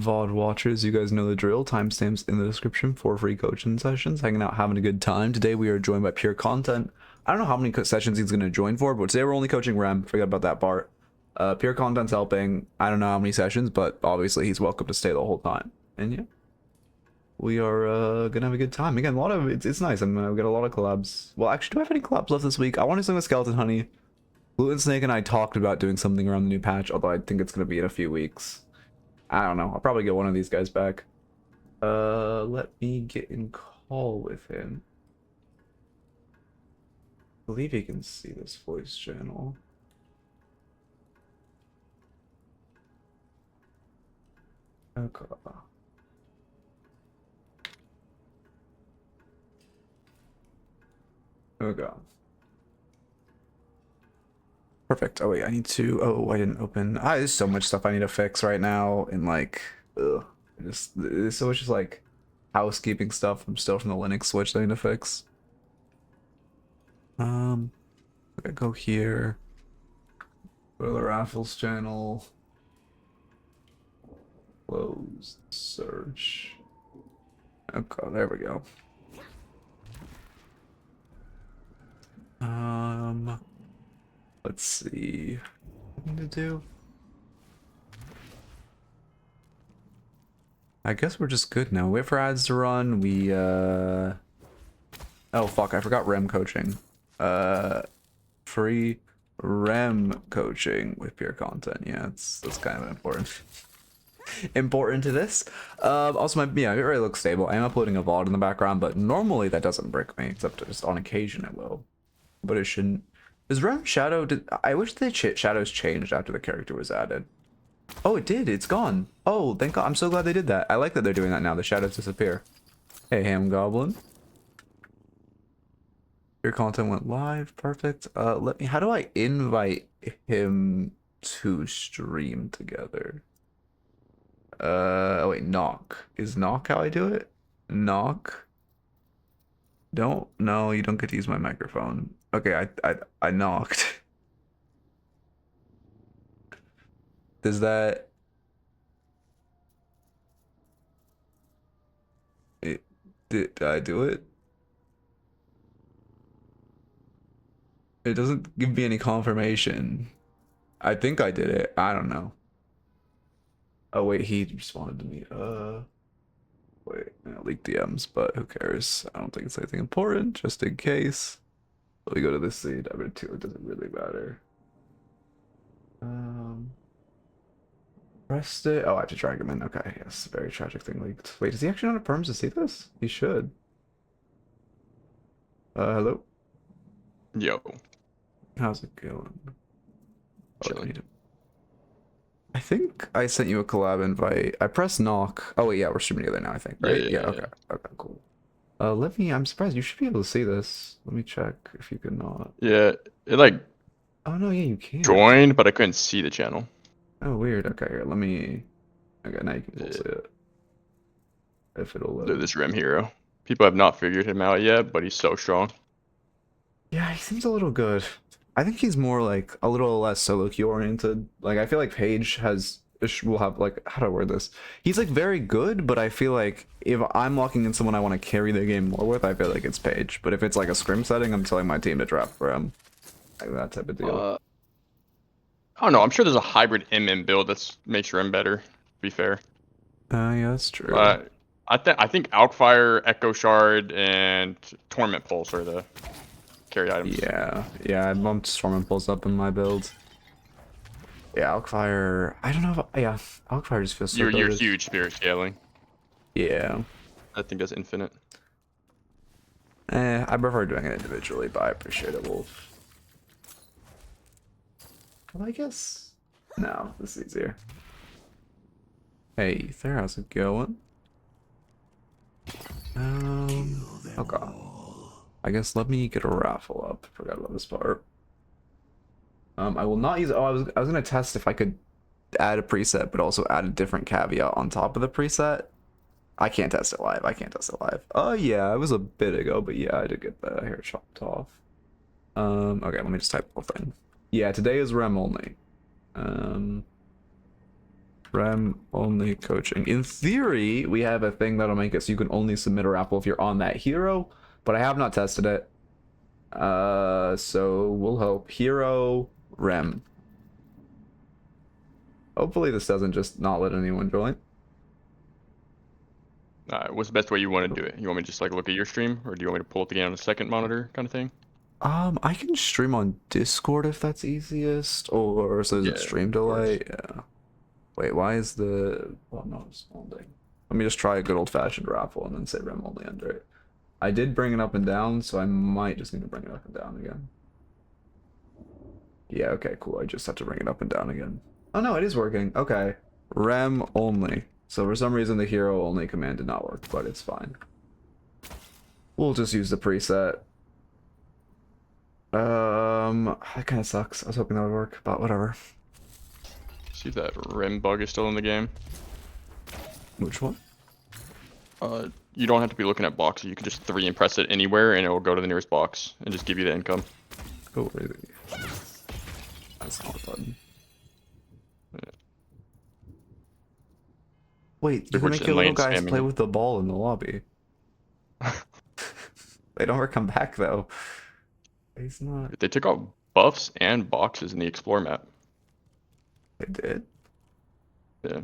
VOD watchers, you guys know the drill. Timestamps in the description for free coaching sessions. Hanging out, having a good time. Today we are joined by PeerContent. I don't know how many sessions he's going to join for, but today we're only coaching Rem. Forget about that part. PeerContent's helping. I don't know how many sessions, but obviously he's welcome to stay the whole time. And yeah, we are gonna have a good time. Again, a lot of it's nice. We got a lot of collabs. Well, actually, do I have any collabs left this week? I want to sing with Skeleton Honey. Gluten Snake and I talked about doing something around the new patch, although I think it's gonna be in a few weeks. I don't know. I'll probably get one of these guys back. Let me get in call with him. I believe he can see this voice channel. Okay. Okay. Perfect. Oh wait, I need to. Oh, I didn't open. There's so much stuff I need to fix right now, and like, ugh, there's so much just like housekeeping stuff. I'm still from the Linux switch that I need to fix. I go here. Go to the Raffles channel. Close search. Okay, there we go. Let's see. What I need to do? I guess we're just good now. Wait for ads to run. We oh fuck, I forgot Rem coaching. Free Rem coaching with PeerContent. Yeah, that's kind of important. Important to this. Also yeah, it really looks stable. I am uploading a VOD in the background, but normally that doesn't brick me, except just on occasion it will. But it shouldn't. Is Rem Shadow I wish the shadows changed after the character was added. Oh, it did. It's gone. Oh, thank God. I'm so glad they did that. I like that they're doing that now. The shadows disappear. Hey, Ham Goblin. Your content went live. Perfect. Let me. How do I invite him to stream together? Oh wait, knock. Is knock how I do it? Knock. No, you don't get to use my microphone. Okay, I knocked. Does that... Did I do it? It doesn't give me any confirmation. I think I did it. I don't know. Oh wait, he responded to me. Wait, leak DMs, but who cares? I don't think it's anything important, just in case. Let me go to this seed. I bet too, it doesn't really matter. Pressed it. Oh, I have to drag him in. Okay, yes, very tragic thing leaked. Wait, does he actually not have perms to see this? He should. Hello? Yo. How's it going? Chilling. I think I sent you a collab invite. I pressed knock. Oh wait, yeah, we're streaming together now, I think, right? Yeah. Okay. Okay, cool. I'm surprised. You should be able to see this. Let me check if you can not. Yeah, it like Oh no, yeah, you can. joined, but I couldn't see the channel. Oh, weird. Okay, here, let me... Okay, now you can full see it. If it'll load. This Rem hero. People have not figured him out yet, but he's so strong. Yeah, he seems a little good. I think he's more like a little less solo queue oriented. Like, I feel like Paige will have, like, how do I word this? He's like very good, but I feel like if I'm locking in someone I want to carry the game more with, I feel like it's Paige. But if it's like a scrim setting, I'm telling my team to drop for him. Like that type of deal. I don't know. I'm sure there's a hybrid MM build that makes Rem better. To be fair. Yeah, that's true. I think Alkfire, Echo Shard, and Torment Pulse are the carry items. Yeah. I bumped Storm Pulse up in my build. Yeah, Alkfire. I don't know if... Yeah, Alkfire just feels so You're huge spirit scaling. Yeah. I think that's infinite. I prefer doing it individually, but I appreciate it, Wolf. Well, I guess... No, this is easier. Hey, Ether, how's it going? Okay. I guess let me get a raffle up. Forgot about this part. I will not use... Oh, I was gonna test if I could add a preset, but also add a different caveat on top of the preset. I can't test it live. Oh, yeah, it was a bit ago, but yeah, I did get the hair chopped off. Okay, let me just type the whole thing. Yeah, today is Rem only. Rem only coaching. In theory, we have a thing that'll make it so you can only submit a raffle if you're on that hero, but I have not tested it. So we'll hope. Hero Rem. Hopefully this doesn't just not let anyone join. What's the best way you want to do it? You want me to just like look at your stream, or do you want me to pull up the game on a second monitor kind of thing? I can stream on Discord if that's easiest, or so is it stream delay? Yeah. Wait, why is the not responding? Let me just try a good old-fashioned raffle and then say Rem only under it. I did bring it up and down, so I might just need to bring it up and down again. Yeah, okay, cool. I just have to bring it up and down again. Oh no, it is working. Okay. Rem only. So for some reason the hero only command did not work, but it's fine. We'll just use the preset. That kind of sucks. I was hoping that would work, but whatever. See if that Rem bug is still in the game. Which one? You don't have to be looking at boxes. You can just 3 and press it anywhere, and it will go to the nearest box and just give you the income. Oh, really? That's not a button. Yeah. Wait, you can make your little guys play with the ball in the lobby. They don't ever come back though. He's not. They took out buffs and boxes in the explore map. They did? Yeah.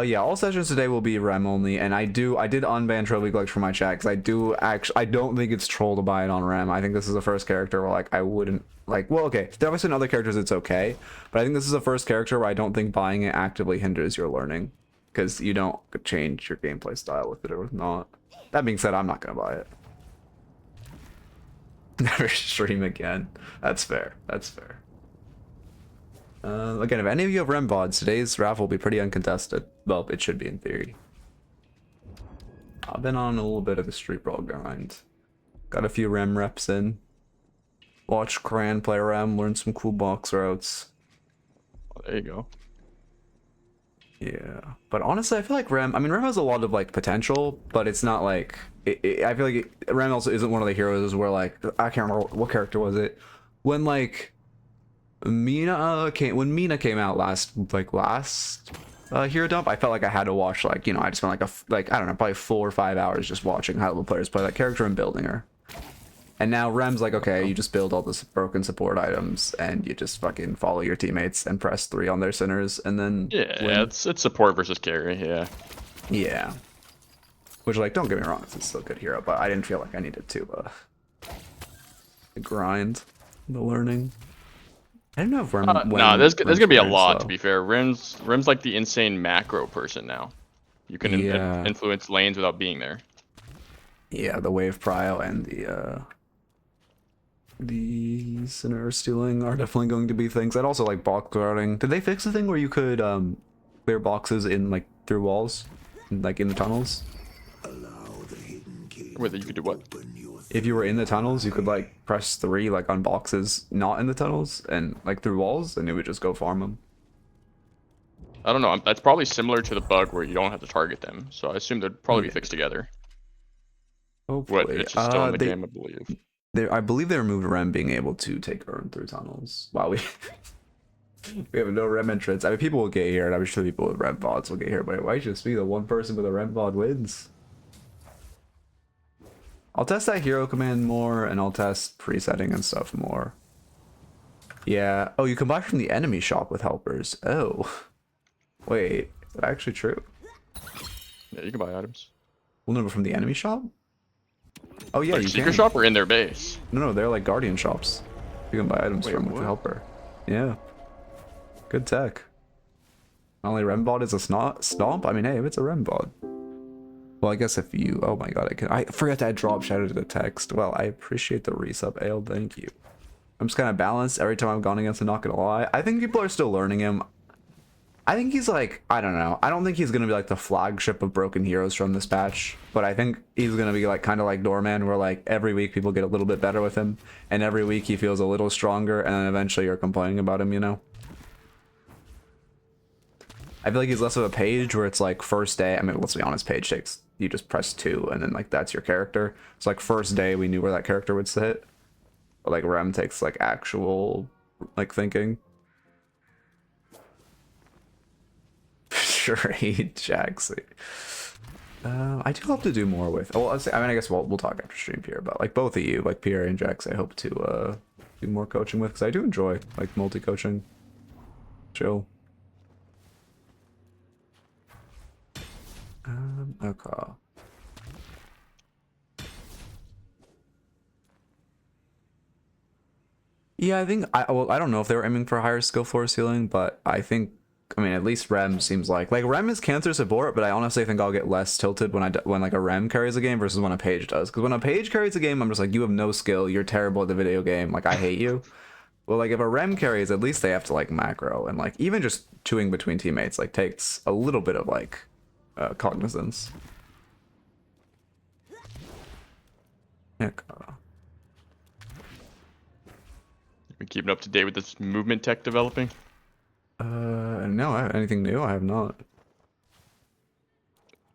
Yeah, all sessions today will be Rem only, and I did unban Trophy Glitch for my chat, because I don't think it's troll to buy it on Rem. I think this is the first character where, like, I wouldn't, like, well, okay, there are obviously in other characters it's okay, but I think this is the first character where I don't think buying it actively hinders your learning, because you don't change your gameplay style with it or not. That being said, I'm not gonna buy it. Never stream again. That's fair. That's fair. Again, if any of you have Rem VODs, today's raffle will be pretty uncontested. Well, it should be in theory. I've been on a little bit of the Street Brawl grind. Got a few Rem reps in. Watch Cran play Rem, learn some cool box routes. Oh, there you go. Yeah, but honestly, I feel like Rem has a lot of, like, potential, but it's not like... I feel like Rem also isn't one of the heroes where, like, I can't remember what character was it. When, like... when Mina came out last hero dump, I felt like I had to watch, like, you know, I just spent like I don't know, probably 4 or 5 hours just watching how the players play that character and building her. And now Rem's like, okay, you just build all the broken support items and you just fucking follow your teammates and press 3 on their centers and then yeah, it's support versus carry. Yeah, which, like, don't get me wrong, it's still a good hero, but I didn't feel like I needed to grind the learning. I don't know if Rem... nah, there's gonna be a lot, to be fair. Rem's like the insane macro person now. You can influence lanes without being there. Yeah, the wave prio and the center stealing are definitely going to be things. I'd also like box guarding. Did they fix the thing where you could clear boxes in, like, through walls, like in the tunnels? Whether you could do what? If you were in the tunnels, you could, like, press 3, like, on boxes not in the tunnels and, like, through walls, and it would just go farm them. I don't know. That's probably similar to the bug where you don't have to target them. So I assume they'd probably be fixed together. Hopefully. What? It's just still in the game, I believe. I believe they removed Rem being able to take Urn through tunnels. Wow, we have no Rem entrance. I mean, people will get here, and I'm sure people with Rem VODs will get here, but it might just be the one person with a Rem VOD wins. I'll test that hero command more, and I'll test presetting and stuff more. Yeah. Oh, you can buy from the enemy shop with helpers. Oh. Wait, is that actually true? Yeah, you can buy items. Well, no, from the enemy shop? Oh, yeah, like you secret can. shop or in their base? No, they're like guardian shops. You can buy items from with the helper. Yeah. Good tech. Not only Rembot is a stomp. I mean, hey, if it's a Rembot. Well, I guess if you... Oh my god, I forgot to add drop shadow to the text. Well, I appreciate the resub, Ale. Thank you. I'm just kind of balanced every time I've gone against him, not gonna lie. I think people are still learning him. I think he's like... I don't know. I don't think he's gonna be like the flagship of broken heroes from this patch. But I think he's gonna be like kind of like Doorman, where like every week people get a little bit better with him. And every week he feels a little stronger. And then eventually you're complaining about him, you know? I feel like he's less of a page where it's like first day. I mean, let's be honest, page takes... You just press 2 and then like that's your character. So like first day we knew where that character would sit. But like Rem takes like actual like thinking. Trade Jaxi. I do hope to do more with. Well, I mean, I guess we'll talk after stream here about like both of you, like Pierre and Jax. I hope to do more coaching with because I do enjoy like multi coaching. Chill. Okay. Yeah, I think I don't know if they were aiming for a higher skill floor ceiling, but I mean at least Rem seems like Rem is cancer support, but I honestly think I'll get less tilted when like a Rem carries a game versus when a page does. Because when a page carries a game, I'm just like, you have no skill, you're terrible at the video game, like I hate you. Well, like if a Rem carries, at least they have to like macro, and like even just chewing between teammates like takes a little bit of like cognizance. Okay. Been keeping up to date with this movement tech developing? No, anything new? I have not.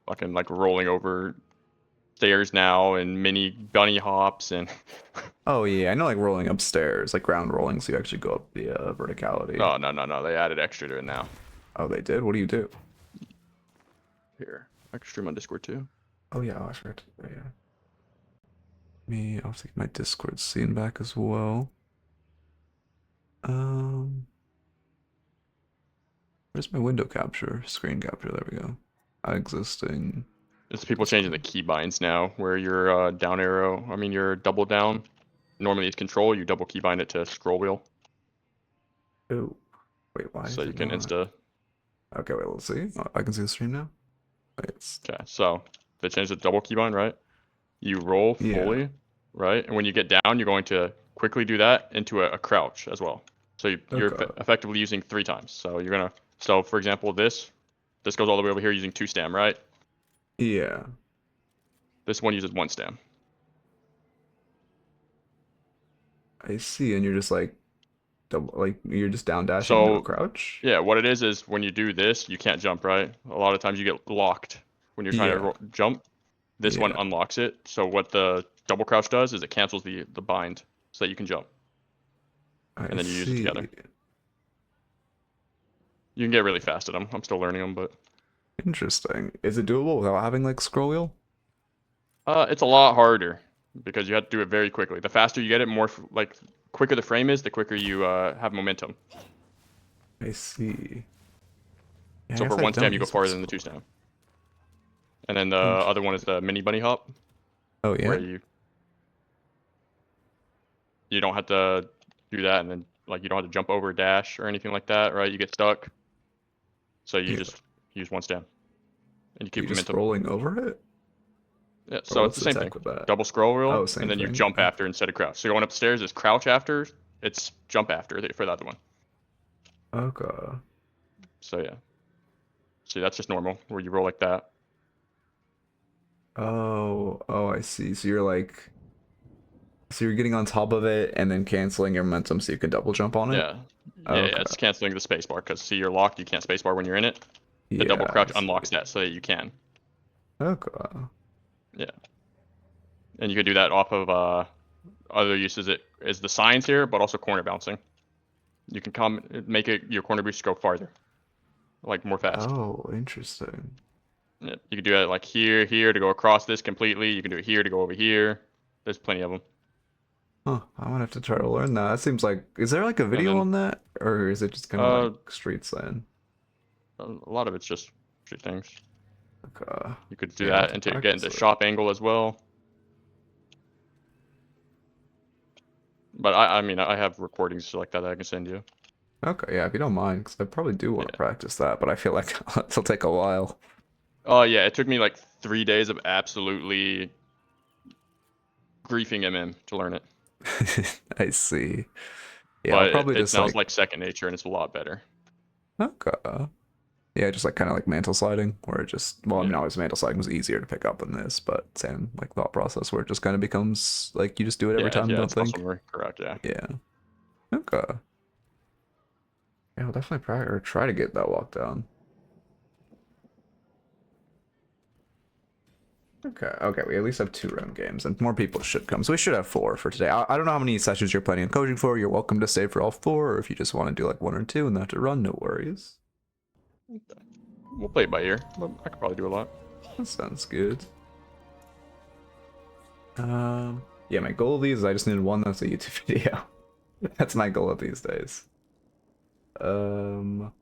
Fucking like rolling over stairs now and mini bunny hops and. Oh yeah, I know like rolling upstairs, like ground rolling, so you actually go up the verticality. Oh no, they added extra to it now. Oh, they did? What do you do? Here, I can stream on Discord too. Oh yeah, I forgot to, yeah. I'll take my Discord scene back as well. Where's my window capture? Screen capture, there we go. Existing. There's people changing the keybinds now, where your down arrow, your double down, normally it's control, you double keybind it to scroll wheel. Oh, wait, why? So you can insta. Okay, wait, let's see. Oh, I can see the stream now. Okay, so if it changes to double keybind, right? You roll fully, right? And when you get down, you're going to quickly do that into a crouch as well. So you're effectively using 3 times. So you're gonna. So for example, this goes all the way over here using 2 stam, right? Yeah. This one uses 1 stam. I see, and you're just like double, like you're just down dashing no crouch. Yeah, what it is when you do this, you can't jump, right? A lot of times you get locked when you're trying to jump. This one unlocks it. So what the double crouch does is it cancels the bind so that you can jump. And then you use it together. You can get really fast at them. I'm still learning them, but. Interesting. Is it doable without having like scroll wheel? It's a lot harder because you have to do it very quickly. The faster you get it, more like quicker the frame is, the quicker you have momentum. I see. Yeah, so for 1 stam, you go farther than the 2 stam. And then the other one is the mini bunny hop. Oh yeah. Where you don't have to do that, and then like you don't have to jump over dash or anything like that, right? You get stuck. So you just use 1 stam, and you keep momentum. Just rolling over it. Yeah, so it's the same thing. Double scroll wheel, and then you jump after instead of crouch. So going upstairs is crouch after, it's jump after for the other one. Okay. So yeah. See, that's just normal, where you roll like that. Oh, I see. So you're getting on top of it and then canceling your momentum so you can double jump on it? Yeah. Yeah, it's canceling the spacebar, because see, you're locked, you can't spacebar when you're in it. The double crouch unlocks that so that you can. Okay. Yeah. And you could do that off of other uses. It is the signs here, but also corner bouncing. You can make your corner boost go farther, like more fast. Oh, interesting. Yeah, you can do it like here to go across this completely. You can do it here to go over here. There's plenty of them. Huh, I'm gonna have to try to learn that. That seems like, is there like a video on that, or is it just kind of like streets then? A lot of it's just street things. Okay. You could do that and get into shop angle as well. But I have recordings like that I can send you. Okay, yeah, if you don't mind, because I probably do want to practice that, but I feel like it'll take a while. Oh yeah, it took me like 3 days of absolutely griefing MM to learn it. I see. Yeah, but probably it sounds like second nature, and it's a lot better. Okay. Yeah, just like kind of like mantle sliding, where it just, well, I mean, always mantle sliding was easier to pick up than this, but same like thought process where it just kind of becomes like you just do it every time. Don't think. Correct. Yeah. Yeah. Okay. Yeah, I'll definitely try to get that walk down. Okay, we at least have 2 Rem games, and more people should come, so we should have 4 for today. I don't know how many sessions you're planning on coaching for. You're welcome to stay for all 4, or if you just want to do like 1 or 2 and not have to run, no worries. we'll play it by ear, but I could probably do a lot. That sounds good. Yeah, my goal of these is I just needed one that's a YouTube video. That's my goal of these days. Deadlock.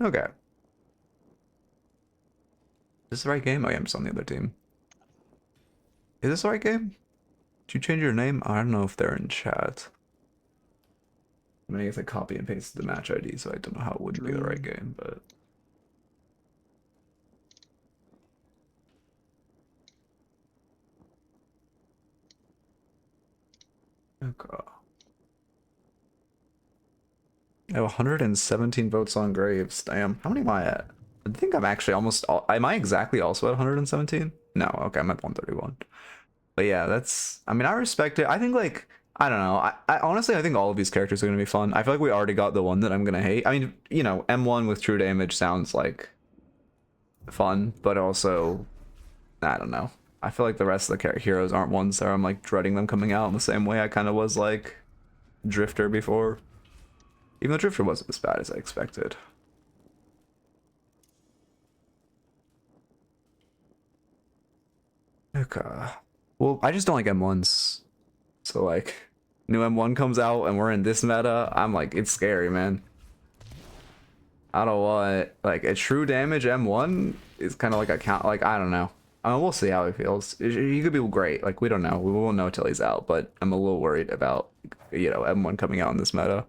Okay. Is this the right game? Oh yeah, I'm just on the other team. Is this the right game? Did you change your name? I don't know if they're in chat. I mean, I guess I copy and pasted the match ID, so I don't know how it would be the right game, but... Okay. I have 117 votes on Graves. Damn. How many am I at? I think I'm actually almost... Am I exactly also at 117? No, okay, I'm at 131. But yeah, that's... I mean, I respect it. I think, like... I don't know. I honestly, I think all of these characters are going to be fun. I feel like we already got the one that I'm going to hate. I mean, you know, M1 with true damage sounds like fun, but also, I don't know. I feel like the rest of the heroes aren't ones that I'm like dreading them coming out in the same way I kind of was like Drifter before. Even though Drifter wasn't as bad as I expected. Okay. Well, I just don't like M1s. So like, new M1 comes out and we're in this meta, I'm like, it's scary, man. I don't want, like, a true damage M1 is kind of like a count, like, I don't know. I mean, we'll see how he feels. He could be great, like, we don't know. We won't know till he's out, but I'm a little worried about, you know, M1 coming out in this meta.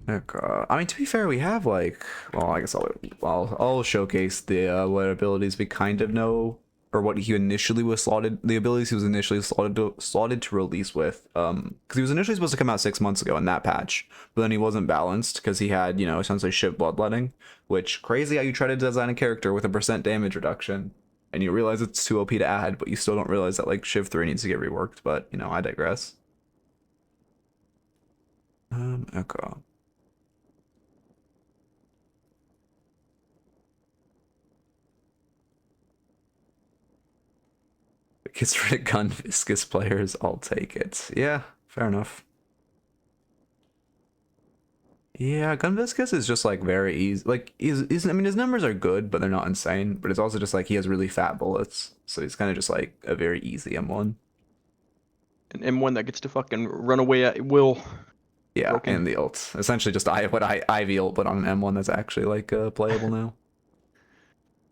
Okay. I mean, to be fair, we have, like, well, I guess I'll showcase the, what abilities we kind of know, or what he initially was slotted, the abilities he was initially slotted to release with, because he was initially supposed to come out 6 months ago in that patch, but then he wasn't balanced because he had, you know, essentially shit bloodletting, which, crazy how you try to design a character with a % damage reduction, and you realize it's too OP to add, but you still don't realize that, like, Shiv 3 needs to get reworked, but, you know, I digress. Okay. Gets rid of gun viscous players, I'll take it. Yeah, fair enough. Yeah, gun viscous is just like very easy. Like I mean his numbers are good, but they're not insane. But it's also just like he has really fat bullets, so he's kind of just like a very easy M1. An M1 that gets to fucking run away at will. Yeah, Broken. and the ult. Essentially just Ivy ult, but on an M1 that's actually like playable now.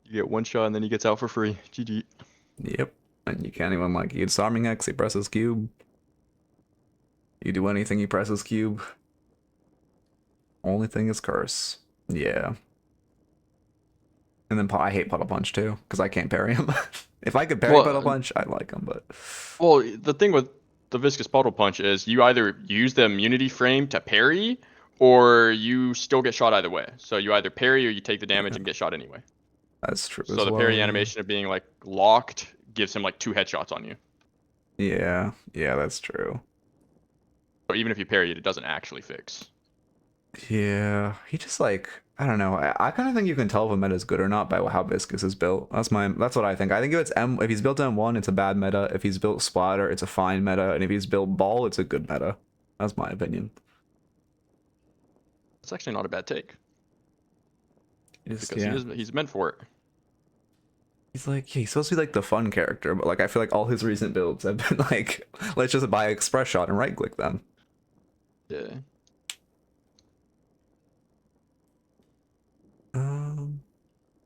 You get one shot and then he gets out for free. GG. Yep. And you can't even like, it's Arming X, he presses cube. You do anything, he presses cube. Only thing is curse. Yeah. And then I hate Puddle Punch too, because I can't parry him. If I could parry Puddle Punch, I'd like him, but... Well, the thing with the Viscous Puddle Punch is you either use the immunity frame to parry, or you still get shot either way. So you either parry or you take the damage and get shot anyway. That's true. So the parry animation of being like locked gives him like 2 headshots on you. Yeah, that's true. So even if you parry it doesn't actually fix. Yeah, he just like, I don't know. I kind of think you can tell if a meta is good or not by how Viscous is built. That's what I think. I think if he's built M1, it's a bad meta. If he's built Splatter, it's a fine meta. And if he's built Ball, it's a good meta. That's my opinion. It's actually not a bad take. Because yeah. he's meant for it. He's like, he's supposed to be like the fun character, but like I feel like all his recent builds have been like, let's just buy Express Shot and right click them. Yeah.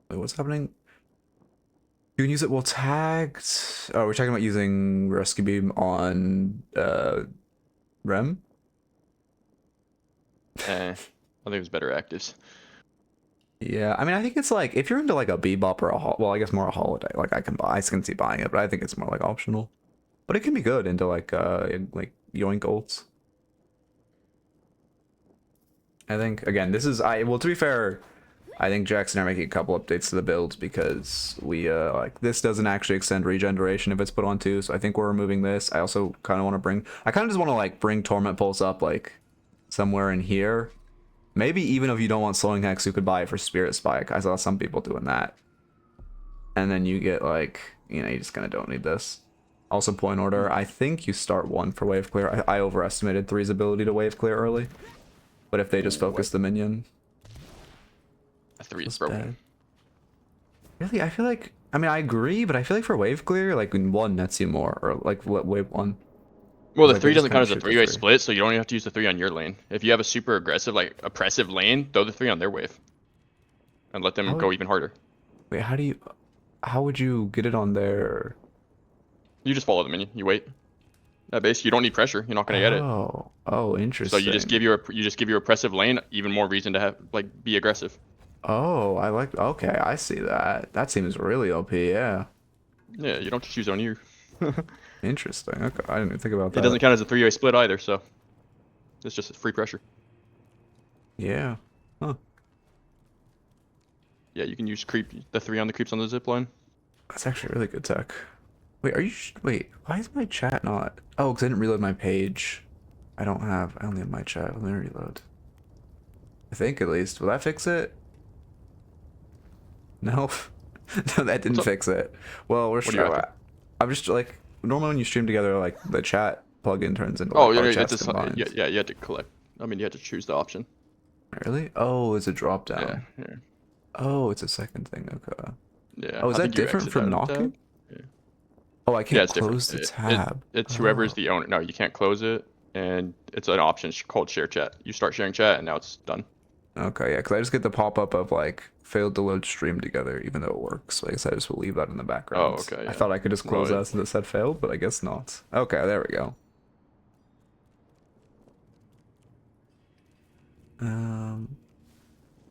Wait, what's happening? You can use it while tagged. Oh, we're talking about using Rescue Beam on Rem. I think it was better actives. Yeah, I mean, I think it's like if you're into like a Bebop or well, I guess more a Holiday. Like I can see buying it, but I think it's more like optional. But it can be good into like Yoink ults. I think again, this is well, to be fair, I think Jackson are making a couple updates to the builds because we like this doesn't actually extend regeneration if it's put on 2, so I think we're removing this. I also kind of want to I kind of just want to like bring Torment Pulse up like somewhere in here. Maybe even if you don't want Slowing Hex, you could buy it for Spirit Spike. I saw some people doing that. And then you get like, you know, you just kind of don't need this. Also, point order. I think you start 1 for wave clear. I overestimated 3's ability to wave clear early. But if they just focus the minion, 3 is broken. Bad. Really, I feel like. I mean, I agree, but I feel like for wave clear, like when 1 nets you more, or like wave 1. Well, the like 3 doesn't count as a 3-way split, so you don't even have to use the 3 on your lane. If you have a super aggressive, like oppressive lane, throw the 3 on their wave, and let them go even harder. Wait, how would you get it on there? You just follow the minion. You wait. At base, you don't need pressure. You're not gonna get it. Oh, interesting. So you just give your oppressive lane even more reason to have be aggressive. Oh, I like. Okay, I see that. That seems really OP. Yeah. Yeah, you don't just use on you. Interesting. Okay, I didn't even think about that. It doesn't count as a 3-way split either, so it's just free pressure. Yeah. Huh. Yeah, you can use the 3 on the creeps on the zip line. That's actually really good tech. Wait, wait, why is my chat not? Oh, because I didn't reload my page. I only have my chat. Let me reload. I think at least. Will that fix it? No. No, that didn't fix it. Well, I'm just like, normally when you stream together, like the chat plugin turns into like, yeah, you had to collect. I mean, you had to choose the option. Really? Oh, it's a drop down. Yeah. Oh, it's a second thing. Okay. Yeah. Oh, is that different from knocking? Yeah. Oh, I can't close the tab. It's whoever's the owner. No, you can't close it, and it's an option called share chat. You start sharing chat, and now it's done. Okay, yeah, because I just get the pop-up of like failed to load stream together, even though it works. So I guess I just will leave that in the background. Oh, okay. Yeah. I thought I could just close that since it said failed, but I guess not. Okay, there we go.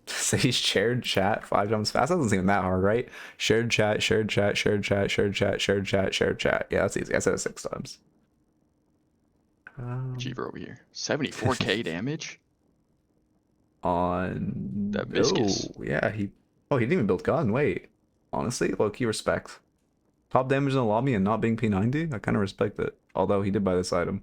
Say shared chat 5 times fast. That doesn't seem that hard, right? Shared chat, shared chat, shared chat, shared chat, shared chat, shared chat. Yeah, that's easy. I said it 6 times. Achiever over here. 74k damage on that viscous. Oh, yeah, he didn't even build gun. Wait, honestly, low-key respect. Top damage in the lobby and not being P90. I kind of respect it. Although he did buy this item.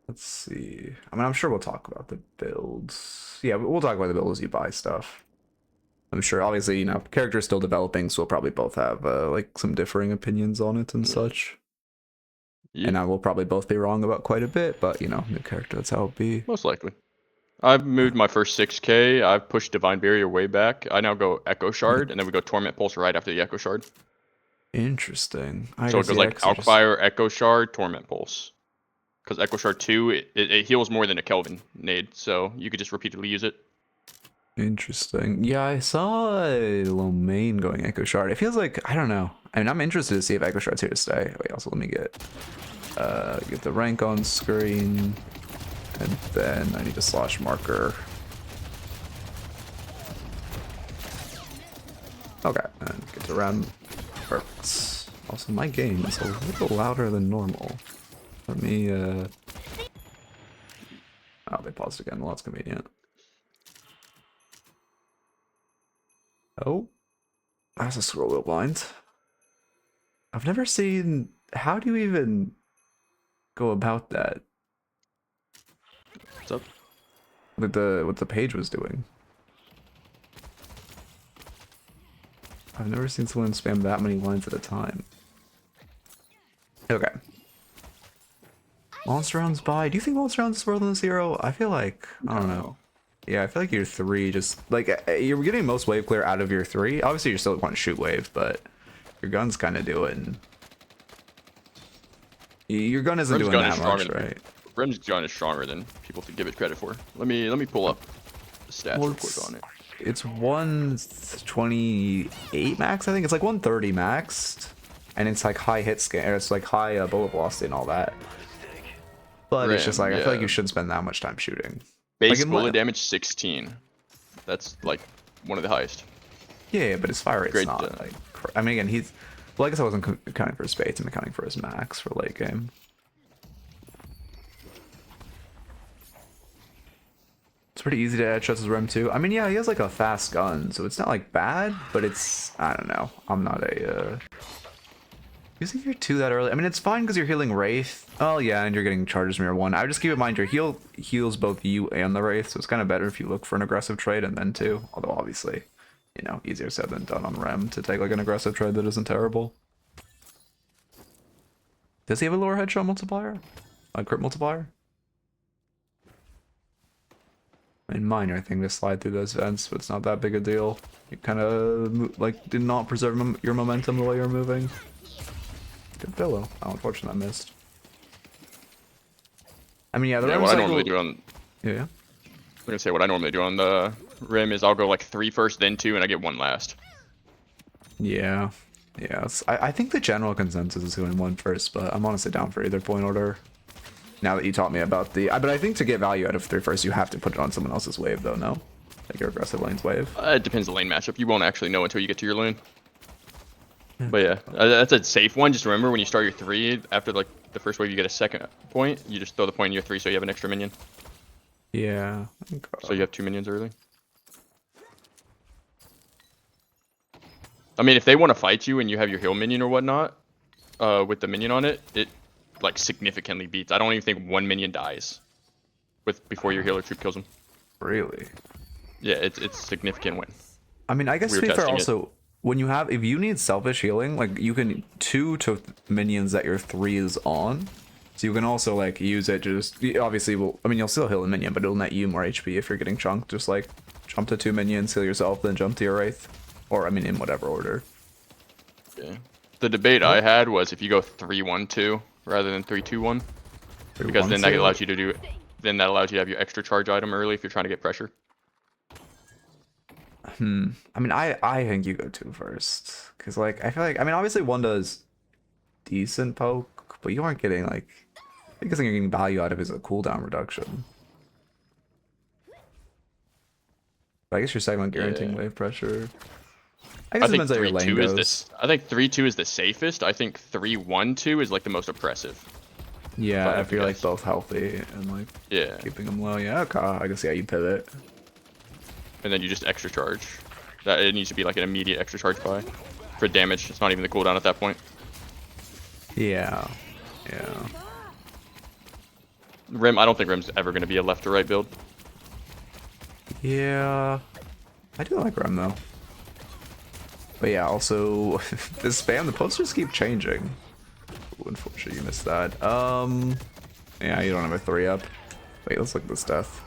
Let's see. I mean, I'm sure we'll talk about the builds. Yeah, we'll talk about the builds as you buy stuff. I'm sure, obviously, you know, character's still developing, so we'll probably both have like some differing opinions on it and such. Yeah. And I will probably both be wrong about quite a bit, but you know, new character, that's how it'll be. Most likely. I've moved my first 6k. I've pushed Divine Barrier way back. I now go Echo Shard, and then we go Torment Pulse right after the Echo Shard. Interesting. So it goes like Alkfire, Echo Shard, Torment Pulse. Because Echo Shard 2, it heals more than a Kelvin nade, so you could just repeatedly use it. Interesting. Yeah, I saw Lomain going Echo Shard. It feels like, I don't know. I mean, I'm interested to see if Echo Shard's here to stay. Wait, also let me get the rank on screen. And then I need a slash marker. Okay, and get to Rem. Perfect. Also, my game is a little louder than normal. Let me, oh, they paused again. Well, that's convenient. Oh, that's a scroll wheel blind. I've never seen, how do you even go about that? What's up? What the page was doing. I've never seen someone spam that many lines at a time. Okay. Monster rounds by. Do you think monster rounds is more than 0? I feel like, I don't know. Yeah, I feel like your 3 just, like, you're getting most wave clear out of your 3. Obviously, you're still want to shoot wave, but your gun's kind of doing. Your gun isn't doing that much, right? Rem's gun is stronger than people give it credit for. Let me pull up the stats real quick on it. It's 128 max, I think. It's like 130 maxed, and it's like high hit scan, or it's like high bullet velocity and all that. But it's just like, I feel like you shouldn't spend that much time shooting. Base bullet damage 16. That's like one of the highest. Yeah, but his fire rate's not like. I mean, again, he's. Well, I guess I wasn't accounting for his spades. I'm accounting for his max for late game. It's pretty easy to headshot his Rem too. I mean, yeah, he has like a fast gun, so it's not like bad, but it's, I don't know. I'm not a using your 2 that early. I mean, it's fine because you're healing Wraith. Oh yeah, and you're getting charges mirror 1. I would just keep in mind your heal heals both you and the Wraith, so it's kind of better if you look for an aggressive trade and then 2. Although obviously, you know, easier said than done on Rem to take like an aggressive trade that isn't terrible. Does he have a lower headshot multiplier? A crit multiplier? I mean, minor thing to slide through those vents, but it's not that big a deal. You kind of like did not preserve your momentum the way you're moving. Good pillow. Oh, unfortunately, I missed. I mean, yeah, the what I normally do on. Yeah. I'm gonna say what I normally do on the Rim is I'll go like 3 first, then 2, and I get 1 last. Yeah. Yeah. I think the general consensus is going 1 first, but I'm honestly down for either point order. Now that you taught me about the... But I think to get value out of 3 first, you have to put it on someone else's wave, though, no? Like your aggressive lane's wave. It depends on the lane matchup. You won't actually know until you get to your lane. But yeah, that's a safe one. Just remember when you start your 3, after like the first wave, you get a second point. You just throw the point in your 3 so you have an extra minion. Yeah. So you have 2 minions early. I mean, if they want to fight you and you have your heal minion or whatnot, with the minion on it, it like significantly beats. I don't even think 1 minion dies before your healer troop kills them. Really? Yeah, it's a significant win. I mean, I guess to be fair also, when you have, if you need selfish healing, like you can 2 to minions that your 3 is on. So you can also like use it to just, obviously, I mean, you'll still heal a minion, but it'll net you more HP if you're getting chunked. Just like jump to 2 minions, heal yourself, then jump to your Wraith. Or, I mean, in whatever order. Yeah. The debate I had was if you go 3-1-2 rather than 3-2-1, because then that allows you to do, then that allows you to have your extra charge item early if you're trying to get pressure. I mean, I think you go 2 first, because like I feel like, I mean, obviously 1 does decent poke, but you aren't getting like, I think you're getting value out of is a cooldown reduction. But I guess your second guaranteeing wave pressure. I guess it depends how your lane goes. I think 3-2 is the safest. I think 3-1-2 is like the most oppressive. Yeah, if you're like both healthy and like keeping them low. Yeah, okay. I guess you pivot. And then you just extra charge. That it needs to be like an immediate extra charge buy for damage. It's not even the cooldown at that point. Yeah. Yeah. Rem, I don't think Rem's ever going to be a left to right build. Yeah. I do like Rem though. But yeah, also the spam, the posters keep changing. Ooh, unfortunately you missed that. Yeah, you don't have a 3-up. Wait, let's look at this stuff.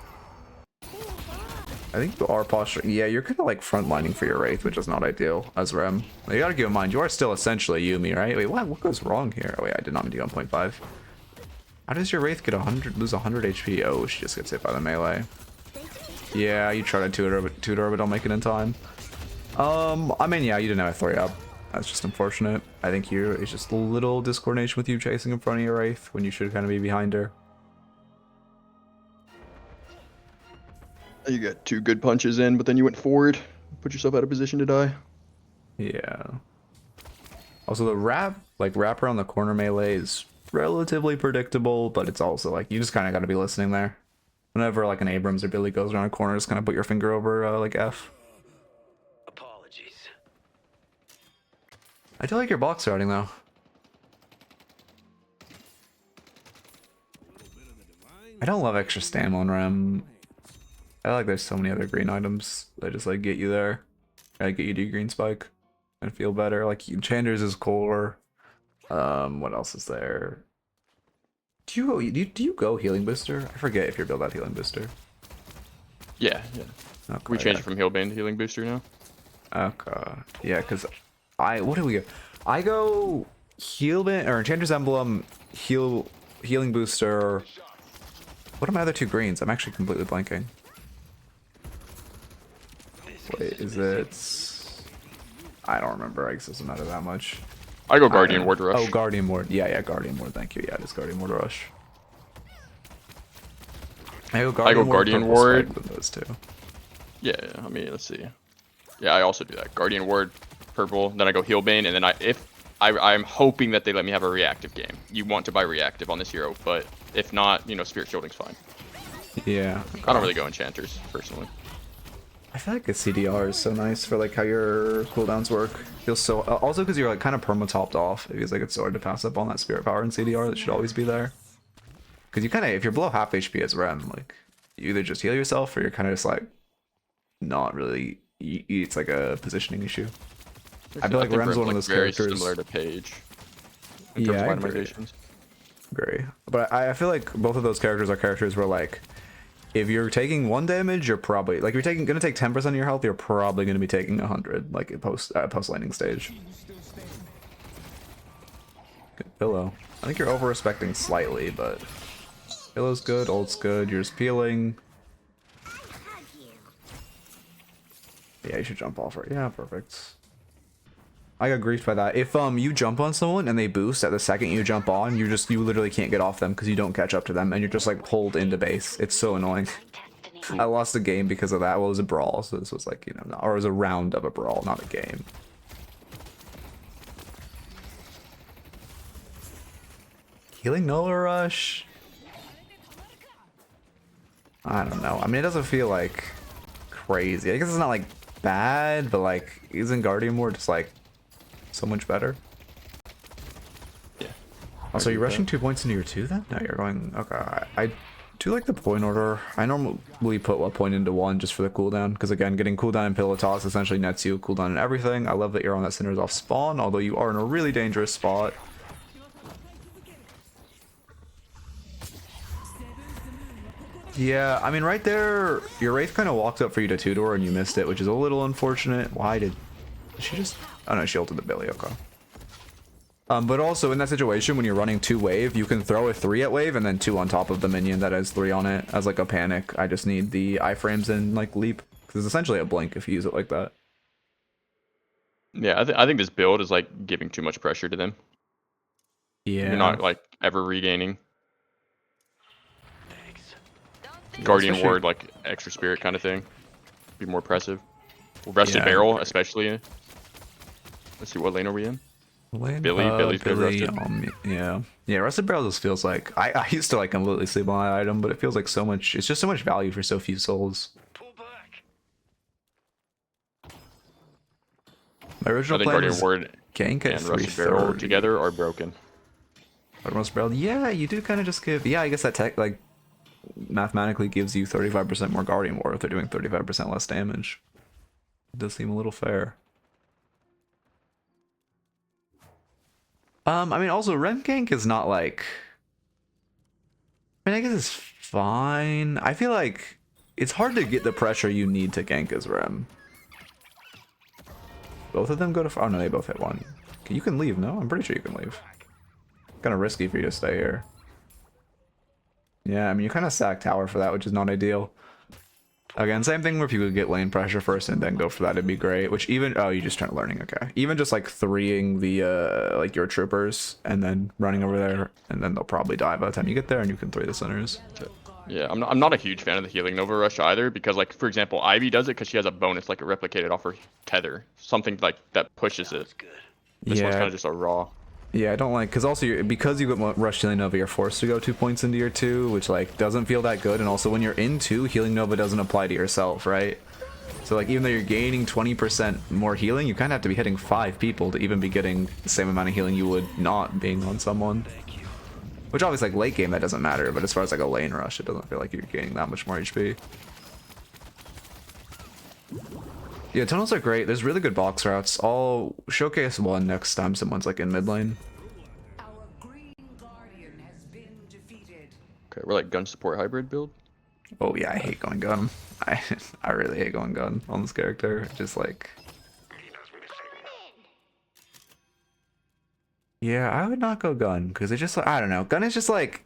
I think you are posturing. Yeah, you're kind of like frontlining for your Wraith, which is not ideal as Rem. You gotta keep in mind, you are still essentially Yuumi, right? Wait, what goes wrong here? Oh, yeah, I did not mean to go on 0.5. How does your Wraith get lose 100 HP? Oh, she just gets hit by the melee. Yeah, you try to tutor, but don't make it in time. I mean, yeah, you didn't have a 3-up. That's just unfortunate. I think it's just a little discoordination with you chasing in front of your Wraith when you should kind of be behind her. You got 2 good punches in, but then you went forward. Put yourself out of position to die. Yeah. Also, the wrap around the corner melee is relatively predictable, but it's also like, you just kind of got to be listening there. Whenever like an Abrams or Billy goes around a corner, just kind of put your finger over like F. Apologies. I do like your box routing though. I don't love extra stam on Rem. I like there's so many other green items that just like get you there. I get you to green spike and feel better. Like Enchanter's is core. What else is there? Do you go healing booster? I forget if you're built out healing booster. Yeah. Okay, we changed it from Healbane to healing booster now. Okay. Yeah, because what do we go? I go Healbane or Enchanter's Emblem, healing booster. What are my other 2 greens? I'm actually completely blanking. Wait, is it? I don't remember. I guess it doesn't matter that much. I go Guardian Ward Rush. Oh, Guardian Ward. Yeah, Guardian Ward. Thank you. Yeah, it is Guardian Ward Rush. I go Guardian Ward with those 2. Yeah, I mean, let's see. Yeah, I also do that. Guardian Ward, purple. Then I go Healbane, and then I'm hoping that they let me have a reactive game. You want to buy reactive on this hero, but if not, you know, Spirit Shielding's fine. Yeah. I don't really go Enchanters personally. I feel like a CDR is so nice for like how your cooldowns work. Feels so also because you're like kind of perma topped off. It feels like it's so hard to pass up on that spirit power in CDR that should always be there. Because you kind of, if you're below half HP as Rem, like you either just heal yourself or you're kind of just like not really it's like a positioning issue. I I feel like think Rem's one of those very characters. similar to Paige. In terms Yeah, I of agree. itemizations. Agree. But I feel like both of those characters are characters where like, if you're taking 1 damage, you're probably like, if you're gonna take 10% of your health, you're probably gonna be taking 100 like at post landing stage. Good pillow. I think you're over respecting slightly, but pillow's good, ult's good. You're just peeling. Yeah, you should jump off right. Yeah, perfect. I got griefed by that. If you jump on someone and they boost at the second you jump on, you literally can't get off them because you don't catch up to them and you're just like pulled into base. It's so annoying. I lost a game because of that. Well, it was a brawl, so this was like, you know, or it was a round of a brawl, not a game. Healing Nova Rush? I don't know. I mean, it doesn't feel like crazy. I guess it's not like bad, but like, isn't Guardian Ward just like so much better? Yeah. Also, you're rushing 2 points into your 2 then? No, you're going... Okay, I do like the point order. I normally put a point into 1 just for the cooldown, because again, getting cooldown and pillow toss essentially nets you cooldown and everything. I love that you're on that Sinners off spawn, although you are in a really dangerous spot. Yeah, I mean, right there, your Wraith kind of walked up for you to 2-door and you missed it, which is a little unfortunate. Why did she just... Oh no, she ulted the Billy, okay. But also in that situation, when you're running 2 wave, you can throw a 3 at wave and then 2 on top of the minion that has 3 on it as like a panic. I just need the iframes and like leap, because it's essentially a blink if you use it like that. Yeah, I think this build is like giving too much pressure to them. Yeah. You're not like ever regaining. Guardian especially... Ward, like extra spirit kind of thing. Be more impressive. Rusted Yeah, Barrel, especially. Let's see, what lane are we in? Billy's good rusted. Yeah, Rusted Barrel just feels like... I used to like completely sleep on that item, but it feels like so much... It's just so much value for so few souls. Pull back. My original I think plan Guardian was Ward gank at and Rusted Barrel 330. together are broken. Rusted Barrel, yeah, you do kind of just give... Yeah, I guess that tech, like, mathematically gives you 35% more Guardian Ward if they're doing 35% less damage. It does seem a little fair. I mean, also, Rem gank is not like... I mean, I guess it's fine. I feel like it's hard to get the pressure you need to gank as Rem. Both of them go to... Oh, no, they both hit 1. Okay, you can leave, no? I'm pretty sure you can leave. Kind of risky for you to stay here. Yeah, I mean, you kind of sack tower for that, which is not ideal. Again, same thing where if you could get lane pressure first and then go for that, it'd be great. Which even... Oh, you just turned learning, okay. Even just, like, 3-ing the, like, your troopers and then running over there, and then they'll probably die by the time you get there, and you can 3 the Sinners. Yeah, I'm not a huge fan of the healing Nova Rush either, because, like, for example, Ivy does it because she has a bonus, like, a replicated off her tether. Something, like, that pushes it. This one's kind of just a raw. Yeah, I don't like, because also because you get Rush Healing Nova, you're forced to go 2 points into your 2, which like doesn't feel that good. And also when you're in 2, Healing Nova doesn't apply to yourself, right? So like even though you're gaining 20% more healing, you kind of have to be hitting 5 people to even be getting the same amount of healing you would not being on someone. Which obviously like late game that doesn't matter, but as far as like a lane rush, it doesn't feel like you're gaining that much more HP. Yeah, tunnels are great. There's really good box routes. I'll showcase one next time someone's like in mid lane. Our green guardian has been defeated. Okay, we're like gun support hybrid build. Oh yeah, I hate going gun. I really hate going gun on this character. Just like... Yeah, I would not go gun, because it's just like, I don't know. Gun is just like...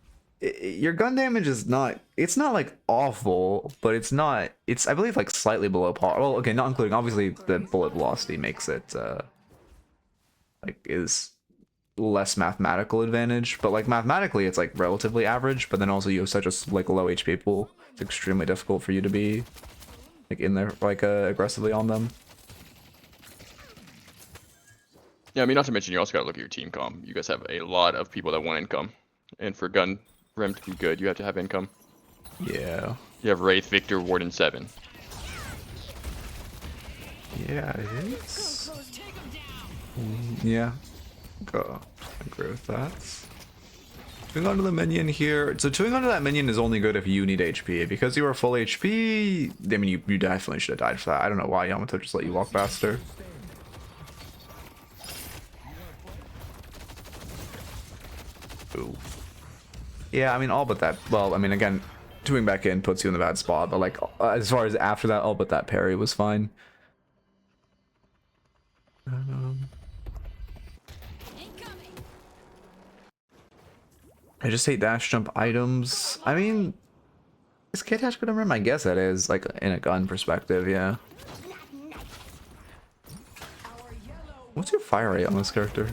Your gun damage is not... It's not like awful, but it's not... It's, I believe, like slightly below par. Well, okay, not including... Obviously, the bullet velocity makes it... like, is less mathematical advantage. But, like, mathematically, it's, like, relatively average. But then also you have such a, like, low HP pool. It's extremely difficult for you to be, like, in there, like, aggressively on them. Yeah, I mean, not to mention, you also gotta look at your team comm. You guys have a lot of people that want income. And for gun Rem to be good, you have to have income. Yeah. You have Wraith, Victor, Warden 7. Yeah, it is. Yeah. Go. I agree with that. Chewing onto the minion here. So chewing onto that minion is only good if you need HP. Because you are full HP, I mean, you definitely should have died for that. I don't know why Yamato just let you walk faster. Ooh. Yeah, I mean, all but that. Well, I mean, again, chewing back in puts you in the bad spot. But, like, as far as after that, all but that parry was fine. I just hate dash jump items. I mean, is K-Dash good on Rem? I guess it is, like, in a gun perspective, yeah. What's your fire rate on this character?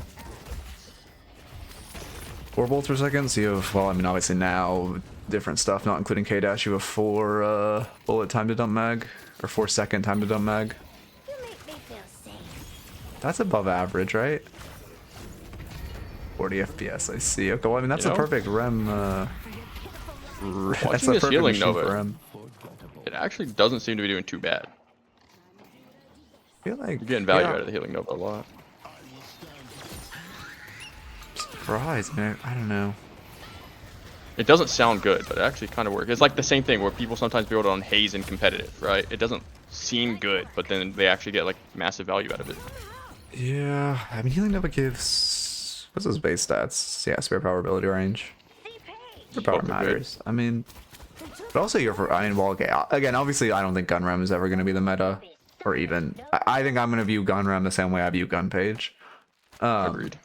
4 bolts per second, so you have, well, I mean, obviously now, different stuff, not including K-Dash, you have 4 bullet time to dump mag, or 4-second time to dump mag. That's above average, right? 40 FPS, I see. Okay, well, I mean, that's a perfect Rem, that's a perfect healing machine Nova, for Rem. it actually doesn't seem to be doing too bad. I feel like... You're getting value out of the healing Nova a lot. Surprised, man. I don't know. It doesn't sound good, but it actually kind of works. It's like the same thing where people sometimes build on haze in competitive, right? It doesn't seem good, but then they actually get like massive value out of it. Yeah, I mean, healing Nova gives... What's his base stats? Yeah, spare power ability range. Spare power matters. I mean... But also you're for... I mean, well, okay. Again, obviously, I don't think Gun Rem is ever going to be the meta. Or even... I think I'm going to view Gun Rem the same way I view Gun Page. Agreed.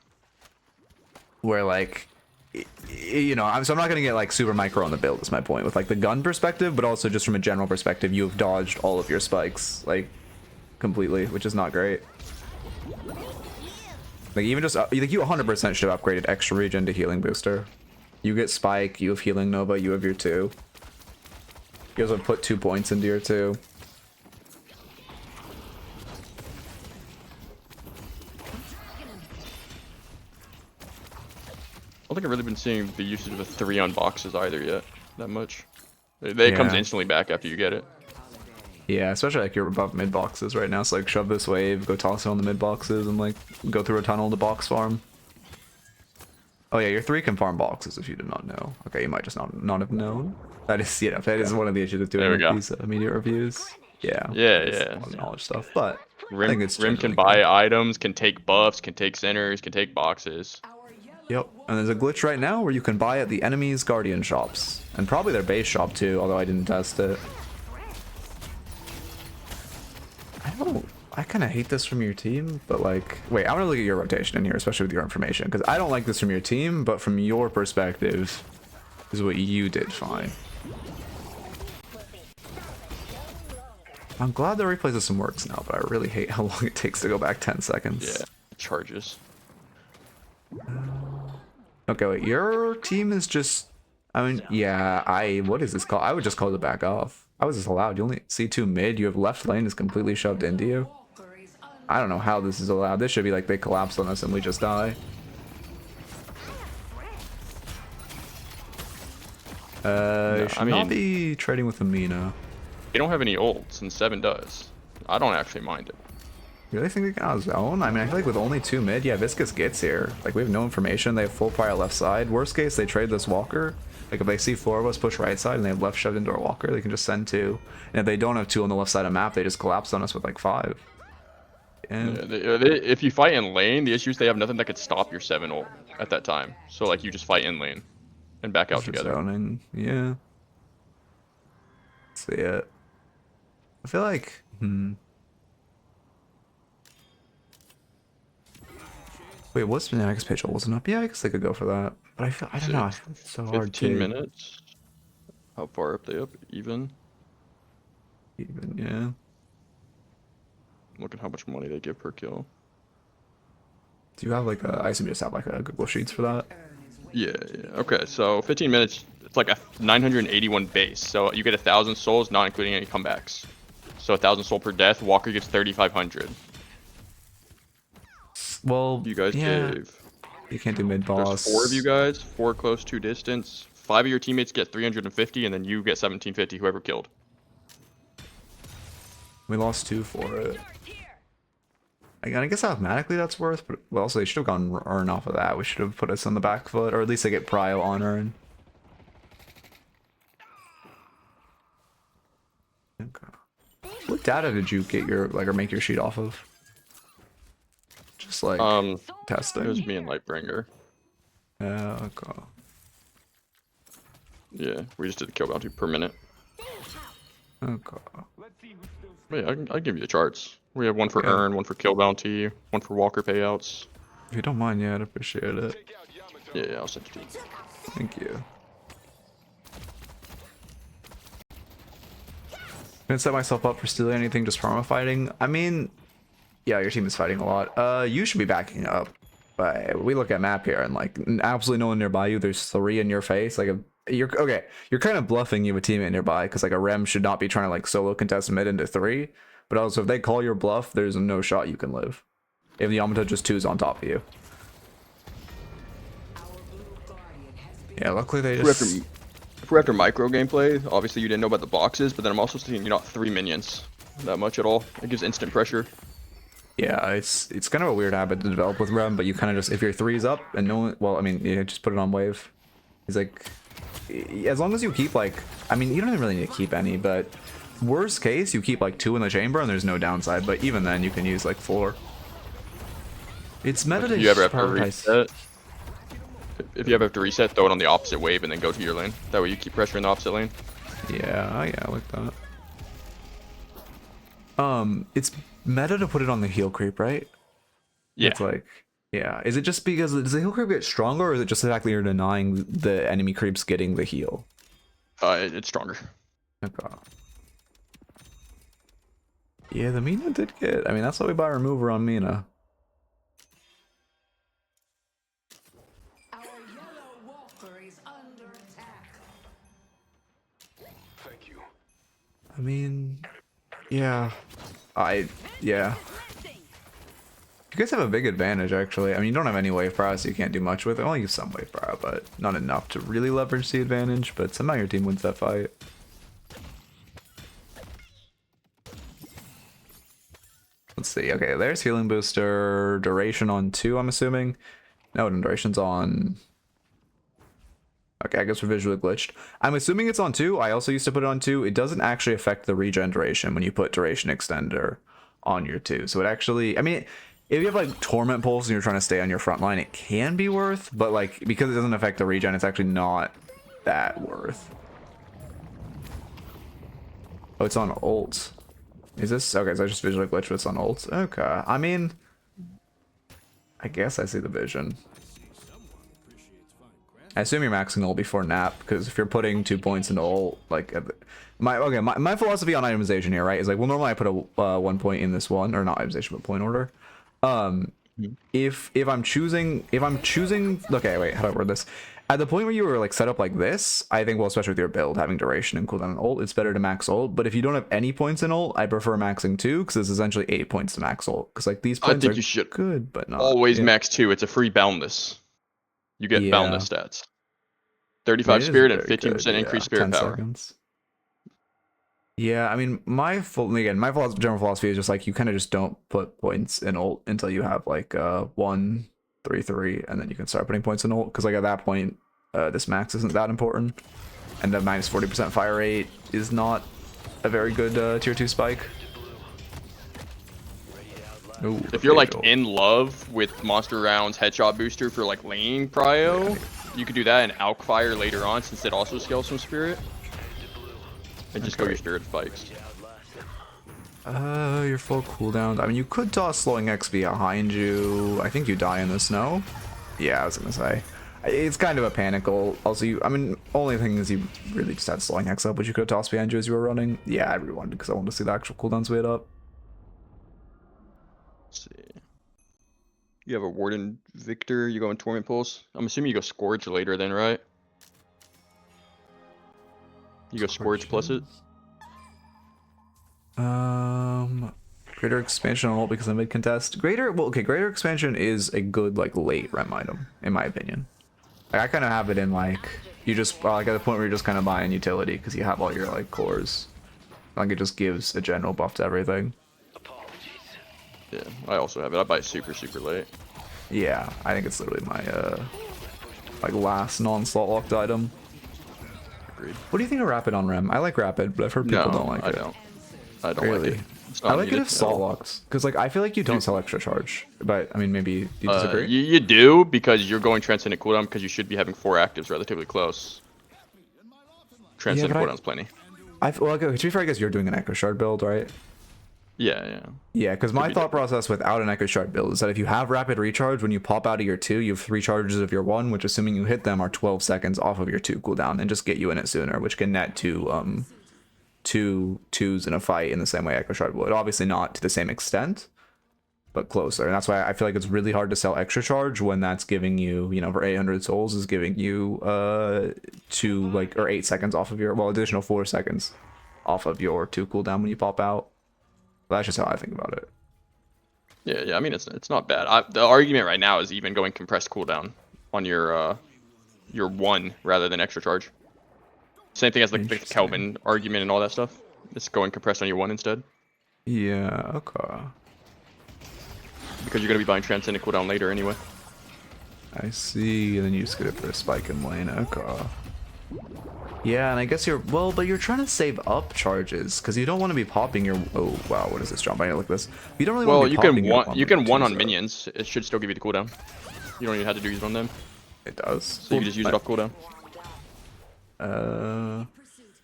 Where, like... You know, so I'm not going to get, like, super micro on the build, is my point. With, like, the gun perspective, but also just from a general perspective, you have dodged all of your spikes, like, completely, which is not great. Like, even just, like, you 100% should have upgraded extra regen to healing booster. You get spike, you have healing Nova, you have your 2. You also put 2 points into your 2. I don't think I've really been seeing the usage of a 3 on boxes either yet, that much. It comes instantly back after you get it. Yeah, especially like you're above mid boxes right now, so like shove this wave, go toss it on the mid boxes, and like go through a tunnel to box farm. Oh yeah, your 3 can farm boxes if you did not know. Okay, you might just not have known. That is, you know, that is one of the issues with doing like, these immediate reviews. Yeah. Yeah. Knowledge stuff, but I think it's Rem can generally buy items, can take buffs, can take centers, can take boxes. Yep, and there's a glitch right now where you can buy at the enemy's guardian shops, and probably their base shop too, although I didn't test it. I kind of hate this from your team, but like, wait, I want to look at your rotation in here, especially with your information, because I don't like this from your team, but from your perspective, is what you did fine. I'm glad the replay system works now, but I really hate how long it takes to go back 10 seconds. Yeah, charges. Okay, wait, your team is just... I mean, yeah, what is this called? I would just call it back off. How is this allowed? You only see 2 mid, you have left lane is completely shoved into you. I don't know how this is allowed. This should be like they collapsed on us and we just die. You should not be trading with Amina. They don't have any ults, and 7 does. I don't actually mind it. You really think they can outzone? I mean, I feel like with only 2 mid, yeah, Viscous gets here. Like, we have no information. They have full fire left side. Worst case, they trade this walker. Like, if they see 4 of us push right side and they have left shoved into our walker, they can just send 2. And if they don't have 2 on the left side of map, they just collapse on us with like 5. And if you fight in lane, the issue is they have nothing that could stop your 7 ult at that time. So, like, you just fight in lane and back out together. Zoning. Yeah. See it. I feel like... Wait, what's the next page? Wasn't up? Yeah, I guess they could go for that. But I don't know. It's so hard to... 15 minutes. How far up they up? Even? Even, yeah. Look at how much money they give per kill. Do you have like a... I assume you just have like a Google Sheets for that? Yeah. Okay, so 15 minutes, it's like a 981 base. So you get 1,000 souls, not including any comebacks. So 1,000 soul per death, Walker gives 3,500. Well, you guys gave... You can't do mid-boss. There's 4 of you guys, 4 close, 2 distance. 5 of your teammates get 350, and then you get 1,750, whoever killed. We lost 2 for it. I guess mathematically that's worth, but well, also they should have gone Urn off of that. We should have put us on the back foot, or at least they get Prio on Urn. Okay. What data did you get your or make your sheet off of? Just like testing. It was me and Lightbringer. Okay. Yeah, we just did the kill bounty per minute. Okay. But yeah, I can give you the charts. We have one for Okay. Earn, one for kill bounty, one for Walker payouts. If you don't mind, yeah, I'd appreciate it. Yeah, I'll send it to you. Thank you. Gonna set myself up for stealing anything, just perma fighting. I mean, yeah, your team is fighting a lot. You should be backing up. But we look at map here and like absolutely no one nearby you. There's 3 in your face. Like you're okay. You're kind of bluffing. You have a teammate nearby because like a Rem should not be trying to like solo contest mid into 3. But also if they call your bluff, there's no shot you can live. If the Yamato just 2's on top of you. Yeah, luckily they just. If we're after micro gameplay, obviously you didn't know about the boxes, but then I'm also seeing you're not 3 minions that much at all. It gives instant pressure. Yeah, it's kind of a weird habit to develop with Rem, but you kind of just, if your 3's up and no one, well, I mean, yeah, just put it on wave. He's like, as long as you keep like, I mean, you don't even really need to keep any, but worst case, you keep like 2 in the chamber and there's no downside, but even then you can use like 4. It's meta to If you ever have to prioritize. reset, if you ever have to reset, throw it on the opposite wave and then go to your lane. That way you keep pressure in the opposite lane. Yeah, I like that. It's meta to put it on the heal creep, right? Yeah. It's like, yeah. Is it just because does the heal creep get stronger, or is it just the fact that you're denying the enemy creeps getting the heal? It's stronger. Okay. Yeah, the Mina did get. I mean, that's why we buy remover on Mina. Our yellow walker is under attack. Thank you. I mean, yeah. Yeah. You guys have a big advantage, actually. I mean, you don't have any wave power, so you can't do much with it. Well, you have some wave power, but not enough to really leverage the advantage. But somehow your team wins that fight. Let's see. Okay, there's healing booster. Duration on 2, I'm assuming. No, duration's on... Okay, I guess we're visually glitched. I'm assuming it's on 2. I also used to put it on 2. It doesn't actually affect the regen duration when you put duration extender on your 2. So it actually... I mean... If you have like Torment Pulse and you're trying to stay on your front line, it can be worth, but like because it doesn't affect the regen, it's actually not that worth. Oh, it's on ult. Is this okay? So I just visually glitched, but it's on ult. Okay, I mean, I guess I see the vision. I assume you're maxing ult before nap, because if you're putting 2 points into ult, like my philosophy on itemization here, right, is like, well, normally I put a 1 point in this one, or not itemization, but point order. If I'm choosing, okay, wait, how do I word this? At the point where you were like set up like this, I think, well, especially with your build having duration and cooldown and ult, it's better to max ult. But if you don't have any points in ult, I prefer maxing 2, because it's essentially 8 points to max ult. Because like these points I think are you should good, but not always max 2. It's a free boundless. You get boundless stats. 35 spirit and 15% increased spirit 10 power. seconds. Yeah, I mean, my general philosophy is just like you kind of just don't put points in ult until you have like 1, 3, 3, and then you can start putting points in ult, because like at that point, this max isn't that important, and the minus 40% fire rate is not a very good tier 2 spike. Ooh, If you're like fatal. in love with Monster Round's headshot booster for like lane prio, you could do that in Alkfire later on, since it also scales from spirit. And just go your spirit spikes. Your full cooldown. I mean, you could toss slowing X behind you. I think you die in the snow. Yeah, I was gonna say. It's kind of a panic ult. Also, I mean, only thing is you really just had slowing X up, which you could have tossed behind you as you were running. Yeah, I really wanted because I wanted to see the actual cooldowns weighed up. Let's see. You have a Warden Victor, you go in Torment Pulse. I'm assuming you go Scourge later then, right? You go Scourge plus it? Greater expansion on ult because of mid contest. Greater expansion is a good like late Rem item, in my opinion. Like, I kind of have it in like, you just, like at the point where you're just kind of buying utility because you have all your like cores. Like it just gives a general buff to everything. Apologies. Yeah, I also have it. I buy it super late. Yeah, I think it's literally my like last non-slot locked item. Agreed. What do you think of Rapid on Rem? I like Rapid, but I've heard people don't like I it. don't. I don't like Really? it. It's I not like it needed if at slot all. locks, because like I feel like you don't sell extra charge. But I mean, maybe do you disagree? You do because you're going Transcendent cooldown because you should be having 4 actives relatively close. Transcendent but cooldown's plenty. Well, okay, to be fair, I guess you're doing an Echo Shard build, right? Yeah. Yeah, because my be thought different. process without an Echo Shard build is that if you have rapid recharge, when you pop out of your 2, you have 3 charges of your 1, which assuming you hit them are 12 seconds off of your 2 cooldown and just get you in it sooner, which can net to 2s in a fight in the same way Echo Shard would. Obviously not to the same extent, but closer. And that's why I feel like it's really hard to sell extra charge when that's giving you, you know, for 800 souls is giving you 8 seconds off of your, well, additional 4 seconds off of your 2 cooldown when you pop out. But that's just how I think about it. Yeah. I mean, it's not bad. The argument right now is even going compressed cooldown on your 1 rather than extra charge. Same thing as like the Kelvin argument and all that stuff. It's going compressed on your 1 instead. Yeah, okay. Because you're gonna be buying Transcendent cooldown later anyway. I see, and then you just get it for a spike in lane, okay. Yeah, and I guess but you're trying to save up charges, because you don't want to be popping your, oh wow, what is this jump? I need to look at this. You don't really want to be popping you can one on so minions. It should still give you the cooldown. You don't even have to do use on them. It does. So you can just use it off cooldown.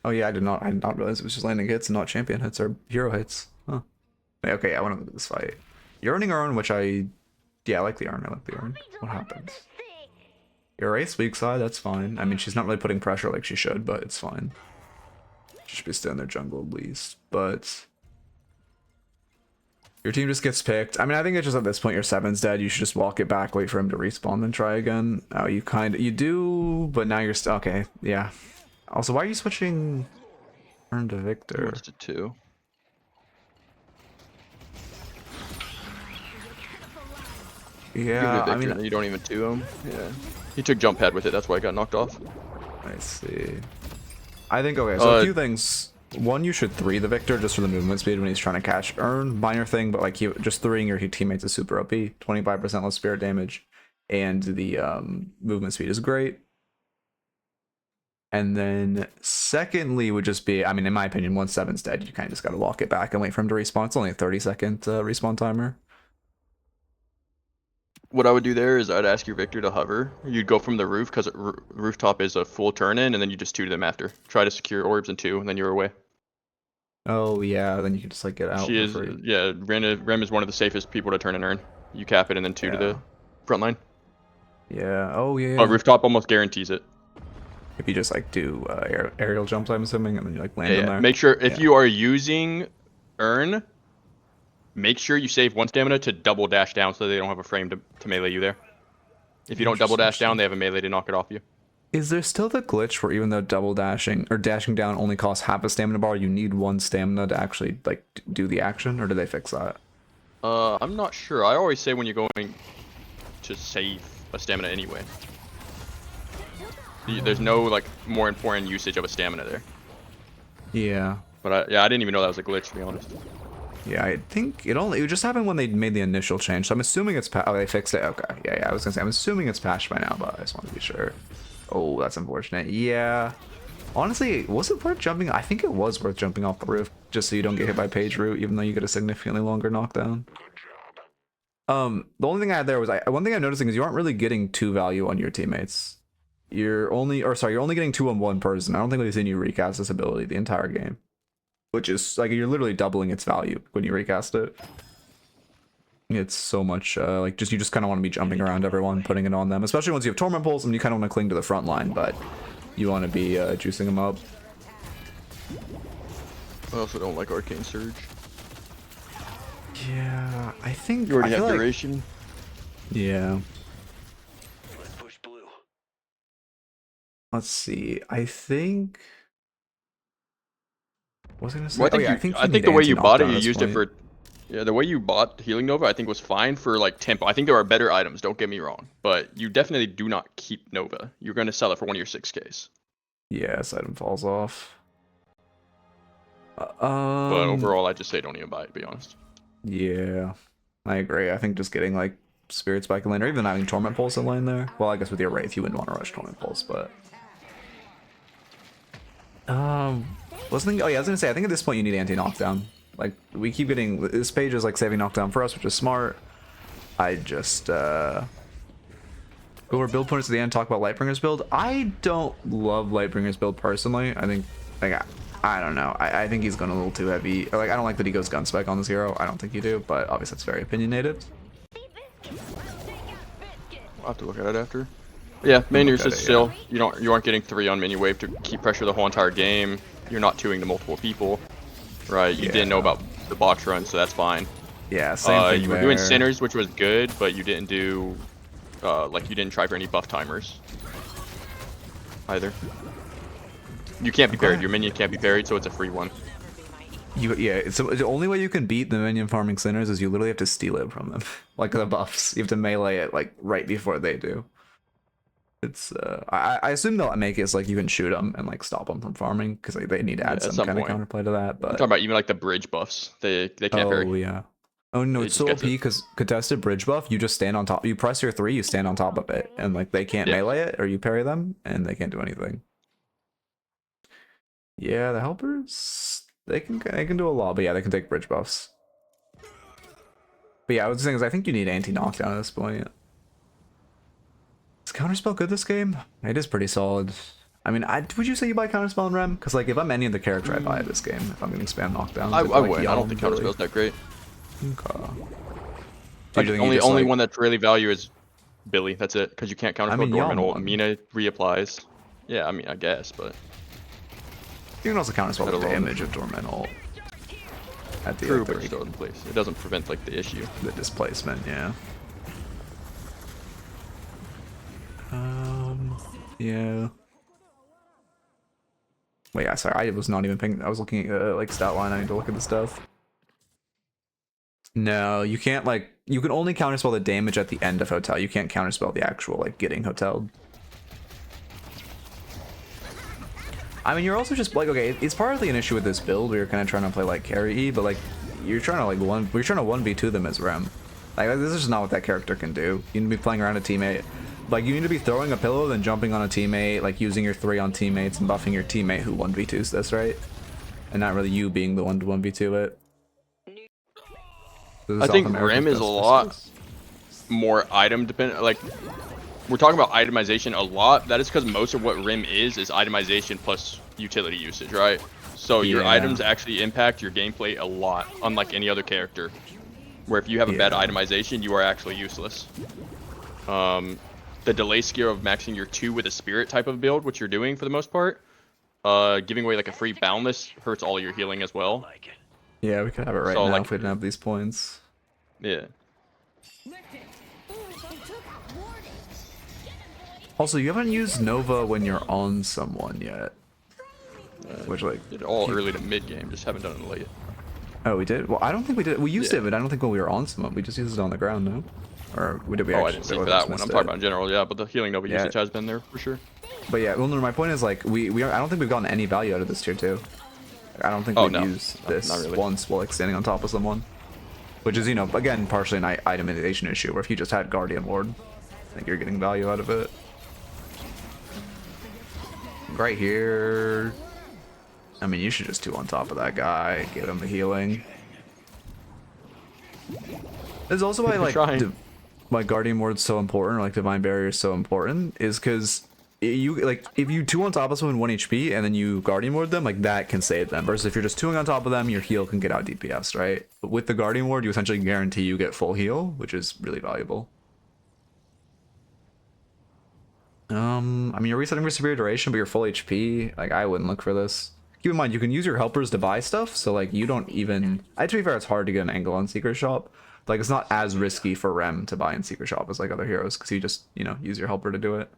Oh yeah, I did not realize it was just landing hits and not champion hits or hero hits. Huh. Okay, I want to look at this fight. You're earning Urn, which I like the Urn. I like the Urn. What happens? Your Ace weak side, that's fine. I mean, she's not really putting pressure like she should, but it's fine. She should be still in their jungle at least. But your team just gets picked. I mean, I think it's just at this point your 7's dead. You should just walk it back, wait for him to respawn, then try again. Oh, you do, but now you're still okay. Yeah. Also, why are you switching Urn to Victor? What's to 2? Yeah, I mean, you don't even 2 him. Yeah, he took jump pad with it. That's why he got knocked off. I see. I think, okay, so a few things. One, you should 3 the Victor just for the movement speed when he's trying to catch Urn. Minor thing, but like just 3ing your teammates is super OP. 25% less spirit damage, and the movement speed is great. And then secondly would just be, I mean, in my opinion, once 7's dead, you kind of just got to walk it back and wait for him to respawn. It's only a 30-second respawn timer. What I would do there is I'd ask your Victor to hover. You'd go from the roof because rooftop is a full turn in, and then you just 2 to them after. Try to secure orbs and 2, and then you're away. Oh yeah, then you can just like get out. Rem is one of the safest people to turn and earn. You cap it and then 2 to the front line. Yeah. Oh yeah. Oh, rooftop almost guarantees it. If you just like do aerial jumps, I'm assuming, and then you like land in there. Make sure if you are using earn, make sure you save 1 stamina to double dash down so they don't have a frame to melee you there. If you don't double dash down, they have a melee to knock it off you. Is there still the glitch where even though double dashing or dashing down only costs half a stamina bar, you need 1 stamina to actually like do the action, or did they fix that? I'm not sure. I always say when you're going to save a stamina anyway. There's no like more important usage of a stamina there. Yeah. But I didn't even know that was a glitch, to be honest. Yeah, I think it just happened when they made the initial change. So I'm assuming it's oh, they fixed it. Okay. Yeah, I was gonna say I'm assuming it's patched by now, but I just want to be sure. Oh, that's unfortunate. Yeah. Honestly, was it worth jumping? I think it was worth jumping off the roof just so you don't get hit by page root, even though you get a significantly longer knockdown. The only thing I had there was one thing I'm noticing is you aren't really getting 2 value on your teammates. You're only getting 2 on 1 person. I don't think we've seen you recast this ability the entire game, which is like you're literally doubling its value when you recast it. It's so much like you just kind of want to be jumping around everyone, putting it on them, especially once you have torment pulls and you kind of want to cling to the front line, but you want to be juicing them up. I also don't like Arcane Surge. Yeah, I think You already have duration. Yeah. Let's push blue. Let's see. I think. What was I gonna say? Well, I think the way you bought it, you used it for. Yeah, the way you bought Healing Nova, I think was fine for like tempo. I think there are better items. Don't get me wrong, but you definitely do not keep Nova. You're going to sell it for one of your 6Ks. Yes, item falls off. But overall, I just say don't even buy it. To be honest. Yeah. I agree. I think just getting like Spirit Spike in lane, or even having Torment Pulse in lane there. Well, I guess with your Wraith, you wouldn't want to rush Torment Pulse, but was thinking. Oh yeah, I was gonna say. I think at this point you need anti-knockdown. Like we keep getting this page is like saving knockdown for us, which is smart. I just go over build pointers at the end. Talk about Lightbringer's build. I don't love Lightbringer's build personally. I think like I don't know. I think he's going a little too heavy. Like I don't like that he goes gun spec on this hero. I don't think you do, but obviously that's very opinionated. I'll have to look at it after. Yeah, main use is still you aren't getting 3 on mini wave to keep pressure the whole entire game. You're not 2ing to multiple people, right? You didn't know about the box run, so that's fine. Yeah, same thing. You were doing Sinners, which was good, but you didn't do like you didn't try for any buff timers either. You can't be parried. Your minion can't be parried, so it's a free one. So the only way you can beat the minion farming Sinners is you literally have to steal it from them, like the buffs. You have to melee it like right before they do. It's I assume they'll make it so, like you can shoot them and like stop them from farming because like, they need to add some kind of counterplay to that. But I'm talking about even like the bridge buffs. They can't parry. Oh yeah. Oh no, it's so OP because contested bridge buff. You just stand on top. You press your 3, you stand on top of it, and like they can't melee it or you parry them, and they can't do anything. Yeah, the helpers they can do a lot, but yeah, they can take bridge buffs. But yeah, I was saying is I think you need anti-knockdown at this point. Is Counterspell good this game? It is pretty solid. I mean, would you say you buy Counterspell in Rem? Because like if I'm any other character, I buy it this game if I'm getting spam knockdown. I would. I don't think Counterspell's that great. Okay. Only one that's really value is Billy. That's it, because you can't counterspell Dormant ult. Mina reapplies. Yeah, I mean, I guess, but you can also counterspell the damage of Dormant ult. At the true, but it's still in place. It doesn't prevent like the issue. The displacement, yeah. Yeah. Wait, yeah, sorry, I was not even paying. I was looking at like stat line. I need to look at the stuff. No, you can't like. You can only counterspell the damage at the end of Hotel. You can't counterspell the actual like getting Hoteled. I mean, you're also just like okay. It's partly an issue with this build where you're kind of trying to play like carry E, but like you're trying to like 1v2 them as Rem. Like this is just not what that character can do. You need to be playing around a teammate. Like you need to be throwing a pillow, then jumping on a teammate, like using your 3 on teammates and buffing your teammate who 1v2s this, right? And not really you being the one to 1v2 it. I think Rem is a lot more item dependent. Like we're talking about itemization a lot. That is because most of what Rem is itemization plus utility usage, right? So your items actually impact your gameplay a lot, unlike any other character. Where if you have a bad itemization, you are actually useless. The delay skill of maxing your 2 with a spirit type of build, which you're doing for the most part, giving away like a free boundless hurts all your healing as well. Yeah, we could have it right now if we didn't have these points. Yeah. Also, you haven't used Nova when you're on someone yet. Which like did all early to mid game, just haven't done it late. Oh, we did. Well, I don't think we did. We used it, but I don't think when we were on someone, we just used it on the ground, no. Or we did. We I didn't see for that one. I'm talking about in general, yeah. But the healing Nova usage has been there for sure. But yeah, well, no, my point is like I don't think we've gotten any value out of this tier 2. I don't think we've used this once while like standing on top of someone. Which is, you know, again, partially an itemization issue, where if you just had Guardian Ward, I think you're getting value out of it. Right here. I mean, you should just 2 on top of that guy, give him the healing. This is also why, like, why Guardian Ward's so important, or like Divine Barrier is so important, is because you like if you 2 on top of someone 1 HP and then you Guardian Ward them, like that can save them. Versus if you're just 2ing on top of them, your heal can get out DPS, right? But with the Guardian Ward, you essentially guarantee you get full heal, which is really valuable. I mean, you're resetting for severe duration, but you're full HP. Like, I wouldn't look for this. Keep in mind, you can use your helpers to buy stuff, so like you don't even. To be fair, it's hard to get an angle on Secret Shop. Like, it's not as risky for Rem to buy in Secret Shop as like other heroes, because you just, you know, use your helper to do it.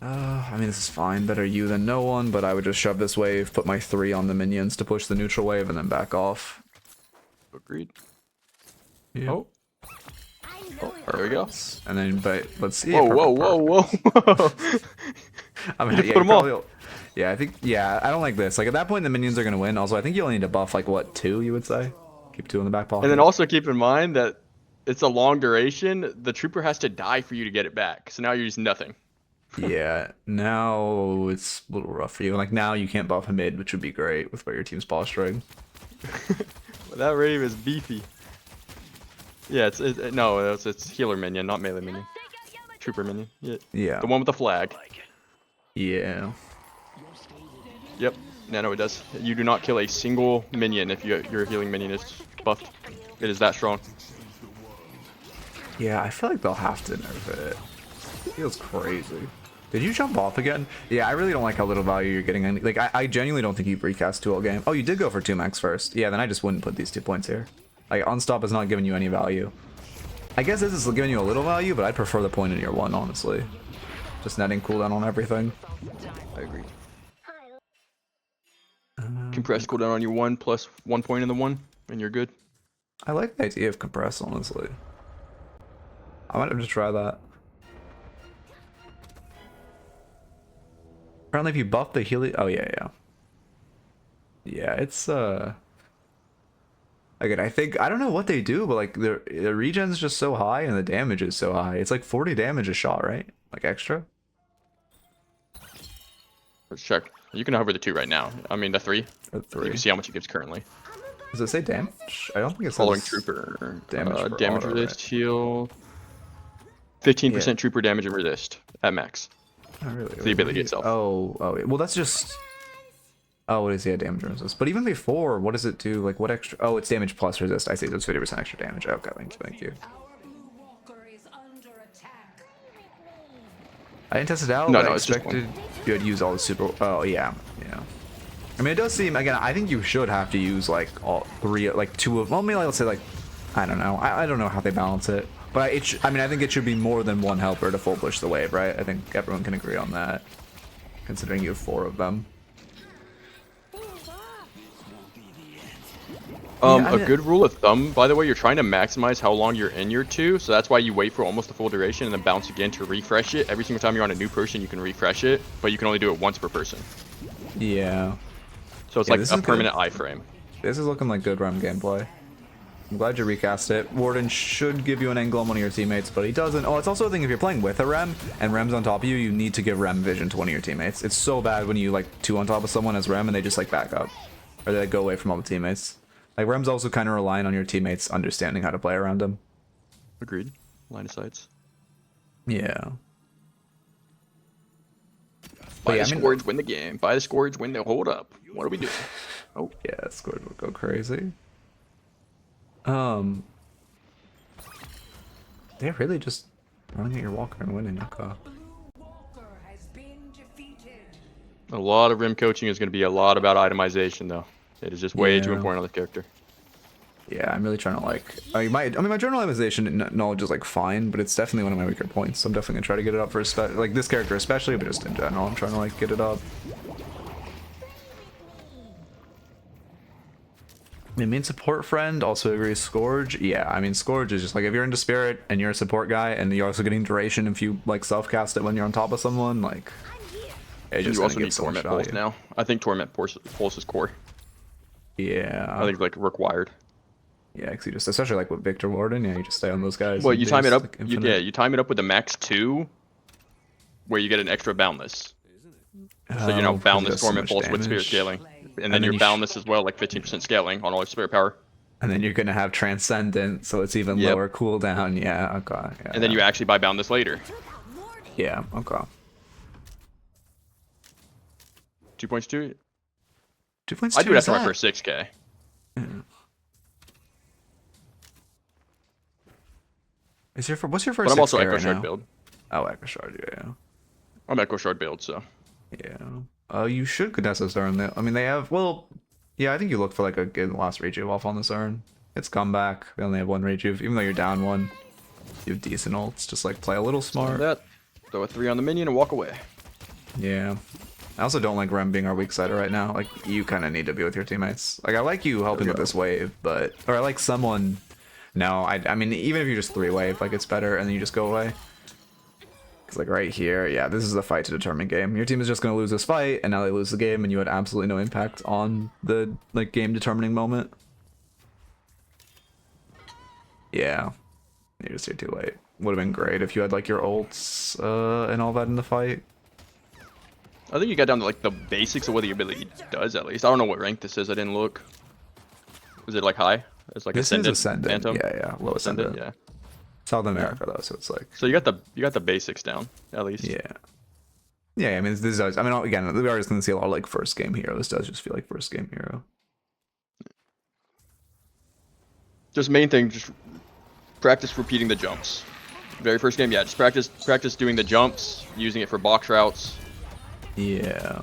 I mean, this is fine. Better you than no one, but I would just shove this wave, put my 3 on the minions to push the neutral wave, and then back off. Agreed. Yeah. Oh, there we go. And then, but let's see. Whoa. I mean, Put them all. Yeah, I think, yeah, I don't like this. Like, at that point, the minions are going to win. Also, I think you only need to buff, like, what, 2, you would say? Keep 2 in the back pocket. And then also keep in mind that it's a long duration. The trooper has to die for you to get it back. So now you're using nothing. Yeah, now it's a little rough for you. Like, now you can't buff a mid, which would be great with where your team's posturing. That rave is beefy. Yeah, it's healer minion, not melee minion. Trooper minion. Yeah. The one with the flag. Yeah. Yep. No, it does. You do not kill a single minion if your healing minion is buffed. It is that strong. Yeah, I feel like they'll have to nerf it. It feels crazy. Did you jump off again? Yeah, I really don't like how little value you're getting. Like, I genuinely don't think you've recast 2 all game. Oh, you did go for 2 max first. Yeah, then I just wouldn't put these 2 points here. Like, unstop is not giving you any value. I guess this is giving you a little value, but I'd prefer the point in your 1, honestly. Just netting cooldown on everything. I agree. Compress cooldown on your 1 plus 1 point in the 1, and you're good. I like the idea of compress, honestly. I might have to try that. Apparently if you buff the healing... Oh, yeah. Yeah, it's, Again, I think... I don't know what they do, but, like, the regen's just so high and the damage is so high. It's like 40 damage a shot, right? Like, extra? Let's check. You can hover the 2 right now. I mean, the 3. Or 3. You can see how much it gives currently. Does it say damage? I don't think it says... Following trooper. Damage, damage auto, resist, right? heal. 15% Yeah. trooper damage and resist at max. Not really. The ability itself. Oh, well, that's just... Oh, it is, yeah, damage resist. But even before, what does it do? Like, what extra... Oh, it's damage plus resist. I see, that's 50% extra damage. Okay, thank you. Our blue walker is under attack. I didn't test it out, No, but I it's just expected you had used all the super... Oh, yeah. I mean, it does seem... Again, I think you should have to use, like, all 3... Like, 2 of... Well, maybe let's say, like... I don't know. I don't know how they balance it. But I mean, I think it should be more than 1 helper to full push the wave, right? I think everyone can agree on that. Considering you have 4 of them. A good rule of thumb, by the way, you're trying to maximize how long you're in your 2, so that's why you wait for almost the full duration and then bounce again to refresh it. Every single time you're on a new person, you can refresh it, but you can only do it once per person. Yeah. So it's Yeah, like this a is permanent good. iframe. This is looking like good Rem gameplay. I'm glad you recast it. Warden should give you an angle on one of your teammates, but he doesn't. Oh, it's also a thing if you're playing with a Rem and Rem's on top of you, you need to give Rem vision to one of your teammates. It's so bad when you like 2 on top of someone as Rem and they just like back up. Or they like, go away from all the teammates. Like Rem's also kind of relying on your teammates understanding how to play around him. Agreed. Line of sights. Yeah. Buy yeah, the I mean- scourge, win the game. Buy the scourge, win the hold up. What are we doing? Oh, yeah, Squid will go crazy. They're really just running at your walker and winning. Okay. Blue walker has been defeated. A lot of rim coaching is going to be a lot about itemization, though. It is just way too Yeah. important on this character. Yeah, I'm really trying to like. I mean, my generalization knowledge is like fine, but it's definitely one of my weaker points. So I'm definitely gonna try to get it up for like this character especially, but just in general, I'm trying to like get it up. My main support friend also agrees Scourge. Yeah, I mean Scourge is just like if you're into Spirit and you're a support guy and you're also getting duration if you like self-cast it when you're on top of someone, like it just You also gonna need give so much Torment Pulse value. now. I think Torment Pulse is core. Yeah, I think like required. yeah, because you just especially like with Victor Warden, yeah, you just stay on those guys. Well, and you they time it just, up. like, You, infinite. yeah, you time it up with the max 2, where you get an extra boundless. So you're now Oh, because it boundless does so Torment much Pulse with Spirit damage. scaling, and then then you're you boundless as well, like 15% scaling on all your Spirit power. And then you're gonna have Transcendent, so it's even Yep. lower cooldown. Yeah, okay. Yeah, And then you actually buy boundless later. yeah, okay. 2 points to it. 2 points. I do it after my first 6K. Is your what's your first? But I'm also 6K Echo right Shard now? build. Oh, Echo Shard. Yeah, I'm Echo Shard build, so. yeah. You should Contessa Urn. I mean, they have. Well, yeah. I think you look for like a good last rejuve off on this Urn. It's comeback. They only have 1 rejuve, even though you're down 1. You have decent ults. Just like play a little smart. That. Throw a 3 on the minion and walk away. Yeah. I also don't like Rem being our weak sider right now. Like, you kind of need to be with your teammates. Like, I like you helping with this wave, but... Or I like someone... No, I mean, even if you just 3-wave, like, it's better, and then you just go away. Because like right here, yeah, this is a fight to determine game. Your team is just going to lose this fight, and now they lose the game, and you had absolutely no impact on the like game determining moment. Yeah, you're just here too late. Would have been great if you had like your ults and all that in the fight. I think you got down to like the basics of what the ability does at least. I don't know what rank this is. I didn't look. Is it like high? It's like This Ascendant. is Ascendant. Phantom? Yeah, low Ascendant. Yeah. South America though, so it's like. So you got the basics down at least. Yeah. Yeah, I mean this does. I mean again, we are just gonna see a lot of like first game hero. This does just feel like first game hero. Just main thing, just practice repeating the jumps. Very first game, yeah, just practice doing the jumps, using it for box routes. Yeah.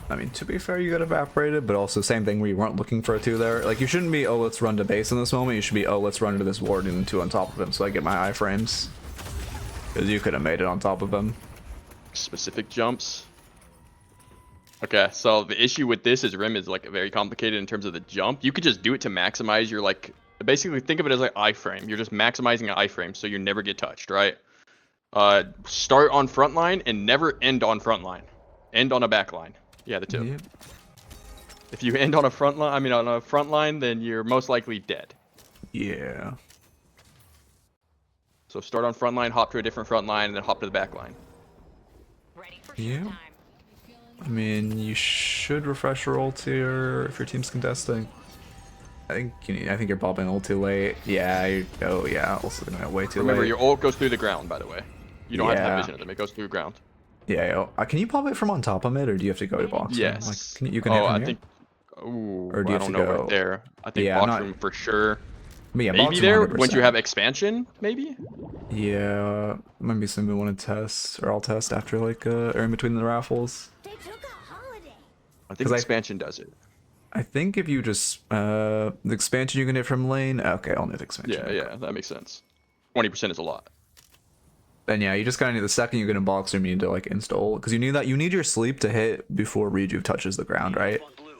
I mean, to be fair, you got evaporated, but also same thing where you weren't looking for a 2 there. Like, you shouldn't be, oh, let's run to base in this moment. You should be, oh, let's run into this ward and 2 on top of him so I get my iframes. Because you could have made it on top of him. Specific jumps. Okay, so the issue with this is Rem is like very complicated in terms of the jump. You could just do it to maximize your like, basically think of it as like iframe. You're just maximizing an iframe so you never get touched, right? Start on front line and never end on front line. End on a back line. Yeah, the 2. Yep. If you end on a front line, on a front line, then you're most likely dead. Yeah. So start on front line, hop to a different front line, and then hop to the back line. Yeah. I mean, you should refresh your ult here if your team's contesting. I think you're popping ult too late. Yeah. Oh yeah. Also gonna way too Remember, late. your ult goes through the ground, by the way. You don't have to Yeah. have vision of them. It goes through the ground. Yeah. Can you pop it from on top of mid, or do you have to go to box room? Yes. Like, you can hit from I here? think. Ooh, Or do you I have don't to know go- right there. I think Yeah, box not- room for sure. But yeah, box Maybe room there 100%. once you have expansion, maybe. Yeah, might be something we want to test, or I'll test after like or in between the raffles. They took a holiday. I think 'Cause expansion does it. I think if you just the expansion you can hit from lane. Okay, I'll need expansion. Yeah, that makes sense. 20% is a lot. Then yeah, you just kind of need the second you get in box room, you need to like install because you need your sleep to hit before rejuve touches the ground, right? On blue.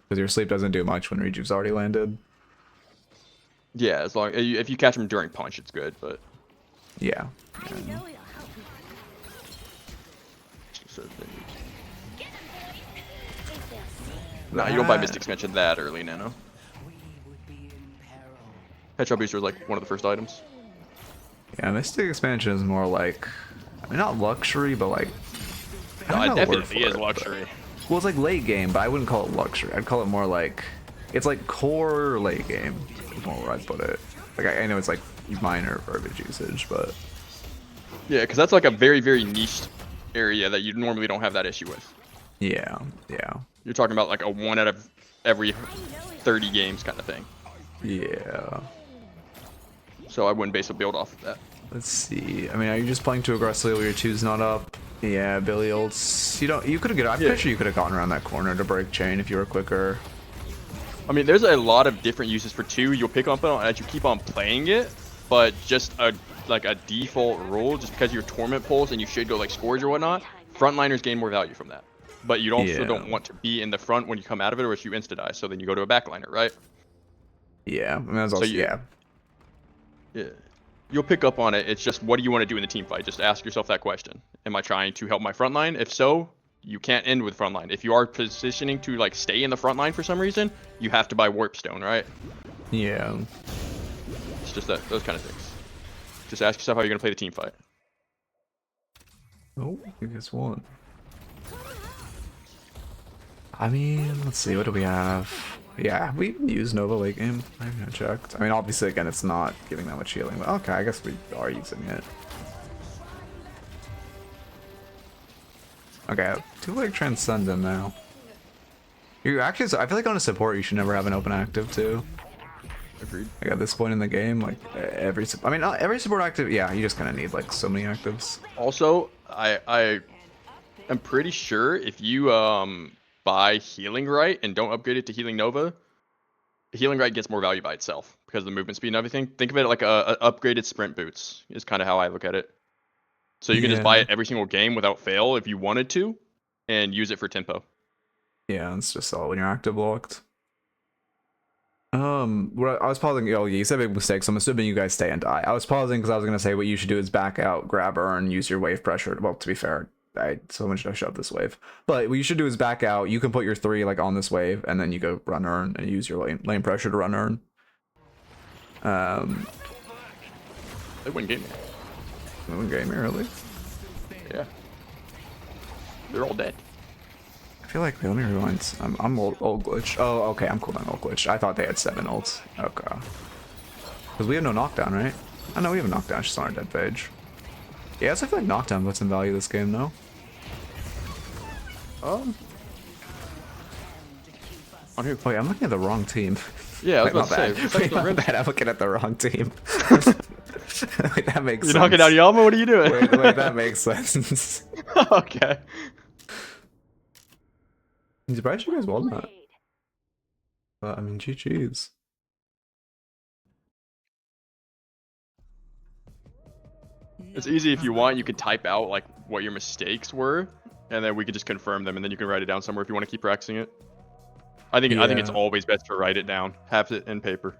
Because your sleep doesn't do much when rejuve's already landed. Yeah, as long if you catch them during punch, it's good. But Yeah. I know you'll help me. so, Get him, boys. If they'll see. nah, you don't buy Mystic expansion that early, Nano. We would be in peril. Headshot booster is like one of the first items. Yeah, Mystic expansion is more like, I mean, not luxury, but like. I No, don't it know the word definitely for is it, but- luxury. Well, it's like late game, but I wouldn't call it luxury. I'd call it more like, it's like core late game. Is more where I'd put it. Like I know it's like minor verbiage usage, but Yeah, because that's like a very, very niche area that you normally don't have that issue with. yeah. You're talking about like a 1 out of every 30 games kind of thing. Yeah. So I wouldn't base a build off of that. Let's see. I mean, are you just playing too aggressively where your 2's not up? Yeah, Billy ults. You could have I'm Yeah. pretty sure you could have gotten around that corner to break chain if you were quicker. I mean, there's a lot of different uses for 2. You'll pick up on as you keep on playing it, but just a default rule, just because you're torment pulls and you should go like Scourge or whatnot, frontliners gain more value from that. But you also Yeah. don't want to be in the front when you come out of it, or else you insta die. So then you go to a backliner, right? Yeah, I mean, that's also, yeah. Yeah. You'll pick up on it. It's just, what do you want to do in the team fight? Just ask yourself that question. Am I trying to help my front line? If so, you can't end with front line. If you are positioning to like stay in the front line for some reason, you have to buy Warp Stone, right? Yeah. It's just those kind of things. Just ask yourself how you're going to play the team fight. Oh, you guys won. I mean, let's see, what do we have? Yeah, we use Nova late game. I haven't checked. I mean, obviously, again, it's not giving that much healing, but okay, I guess we are using it. Okay, 2-leg Transcendent now. You actually, I feel like on a support, you should never have an open active too. Agreed. Like at this point in the game, like I mean, not every support active, yeah, you just kind of need like so many actives. Also, I am pretty sure if you buy Healing Right and don't upgrade it to Healing Nova, Healing Right gets more value by itself because of the movement speed and everything. Think of it like a upgraded sprint boots is kind of how I look at it. So you can just buy it every single game without fail if you wanted to, and use it for tempo. Yeah, it's just all when you're active locked. I was pausing. Oh, yeah, you said big mistakes. So I'm assuming you guys stay and die. I was pausing because I was gonna say what you should do is back out, grab Urn, use your wave pressure. Well, to be fair, someone should have shoved this wave. But what you should do is back out. You can put your 3 like on this wave, and then you go run Urn and use your lane pressure to run Urn. They win game. They win game early. Yeah. They're all dead. I feel like, let me rewind. I'm old glitch. Oh, okay, I'm cool on old glitch. I thought they had 7 ults. Okay. Because we have no knockdown, right? I know we have a knockdown, it's just on our dead page. Yeah, so I feel like knockdown puts in value this game, no? On who? Wait, I'm looking at the wrong team. Yeah, I was Wait, about to say. bad. Wait, my bad, I'm looking at the wrong team. Wait, that makes You're sense. knocking out Yama? What are you doing? Wait, that makes sense. Okay. I'm surprised you guys won that. I mean, GG's. It's easy if you want. You could type out like what your mistakes were, and then we could just confirm them, and then you can write it down somewhere if you want to keep practicing it. I think it's always best to write it down, have it in paper.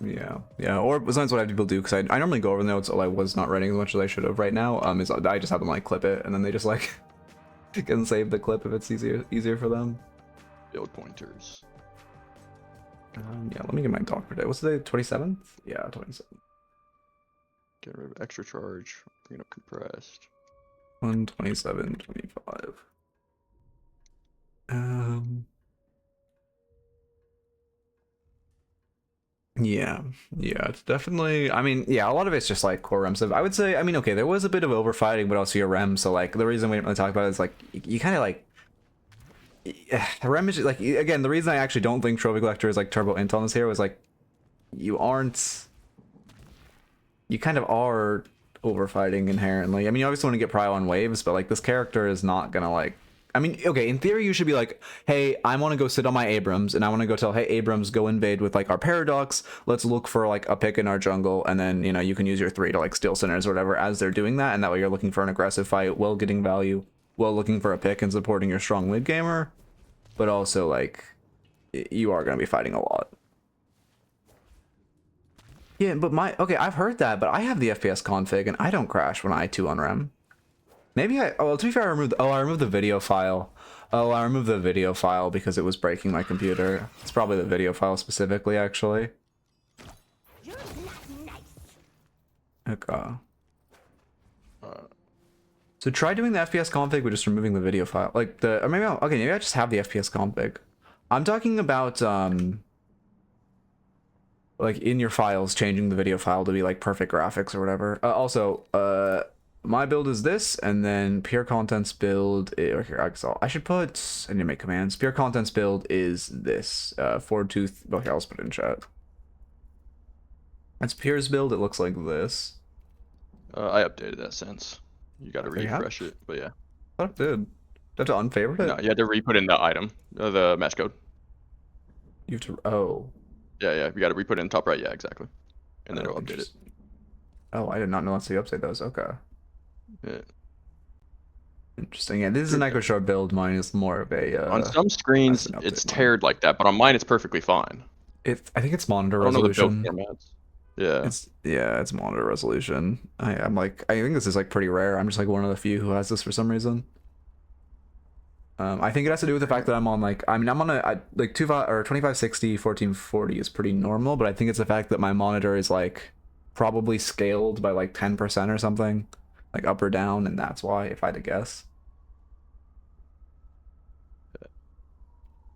Yeah. Or sometimes what I have people do, because I normally go over the notes. I was not writing as much as I should have right now. Is I just have them like clip it, and then they just like can save the clip if it's easier for them. Build pointers. Yeah, let me get my doc for today. What's the day? 27th? Yeah, 27th. Get rid of extra charge. Bring it up compressed. 127.25. Yeah, it's definitely. I mean, yeah, a lot of it's just like core rem stuff. I would say. I mean, okay, there was a bit of overfighting, but also your rem. So like, the reason we didn't really talk about it is like you kind of like. Rem is like, again, the reason I actually don't think Trophy Collector is like turbo int on this here was like, you kind of are overfighting inherently. I mean, you obviously want to get prio on waves, but like this character is not gonna like. I mean, okay, in theory you should be like, hey, I want to go sit on my Abrams, and I want to go tell, hey, Abrams, go invade with like our Paradox. Let's look for like a pick in our jungle, and then you can use your 3 to like steal centers or whatever as they're doing that, and that way you're looking for an aggressive fight while getting value, while looking for a pick and supporting your strong mid gamer. But also, like, you are going to be fighting a lot. Yeah, but okay, I've heard that, but I have the FPS config, and I don't crash when I 2 on Rem. Maybe well, to be fair, I removed the video file. Oh, I removed the video file because it was breaking my computer. It's probably the video file specifically, actually. You're not nice. Okay. So try doing the FPS config with just removing the video file, like or maybe maybe I just have the FPS config. I'm talking about like in your files, changing the video file to be like perfect graphics or whatever. Also, my build is this, and then PeerContent's build. I should put. I need to make commands. PeerContent's build is this. 4-tooth. Okay, I'll put it in chat. That's Peer's build. It looks like this. I updated that since. You got to refresh it, but yeah. I thought it did. Do I have to unfavorite it? No, you had to re-put in the item, the match code. You have to. Oh. Yeah. You got to re-put it in top right. Yeah, exactly. And then it'll update it. Oh, I did not know that's how you update those. Okay. Yeah. Interesting. Yeah, this is an Echo Shard build. Mine is more of a. On some screens, it's teared like that, but on mine, it's perfectly fine. I think it's monitor I don't know the resolution. build formats. Yeah. It's monitor resolution. I'm like, I think this is like pretty rare. I'm just like one of the few who has this for some reason. I think it has to do with the fact that I'm on like, I'm on a like 2560 1440 is pretty normal, but I think it's the fact that my monitor is like probably scaled by like 10% or something, like up or down, and that's why, if I had to guess.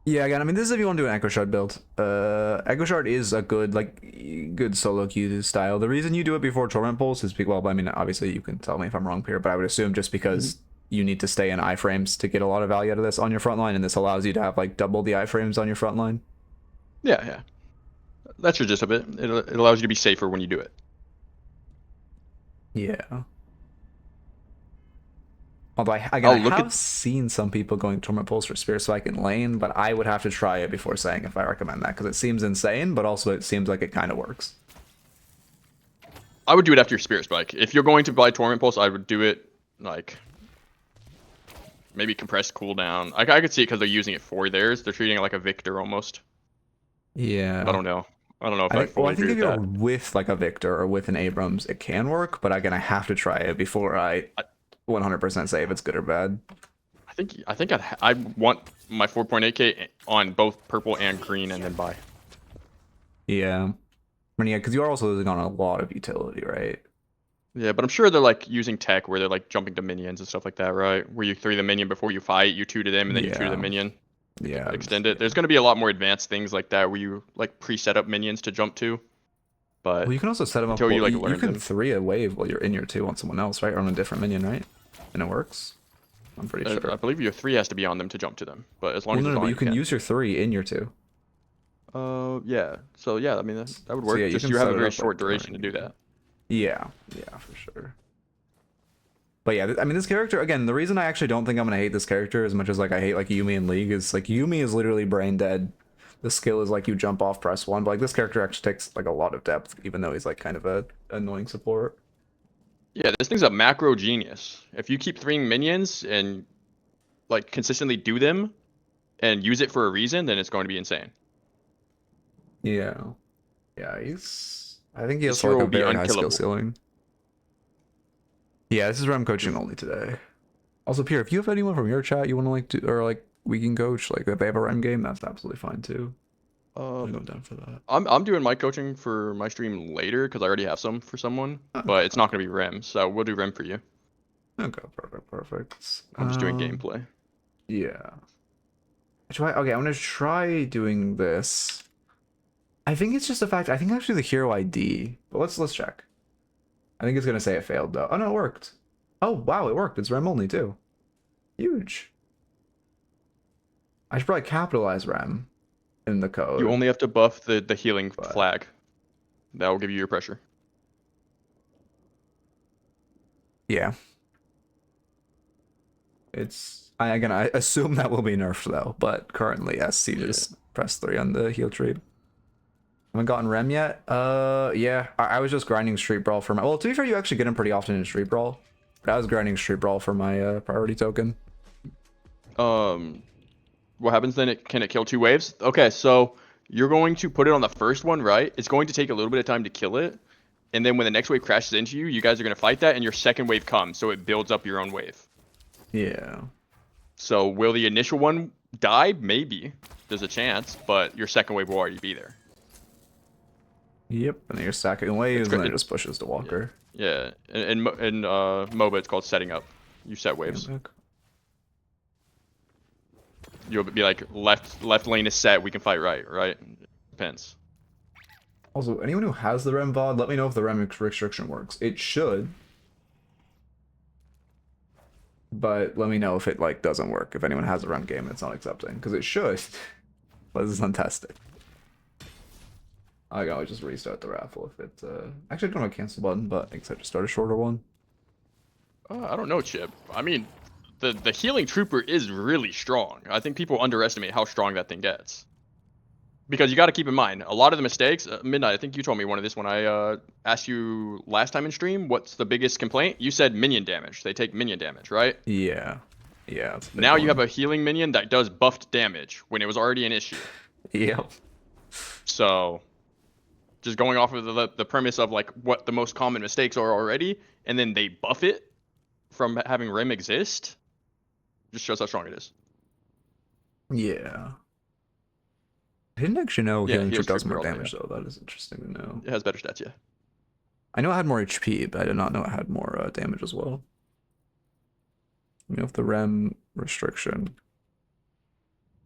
Yeah, again, I mean, this is if you want to do an Echo Shard build. Echo Shard is a good solo queue style. The reason you do it before Torment Pulse is because, well, I mean, obviously you can tell me if I'm wrong here, but I would assume just because you need to stay in iframes to get a lot of value out of this on your front line, and this allows you to have like double the iframes on your front line. Yeah. That's your gist of it. It allows you to be safer when you do it. Yeah. Although I have seen some people going Torment Pulse for Spear Spike in lane, but I would have to try it before saying if I recommend that, because it seems insane, but also it seems like it kind of works. I would do it after your Spirit Spike. If you're going to buy Torment Pulse, I would do it like maybe compressed cooldown. I could see it because they're using it for theirs. They're treating it like a Victor almost. Yeah. I don't know. I don't know if I I think, well, fully I think agree if with you're that. with like a Victor or with an Abrams, it can work. But again, I have to try it before I 100% say if it's good or bad. I want my 4.8K on both purple and green, and then buy. Yeah. I mean, yeah, because you are also losing on a lot of utility, right? Yeah, but I'm sure they're like using tech where they're like jumping to minions and stuff like that, right? Where you 3 the minion before you fight, you 2 to them, and then you 2 to the Yeah. minion. Yeah. Extend it. There's going to be a lot more advanced things like that where you like pre-set up minions to jump to. But Well, you can also set them up. until you Well, like you learn can them, 3 a wave while you're in your 2 on someone else, right? Or on a different minion, right? And it works. I'm pretty sure. I believe your 3 has to be on them to jump to them. But as long Well, as no, it's no, on, but you you can can. use your 3 in your 2. Yeah. So yeah, I mean that would So work. yeah, you Just can you have set a it very up, short like, duration to during- do that. Yeah, yeah, for sure. But yeah, I mean, this character, again, the reason I actually don't think I'm gonna hate this character as much as like I hate like Yumi in League is like Yumi is literally brain dead. The skill is like you jump off, press 1, but like this character actually takes like a lot of depth, even though he's like kind of a annoying support. Yeah, this thing's a macro genius. If you keep 3 minions and like consistently do them and use it for a reason, then it's going to be insane. Yeah, yeah, he's. I think he This has hero like a will be very high skill unkillable. ceiling. Yeah, this is where I'm coaching only today. Also, Pierre, if you have anyone from your chat you want to like do, or like we can coach, like if they have a Rem game, that's absolutely fine too. I'm going down for that. I'm doing mic coaching for my stream later because I already have some for someone, but it's not going to be Rem, so we'll do Rem for you. Okay, perfect, perfect. I'm just doing gameplay. Yeah. Okay, I'm gonna try doing this. I think it's just a fact. I think actually the hero ID, but let's check. I think it's gonna say it failed though. Oh no, it worked. Oh wow, it worked. It's Rem only too. Huge. I should probably capitalize Rem in the code. You only have to buff the healing But- flag. That will give you your pressure. Yeah. Again, I assume that will be nerfed though, but currently SC just press 3 on the heal tree. Haven't gotten Rem yet? Yeah. I was just grinding Street Brawl for my... Well, to be fair, you actually get him pretty often in Street Brawl. But I was grinding Street Brawl for my priority token. What happens then? Can it kill 2 waves? Okay, so you're going to put it on the first one, right? It's going to take a little bit of time to kill it. And then when the next wave crashes into you, you guys are going to fight that, and your second wave comes, so it builds up your own wave. Yeah. So will the initial one die? Maybe. There's a chance, but your second wave will already be there. Yep. And then you're stacking waves, and then it- it just pushes to Walker. Yeah, in MOBA, it's called setting up. You set waves. Yeah, You'll be like, left lane is set, we can fight right? Depends. also, anyone who has the Rem VOD, let me know if the Rem restriction works. It should. But let me know if it like doesn't work. If anyone has a Rem game, it's not accepting. Because it should. But this is untested. I can always just restart the raffle if it actually I don't have a cancel button, but I guess I just start a shorter one. I don't know, Chip. I mean, the healing trooper is really strong. I think people underestimate how strong that thing gets. Because you got to keep in mind, a lot of the mistakes, Midknight, I think you told me one of this when I asked you last time in stream, what's the biggest complaint? You said minion damage. They take minion damage, right? Yeah. Yeah. That's a big Now you one. have a healing minion that does buffed damage when it was already an issue. Yep. So, just going off of the premise of like what the most common mistakes are already, and then they buff it from having Rem exist, just shows how strong it is. Yeah. I didn't actually know Yeah, healing he troop has does more trooper damage also, though. That is interesting to know. It has better stats, yeah. I know it had more HP, but I did not know it had more damage as well. You know, if the Rem restriction.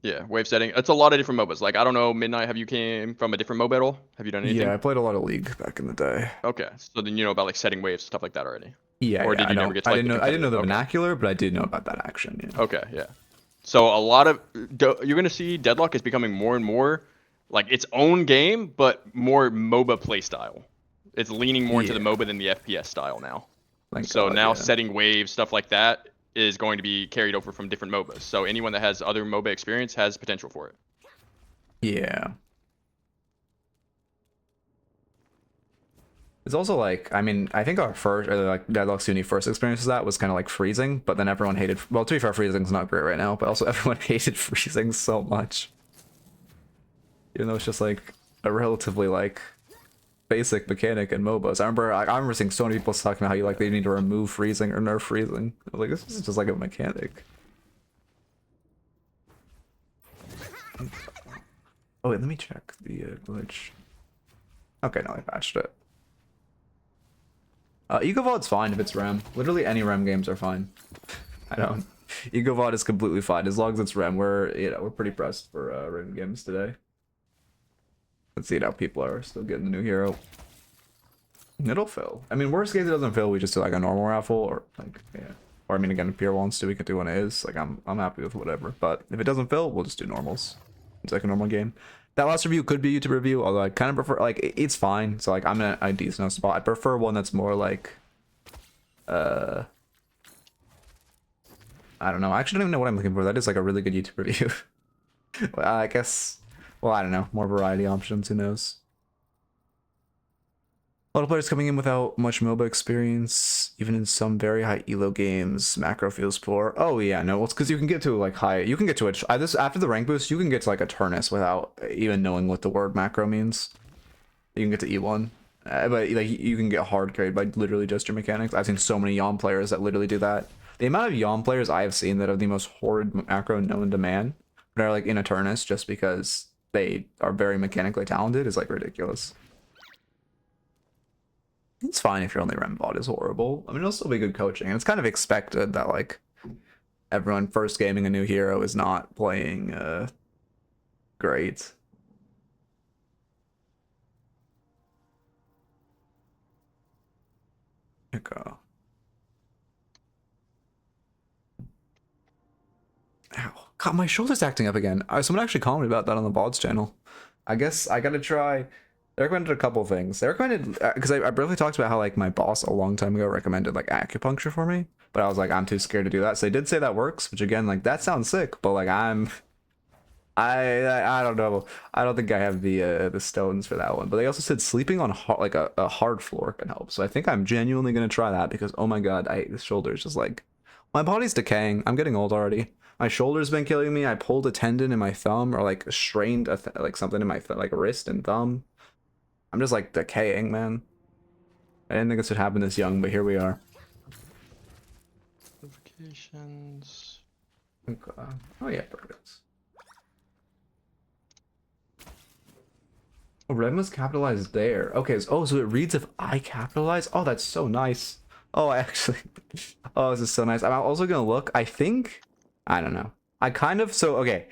Yeah, wave setting. It's a lot of different MOBAs. Like, I don't know, Midknight, have you came from a different MOBA at all? Have you done anything? Yeah, I played a lot of League back in the day. Okay, so then you know about like setting waves, stuff like that already. Yeah, Or yeah, did you I know. never get to, I like, didn't the know. I didn't know the competitive- okay. vernacular, but I did know about that action. Yeah. Okay, yeah. So a lot of you're gonna see Deadlock is becoming more and more like its own game, but more MOBA playstyle. It's leaning more into the Yeah. MOBA than the FPS style now. Thank So God, now yeah. setting waves, stuff like that, is going to be carried over from different MOBAs. So anyone that has other MOBA experience has potential for it. Yeah. It's also like, I mean, I think our first, or like Deadlock's uni first experience with that was kind of like freezing, but then everyone hated, well, to be fair, freezing's not great right now, but also everyone hated freezing so much. Even though it's just like a relatively like basic mechanic in MOBAs. I remember seeing so many people talking about how they need to remove freezing or nerf freezing. I was like, this is just like a mechanic. Oh wait, let me check the glitch. Okay, no, I patched it. EcoVOD's fine if it's Rem. Literally any Rem games are fine. I don't. EcoVOD is completely fine as long as it's Rem. We're pretty pressed for Rem games today. Let's see how people are still getting the new hero. It'll fill. I mean, worst case it doesn't fill. We just do like a normal raffle or like yeah. Or I mean, again, if Pierre wants to, we can do when it is. Like I'm happy with whatever. But if it doesn't fill, we'll just do normals. It's like a normal game. That last review could be a YouTube review, although I kind of prefer like it's fine. So like I'm in a decent enough spot. I prefer one that's more like I don't know. I actually don't even know what I'm looking for. That is like a really good YouTube review. Well, I guess. Well, I don't know. More variety options. Who knows? A lot of players coming in without much MOBA experience, even in some very high elo games. Macro feels poor. Oh yeah, no, it's because you can get to like high. You can get to it. This after the rank boost, you can get to like Eternus without even knowing what the word macro means. You can get to E1, but like you can get hard carried by literally just your mechanics. I've seen so many Yom players that literally do that. The amount of Yom players I have seen that are the most horrid macro known to man, but are like in Eternus just because they are very mechanically talented is like ridiculous. It's fine if your only Rem bot is horrible. I mean, it'll still be good coaching. And it's kind of expected that, like, everyone first gaming a new hero is not playing great. Okay. Ow. God, my shoulder's acting up again. Someone actually commented about that on the bots channel. I guess I gotta try. They recommended a couple things. They recommended, because I briefly talked about how like my boss a long time ago recommended like acupuncture for me, but I was like, I'm too scared to do that. So they did say that works, which again, like that sounds sick, but like I don't know. I don't think I have the stones for that one. But they also said sleeping on like a hard floor can help. So I think I'm genuinely gonna try that because oh my god, this shoulder is just like my body's decaying. I'm getting old already. My shoulder's been killing me. I pulled a tendon in my thumb or like strained like something in my like wrist and thumb. I'm just like decaying, man. I didn't think this would happen this young, but here we are. Notifications. Okay. Oh yeah, perfect. Oh, Rem was capitalized there. Okay, so, so it reads if I capitalize. Oh, that's so nice. Oh, I actually. Oh, this is so nice. I'm also gonna look. I think. I don't know. I kind of. So okay.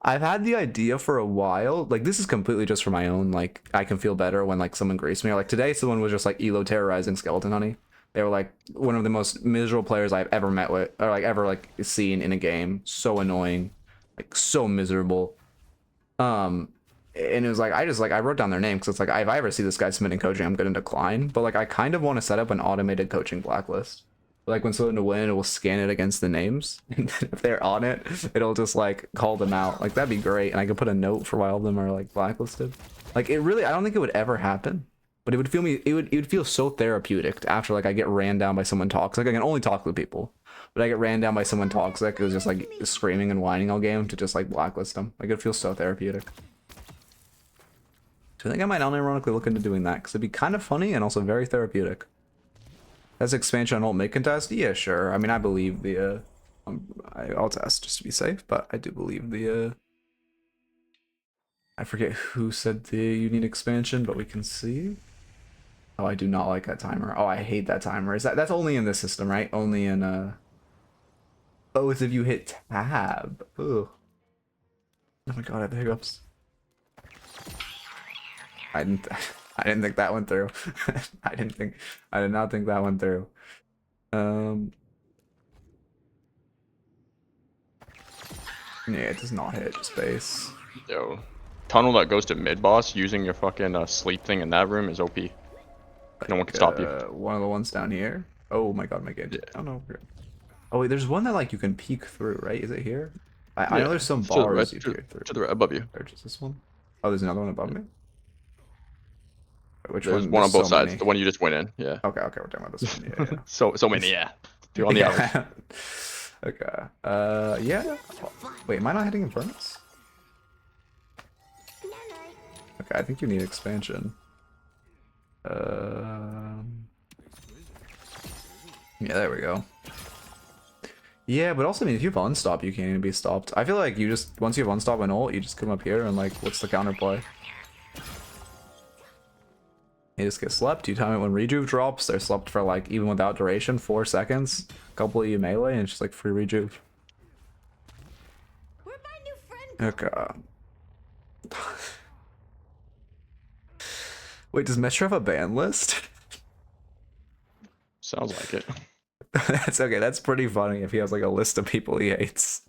I've had the idea for a while, like this is completely just for my own, like I can feel better when like someone graced me, or like today someone was just like elo terrorizing Skeleton Honey. They were like one of the most miserable players I've ever met with, or like ever like seen in a game. So annoying, like so miserable. And it was like I wrote down their name because it's like if I ever see this guy submitting coaching, I'm gonna decline. But like I kind of want to set up an automated coaching blacklist. Like when someone to win, it will scan it against the names, and if they're on it, it'll just like call them out. Like that'd be great, and I could put a note for why all of them are like blacklisted. Like it really, I don't think it would ever happen, but it would feel it would feel so therapeutic after like I get ran down by someone toxic. I can only talk to people, but I get ran down by someone toxic who's just like screaming and whining all game to just like blacklist them. Like it feels so therapeutic. So I think I might unironically look into doing that because it'd be kind of funny and also very therapeutic. As expansion on ult mid contest? Yeah, sure. I mean, I believe the, I'll test just to be safe, but I do believe the, I forget who said the you need expansion, but we can see. Oh, I do not like that timer. Oh, I hate that timer. Is that's only in this system, right? Only in, oh, it's if you hit tab. Ugh. Oh my god, I have the hiccups. I didn't think that went through. I did not think that went through. Yeah, it does not hit space. Yo, tunnel that goes to mid boss using your fucking sleep thing in that room is OP. No one can stop you. One of the ones down here. Oh my god, my game. Yeah. I don't know. Oh wait, there's one that like you can peek through, right? Is it here? I know there's some bars you peek through. To the right above you. Or just this one? Oh, there's another one above me. Which there's one on both sides. Many. The one you just went in. Yeah. Okay, we're talking about this one. Yeah, yeah. so many. Yeah. Two on the other. Okay. Yeah. Wait, am I not hitting in furnace? Okay, I think you need expansion. Yeah, there we go. Yeah, but also, I mean, if you have unstop, you can't even be stopped. I feel like you just, once you have unstop and ult, you just come up here and like, what's the counterplay? You just get slept. You time it when rejuve drops. They're slept for like, even without duration, 4 seconds. Couple of you melee, and it's just like free rejuve. Where'd my new friend Okay. Wait, does Metro have a ban list? Sounds like it. That's okay. That's pretty funny if he has like a list of people he hates.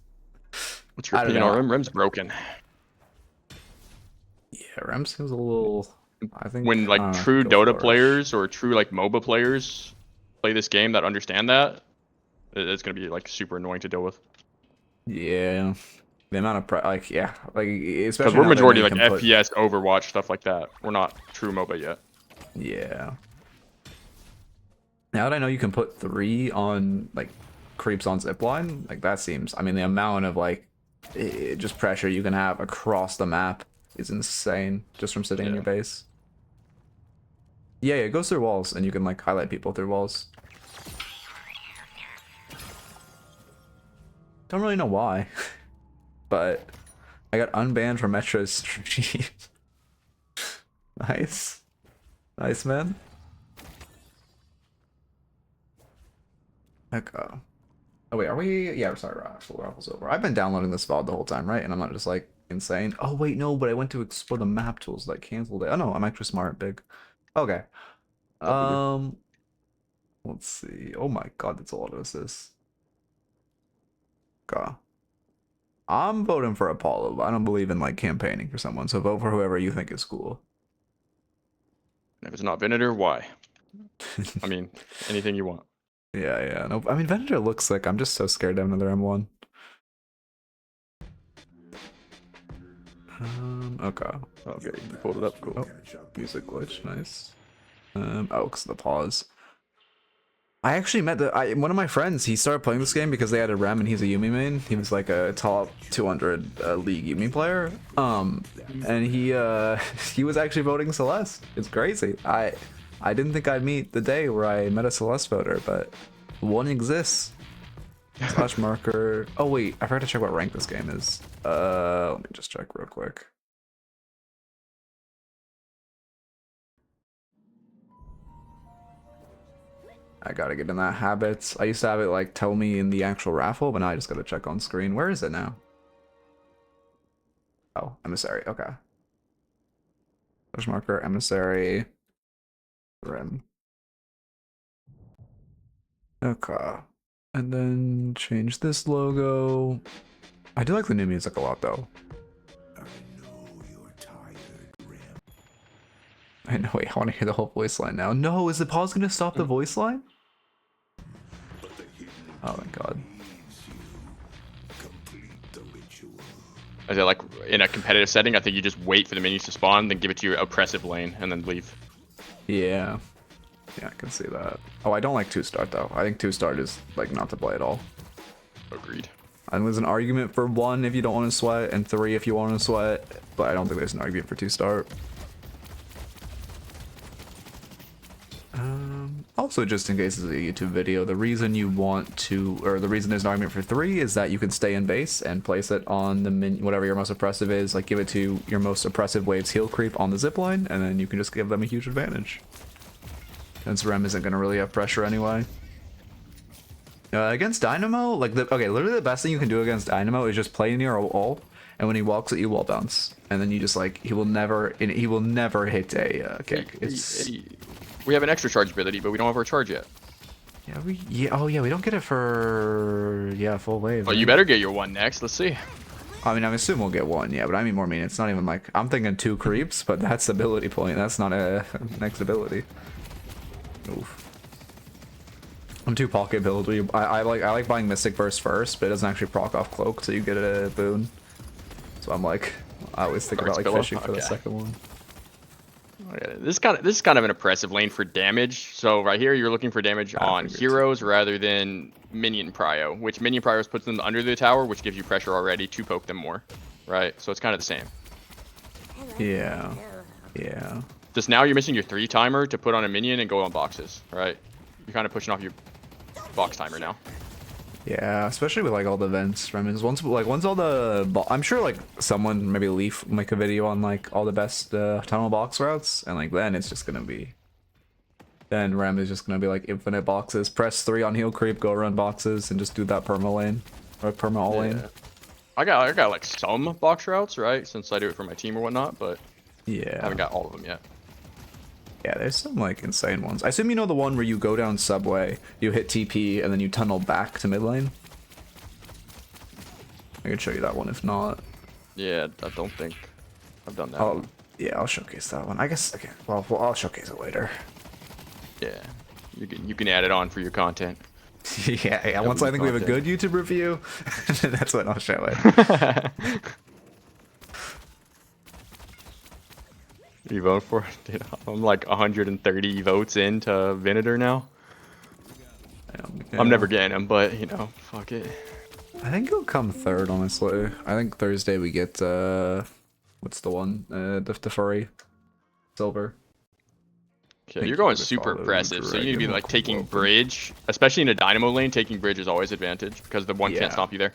What's your I don't opinion on know. Rem? Rem's broken. Yeah, Rem seems a little. I think When like true go Dota flourish. players or true like MOBA players play this game that understand that, it's gonna be like super annoying to deal with. Yeah, the amount of like especially Because we're now that majority you like can put- FPS, Overwatch, stuff like that. We're not true MOBA yet. Yeah. Now that I know you can put 3 on like creeps on zipline, like that seems. I mean, the amount of like just pressure you can have across the map is insane just from sitting in your base. Yeah, it goes through walls, and you can like highlight people through walls. Don't really know why, but I got unbanned from Metro's stream. Nice, nice man. Okay. Oh wait, are we? Yeah, we're sorry, Raffle's over. I've been downloading this VOD the whole time, right? And I'm not just like insane. Oh wait, no, but I went to explore the map tools that canceled it. Oh no, I'm actually smart, big. Okay. Let's see. Oh my god, that's a lot of assists. Okay. I'm voting for Apollo, but I don't believe in like campaigning for someone, so vote for whoever you think is cool. If it's not Venator, why? I mean, anything you want. Yeah. No, I mean Venator looks like I'm just so scared to have another M1. Okay. Okay, you pulled it up. Cool. Oh, music glitch, nice. Oh, because of the pause. I actually met one of my friends. He started playing this game because they had a Rem and he's a Yumi main. He was like a top 200 league Yumi player. And he was actually voting Celeste. It's crazy. I didn't think I'd meet the day where I met a Celeste voter, but one exists. Slash marker. Oh wait, I forgot to check what rank this game is. Let me just check real quick. I gotta get in that habit. I used to have it like tell me in the actual raffle, but now I just gotta check on screen. Where is it now? Oh, Emissary. Okay. Push marker, Emissary Rem. Okay. And then change this logo. I do like the new music a lot though. I know you're tired, Rem. I know, wait, I want to hear the whole voice line now. No, is the pause gonna stop the voice line? But the hidden Oh my god. needs you. Complete the ritual. Is it like in a competitive setting? I think you just wait for the minions to spawn, then give it to your oppressive lane, and then leave. Yeah. Yeah, I can see that. Oh, I don't like 2-star though. I think 2-star is like not to play at all. Agreed. And there's an argument for 1 if you don't want to sweat, and 3 if you want to sweat, but I don't think there's an argument for 2-star. Also, just in case it's a YouTube video, the reason you want to, or the reason there's an argument for 3 is that you can stay in base and place it on the whatever your most oppressive is, like give it to your most oppressive wave's heal creep on the zipline, and then you can just give them a huge advantage. Since Rem isn't going to really have pressure anyway. Against Dynamo, like literally the best thing you can do against Dynamo is just play near ult, and when he walks at you, wall bounce, and then you just like he will never hit a kick. It's We have an extra charge ability, but we don't have our charge yet. yeah we don't get it for full wave. Well, you better get your one next. Let's see. I mean, I assume we'll get 1, yeah, but I mean it's not even like I'm thinking 2 creeps, but that's ability point. That's not a next ability. Oof. I'm 2 pocket build. I like buying Mystic Burst first, but it doesn't actually proc off Cloak, so you get a boon. So I'm like, I always think about like fishing for the second one. Okay. This is kind of an oppressive lane for damage. So right here, you're looking for damage on heroes rather than minion prio, which minion prios puts them under the tower, which gives you pressure already to poke them more, right? So it's kind of the same. Yeah. Yeah. Just now you're missing your 3 timer to put on a minion and go on boxes, right? You're kind of pushing off your box timer now. Yeah, especially with like all the events, Remens. Once all the, I'm sure like someone, maybe Leaf, make a video on like all the best tunnel box routes, and like then it's just gonna be, then Rem is just gonna be like infinite boxes. Press 3 on heal creep, go around boxes, and just do that perma lane or perma all lane. I got like some box routes, right? Since I do it for my team or whatnot, but Yeah. I haven't got all of them yet. Yeah, there's some like insane ones. I assume you know the one where you go down subway, you hit TP, and then you tunnel back to mid lane. I could show you that one if not. Yeah, I don't think I've done that. I'll, yeah, I'll showcase that one. I guess. Okay. Well, I'll showcase it later. Yeah, you can add it on for your content. Yeah. Once I think we have a good YouTube review, that's when I'll show it. You vote for it? Dude, I'm like 130 votes into Venator now. I'm never getting him, but you know, fuck it. I think he'll come third, honestly. I think Thursday we get what's the one? The furry silver. Okay, you're going super impressive, so you need to be like taking bridge, especially in a dynamo lane. Taking bridge is always advantage because the one can't stop you there.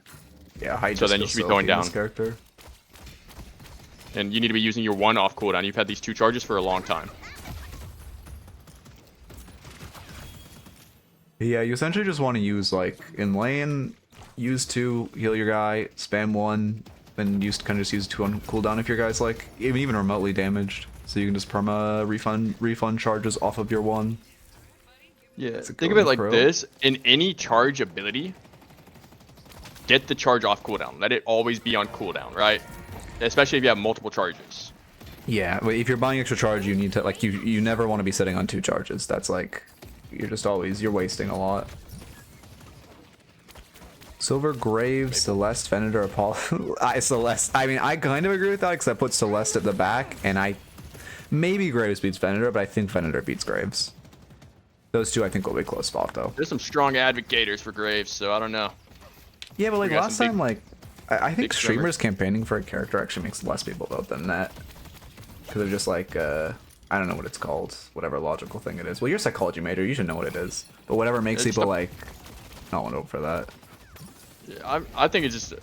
Yeah, so then you should be going down. Character. And you need to be using your 1 off cooldown. You've had these 2 charges for a long time. Yeah, you essentially just want to use like in lane, use 2, heal your guy, spam 1, then kind of just use 2 on cooldown if your guy's like even remotely damaged. So you can just perma refund charges off of your 1. Yeah, think of it like this: in any charge ability, get the charge off cooldown. Let it always be on cooldown, right? Especially if you have multiple charges. Yeah, but if you're buying extra charge, you need to like you never want to be sitting on 2 charges. That's like you're wasting a lot. Silver, Grave, Celeste, Venator, Apollo. Celeste. I mean, I kind of agree with that because I put Celeste at the back, and maybe Graves beats Venator, but I think Venator beats Graves. Those 2 I think will be close spot though. There's some strong advocaators for Graves, so I don't know. Yeah, but like last time, like I think streamers streamers campaigning for a character actually makes less people vote than that. Because they're just like, I don't know what it's called. Whatever logical thing it is. Well, you're a psychology major. You should know what it is. But whatever makes people like not want to vote for that. Yeah, I think it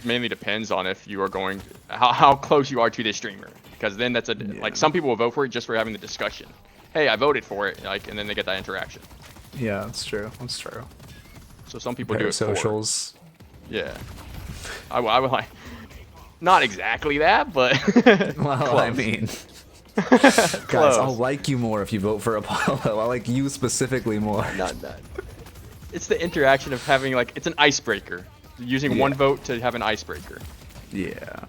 mainly depends on if you are going, how close you are to this streamer. Because then that's like some people will vote for it just for having the discussion. Hey, I voted for it, like, and then they get that interaction. Yeah, that's true. That's true. So some people do it socials. Yeah. I would like, not exactly that, but well, close. I mean, guys, I'll like you more if you vote for Apollo. I like you specifically more. Not that. It's the interaction of having like it's an icebreaker. Using 1 vote to have an icebreaker. Yeah.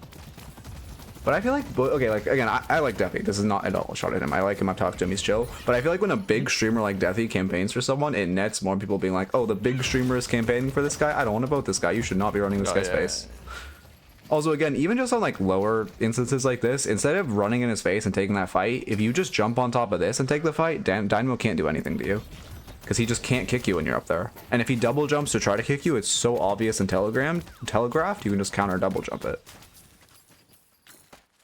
But I feel like, okay, like again, I like Deathy. This is not at all a shot at him. I like him. I've talked to him. He's chill. But I feel like when a big streamer like Deathy campaigns for someone, it nets more people being like, oh, the big streamer is campaigning for this guy. I don't want to vote this guy. You should not be running this guy's face. Also, again, even just on like lower instances like this, instead of running in his face and taking that fight, if you just jump on top of this and take the fight, Dynamo can't do anything to you. Because he just can't kick you when you're up there. And if he double jumps to try to kick you, it's so obvious and telegraphed, you can just counter double jump it.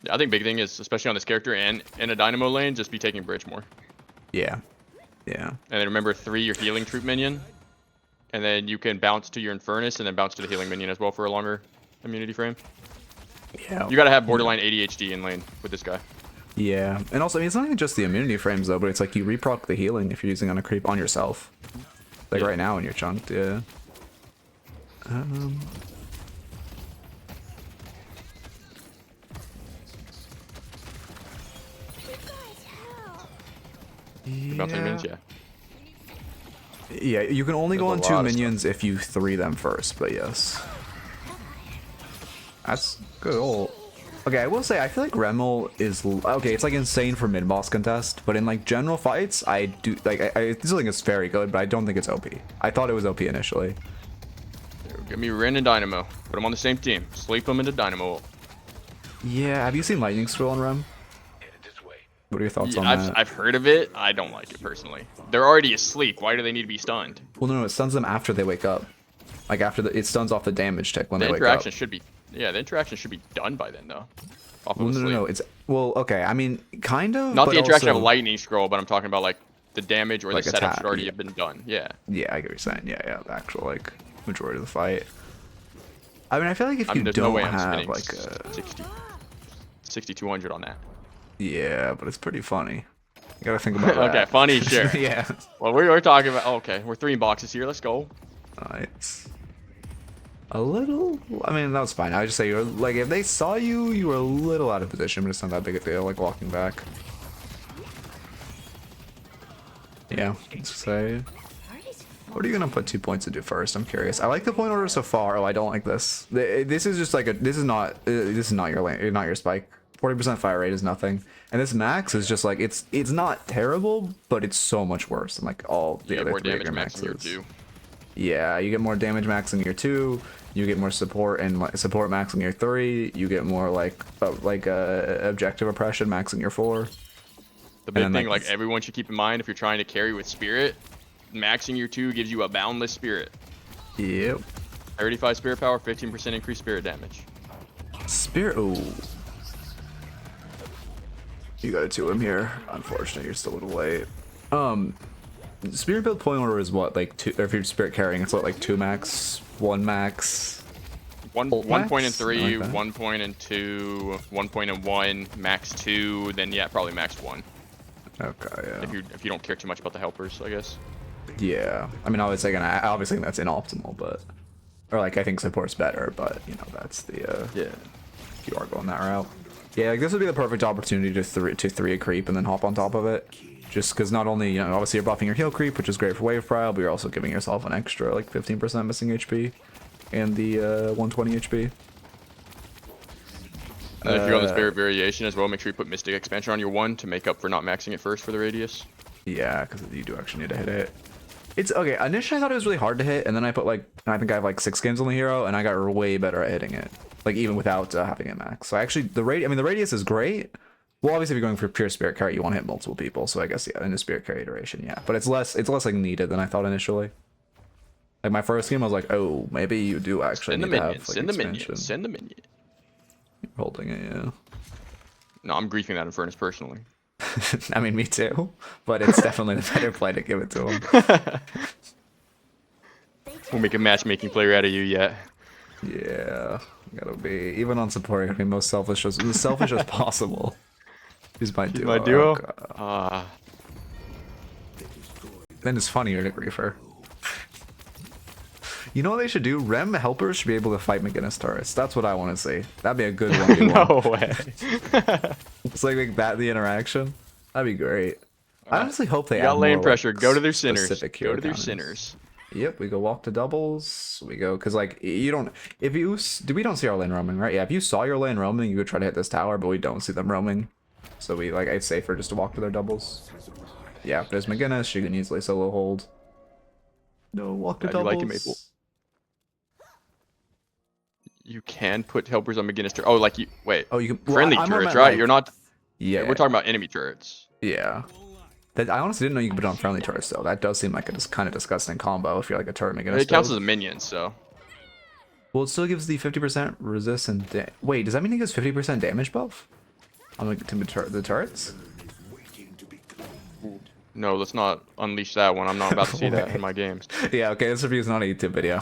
Yeah, I think big thing is, especially on this character and in a dynamo lane, just be taking bridge more. Yeah. Yeah. And then remember 3 your healing troop minion. And then you can bounce to your Infernus and then bounce to the healing minion as well for a longer immunity frame. Yeah. You gotta have borderline ADHD in lane with this guy. Yeah. And also, I mean, it's not even just the immunity frames though, but it's like you reproc the healing if you're using on a creep on yourself. Like right now when you're chunked, yeah. Bounce on minions, yeah. Yeah, you can only go on There's a 2 lot of minions if you 3 them first, but yes. That's good old. Okay, I will say, I feel like Remel is... Okay, it's like insane for mid-boss contest, but in like general fights, I do... Like, I still think it's very good, but I don't think it's OP. I thought it was OP initially. Give me Ren and Dynamo. Put them on the same team. Sleep them into Dynamo. Yeah, have you seen Lightning Swirl on Rem? What are your thoughts on that? I've heard of it. I don't like it personally. They're already asleep. Why do they need to be stunned? Well, no, it stuns them after they wake up. Like after it stuns off the damage tick when they wake up. The interaction should be done by then though. No, it's Well, okay. I mean, kind of. Not but the interaction of also, a lightning scroll, but I'm talking about like the damage or Like the setup attack, should already yeah. have been done. Yeah. Yeah, I get what you're saying. Yeah. The actual like majority of the fight. I mean, I feel like if I you mean, there's no don't way I'm have spending like a 6,200 on that. yeah, but it's pretty funny. You gotta think about that. Okay, funny, sure. Yeah. Well, we're talking about. Okay, we're 3 boxes here. Let's go. It's a little. I mean, that was fine. I would just say you're like if they saw you, you were a little out of position, but it's not that big a deal. Like walking back. Yeah, let's say. What are you gonna put 2 points to do first? I'm curious. I like the point order so far. Oh, I don't like this. This is just like a. This is not your lane. Not your spike. 40% fire rate is nothing, and this max is just like it's not terrible, but it's so much worse than like all the You get other more 3 of damage your max in year maxes. 2. Yeah, you get more damage max in year 2. You get more support and support max in year 3. You get more like objective oppression max in year 4. The big then, thing, like, like everyone should keep in mind, if you're trying to carry with spirit, maxing year 2 gives you a boundless spirit. Yep. 35 spirit power, 15% increased spirit damage. Spirit. Ooh. You got a 2 him here. Unfortunately, you're still a little late. Spirit build point order is what, like 2, or if you're spirit carrying, it's what, like 2 max, 1 max. One max? point in I 3, like that. 1 point in 2, 1 point in 1, max 2, then yeah, probably max 1. Okay, yeah. If you don't care too much about the helpers, I guess. Yeah. I mean, I was saying, I obviously think that's inoptimal, but or like I think support's better, but you know that's the Yeah. if you are going that route. Yeah, like this would be the perfect opportunity to 3 a creep and then hop on top of it. Just because not only, you know, obviously you're buffing your heal creep, which is great for wave prio, but you're also giving yourself an extra like 15% missing HP and the 120 HP. And if you're on the spirit variation as well, make sure you put Mystic Expansion on your 1 to make up for not maxing it first for the radius. Yeah, because you do actually need to hit it. It's okay. Initially, I thought it was really hard to hit, and then I put like I think I have like 6 skins on the hero, and I got way better at hitting it, like even without having it max. So actually, the radius is great. Well, obviously, if you're going for pure spirit carry, you want to hit multiple people. So I guess yeah, in the spirit carry iteration, yeah. But it's less like needed than I thought initially. Like my first game, I was like, oh, maybe you do actually Send the need to have minions, like send the expansion. minions, send the minion. You're holding it, yeah. No, I'm griefing that Infernus personally. I mean, me too. But it's definitely the better play to give it to him. We'll make a matchmaking player out of you yet. Yeah, gotta be even on support. Gotta be most selfish as possible. He's my duo. My duo. Oh, God. Then it's funnier to griefer. You know what they should do? Rem helpers should be able to fight McGinnis turrets. That's what I want to see. That'd be a good 1v1. No way. It's like make that the interaction. That'd be great. I honestly hope they You got add lane more, pressure. like, Go to their sinners. specific Go hero to their counters. sinners. Yep, we go walk to doubles. We go because like you don't if you we don't see our lane roaming, right? Yeah, if you saw your lane roaming, you could try to hit this tower, but we don't see them roaming. So we like it's safer just to walk to their doubles. Yeah, there's McGinnis. She can easily solo hold. No, walk to Glad you doubles. like it, Maple. You can put helpers on McGinnis turret. Oh, like you wait. Oh, you can Friendly I more turrets, meant, right? like- You're not. Yeah, We're talking about enemy turrets. yeah. That I honestly didn't know you could put it on friendly turrets though. That does seem like a kind of disgusting combo if you're like a turret McGinnis. It counts build. as a minion, so. Well, it still gives the 50% resist and wait, does that mean it gives 50% damage buff on the turrets? No, let's not unleash that one. I'm not about to see that in my games. Yeah, okay, this review is not a YouTube video.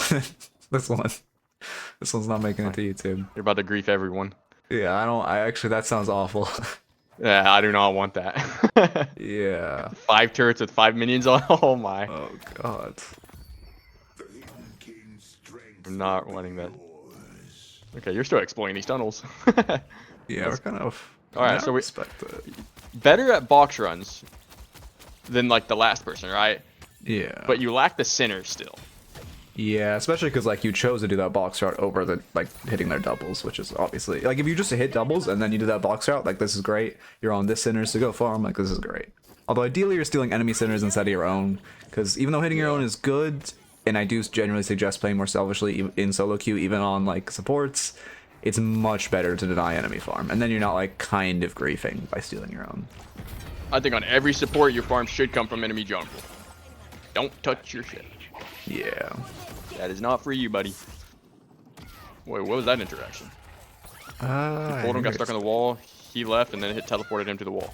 this one's not making it to YouTube. You're about to grief everyone. Yeah, I actually that sounds awful. Yeah, I do not want that. Yeah. 5 turrets with 5 minions on. Oh my. Oh god. I'm not wanting that. Okay, you're still exploiting these tunnels. Yeah, we're kind of. Alright, so we respect it. better at box runs than like the last person, right? Yeah. But you lack the center still. Yeah, especially because like you chose to do that box route over the like hitting their doubles, which is obviously like if you just hit doubles and then you do that box route, like this is great. You're on this sinners to go farm, like this is great. Although ideally you're stealing enemy sinners instead of your own, because even though hitting your own is good, and I do generally suggest playing more selfishly in solo queue, even on like supports, it's much better to deny enemy farm, and then you're not like kind of griefing by stealing your own. I think on every support, your farm should come from enemy jungle. Don't touch your shit. Yeah. That is not for you, buddy. Wait, what was that interaction? I Oldham got stuck on the wall. he left and then it teleported him to the wall.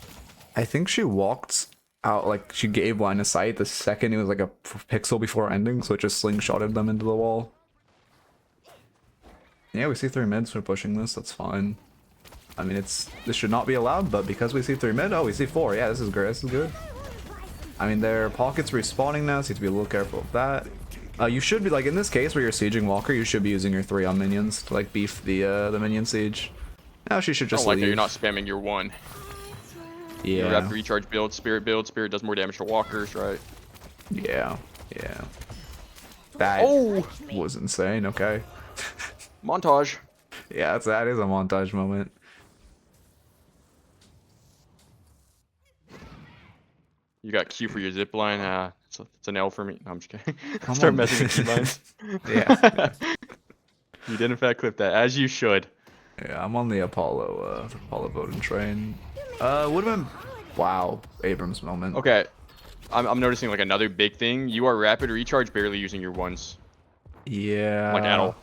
I think she walked out, like she gave line of sight the second it was like a pixel before ending, so it just slingshotted them into the wall. Yeah, we see 3 mids for pushing this, that's fine. I mean, this should not be allowed, but because we see 3 mid, oh, we see 4. Yeah, this is great, this is good. I mean, their pockets respawning now, so you have to be a little careful of that. You should be, like, in this case where you're sieging Walker, you should be using your 3 on minions to, like, beef the minion siege. Now she should just I don't like leave. that you're not spamming your 1. Yeah. You have to recharge build. Spirit does more damage to walkers, right? Yeah, yeah. That was insane, okay. Montage. Yeah, that is a montage moment. You got Q for your zip line. It's an L for me. No, I'm just kidding. Come Start on. messing with keybinds. Yeah. You did in fact clip that, as you should. Yeah, I'm on the Apollo voting train. Would've been, wow, Abrams moment. Okay, I'm noticing like another big thing. You are rapid recharge, barely using your 1s. Yeah. Like at all.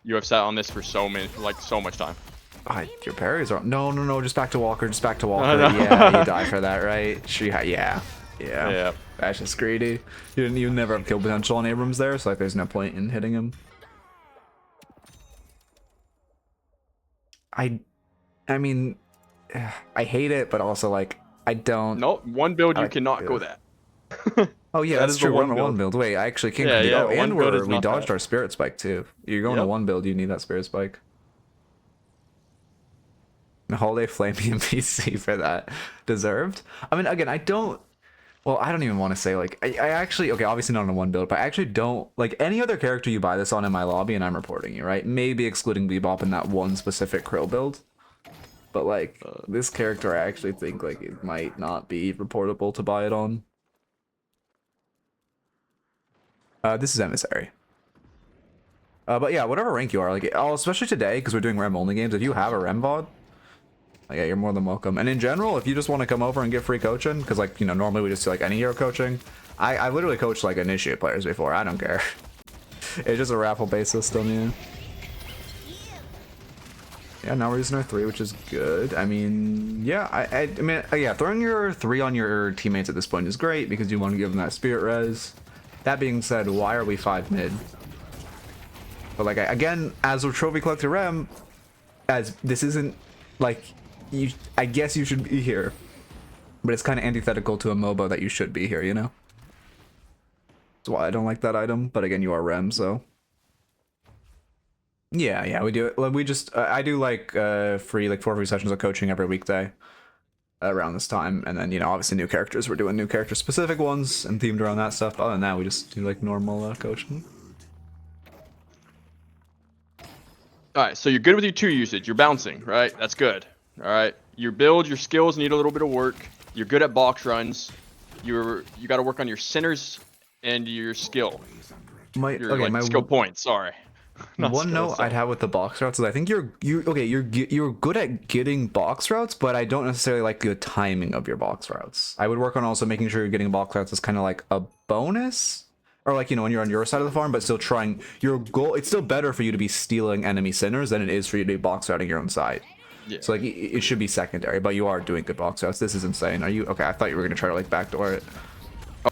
You have sat on this for so much time. Your parries are, no, just back to Walker, just back to Walker. No. Yeah, you die for that, right? Yeah. Yeah. That's just greedy. You never have kill potential on Abrams there, so like there's no point in hitting him. I mean, I hate it, but also like I don't. Nope, 1 build you cannot go that. Oh yeah, that's is the true. one We're on a 1 build. build. Wait, I actually can't. Yeah, Oh, and 1 build is we not dodged that. our spirit spike too. You're going to Yep. 1 build, you need that spirit spike. Holiday flame NPC for that. Deserved. I mean, again, I don't. Well, I don't even want to say like I actually, okay, obviously not on a 1 build, but I actually don't like any other character you buy this on in my lobby, and I'm reporting you, right? Maybe excluding Bebop in that one specific Krill build. But like this character, I actually think like it might not be reportable to buy it on. This is Emissary. But yeah, whatever rank you are, like, especially today, because we're doing Rem only games, if you have a Rem VOD, like, yeah, you're more than welcome. And in general, if you just want to come over and get free coaching, because like, you know, normally we just do like any hero coaching. I literally coached like initiate players before, I don't care. It's just a raffle based system, yeah. Yeah, now we're using our 3, which is good. I mean, yeah, I mean, yeah, throwing your 3 on your teammates at this point is great because you want to give them that spirit res. That being said, why are we 5 mid? But like, again, as a trophy collector Rem, as this isn't like, I guess you should be here, but it's kind of antithetical to a MOBA that you should be here, you know? That's why I don't like that item, but again, you are Rem, so. Yeah, we do it. We just, I do like 4 free sessions of coaching every weekday around this time, and then, you know, obviously new characters, we're doing new character specific ones and themed around that stuff. But other than that, we just do like normal coaching. All right, so you're good with your 2 usage. You're bouncing, right? That's good. All right, your build, your skills need a little bit of work. You're good at box runs. You got to work on your centers and your skill. My skill points. Sorry. One note I'd have with the box routes is I think you're good at getting box routes, but I don't necessarily like the timing of your box routes. I would work on also making sure you're getting box routes as kind of like a bonus, or like, you know, when you're on your side of the farm, but still trying your goal. It's still better for you to be stealing enemy centers than it is for you to be box routing your own side. Yeah. So like it should be secondary, but you are doing good box routes. This is insane. Are you okay? I thought you were gonna try to like backdoor it.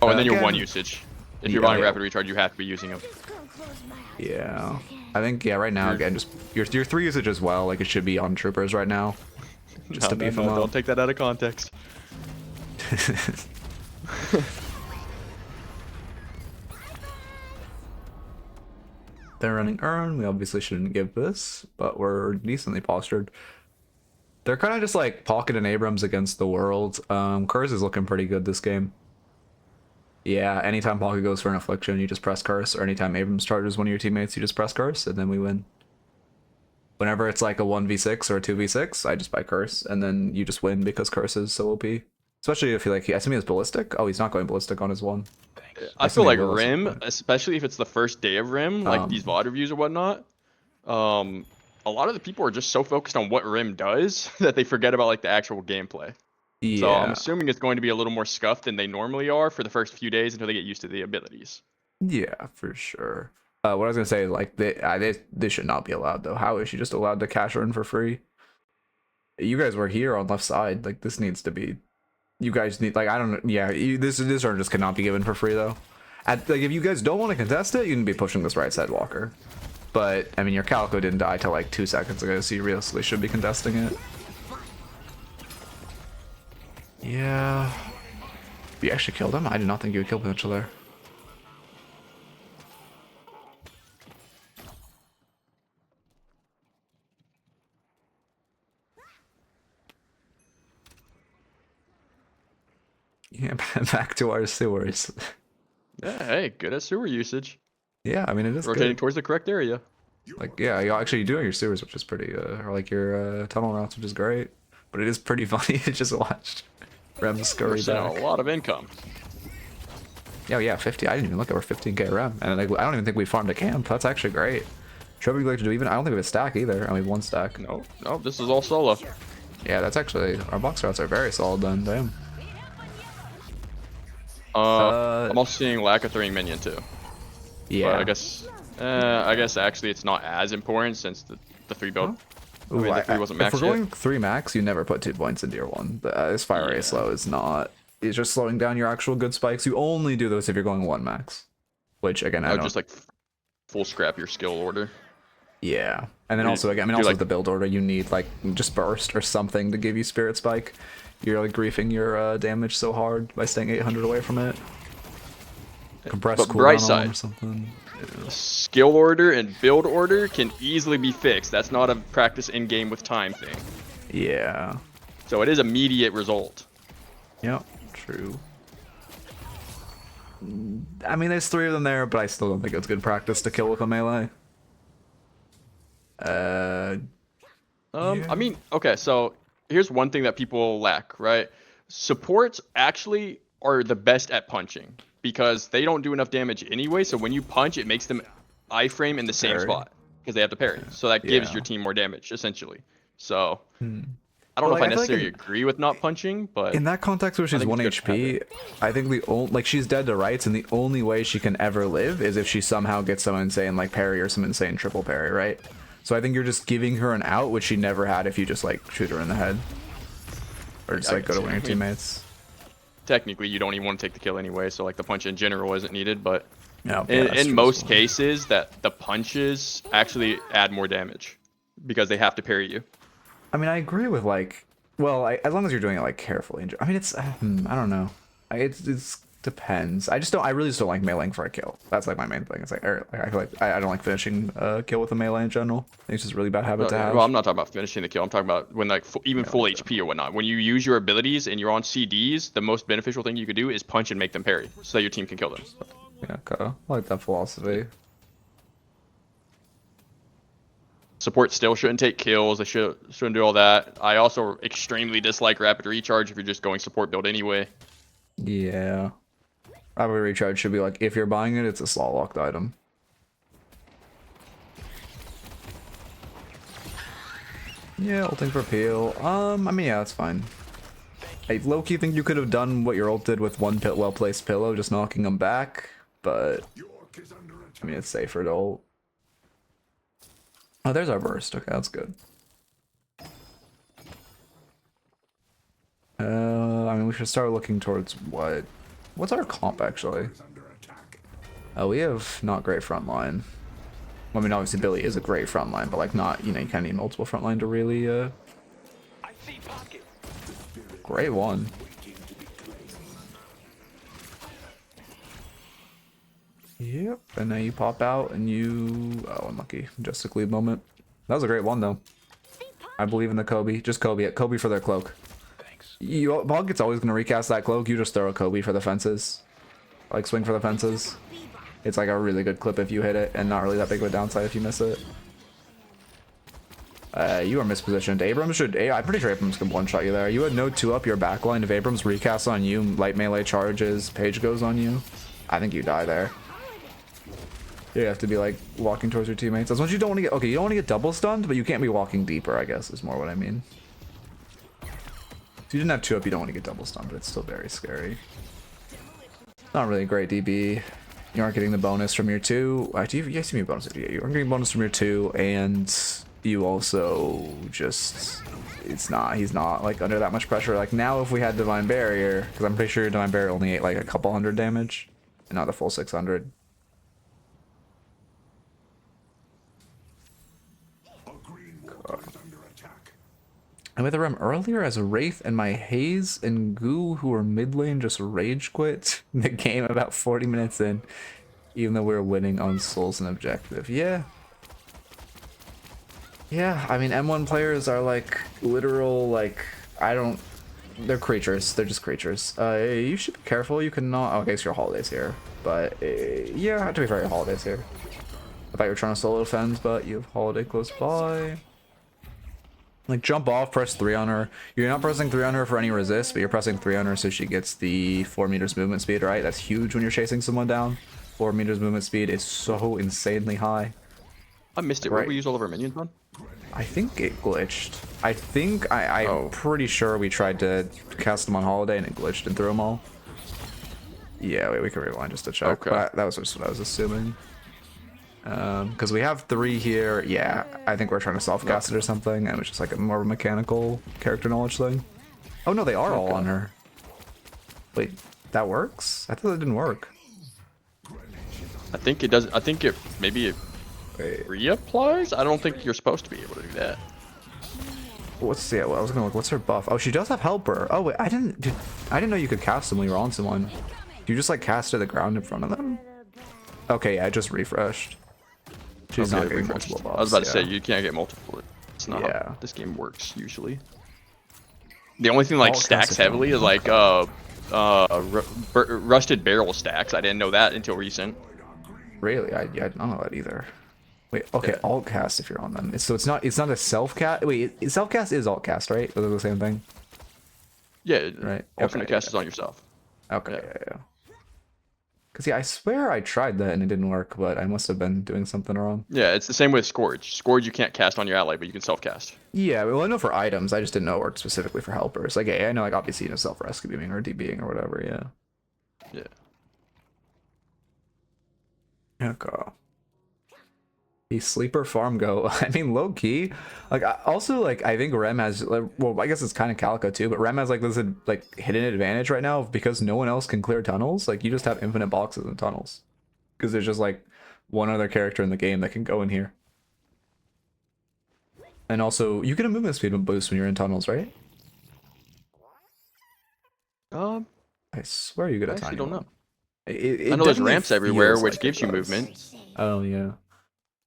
Oh, and then your 1 usage. If you're buying rapid recharge, you have to be using them. Yeah, I think right now again just your 3 usage as well. Like it should be on troopers right now, just to beef them up. Don't take that out of context. They're running Urn. We obviously shouldn't give this, but we're decently postured. They're kind of just like Pocket and Abrams against the world. Curse is looking pretty good this game. Yeah, anytime Pocket goes for an affliction, you just press Curse, or anytime Abrams charges one of your teammates, you just press Curse, and then we win. Whenever it's like a 1v6 or a 2v6, I just buy Curse, and then you just win because Curse is so OP. Especially if you like, I assume he has Ballistic. Oh, he's not going Ballistic on his 1. I feel like Rem, especially if it's the first day of Rem, like these VOD reviews or whatnot, a lot of the people are just so focused on what Rem does that they forget about like the actual gameplay. Yeah. So I'm assuming it's going to be a little more scuffed than they normally are for the first few days until they get used to the abilities. Yeah, for sure. What I was gonna say is like they should not be allowed though. How is she just allowed to cash Urn for free? You guys were here on left side. Like, this needs to be... You guys need... Like, I don't know. Yeah, this turn just cannot be given for free, though. Like, if you guys don't want to contest it, you can be pushing this right side walker. But, I mean, your Calico didn't die till, like, 2 seconds ago, so you realistically should be contesting it. Yeah... You actually killed him? I did not think you would kill potential there. Yeah, back to our sewers. Yeah, hey, good at sewer usage. Yeah, I mean, it is Rotating good. towards the correct area. Like, yeah, you actually doing your sewers, which is pretty, or like your tunnel routes, which is great. But it is pretty funny to just watch Rem scurry back. A lot of income. Yeah, 50. I didn't even look at our 15k Rem. And like, I don't even think we farmed a camp. That's actually great. Trophy like to do even. I don't think we have a stack either. I mean, 1 stack. No, this is all solo. Yeah, that's actually, our box routes are very solid then. Damn. I'm also seeing lack of 3 minion too. Yeah. But I guess actually it's not as important since the 3 build. I mean, the 3 wasn't maxed if we're going yet. 3 max, you never put 2 points into your 1. This fire rate slow is not. It's just slowing down your actual good spikes. You only do those if you're going 1 max. Which again, I don't. Just like full scrap your skill order. Yeah, and then You also again, I mean, do, also like, the build order, you need like just burst or something to give you spirit spike. You're like griefing your damage so hard by staying 800 away from it. Compress But bright cooldown on side. or something. Skill order and build order can easily be fixed. That's not a practice in game with time thing. Yeah. So it is immediate result. Yep. True. I mean, there's 3 of them there, but I still don't think it's good practice to kill with a melee. I mean, okay, so here's one thing that people lack, right? Supports actually are the best at punching because they don't do enough damage anyway. So when you punch, it makes them iframe in the same Parry. spot because they have to parry. So that gives Yeah. your team more damage essentially. So I don't Well, know if like, I I feel like necessarily agree with not punching, but In that context where she's think 1 it's good to have HP, I think the only, like, she's dead to rights, and the only way she can ever live is if she somehow gets some insane, like, parry or some insane triple parry, right? So I think you're just giving her an out, which she never had if you just, like, shoot her in the head. Or just, I like, go can to see one of that. your teammates. technically you don't even want to take the kill anyway. So like the punch in general isn't needed, but Yeah, that's in true as most well. cases that the punches actually add more damage because they have to parry you. I mean, I agree with, like, well, as long as you're doing it, like, carefully. I mean, it's, I don't know. It's depends. I really just don't like meleeing for a kill. That's, like, my main thing. It's like, I feel like I don't like finishing a kill with a melee in general. I think it's just a really bad habit to have. Well, I'm not talking about finishing the kill. I'm talking about when like even full HP or whatnot. When you use your abilities and you're on CDs, the most beneficial thing you could do is punch and make them parry so that your team can kill them. Yeah, okay. I like that philosophy. Support still shouldn't take kills. They shouldn't do all that. I also extremely dislike rapid recharge if you're just going support build anyway. Yeah. Rapid recharge should be like, if you're buying it, it's a slot locked item. Yeah, ulting for peel. I mean, yeah, that's fine. I low-key think you could have done what your ult did with one well-placed pillow, just knocking them back, but I mean, it's safer to ult. Oh, there's our burst. Okay, that's good. I mean, we should start looking towards what's our comp actually? Oh, we have not great front line. I mean, obviously Billy is a great front line, but like not, you know, you kind of need multiple front line to really great one. Yep, and now you pop out and you, oh, unlucky, majestic lead moment. That was a great one though. I believe in the Kobe. Just Kobe for their cloak. Thanks. Bogget's always gonna recast that cloak. You just throw a Kobe for the fences, like swing for the fences. It's like a really good clip if you hit it, and not really that big of a downside if you miss it. You are mispositioned. Abrams should. I'm pretty sure Abrams can one-shot you there. You had no 2 up your backline. If Abrams recasts on you, light melee charges, Page goes on you. I think you die there. You have to be like walking towards your teammates. As much as you don't want to get. Okay, you don't want to get double stunned, but you can't be walking deeper, I guess, is more what I mean. If you didn't have 2 up, you don't want to get double stunned, but it's still very scary. Not really a great DB. You aren't getting the bonus from your 2. Yes, you mean bonus. Yeah, you aren't getting bonus from your 2, and you also just. it's not. He's not like under that much pressure. Like now, if we had Divine Barrier, because I'm pretty sure Divine Barrier only ate like a couple hundred damage, and not the full 600. I made the Rem earlier as a Wraith, and my Haze and Goo, who were mid lane, just rage quit the game about 40 minutes in, even though we were winning on Souls and Objective. Yeah. Yeah, I mean, M1 players are like literal, like, they're creatures. They're just creatures. You should be careful. You cannot. Oh, okay, so your holidays here. But, yeah, to be fair, your holidays here. I thought you were trying to solo defend, but you have holiday close by. Like, jump off, press 3 on her. You're not pressing 3 on her for any resist, but you're pressing 3 on her so she gets the 4 meters movement speed, right? That's huge when you're chasing someone down. 4 meters movement speed is so insanely high. I missed it. Right. Where did we use all of our minions on? I think it glitched. I'm pretty sure we tried to cast them on holiday and it glitched and threw them all. Yeah, wait, we can rewind just to check. Okay. But that was just what I was assuming. Because we have 3 here. Yeah, I think we're trying to self-cast it or something, and it's just like a more mechanical character knowledge thing. Oh no, they are all on her. Wait, that works? I thought it didn't work. I think it does. I think it maybe it reapplies. I don't think you're supposed to be able to do that. What's well, I was gonna look. What's her buff? Oh, she does have helper. Oh wait, I didn't know you could cast them when you were on someone. You just like cast to the ground in front of them. Okay, yeah, I just refreshed. She's not getting multiple buffs. I was about to say you can't get multiple. It's not how this game works usually. The only thing like stacks heavily is like rusted barrel stacks. I didn't know that until recent. Really? I don't know that either. Wait, okay, alt cast if you're on them. So it's not a self cast. Wait, self cast is alt cast, right? Those are the same thing. Yeah, right. Alternate cast is on yourself. Okay, yeah. Cause yeah, I swear I tried that and it didn't work, but I must have been doing something wrong. Yeah, it's the same with Scourge. Scourge you can't cast on your ally, but you can self-cast. Yeah, well I know for items, I just didn't know it worked specifically for helpers. Like, I know like obviously you know self-rescue beaming or DBing or whatever, yeah. Yeah. Okay. The sleeper farm go. I mean, low key. Like, also, like, I think Rem has. Well, I guess it's kind of Calico too, but Rem has like this like hidden advantage right now because no one else can clear tunnels. Like, you just have infinite boxes and tunnels because there's just like one other character in the game that can go in here. And also, you get a movement speed boost when you're in tunnels, right? I swear you get a tiny. I don't know. I know there's ramps everywhere, which gives you movement. Oh yeah.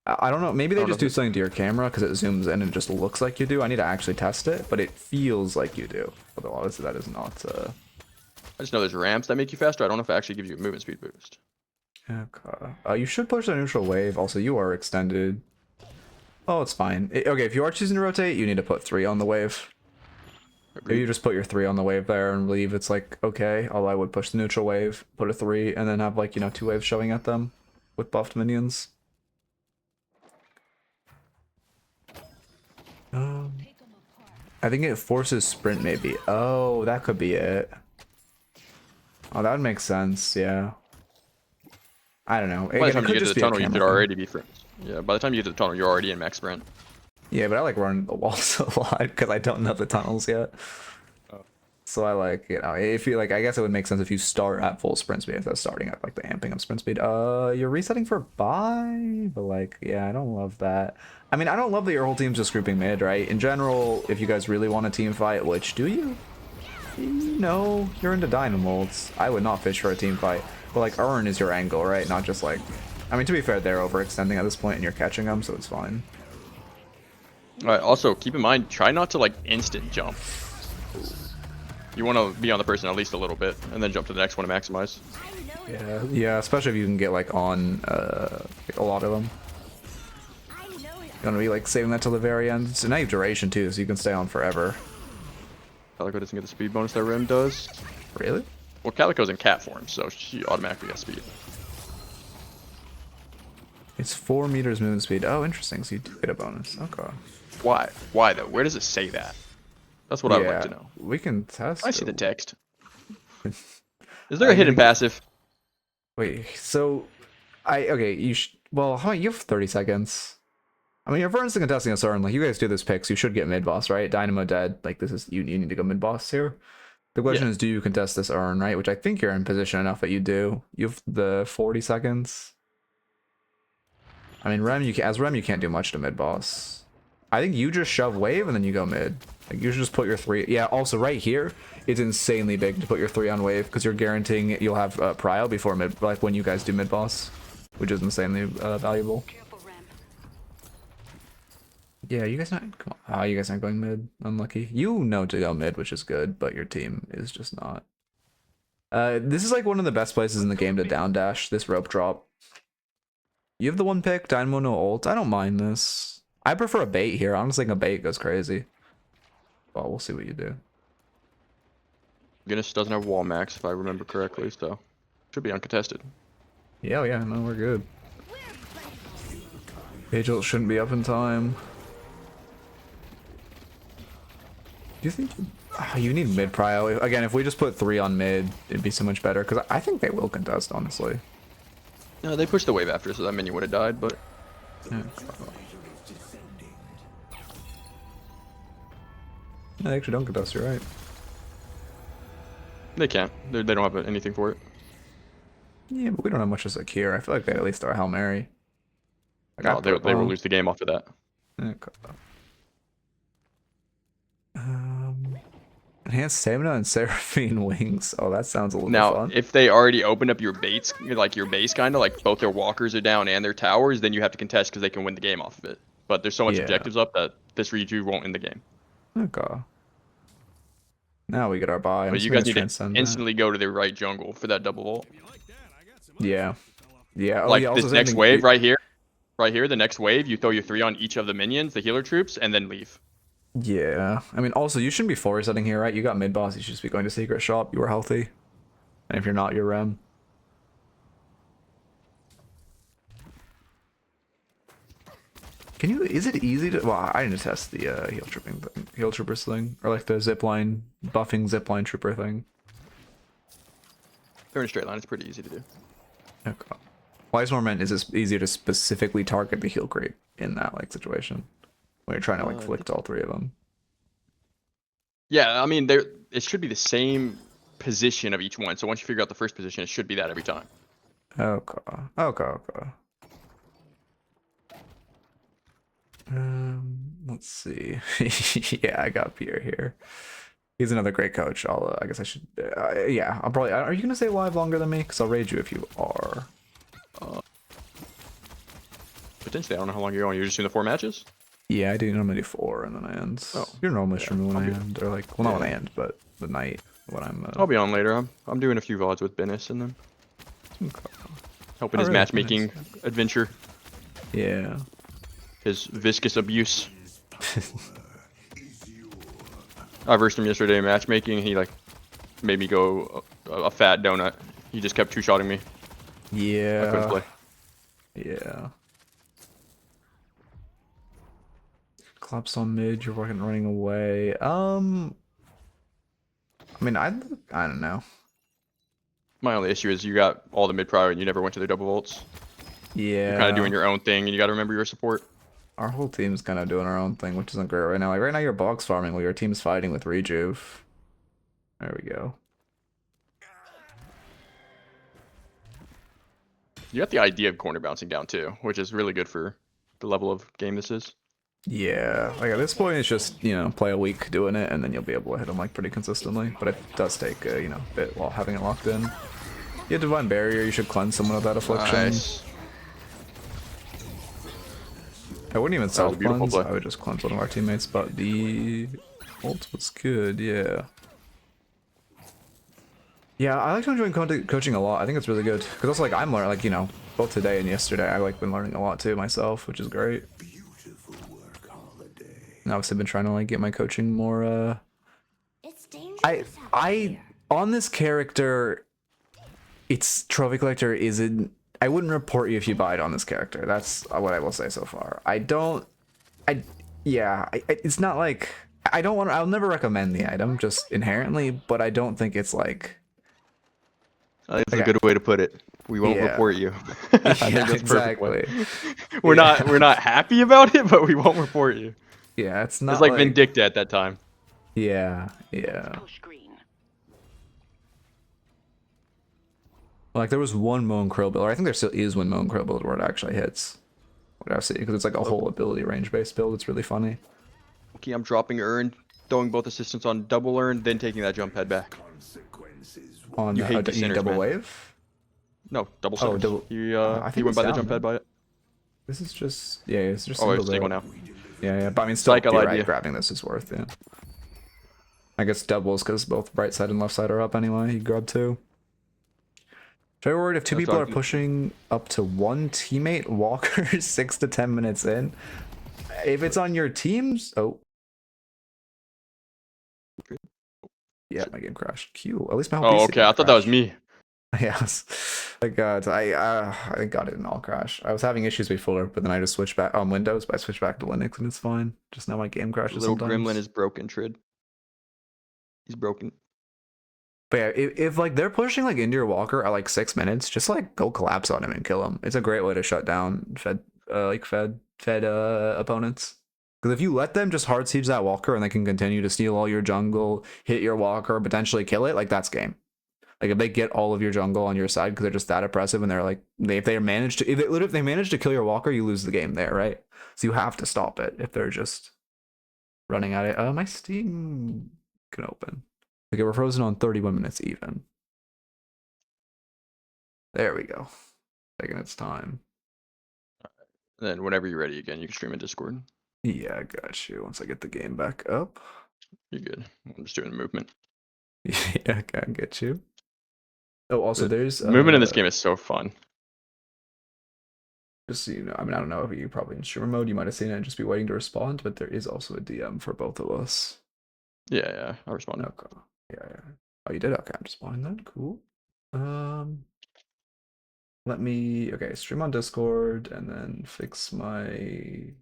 I don't know. Maybe they just do something to your camera because it zooms in and it just looks like you do. I need to actually test it, but it feels like you do. Although obviously that is not. I just know there's ramps that make you faster. I don't know if it actually gives you a movement speed boost. Okay. You should push the neutral wave. Also, you are extended. Oh, it's fine. Okay, if you are choosing to rotate, you need to put 3 on the wave. If you just put your 3 on the wave there and leave, it's like, okay. Although I would push the neutral wave, put a 3, and then have like, 2 waves showing at them with buffed minions. I think it forces sprint maybe. Oh, that could be it. Oh, that would make sense, yeah. I don't know. By the time you get to the tunnel, you could already be friends. Yeah, by the time you get to the tunnel, you're already in max sprint. Yeah, but I like running the walls a lot because I don't know the tunnels yet. So I like, if you like, I guess it would make sense if you start at full sprint speed instead of starting at like the amping up sprint speed. You're resetting for buy, but like, yeah, I don't love that. I mean, I don't love that your whole team's just grouping mid, right? In general, if you guys really want a team fight, which do you? No, you're into Dynamolds. I would not fish for a team fight. But like, Urn is your angle, right? Not just like, I mean, to be fair, they're overextending at this point and you're catching them, so it's fine. Alright, also keep in mind, try not to like instant jump. You want to be on the person at least a little bit, and then jump to the next one to maximize. Yeah, especially if you can get like on like, a lot of them. You want to be like saving that till the very end. So now you have duration too, so you can stay on forever. Calico doesn't get the speed bonus that Rem does. Really? Well, Calico's in cat form, so she automatically gets speed. It's 4 meters movement speed. Oh, interesting. So you do get a bonus. Okay. Why? Why though? Where does it say that? That's what I would like to know. We can test. I see the text. Is there a hidden passive? Wait, so okay, well, how you have 30 seconds. I mean, if for instance contesting a Cern, like you guys do this picks, you should get mid boss, right? Dynamo dead. Like this is you need to go mid boss here. The question is, do you contest this urn, right? Which I think you're in position enough that you do. You have the 40 seconds. I mean, Rem, as Rem, you can't do much to mid boss. I think you just shove wave and then you go mid. Like you should just put your 3. Yeah. Also, right here, it's insanely big to put your 3 on wave because you're guaranteeing you'll have prio before mid, like when you guys do mid boss, which is insanely valuable. Yeah, you guys not. Come on. Oh, you guys aren't going mid. Unlucky. You know to go mid, which is good, but your team is just not. This is like one of the best places in the game to down dash this rope drop. You have the one pick, Dynamo no ult. I don't mind this. I prefer a bait here. I'm just thinking a bait goes crazy. Well, we'll see what you do. Guinness doesn't have wall max, if I remember correctly, so should be uncontested. Yeah, yeah, no, we're good. Page ult shouldn't be up in time. Do you think you need mid prio? Again, if we just put 3 on mid, it'd be so much better. Because I think they will contest, honestly. No, they pushed the wave after, so that minion would have died, but... Yeah. No, they actually don't contest, you're right. They can't. They don't have anything for it. Yeah, but we don't have much as a cure. I feel like they at least are Hail Mary. No, they will lose the game after that. Okay. Enhanced stamina and Seraphine wings. Oh, that sounds a little fun. Now, if they already opened up your baits, like your base kind of, like both their walkers are down and their towers, then you have to contest because they can win the game off of it. But there's so much objectives up that this Reju won't win the game. Okay. Now we get our buy. But you guys need to instantly go to the right jungle for that double vault. Yeah. Yeah. Like this next wave right here. Right here, the next wave, you throw your 3 on each of the minions, the healer troops, and then leave. Yeah. I mean, also, you shouldn't be forward setting here, right? You got mid boss. You should just be going to secret shop. You are healthy. And if you're not, you're Rem. Can you, is it easy to, well, I didn't test the heal troopers thing, or like the zipline, buffing zipline trooper thing. They're in a straight line, it's pretty easy to do. Okay. Well, I just more meant, is it easier to specifically target the heal creep in that like situation? When you're trying to like flick to all 3 of them. Yeah, I mean, it should be the same position of each one. So once you figure out the first position, it should be that every time. Okay. Okay. Let's see. Yeah, I got Pierre here. He's another great coach. I guess I should. Yeah, I'll probably. Are you gonna stay live longer than me? Because I'll raid you if you are. Potentially, I don't know how long you're going. You're just doing the 4 matches? Yeah, I do normally do 4 and then I end. Oh, you're normally streaming when I end, or like, well, not when I end, but the night when I'm. I'll be on later. I'm doing a few VODs with Bennis and then helping his matchmaking adventure. Yeah. His viscous abuse. I versed him yesterday in matchmaking. He like made me go a fat donut. He just kept 2-shotting me. Yeah. I couldn't play. Yeah. Collapse on mid, you're fucking running away. I mean, I don't know. My only issue is you got all the mid prior and you never went to their double vaults. Yeah. You're kind of doing your own thing and you got to remember your support. Our whole team's kind of doing our own thing, which isn't great right now. Like right now you're box farming while your team's fighting with Rejuve. There we go. You got the idea of corner bouncing down too, which is really good for the level of game this is. Yeah, like at this point it's just, you know, play a week doing it and then you'll be able to hit them like pretty consistently, but it does take you know, a bit while having it locked in. You have Divine Barrier, you should cleanse someone of that affliction. Nice. I wouldn't even self-cleanse, play. I would just cleanse one of our teammates, but the ult was good, yeah. Yeah, I like enjoying coaching a lot. I think it's really good. Because also, like, I'm learning, like, you know, both today and yesterday, I've, like, been learning a lot, too, myself, which is great. And obviously, I've been trying to, like, get my coaching more, It's dangerous. on this character, it's Trophy Collector isn't, I wouldn't report you if you buy it on this character. That's what I will say so far. It's not like, I'll never recommend the item, just inherently, but I don't think it's, like, It's a good way to put it. we won't Yeah. report you. I think Yeah, that's a perfect way. exactly. We're Yeah. not happy about it, but we won't report you. Yeah, it's not It's like Vindicta at that time. Yeah, yeah. Push green. Like there was one Moan Krill build, or I think there still is one Moan Krill build where it actually hits. What I've seen, because it's like a whole ability range based build. It's really funny. Okay, I'm dropping Urn, throwing both assistants on double Urn, then taking that jump head back. Consequences. On You hate the you sinners, double man. wave. No, double Oh, sinners. double- He, I he think went it's by the down, jump man. head by it. This is just it's just Oh, single it's single build. now. Yeah, but I mean, still, Cycle you're right, idea. grabbing this is worth. Yeah. I guess doubles because both right side and left side are up anyway. You grab two. Very worried if two That's people all are good. pushing up to one teammate walker 6 to 10 minutes in. If it's on your teams, yeah, my game crashed. Q. At least my whole Oh, PC okay. I didn't thought that was crash. me. Yes. Thank God. I got it in all crash. I was having issues before, but then I just switched back on Windows, but I switched back to Linux and it's fine. Just now my game crashes Little sometimes. gremlin is broken, Trid. He's broken. But yeah, if like they're pushing like into your walker at like 6 minutes, just like go collapse on him and kill him. It's a great way to shut down fed opponents. Because if you let them just hard siege that walker and they can continue to steal all your jungle, hit your walker, potentially kill it, like that's game. Like if they get all of your jungle on your side because they're just that oppressive and they're like if they manage to kill your walker, you lose the game there, right? So you have to stop it if they're just running at it. My Steam can open. Okay, we're frozen on 31 minutes even. There we go. Taking its time. And then whenever you're ready again, you can stream in Discord. Yeah, I got you. Once I get the game back up. You're good. I'm just doing the movement. Yeah, I can get you. Oh, also there's Movement in this game is so fun. Just so you know, I mean, I don't know if you probably in streamer mode, you might have seen it and just be waiting to respond, but there is also a DM for both of us. Yeah, I responded. Okay. Yeah. Oh, you did? Okay, I'm just spawning that. Cool. Let me stream on Discord and then fix my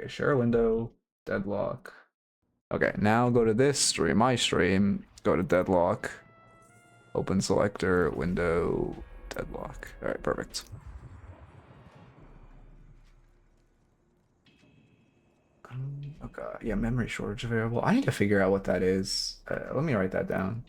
share a window, Deadlock. Okay, now go to this stream, my stream, go to Deadlock, open selector, window, Deadlock. Alright, perfect. Okay, yeah, memory shortage available. I need to figure out what that is. Let me write that down.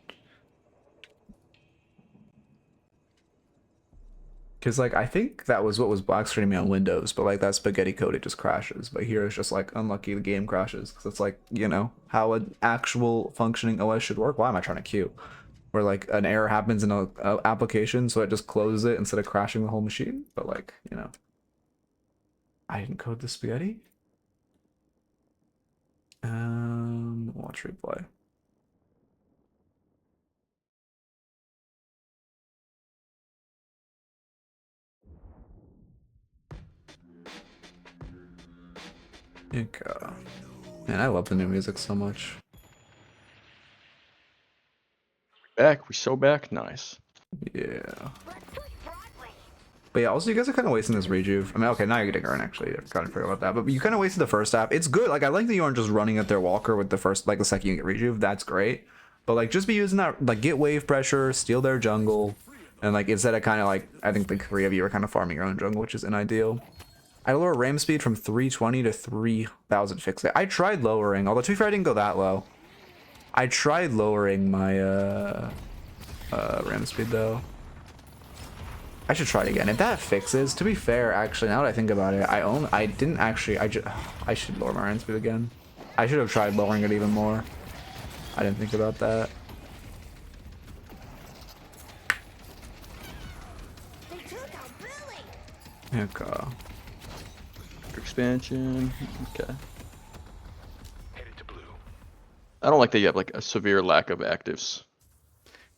Because, like, I think that was what was black screening me on Windows, but, like, that spaghetti code, it just crashes. But here it's just, like, unlucky the game crashes. Because it's, like, you know, how an actual functioning OS should work. Why am I trying to queue? Where, like, an error happens in a application, so it just closes it instead of crashing the whole machine. But, like, you know. I didn't code the spaghetti? Watch replay. Okay. Man, I love the new music so much. Back, we're so back. Nice. Yeah. Let's push Broadway. But yeah, also you guys are kind of wasting this rejuve. I mean, okay, now you're getting Earn actually. I kind of forgot about that. But you kind of wasted the first half. It's good. Like, I like that you aren't just running at their walker with the first, like, the second you get rejuve. That's great. But, like, just be using that, like, get wave pressure, steal their jungle. And, like, instead of kind of, like, I think the three of you are kind of farming your own jungle, which is an ideal. I lower ram speed from 320 to 3000 fix it. I tried lowering, although to be fair, I didn't go that low. I tried lowering my, ram speed, though. I should try it again. If that fixes, to be fair, actually, now that I think about it, I should lower my ram speed again. I should have tried lowering it even more. I didn't think about that. They took out Billy. Okay. Expansion. Okay. Headed to blue. I don't like that you have like a severe lack of actives.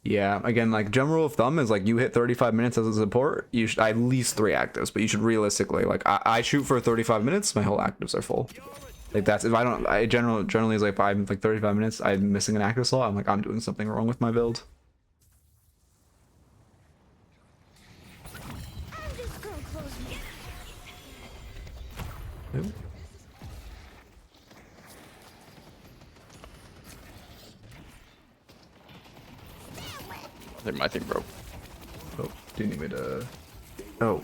Yeah, again, like, general rule of thumb is, like, you hit 35 minutes as a support, you should at least 3 actives, but you should realistically, like, I shoot for 35 minutes, my whole actives are full. Like, that's, if I don't, generally is like, if I'm, like, 35 minutes, I'm missing an active slot, I'm like, I'm doing something wrong with my build. I'm just gonna close me. Ooh. I think my thing broke. Oh, Do you need me to? Oh.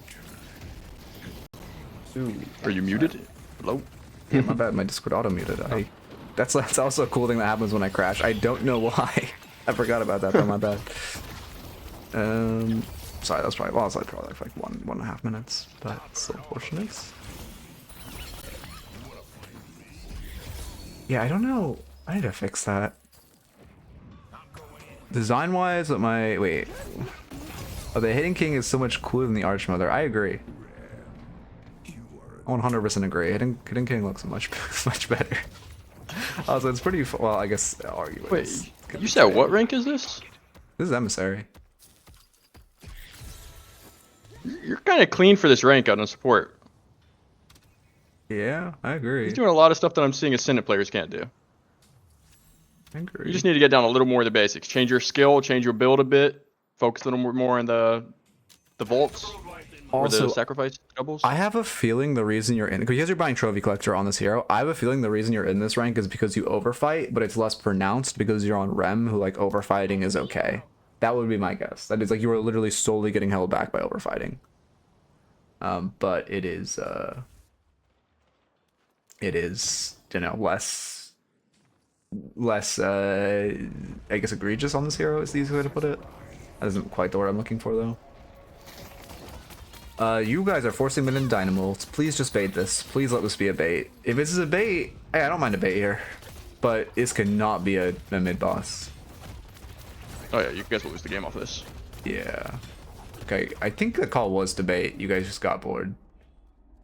Ooh. Are you muted? Hello? Yeah, my bad. My Discord auto muted. That's also a cool thing that happens when I crash. I don't know why. I forgot about that, but my bad. Sorry, that's probably probably like 1.5 minutes, but it's unfortunate. Yeah, I don't know. I need to fix that. Design-wise, wait. Oh, the Hidden King is so much cooler than the Archmother. I agree. I 100% agree. Hidden King looks much better. Also, it's pretty. Well, I guess arguably. Wait, you said what rank is this? This is Emissary. You're kind of clean for this rank out on support. Yeah, I agree. He's doing a lot of stuff that I'm seeing Ascendant players can't do. I agree. You just need to get down a little more of the basics. Change your skill, change your build a bit, focus a little more on the vaults or Also, the sacrifice doubles. I have a feeling the reason you're in, because you're buying Trophy Collector on this hero, I have a feeling the reason you're in this rank is because you overfight, but it's less pronounced because you're on Rem, who like overfighting is okay. That would be my guess. That is like you are literally solely getting held back by overfighting. But it is, you know, less, I guess egregious on this hero is the easy way to put it. That isn't quite the word I'm looking for though. You guys are forcing me into Dynamo. Please just bait this. Please let this be a bait. If this is a bait, hey, I don't mind a bait here. But this cannot be a mid boss. Oh yeah, you guys will lose the game off this. Yeah. Okay, I think the call was to bait. You guys just got bored.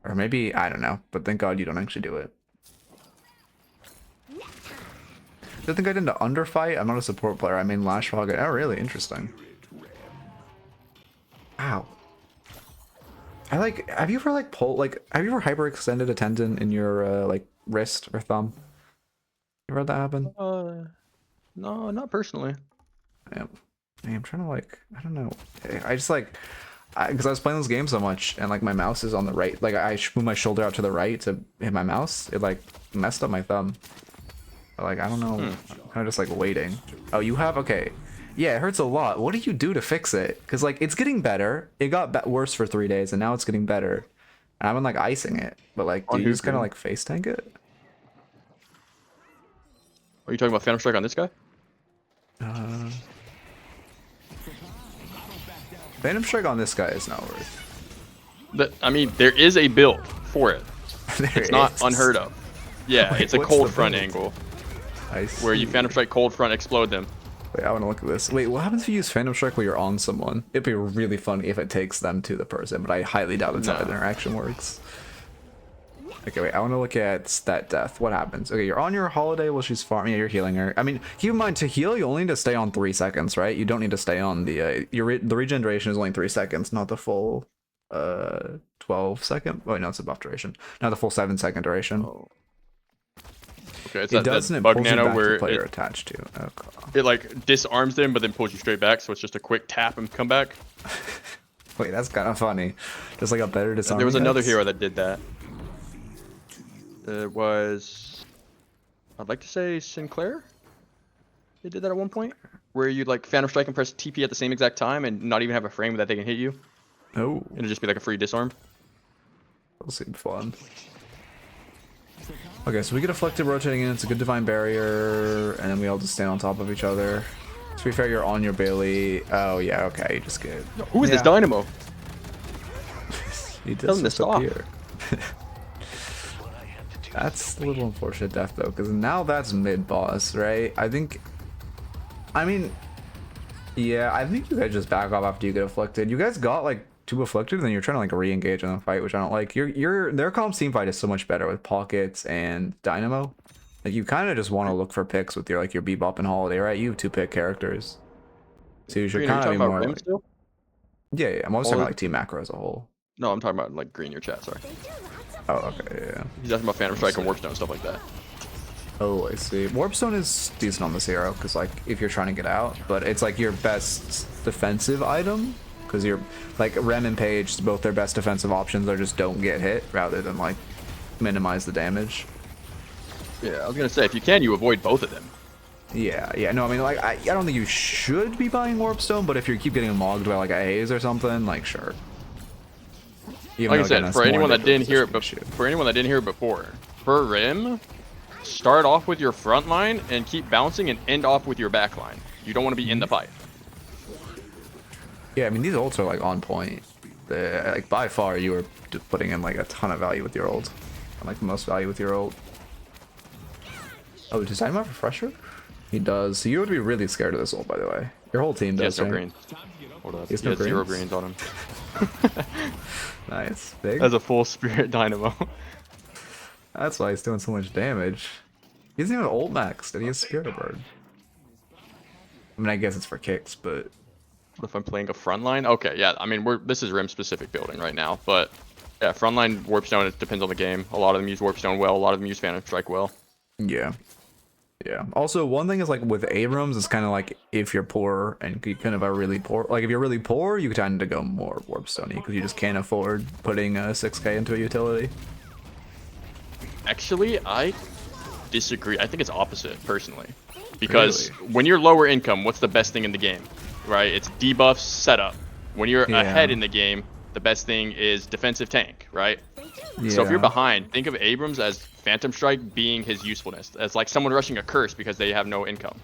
Or maybe, I don't know. But thank God you don't actually do it. I think I did to underfight. I'm not a support player. I mean Lash Fog. Oh, really? Interesting. Ow. I like, have you ever like have you ever hyperextended a tendon in your like wrist or thumb? You ever had that happen? No, not personally. Yeah. I'm trying to like, I don't know. I just like, because I was playing this game so much and like my mouse is on the right, like I move my shoulder out to the right to hit my mouse. It like messed up my thumb. But, like, I don't know. I'm kind of just like waiting. Oh, you have? Okay. Yeah, it hurts a lot. What do you do to fix it? Because like it's getting better. It got worse for 3 days and now it's getting better. And I've been like icing it. But like, do you just kind of like face tank it? Are you talking about Phantom Strike on this guy? Phantom Strike on this guy is not worth. I mean, there is a build for it. It's not is. unheard of. Yeah, Wait, it's a what's cold the front build? angle I where you see. Phantom Strike cold front explode them. Wait, I want to look at this. Wait, what happens if you use Phantom Strike while you're on someone? It'd be really funny if it takes them to the person, but I highly doubt that's how the interaction works. Okay, wait, I want to look at stat death. What happens? Okay, you're on your holiday while she's farming. Yeah, you're healing her. I mean, keep in mind, to heal, you only need to stay on 3 seconds, right? You don't need to stay on the, the regeneration is only 3 seconds, not the full, 12 second. Oh, no, it's a buff duration. Not the full 7-second duration. Oh. Okay, it's It that doesn't, it bug pulls you nano back where to player it, attached to. Okay. it like disarms them, but then pulls you straight back. So it's just a quick tap and come back. Wait, that's kind of funny. Just like a better disarm. There was another hero that did that. It was, I'd like to say Sinclair. They did that at one point, where you like Phantom Strike and press TP at the same exact time and not even have a frame that they can hit you. Oh, It'll just be like a free disarm. that'll seem fun. Okay, so we get Afflicted rotating in. It's a good Divine Barrier, and then we all just stand on top of each other. To be fair, you're on your Bailey. Oh yeah, okay, you just get. Who is this Dynamo? He Tell him to just stop. appear. That's a little unfortunate death though, because now that's mid boss, right? I think. I mean, yeah, I think you guys just back off after you get Afflicted. You guys got like 2 Afflicted, and then you're trying to like re-engage in the fight, which I don't like. Their comp team fight is so much better with Pockets and Dynamo. Like you kind of just want to look for picks with your like your Bebop and Holiday, right? You have 2 pick characters, so you should Green, are you kind of talking be about more. Rem Like, still? yeah, I'm always talking about like team macro as a whole. No, I'm talking about like Green your chat. Sorry. Oh, okay, yeah. He's asking about Phantom Strike and Warpstone stuff like that. Oh, I see. Warpstone is decent on this hero because like if you're trying to get out, but it's like your best defensive item because you're like Rem and Page, both their best defensive options are just don't get hit rather than like minimize the damage. Yeah, I was gonna say if you can, you avoid both of them. Yeah. No, I mean, like, I don't think you should be buying Warpstone, but if you keep getting mogged by like a haze or something, like, sure. Even Like I though, again, said, that's for more anyone that didn't hear it, difficult issue. for anyone that didn't hear it before, for Rim, start off with your front line and keep bouncing and end off with your back line. You don't want to be in the fight. Yeah, I mean, these ults are like on point. Like by far, you are putting in like a ton of value with your ult, and like the most value with your ult. Oh, does Dynamo have Refresher? He does. So you would be really scared of this ult, by the way. Your whole team He does. has no right? greens. Hold up. He has He no has 0 greens? greens on him. Nice, big. As a full spirit dynamo. That's why he's doing so much damage. He doesn't even ult maxed, and he has Spirit Bird. I mean, I guess it's for kicks, but If I'm playing a frontline, okay, yeah. I mean, this is Rim specific building right now, but yeah, frontline Warpstone. It depends on the game. A lot of them use Warpstone well. A lot of them use Phantom Strike well. yeah. Yeah. Also, one thing is like with Abrams, it's kind of like if you're poor and you kind of are really poor. Like if you're really poor, you tend to go more Warpstone because you just can't afford putting 6K into a utility. Actually, I disagree. I think it's opposite personally, because when you're lower income, what's the best thing in the game, right? It's debuffs, setup. When you're ahead in the game, the best thing is defensive tank, right? Yeah. So if you're behind, think of Abrams as Phantom Strike being his usefulness. As like someone rushing a curse because they have no income,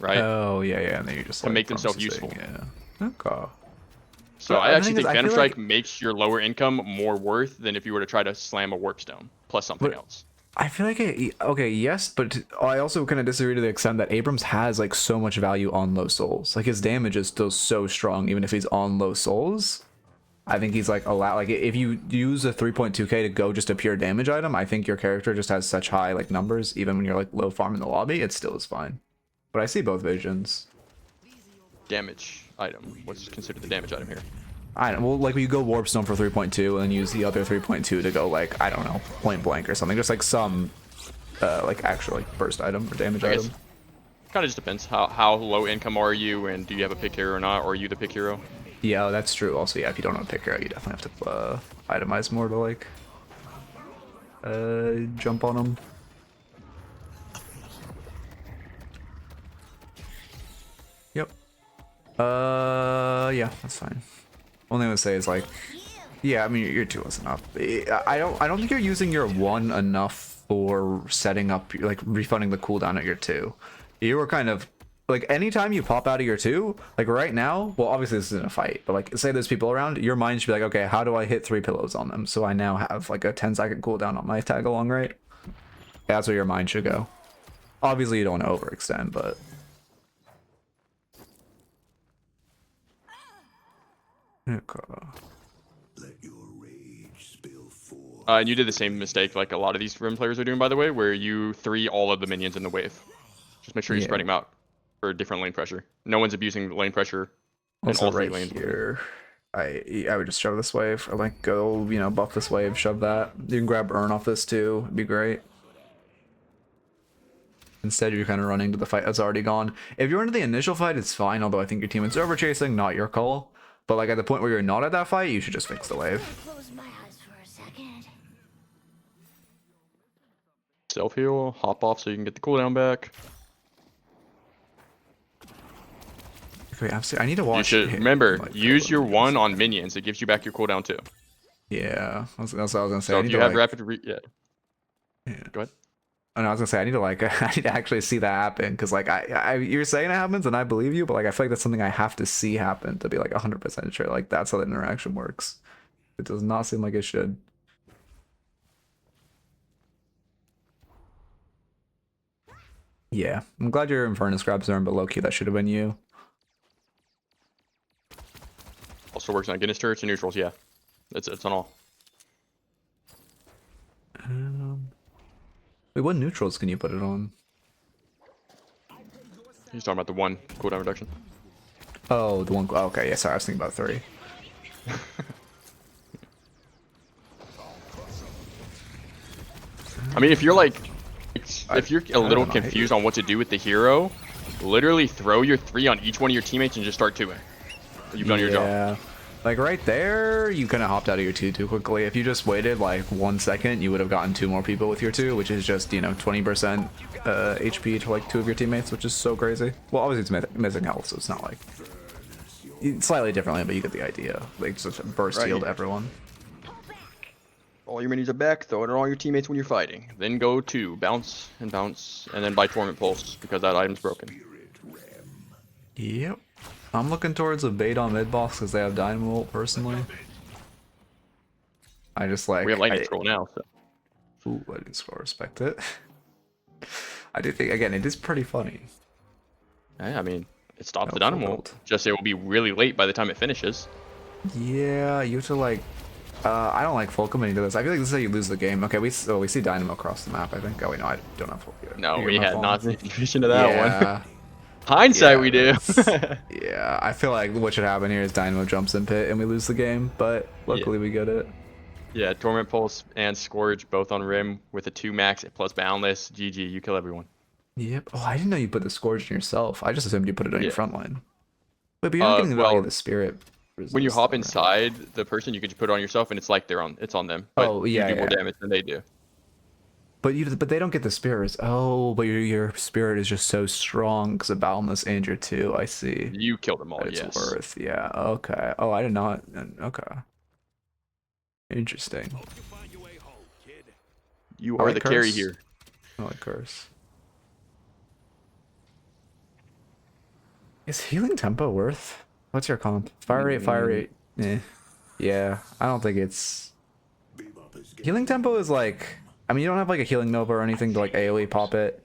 right? Oh yeah, and then you just To like, make themselves processing, useful. Yeah. Okay. So But I the actually thing is, think I Phantom feel like- Strike makes your lower income more worth than if you were to try to slam a Warpstone plus something else. I feel like okay, yes, but I also kind of disagree to the extent that Abrams has like so much value on low souls. Like his damage is still so strong, even if he's on low souls. I think he's like a lot. Like if you use a 3.2k to go just a pure damage item, I think your character just has such high like numbers. Even when you're like low farm in the lobby, it still is fine. But I see both visions. Damage item. What's considered the damage item here? I don't. Well, like you go Warpstone for 3.2 and use the other 3.2 to go like I don't know point blank or something. Just like some like actual like burst item or damage I guess item. kind of just depends. How low income are you, and do you have a pick hero or not, or are you the pick hero? Yeah, that's true. Also, yeah, if you don't know pick hero, you definitely have to itemize more to like jump on them. Yep. Yeah, that's fine. Only thing I would say is like, yeah, I mean your 2 wasn't up. I don't think you're using your 1 enough for setting up like refunding the cooldown at your 2. You were kind of like anytime you pop out of your 2, like right now, well obviously this isn't a fight, but like say there's people around, your mind should be like, okay, how do I hit 3 pillows on them so I now have like a 10-second cooldown on my tag along, right? That's where your mind should go. Obviously you don't want to overextend, but okay. Let your rage spill forth. And you did the same mistake like a lot of these Rim players are doing, by the way, where you 3 all of the minions in the wave. Just make sure you're spreading them out for different lane pressure. No one's abusing lane pressure in Also all 3 right lanes. here, I would just shove this wave, or like go, you know, buff this wave, shove that. You can grab Urn off this too, it'd be great. Instead, you're kind of running to the fight that's already gone. If you're into the initial fight, it's fine, although I think your teammate's over chasing, not your call. But like at the point where you're not at that fight, you should just fix the wave. Close my eyes for a second. Self heal, hop off so you can get the cooldown back. Okay, I need to You watch. should remember, use your 1 on minions. It gives you back your cooldown too. Yeah, that's what I was gonna say. So I if need you to, have like, rapid yeah. Go ahead. And I was gonna say I need to like I need to actually see that happen because like you're saying it happens and I believe you, but like I feel like that's something I have to see happen to be like 100% sure like that's how the interaction works. It does not seem like it should. Yeah, I'm glad your Infernus grabs Zern, but low-key that should have been you. Also works on Guinness turrets and neutrals, yeah. It's on all. Wait, what neutrals can you put it on? He's talking about the 1 cooldown reduction. Oh, the one. Oh, okay, yeah, sorry, I was thinking about 3. I mean, if you're like, if you're a little don't know, confused on what to do with the hero, literally throw your 3 on each one of your teammates and just start 2ing. You've done your job. Yeah. Like right there, you kind of hopped out of your 2 too quickly. If you just waited like 1 second, you would have gotten 2 more people with your 2, which is just, you know, 20% HP to like 2 of your teammates, which is so crazy. Well, obviously it's missing health, so it's not like slightly differently, but you get the idea. Like just burst heal to everyone. All your minis are back, throw it on all your teammates when you're fighting. Then go to bounce, and then buy Torment Pulse, because that item's broken. Yep. I'm looking towards a bait on mid boss because they have Dynamo ult, personally. I just like... We have Lightning Scroll now, so... Ooh, Lightning Scroll, respect it. I do think, again, it is pretty funny. Yeah, I mean, it stops the Dynamo ult. Just it will be really late by the time it finishes. Yeah, you have to like... I don't like full committing to this. I feel like this is how you lose the game. Okay, we see Dynamo across the map, I think. Oh wait, no, I don't have full. No, we had not the vision of that one. Yeah. Hindsight, we do. Yeah, I feel like what should happen here is Dynamo jumps in pit and we lose the game, but luckily we get it. Yeah, Torment Pulse and Scourge both on Rim with a 2 max plus Boundless. GG, you kill everyone. Yep. Oh, I didn't know you put the Scourge in yourself. I just assumed you put it on your front line. Wait, but you're not getting the value of the spirit. When you hop inside the person, you can just put it on yourself, and it's like it's on them. But oh yeah, you do more damage than they do. But they don't get the spirits. Oh, but your spirit is just so strong because of Boundless and your 2. I see. You killed them all. It's yes. worth. Yeah. Okay. Oh, I did not. Okay. Interesting. You are the carry here. I like curse. Is healing tempo worth? What's your comp? Fire rate. Yeah, I don't think it's... Healing tempo is like... I mean, you don't have like a healing nova or anything to like AoE pop it.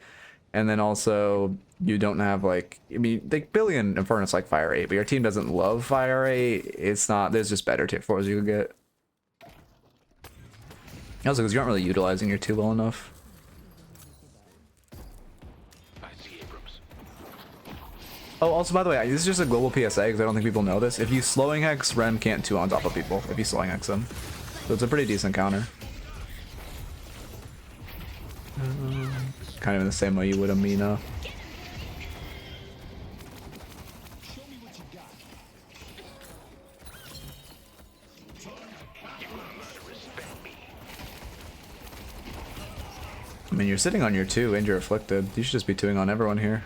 And then also, you don't have like... I mean, like Billy and Infernus like Fire 8, but your team doesn't love Fire 8. It's not... There's just better tier 4s you can get. Also, because you aren't really utilizing your 2 well enough. Oh, also, by the way, this is just a global PSA because I don't think people know this. If you slowing hex, Rem can't 2 on top of people if you slowing hex them. So it's a pretty decent counter. Kind of in the same way you would a Mina. I mean, you're sitting on your 2 and you're afflicted. You should just be 2ing on everyone here.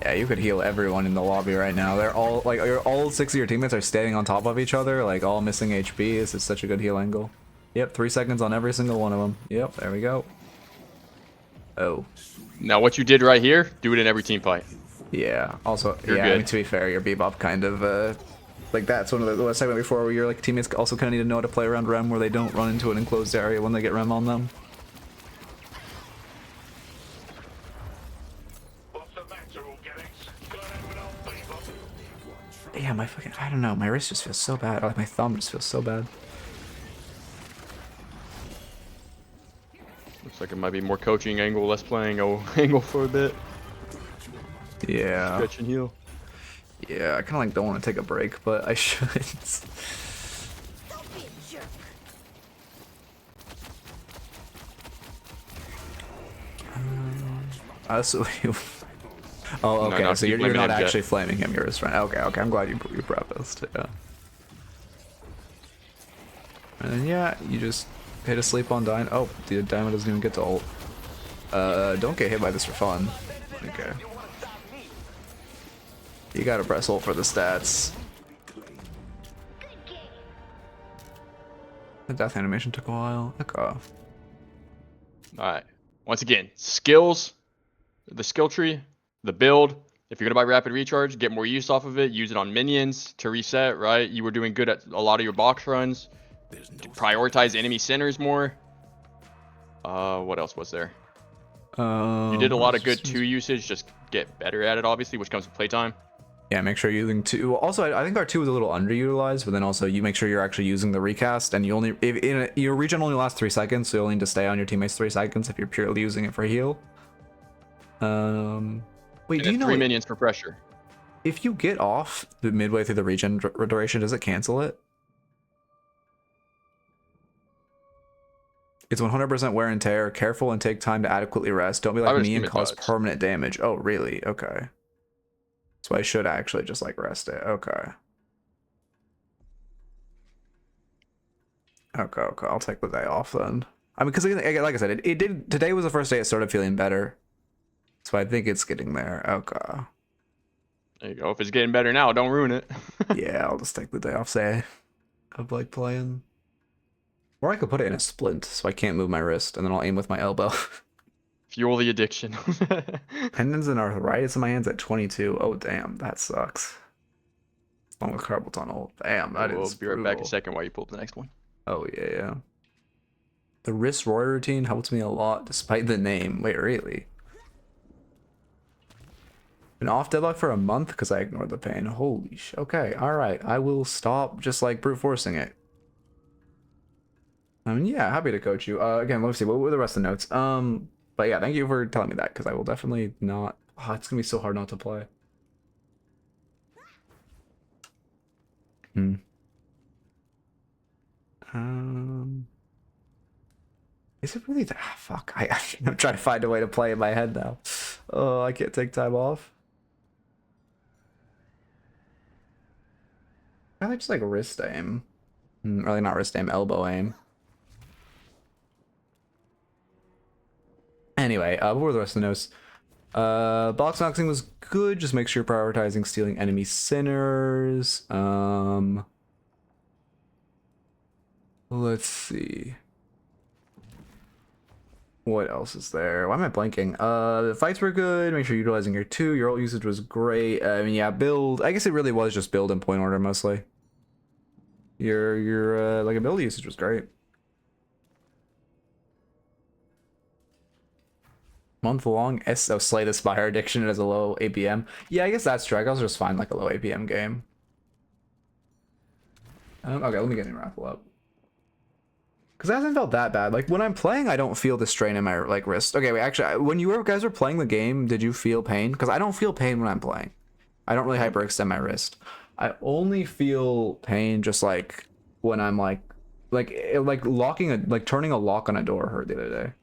Yeah, you could heal everyone in the lobby right now. They're all like all 6 of your teammates are standing on top of each other, like all missing HP. This is such a good heal angle. Yep, 3 seconds on every single one of them. Yep, there we go. Oh. Now what you did right here, do it in every team fight. Yeah. Also, You're yeah. good. I mean, to be fair, your Bebop kind of like that's one of the segment before where your like teammates also kind of need to know how to play around Rem, where they don't run into an enclosed area when they get Rem on them. Yeah, my fucking, I don't know, my wrist just feels so bad. Like my thumb just feels so bad. Looks like it might be more coaching angle, less playing angle for a bit. Yeah. Stretch and heal. Yeah, I kind of like don't want to take a break, but I should. Don't be a jerk. So you... Oh, okay. No, so you're not actually flaming him. You're his friend. Okay, okay. I'm glad you prefaced. Yeah. And then yeah, you just hit a sleep on Dyna. Oh, the Diamond doesn't even get to ult. Don't get hit by this for fun. Okay. You gotta press ult for the stats. The death animation took a while. Okay. Alright. Once again, skills, the skill tree, the build. If you're going to buy rapid recharge, get more use off of it. Use it on minions to reset, right? You were doing good at a lot of your box runs. Prioritize enemy centers more. What else was there? You did a lot of good 2 usage. Just get better at it, obviously, which comes with playtime. Yeah, make sure you're using 2. Also, I think our 2 is a little underutilized, but then also you make sure you're actually using the recast, and you only your regen only lasts 3 seconds, so you'll need to stay on your teammates 3 seconds if you're purely using it for heal. Wait, do you know 3 minions for pressure? If you get off the midway through the regen duration, does it cancel it? It's 100% wear and tear. Careful and take time to adequately rest. Don't be like me and cause permanent damage. Oh, really? Okay. So I should actually just like rest it. Okay. Okay, okay, I'll take the day off then. I mean, because like I said, it did. Today was the first day it started feeling better, so I think it's getting there. Okay. There you go. If it's getting better now, don't ruin it. Yeah, I'll just take the day off. Say, of like playing, or I could put it in a splint so I can't move my wrist, and then I'll aim with my elbow. Fuel the addiction. Tendons and arthritis in my hands at 22. Oh damn, that sucks. Along with carpal tunnel. Damn, that We'll is be right back in brutal. a second while you pull up the next one. Oh yeah, yeah. The wrist roar routine helps me a lot despite the name. Wait, really? Been off Deadlock for a month because I ignored the pain. Holy sh. Okay, alright. I will stop just like brute forcing it. I mean, yeah, happy to coach you. Again, let's see. What were the rest of the notes? But yeah, thank you for telling me that because I will definitely not. Oh, it's gonna be so hard not to play. Hmm. Is it really that? Ah, fuck. I'm trying to find a way to play in my head now. Oh, I can't take time off. I like just like wrist aim. Really not wrist aim, elbow aim. Anyway, what were the rest of the notes? Box boxing was good. Just make sure you're prioritizing stealing enemy sinners. Let's see. What else is there? Why am I blanking? The fights were good. Make sure you're utilizing your 2. Your ult usage was great. I mean, yeah, build. I guess it really was just build in point order mostly. Your like ability usage was great. Month long Slay the Spire addiction as a low APM. Yeah, I guess that's true. I guess I'll just find like a low APM game. Okay, let me get a raffle up. Because it hasn't felt that bad. Like when I'm playing, I don't feel the strain in my like wrist. Okay, wait, actually, when you guys were playing the game, did you feel pain? Because I don't feel pain when I'm playing. I don't really hyperextend my wrist. I only feel pain just like when I'm like locking like turning a lock on a door hurt the other day.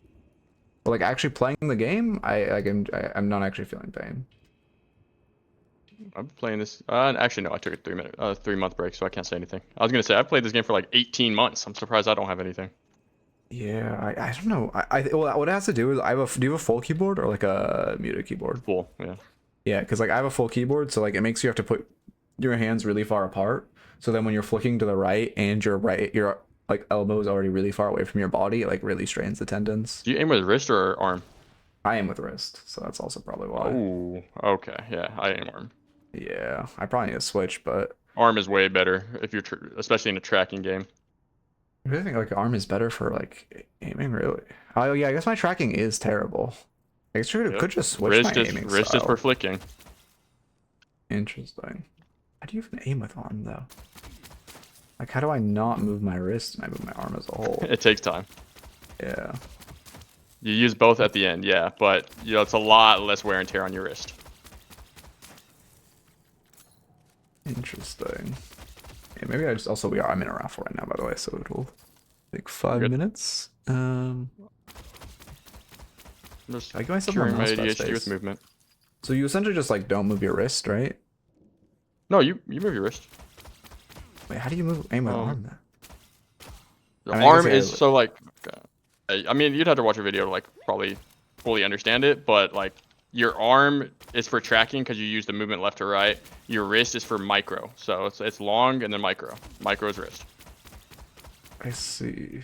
But like actually playing the game, I'm not actually feeling pain. I'm playing this. Actually, no, I took a 3-month break, so I can't say anything. I was gonna say I've played this game for like 18 months. I'm surprised I don't have anything. Yeah, I don't know. Well, what it has to do is do you have a full keyboard or like a muted keyboard? Full, yeah. Yeah, because like I have a full keyboard, so like it makes you have to put your hands really far apart. So then when you're flicking to the right and your like elbow is already really far away from your body, it like really strains the tendons. Do you aim with wrist or arm? I am with wrist, so that's also probably why. Oh, okay, yeah, I aim arm. Yeah, I probably need to switch, but Arm is way better if you're, especially in a tracking game. I really think like arm is better for like aiming. Really? Oh yeah, I guess my tracking is terrible. I guess you could just switch my aiming Wrist style. is for flicking. Interesting. How do you even aim with arm though? Like, how do I not move my wrist and I move my arm as a whole? It takes time. Yeah. You use both at the end, yeah, but you know it's a lot less wear and tear on your wrist. Interesting. Yeah, maybe I just also I'm in a raffle right now, by the way, so it will take 5 Good. minutes. Just I give myself curing more my mouse pad ADHD with space. movement. So you essentially just like don't move your wrist, right? No, you move your wrist. Wait, how do you move aim with arm then? The I mean, I arm guess, yeah, is so like, I mean, you'd have to watch a video to like probably fully understand it, but like your arm is for tracking because you use the movement left to right. Your wrist is for micro, so it's long and then micro. Micro is wrist, I see.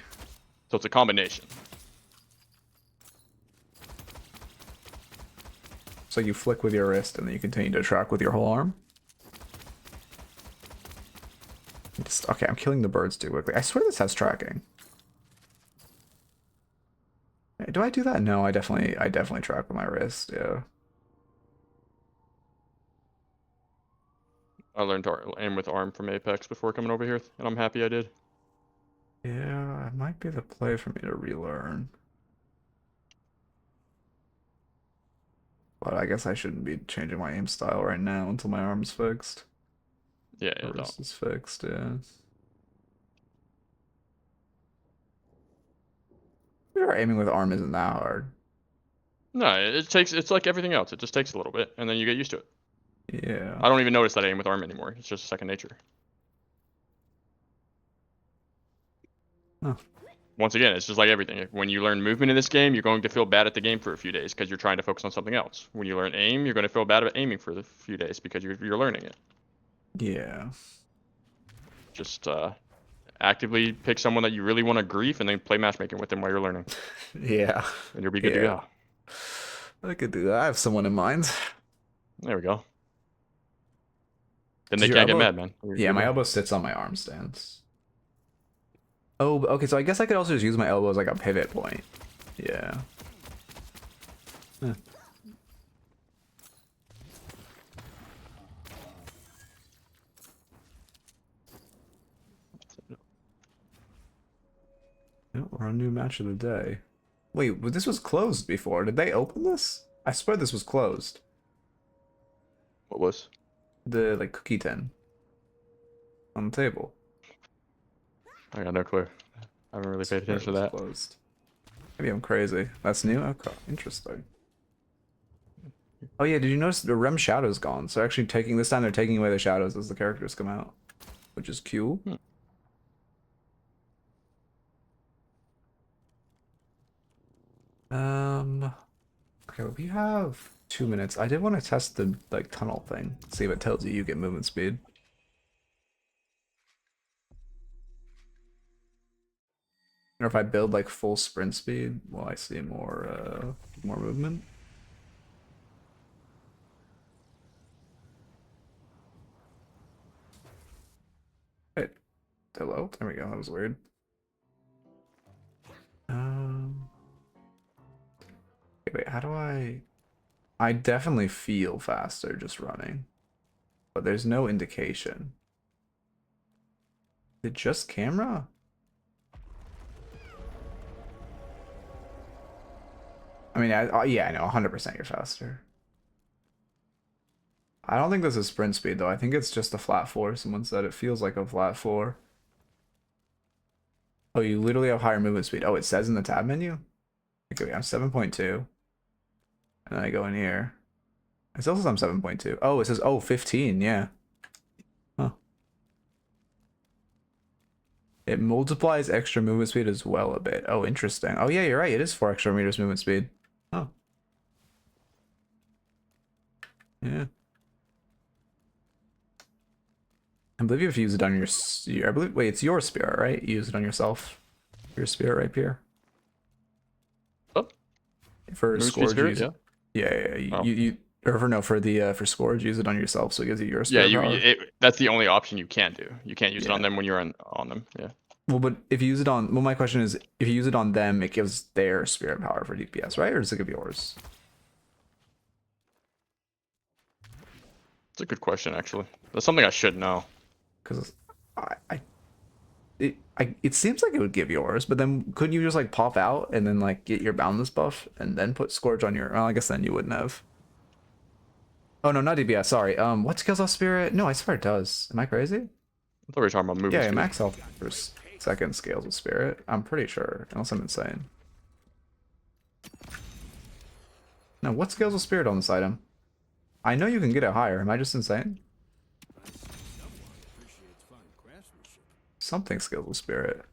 so it's a combination. So you flick with your wrist and then you continue to track with your whole arm? Okay, I'm killing the birds too quickly. I swear this has tracking. Do I do that? No, I definitely track with my wrist, yeah. I learned to aim with arm from Apex before coming over here, and I'm happy I did. Yeah, it might be the play for me to relearn. But I guess I shouldn't be changing my aim style right now until my arm's fixed. Yeah, My wrist is fixed, yeah. Sure, aiming with arm isn't that hard. No, it's like everything else. It just takes a little bit, and then you get used to it. Yeah. I don't even notice that I aim with arm anymore. It's just second nature. Huh. Once again, it's just like everything. When you learn movement in this game, you're going to feel bad at the game for a few days because you're trying to focus on something else. When you learn aim, you're going to feel bad about aiming for a few days because you're learning it. Yeah. Just actively pick someone that you really want to grief and then play matchmaking with them while you're learning. Yeah. And you'll be good to go. I could do that. I have someone in mind. There we go. Then Does they your can't get elbow- mad, man. Yeah, my elbow sits on my arm stance. Oh, okay, so I guess I could also just use my elbow as like a pivot point. Yeah. Huh. Yep, we're on a new match of the day. Wait, but this was closed before. Did they open this? I swear this was closed. What was? The like cookie tin on the table. I got no clue. I haven't really paid attention to that. Closed. Maybe I'm crazy. That's new? Okay, interesting. Oh yeah, did you notice the Rem shadow's gone? So actually taking this time they're taking away the shadows as the characters come out. Which is cool. Okay, well, we have 2 minutes. I did want to test the like tunnel thing. See if it tells you get movement speed. Or if I build like full sprint speed, will I see more movement? Wait, hello? There we go. That was weird. Wait, how do I definitely feel faster just running, but there's no indication. Is it just camera? I mean, yeah, I know, 100% you're faster. I don't think this is sprint speed though. I think it's just a flat 4. Someone said it feels like a flat 4. Oh, you literally have higher movement speed. Oh, it says in the tab menu? Okay, I'm 7.2. And then I go in here. It still says I'm 7.2. Oh, it says, oh, 15, yeah. Huh. It multiplies extra movement speed as well a bit. Oh, interesting. Oh, yeah, you're right. It is 4 extra meters movement speed. Oh. Yeah. I believe you have to use it on your I believe, wait, it's your spirit, right? You use it on yourself. Your spirit right here. Oh. For Scourge, spirit, yeah. Yeah. You or for no, for the for Scourge, use it on yourself, so it gives you your spirit power. That's the only option you can do. You can't use it on them when you're on them. Yeah. Well, but if you use it on, well, my question is, if you use it on them, it gives their spirit power for DPS, right? Or does it give yours? It's a good question, actually. That's something I should know. Because it seems like it would give yours, but then couldn't you just like pop out and then like get your boundless buff and then put Scourge on your? Well, I guess then you wouldn't have. Oh no, not DPS. Sorry. What scales off spirit? No, I swear it does. Am I crazy? I thought we were talking about movement Yeah, speed. max health for second scales with spirit. I'm pretty sure, unless I'm insane. No, what scales with spirit on this item? I know you can get it higher. Am I just insane? Something scales with spirit.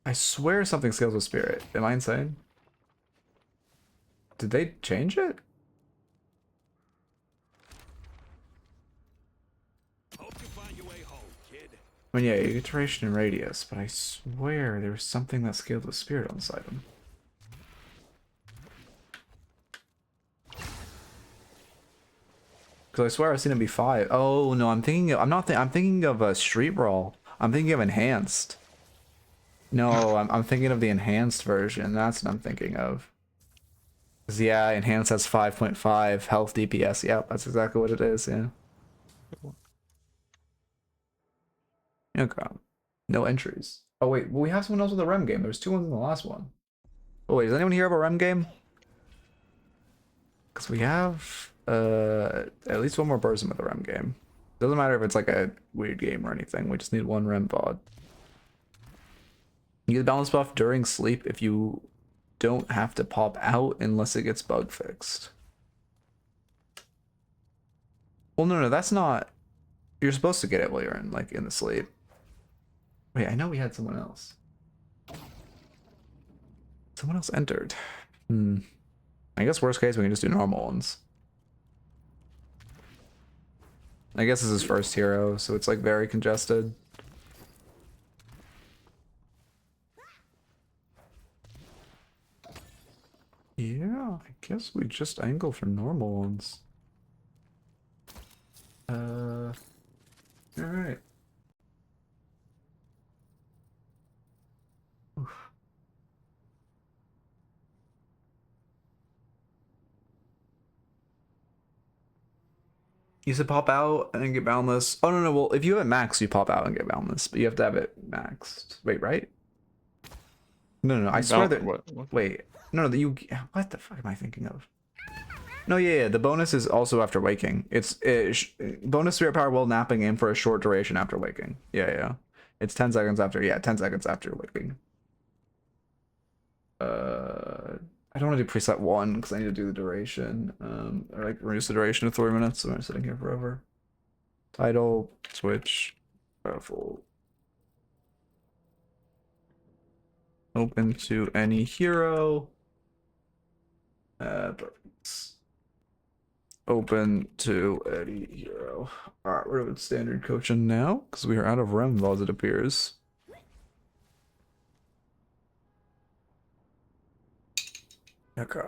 I swear something scales with spirit. Am I insane? Did they change it? I mean, yeah, iteration and radius, but I swear there was something that scaled with spirit on this item. Because I swear I've seen it be 5. Oh no, I'm thinking of, I'm thinking of a Street Brawl. I'm thinking of enhanced. No, I'm thinking of the enhanced version. That's what I'm thinking of. 'Cause, yeah, enhanced has 5.5 health DPS. Yep, that's exactly what it is. Yeah. Okay. No entries. Oh wait, well, we have someone else with a Rem game. There was 2 ones in the last one. Oh wait, does anyone hear about Rem game? Because we have at least 1 more person with a Rem game. Doesn't matter if it's like a weird game or anything. We just need 1 Rem VOD. You get the balance buff during sleep if you don't have to pop out unless it gets bug fixed. Well, no, that's not. You're supposed to get it while you're in the sleep. Wait, I know we had someone else. Someone else entered. I guess worst case we can just do normal ones. I guess this is first hero, so it's like very congested. Yeah, I guess we just angle for normal ones. Alright. You said pop out and then get boundless. Oh no, well if you have it maxed, you pop out and get boundless, but you have to have it maxed. Wait, right? No, I swear that. What? Wait, no, you. What the fuck am I thinking of? No, yeah, the bonus is also after waking. It's bonus spirit power while napping in for a short duration after waking. Yeah. It's 10 seconds after. Yeah, 10 seconds after waking. I don't want to do preset 1 because I need to do the duration. Or like reduce the duration to 3 minutes, so I'm sitting here forever. Title, switch, powerful. Open to any hero. Perfect. Open to any hero. Alright, we're doing standard coaching now because we are out of Rem as it appears. Okay.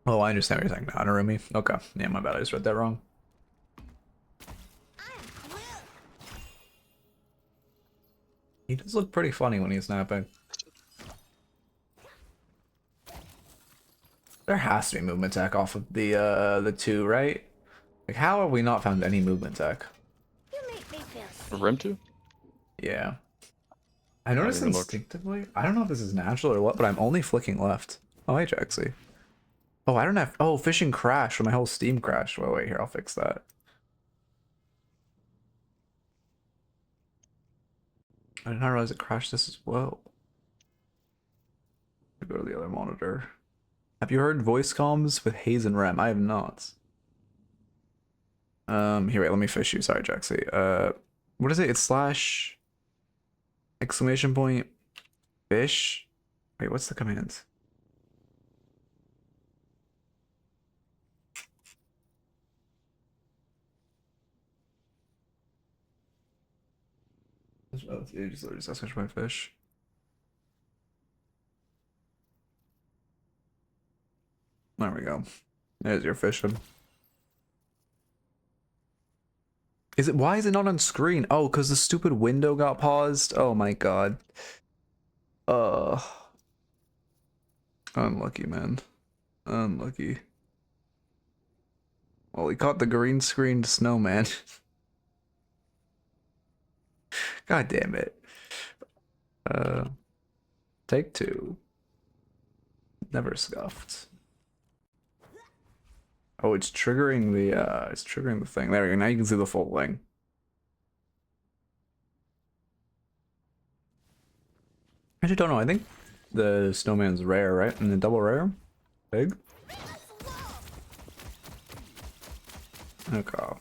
Oh, I understand what you're saying now, Narumi. Okay. Yeah, my bad. I just read that wrong. He does look pretty funny when he's snapping. There has to be movement tech off of the 2, right? Like, how have we not found any movement tech? You make me feel safe. Rem 2? Yeah. I noticed instinctively. I don't know if this is natural or what, but I'm only flicking left. Oh, hey, Jaxie. Oh, I don't have. Oh, fishing crashed when my whole Steam crashed. Well, wait, here, I'll fix that. I did not realize it crashed this as well. I'll go to the other monitor. Have you heard voice comms with Haze and Rem? I have not. Here, wait, let me fish you. Sorry, Jaxie. What is it? It's slash exclamation point fish. Wait, what's the command? Oh, yeah, just literally slash my fish. There we go. There's your fishing. Is it? Why is it not on screen? Oh, because the stupid window got paused. Oh my god. Unlucky, man. Unlucky. Well, he caught the green screened snowman. God damn it. Take 2. Never scuffed. Oh, it's triggering the thing. There we go. Now you can see the full thing. I just don't know. I think the snowman's rare, right? And the double rare? Big? Okay.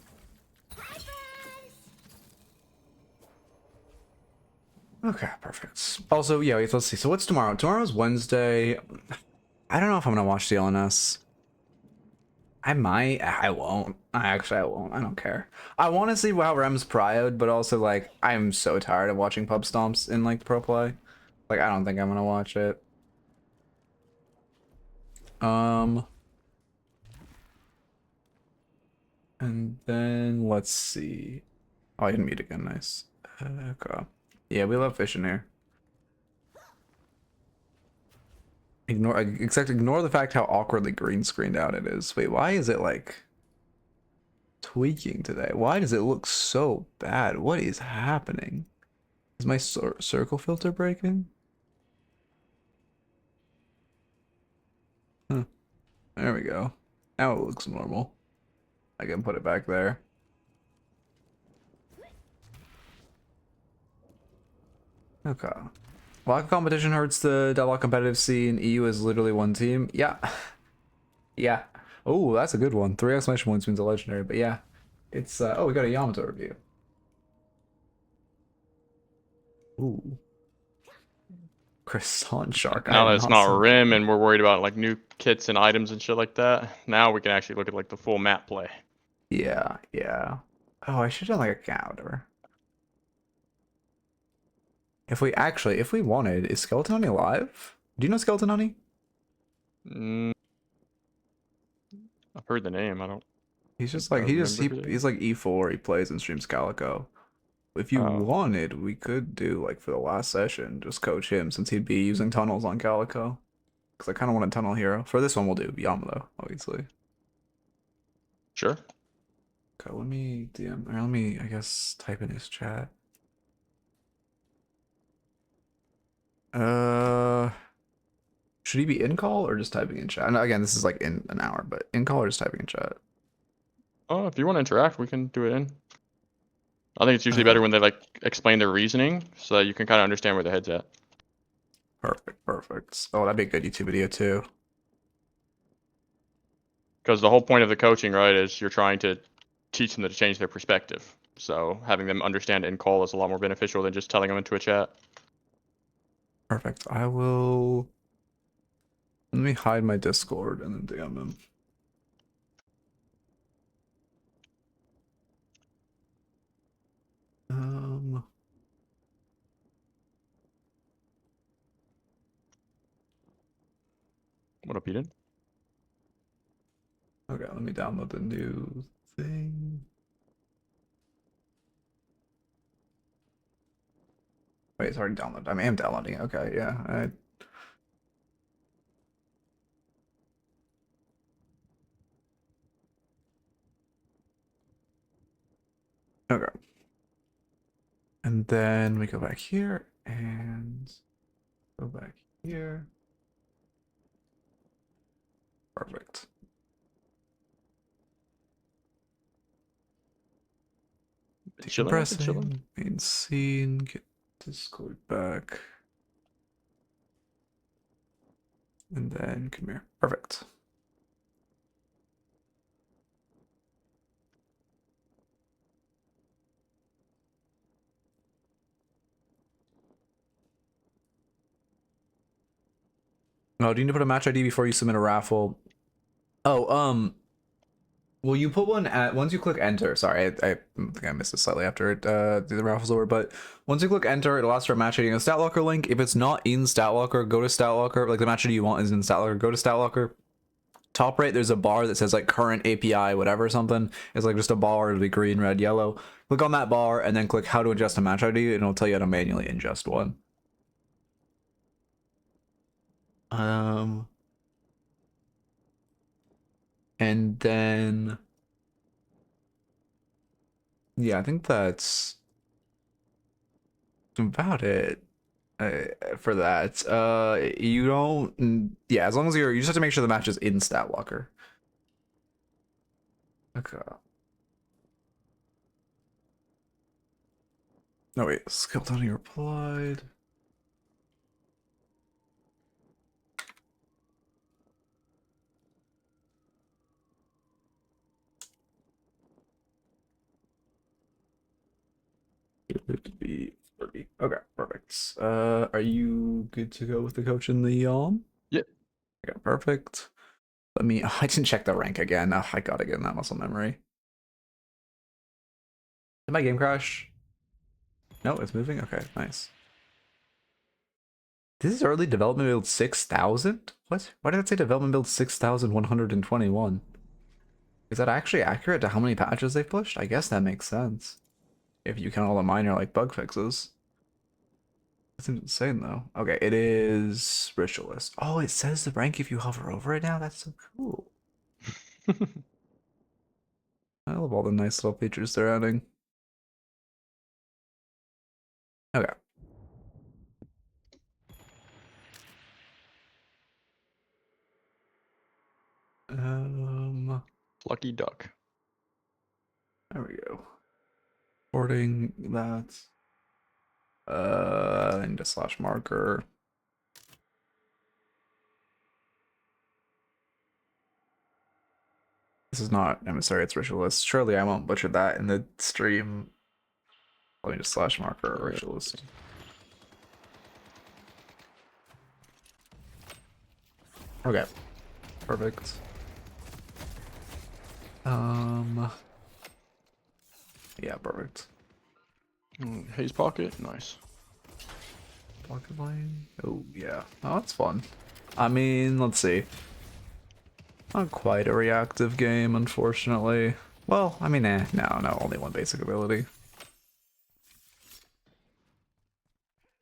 Okay, perfect. Also, yeah, wait, let's see. So what's tomorrow? Tomorrow's Wednesday. I don't know if I'm gonna watch the LNS. I might. I won't. I won't. I don't care. I want to see how Rem's prioed, but also, like, I'm so tired of watching pub stomps in, like, pro play. Like, I don't think I'm gonna watch it. And then, let's see. Oh, I didn't mute again. Nice. Okay. Yeah, we love fishing here. Ignore the fact how awkwardly green screened out it is. Wait, why is it like tweaking today? Why does it look so bad? What is happening? Is my circle filter breaking? Huh. There we go. Now it looks normal. I can put it back there. Okay. Lack of competition hurts the Deadlock competitive scene. EU is literally one team. Yeah. Yeah. Oh, that's a good one. 3 exclamation points means a legendary, but yeah. It's, oh, we got a Yamato review. Ooh. Croissant Shark. I Now have that it's not not seen Rim that. and we're worried about like new kits and items and shit like that, now we can actually look at like the full map play. Yeah, yeah. Oh, I should have done like a counter. If we wanted, is Skeleton Honey alive? Do you know Skeleton Honey? Mm, I've heard the name. I don't He's think just I like remember who they he's are. like E4. He plays and streams Calico. If you Oh, wanted, we could do like for the last session, just coach him since he'd be using tunnels on Calico. Because I kind of want a tunnel hero. For this one, we'll do Yamato, obviously. sure. Okay, let me DM. Or let me, I guess, type in his chat. Uh, should he be in call or just typing in chat? And again, this is like in an hour, but in call or just typing in chat. Oh, if you want to interact, we can do it in. I think it's usually better when they like explain their reasoning so that you can kind of understand where their head's at. Perfect, perfect. Oh, that'd be a good YouTube video too. Because the whole point of the coaching, right, is you're trying to teach them to change their perspective. So having them understand in call is a lot more beneficial than just telling them into a chat. Perfect. I will. Let me hide my Discord and then DM him. Um. What up, Eden? Okay, let me download the new thing. Wait, it's already downloaded. I am downloading it. Okay, yeah. Okay. And then we go back here and go back here. Perfect. Chilling. I've been chilling. Decompressing. Main scene. Get Discord back. And then come here. Perfect. Oh, do you need to put a match ID before you submit a raffle? Oh, will you put one at once you click enter? Sorry, I think I missed it slightly after it the raffle's over, but once you click enter, it'll ask for a match ID and a stat locker link. If it's not in stat locker, go to stat locker. Like the match ID you want is in stat locker, go to stat locker. Top right, there's a bar that says like current API, whatever something. It's like just a bar, it'll be green, red, yellow. Click on that bar and then click how to ingest a match ID, and it'll tell you how to manually ingest one. And then yeah, I think that's about it for that. You don't. Yeah, as long as you just have to make sure the match is in stat locker. Okay. No wait, Skeleton replied. It to be 30. Okay, perfect. Are you good to go with the coach in the Yeah. Okay, perfect. Let me. I didn't check the rank again. Oh, I gotta get in that muscle memory. Did my game crash? No, it's moving. Okay, nice. This is early development build 6,000? What? Why did it say development build 6,121? Is that actually accurate to how many patches they've pushed? I guess that makes sense. If you count all the minor like bug fixes. That's insane though. Okay, it is Ritualist. Oh, it says the rank if you hover over it now? That's so cool. I love all the nice little features they're adding. Okay. Lucky duck. There we go. Porting that. I need a slash marker. This is not Emissary, it's Ritualist. Surely I won't butcher that in the stream. Let me just slash marker Ritualist. Okay. Perfect. Yeah, perfect. Haze pocket, nice. Pocket line. Oh yeah. Oh, that's fun. I mean, let's see. Not quite a reactive game, unfortunately. Well, I mean, no, only one basic ability.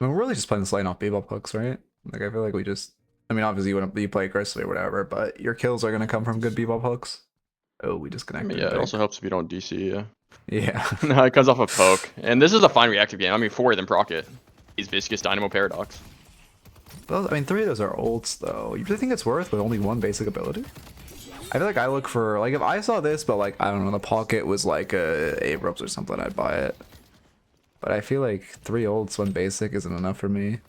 I mean, we're really just playing this lane off bebop hooks, right? Like, I feel like we just... I mean, obviously you play aggressively or whatever, but your kills are gonna come from good bebop hooks. Oh, we I disconnected. mean, yeah, it also helps if you don't DC, yeah. Yeah. No, it comes off a poke. And this is a fine reactive game. I mean, 4 of them proc it. He's Viscous, Dynamo, Paradox. Well, I mean, 3 of those are ults, though. You really think it's worth with only one basic ability? I feel like I look for, like, if I saw this, but, like, I don't know, the pocket was like a Abrams or something, I'd buy it. But I feel like 3 ults, 1 basic isn't enough for me.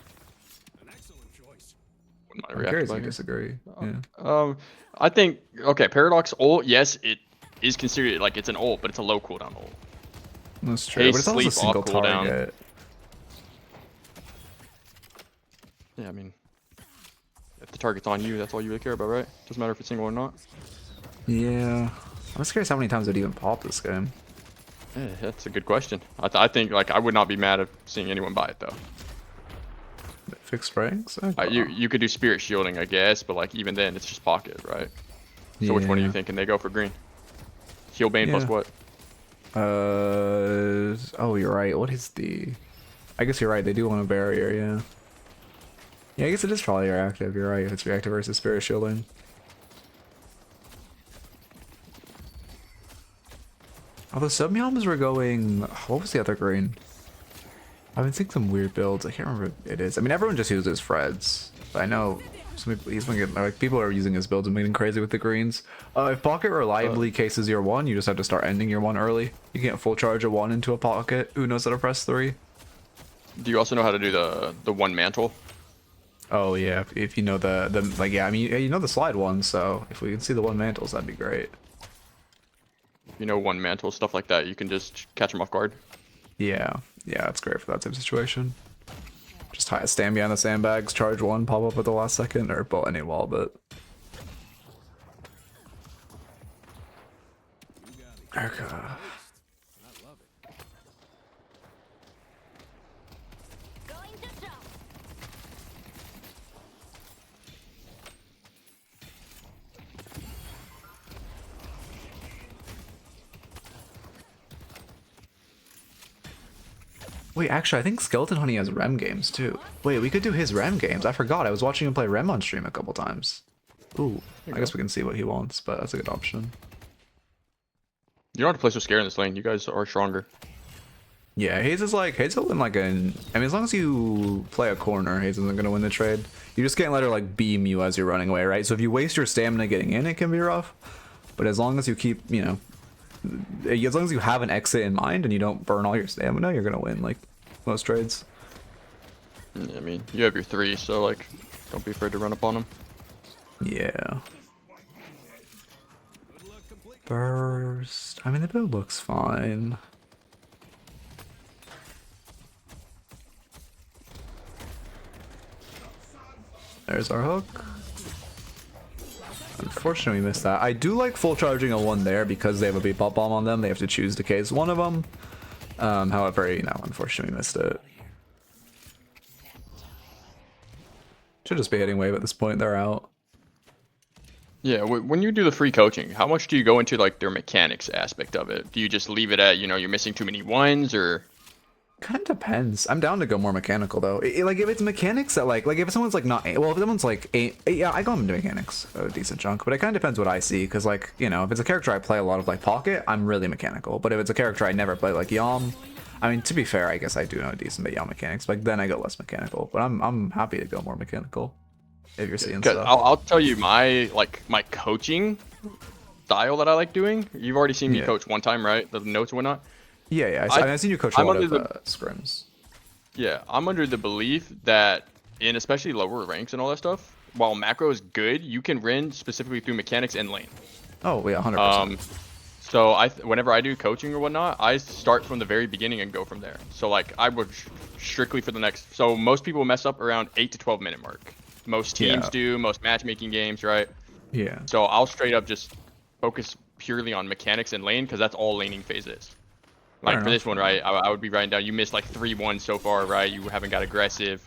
I'm curious if you disagree. Yeah. I think, okay, Paradox ult, yes, it is considered, like, it's an ult, but it's a low cooldown ult. That's true, Haze but it's also a sleep single off cooldown. target. Yeah, I mean, if the target's on you, that's all you really care about, right? Doesn't matter if it's single or not. Yeah. I'm just curious how many times it even popped this game. Yeah, that's a good question. I think, like, I would not be mad at seeing anyone buy it, though. Fixed ranks? You could do spirit shielding, I guess, but, like, even then, it's just pocket, right? So which one are you thinking? They go for green. Heal Bane plus what? Oh, you're right. What is the... I guess you're right. They do want a barrier, yeah. Yeah, I guess it is probably reactive. You're right. If it's reactive versus spirit shielding. Although Submeoms were going... What was the other green? I've been seeing some weird builds. I can't remember what it is. I mean, everyone just uses Freds. But I know some people, he's been getting, like, people are using his builds and getting crazy with the greens. If pocket reliably cases your 1, you just have to start ending your 1 early. You can't full charge a 1 into a pocket. Who knows how to press 3? Do you also know how to do the 1 mantle? Oh yeah, if you know the like, yeah, I mean, you know the slide one, so if we can see the 1 mantles, that'd be great. You know, 1 mantle, stuff like that, you can just catch them off guard. Yeah, that's great for that type of situation. Just stand behind the sandbags, charge 1, pop up at the last second, or pull any wall, but... Okay. Going to jump. Wait, actually, I think Skeleton Honey has Rem games, too. Wait, we could do his Rem games. I forgot. I was watching him play Rem on stream a couple times. Ooh, I guess we can see what he wants, but that's a good option. You don't have to play so scary in this lane. You guys are stronger. Yeah, Haze is like, Haze will win like an... I mean, as long as you play a corner, Haze isn't going to win the trade. You just can't let her like beam you as you're running away, right? So if you waste your stamina getting in, it can be rough. But as long as you keep, you know... As long as you have an exit in mind and you don't burn all your stamina, you're going to win, like, most trades. Yeah, I mean, you have your 3, so, like, don't be afraid to run up on them. Yeah. Burst. I mean, the build looks fine. There's our hook. Unfortunately, we missed that. I do like full charging a 1 there because they have a Bebop Bomb on them. They have to choose to case one of them. However, you know, unfortunately, we missed it. Should just be hitting wave at this point. They're out. Yeah, when you do the free coaching, how much do you go into, like, their mechanics aspect of it? Do you just leave it at, you know, you're missing too many 1s, or... Kind of depends. I'm down to go more mechanical though. Like if it's mechanics that like if someone's like not well, if someone's like yeah, I go into mechanics a decent chunk, but it kind of depends what I see. Because like, you know, if it's a character I play a lot of like pocket, I'm really mechanical. But if it's a character I never play like Yam, I mean, to be fair, I guess I do know a decent bit Yam mechanics. But then I go less mechanical. But I'm happy to go more mechanical if you're seeing stuff. I'll tell you my coaching style that I like doing. You've already seen me coach one time, right? The notes and whatnot. Yeah. I've seen you coach a lot of scrims. Yeah, I'm under the belief that in especially lower ranks and all that stuff, while macro is good, you can win specifically through mechanics and lane. Oh yeah, 100%. So whenever I do coaching or whatnot, I start from the very beginning and go from there. So like I would strictly for the next. So most people mess up around 8 to 12 minute mark. Most teams Yeah. do. Most matchmaking games, right? Yeah. So I'll straight up just focus purely on mechanics and lane because that's all laning phase is. Like Fair for this enough. one, right? I would be writing down. You missed like 3-1 so far, right? You haven't got aggressive.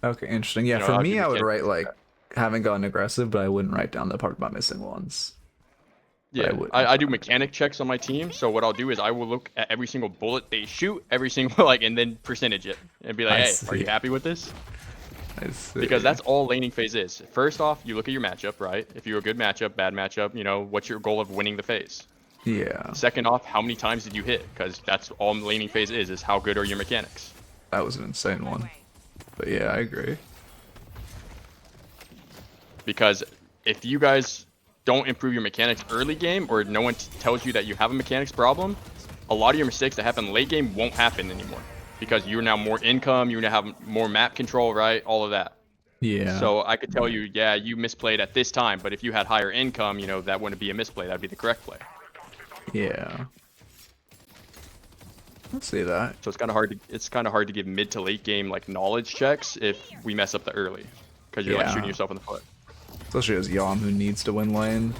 Okay, interesting. Yeah, You know, for I'll do me, I would mechanics write like like that. haven't gotten aggressive, but I wouldn't write down the part about missing ones. But Yeah, would. I do mechanic checks on my team. So what I'll do is I will look at every single bullet they shoot, every single like, and then percentage it, and be like, I hey, are you see. happy with this? I see. Because that's all laning phase is. First off, you look at your matchup, right? If you're a good matchup, bad matchup, you know, what's your goal of winning the phase? Yeah, Second off, how many times did you hit? Because that's all laning phase is how good are your mechanics? that was an insane one. But yeah, I agree. Because if you guys don't improve your mechanics early game, or no one tells you that you have a mechanics problem, a lot of your mistakes that happen late game won't happen anymore. Because you're now more income, you now have more map control, right? All of that. Yeah. So I could tell you, yeah, you misplayed at this time, but if you had higher income, you know, that wouldn't be a misplay. That'd be the correct play. Yeah. Let's see that. So it's kind of hard to give mid to late game like knowledge checks if we mess up the early, because you're like Yeah. shooting yourself in the foot. Especially as Yom, who needs to win lane.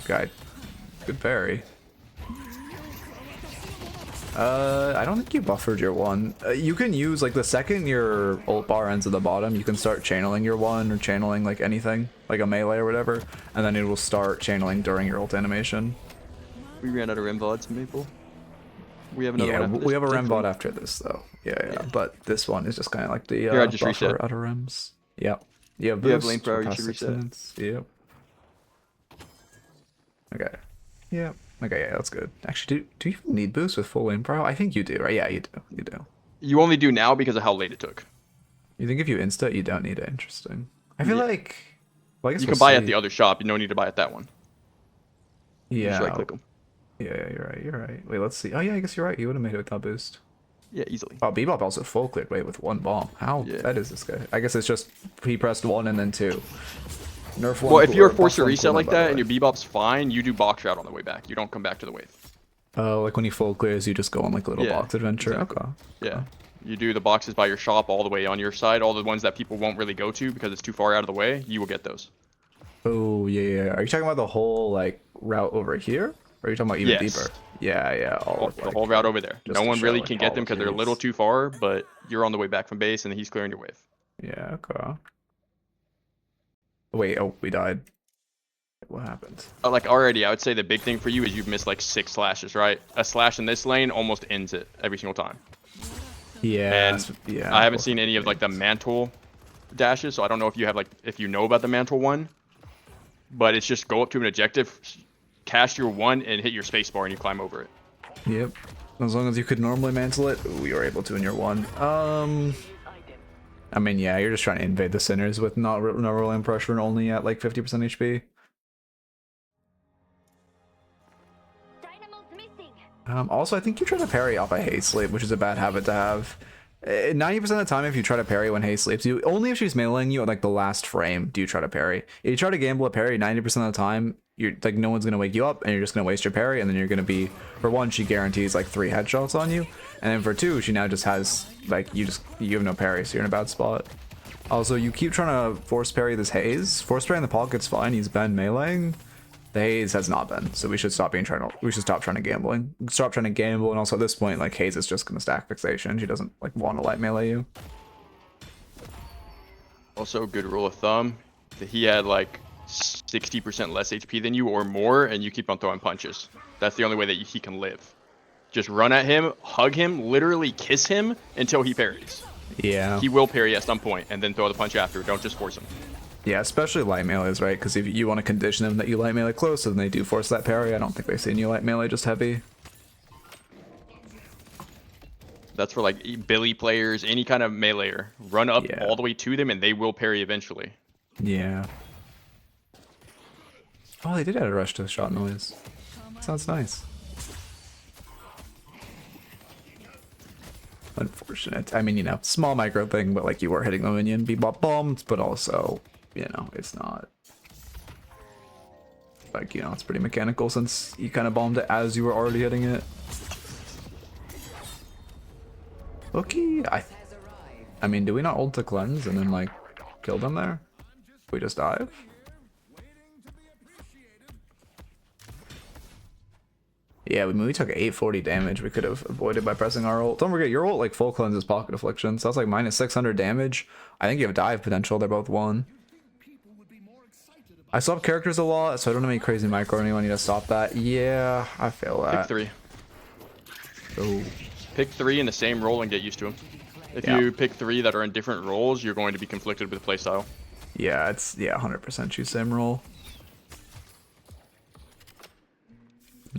Guy, good parry. I don't think you buffered your one. You can use like the second your ult bar ends at the bottom, you can start channeling your one or channeling like anything, like a melee or whatever, and then it will start channeling during your ult animation. We ran out of Rem VODs, Maple. We have another Yeah, one after this. we have a Rem potentially. bot after this though. Yeah. Yeah. But this one is just kind of like the Here, I just buffer reset. out of Rems. Yep. Yeah, You have boost lane for power, you past should 6 reset. minutes. Yep. Okay. Yeah. Okay, yeah, that's good. Actually, do you even need boost with full lane pro? I think you do, right? Yeah, you do. You do. You only do now because of how late it took. You think if you insta, you don't need it? Interesting. I feel Yeah. like. Well, I guess You we'll can buy see. at the other shop. You no need to buy at that one. Yeah. Just right click them. Yeah, you're right. You're right. Wait, let's see. Oh yeah, I guess you're right. You would have made it without boost. Yeah, easily. Oh, Bebop also full cleared. Wait, with one bomb. How Yeah. bad is this guy? I guess it's just he pressed 1 and then 2. Nerf 1. Well, if you're cooler, forced to buff 1 reset cooldown, like by the that way. and your bebop's fine, you do box route on the way back. You don't come back to the wave. Oh, like when he full clears, you just go on like a little Yeah, box adventure. exactly. Okay. Yeah. You do the boxes by your shop all the way on your side. All the ones that people won't really go to because it's too far out of the way, you will get those. Oh yeah. Are you talking about the whole like route over here? Or are you talking about even Yes. deeper? Yeah. All The whole route over there. just No to one show, really like, can all get them the because they're a little caves. too far, but you're on the way back from base and he's clearing your wave. Yeah. Okay. Wait. Oh, we died. What happened? Like already, I would say the big thing for you is you've missed like 6 slashes, right? A slash in this lane almost ends it every single time. Yeah. And Yeah. I haven't seen any of like the mantle dashes, so I don't know if you have like if you know about the mantle one. But it's just go up to an objective, cast your one, and hit your spacebar, and you climb over it. Yep. As long as you could normally mantle it, we were able to in your one. I mean, yeah, you're just trying to invade the sinners with no rolling pressure and only at like 50% HP. Dynamo's missing. Also, I think you try to parry off a haze sleep, which is a bad habit to have. 90% of the time, if you try to parry when haze sleeps, you only if she's meleeing you at like the last frame do you try to parry. If you try to gamble a parry 90% of the time, you're like no one's gonna wake you up, and you're just gonna waste your parry, and then you're gonna be, for one, she guarantees like 3 headshots on you, and then for 2, she now just has like you have no parry, so you're in a bad spot. Also, you keep trying to force parry this haze. Force parry in the pocket's fine. He's been meleeing. The haze has not been, so we should stop trying to gambling. Stop trying to gamble, and also at this point, like haze is just gonna stack fixation. She doesn't like want to light melee you. Also, good rule of thumb, that he had like 60% less HP than you or more, and you keep on throwing punches. That's the only way that he can live. Just run at him, hug him, literally kiss him until he parries. Yeah. He will parry at some point, and then throw the punch after. Don't just force him. Yeah, especially light melees, right? Because if you want to condition them that you light melee close, and they do force that parry, I don't think they've seen you light melee just heavy. That's for like Billy players, any kind of meleeer. Run up Yeah. all the way to them, and they will parry eventually. Yeah. Oh, they did add a rush to the shot noise. Sounds nice. Unfortunate. I mean, you know, small micro thing, but like you were hitting the minion, bebop bombed, but also, you know, it's not. like, you know, it's pretty mechanical since you kind of bombed it as you were already hitting it. Okay, I mean, do we not ult to cleanse and then like kill them there? We just dive? Yeah, we took 840 damage we could have avoided by pressing our ult. Don't forget, your ult like full cleanses Pocket Affliction, so that's like minus 600 damage. I think you have dive potential, they're both 1. I swap characters a lot, so I don't have any crazy micro or anyone need to stop that. Yeah, I feel that. Pick 3. Oh. Pick 3 in the same role and get used to them. If you pick 3 that are in different roles, you're going to be conflicted with playstyle. Yeah, it's 100% choose same role.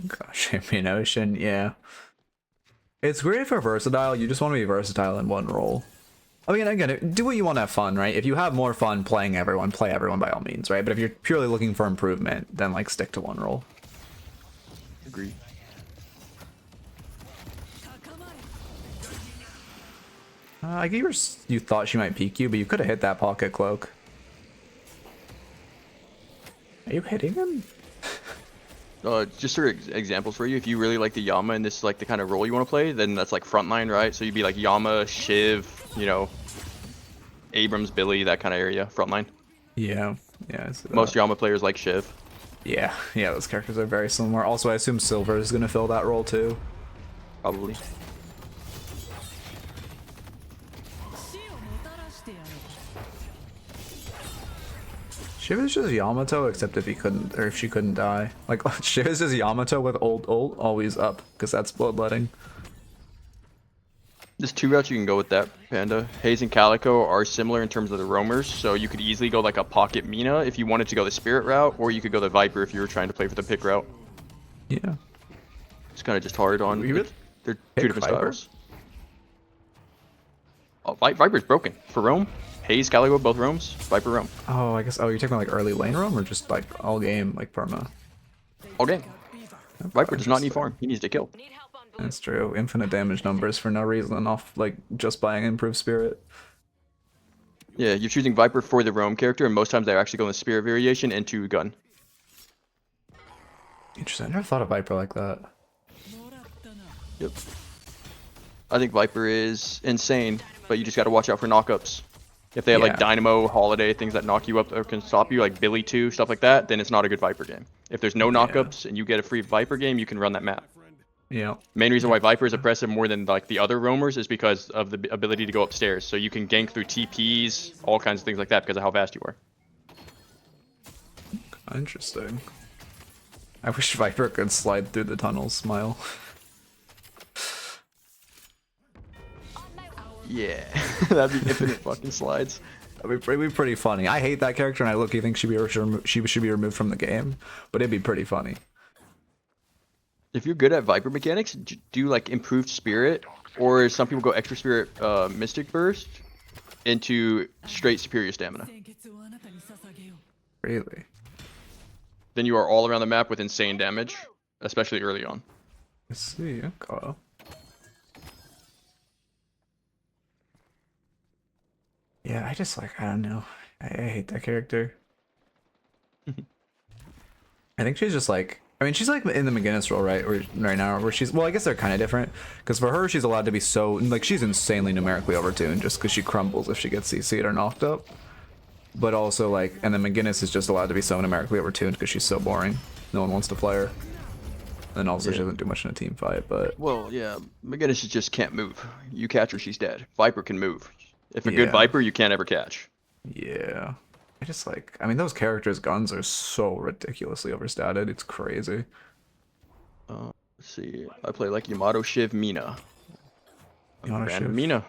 Gosh, Champion Ocean, yeah. It's great for versatile. You just want to be versatile in one role. I mean, again, do what you want to have fun, right? If you have more fun playing everyone, play everyone by all means, right? But if you're purely looking for improvement, then like stick to one role. Agreed. I guess you thought she might peek you, but you could have hit that pocket cloak. Are you hitting him? Just for examples for you, if you really like the Yama and this is like the kind of role you want to play, then that's like frontline, right? So you'd be like Yama, Shiv, you know, Abrams, Billy, that kind of area, frontline. Yeah, yeah. Most Yama players like Shiv. Yeah, those characters are very similar. Also, I assume Silver is going to fill that role too. Probably. Shiv is just Yamato, except if he couldn't, or if she couldn't die. Like, Shiv is just Yamato with ult always up, because that's bloodletting. There's 2 routes you can go with that, Panda. Haze and Calico are similar in terms of the roamers, so you could easily go like a Pocket Mina if you wanted to go the Spirit route, or you could go the Viper if you were trying to play for the pick route. Yeah. It's kind of just hard on... They're 2 different Viper? styles. Oh, Viper's broken. For roam, Haze, Calico, both roams. Viper roam. Oh, I guess. Oh, you're talking like early lane roam or just like all game, like perma? All game. Viper does not need farm. He needs to kill. That's true. Infinite damage numbers for no reason off like just buying improved spirit. Yeah, you're choosing Viper for the roam character, and most times they're actually going the spirit variation into gun. Interesting. I never thought of Viper like that. Yep. I think Viper is insane, but you just got to watch out for knockups. If they have like Dynamo, Holiday, things that knock you up or can stop you, like Billy 2, stuff like that, then it's not a good Viper game. If there's no knockups and you get a free Viper game, you can run that map. Yeah. Main reason why Viper is oppressive more than like the other roamers is because of the ability to go upstairs. So you can gank through TPs, all kinds of things like that because of how fast you are. Interesting. I wish Viper could slide through the tunnels, smile. Yeah, that'd be infinite fucking slides. It'd be pretty funny. I hate that character, and I look-y think she should be removed from the game, but it'd be pretty funny. If you're good at Viper mechanics, do like improved spirit, or some people go extra spirit mystic burst into straight superior stamina. Really? Then you are all around the map with insane damage, especially early on. Let's see, okay. Yeah, I just like, I don't know. I hate that character. I think she's just like, I mean, she's like in the McGinnis role, right? Right now, where she's, well, I guess they're kind of different. Because for her, she's allowed to be so, like, she's insanely numerically overtuned just because she crumbles if she gets CC'd or knocked up. But also, like, and then McGinnis is just allowed to be so numerically overtuned because she's so boring. No one wants to play her. And also, she doesn't do much in a team fight, but... Well, yeah, McGinnis just can't move. You catch her, she's dead. Viper can move. If a good Viper, you can't ever catch. Yeah. I just like, I mean, those characters' guns are so ridiculously overstated. It's crazy. Let's see. I play like Yamato, Shiv, Mina. Shiv. Mina.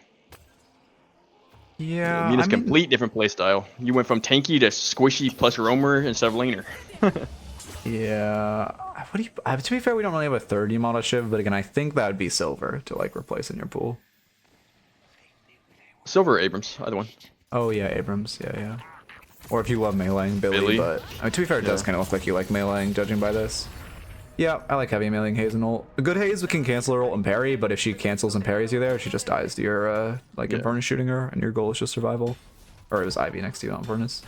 Yeah. Mina's complete different playstyle. You went from tanky to squishy plus roamer instead of laner. Yeah. What do you, to be fair, we don't really have a third Yamato Shiv, but again, I think that would be Silver to like replace in your pool. Silver or Abrams, either one. Oh yeah, Abrams. Yeah. Or if you love meleeing, Billy. But I mean, to be fair, it does kind of look like you like meleeing, judging by this. Yeah, I like heavy meleeing Haze and ult. A good Haze can cancel her ult and parry, but if she cancels and parries you there, she just dies to your Infernus shooting her, and your goal is just survival. Or it was Ivy next to you on Infernus.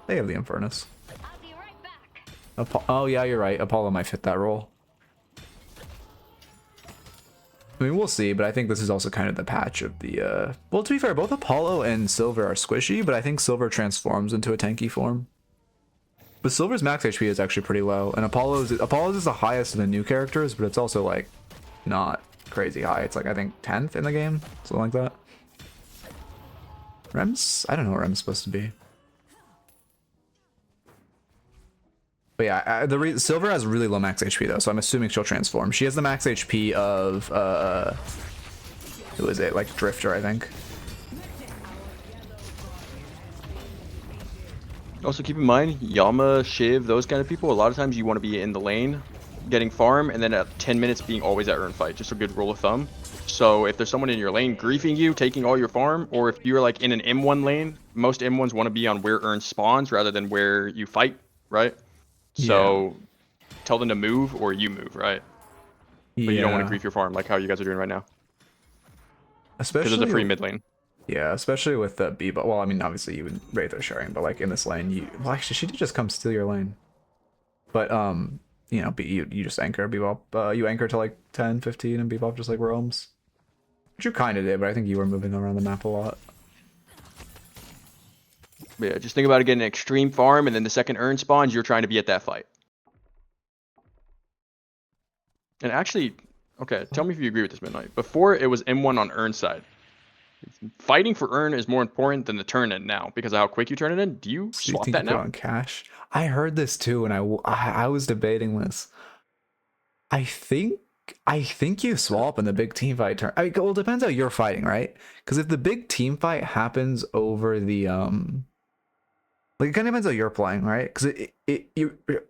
They have the Infernus. I'll be right back. Oh yeah, you're right. Apollo might fit that role. I mean, we'll see, but I think this is also kind of the patch of the, well, to be fair, both Apollo and Silver are squishy, but I think Silver transforms into a tanky form. But Silver's max HP is actually pretty low, and Apollo's is the highest of the new characters, but it's also, like, not crazy high. It's, like, I think 10th in the game, something like that. Rem's, I don't know what Rem's supposed to be. But yeah, Silver has really low max HP though, so I'm assuming she'll transform. She has the max HP of who is it? Like Drifter, I think. Also keep in mind, Yama, Shiv, those kind of people, a lot of times you want to be in the lane, getting farm, and then at 10 minutes being always at earn fight. Just a good rule of thumb. So if there's someone in your lane griefing you, taking all your farm, or if you're like in an M1 lane, most M1s want to be on where earn spawns rather than where you fight, right? So tell them to move or you move, right? But you don't want to grief your farm like how you guys are doing right now. Especially because it's a free mid lane. Yeah, especially with the Bebop. Well, I mean, obviously you would Wraith are sharing, but like in this lane, well, actually, she did just come steal your lane. But you know, you just anchor Bebop. You anchor to like 10, 15, and Bebop just like roams. Which you kind of did, but I think you were moving around the map a lot. Yeah, just think about it, getting an extreme farm, and then the second urn spawns, you're trying to be at that fight. And actually, okay, tell me if you agree with this, Midnight. Before, it was M1 on urn side. Fighting for urn is more important than the turn in now, because of how quick you turn it in. Do you swap that now? On cash? I heard this too, and I was debating this. I think you swap in the big team fight turn. I mean, well, it depends how you're fighting, right? Because if the big team fight happens over the like, it kind of depends how you're playing, right? Because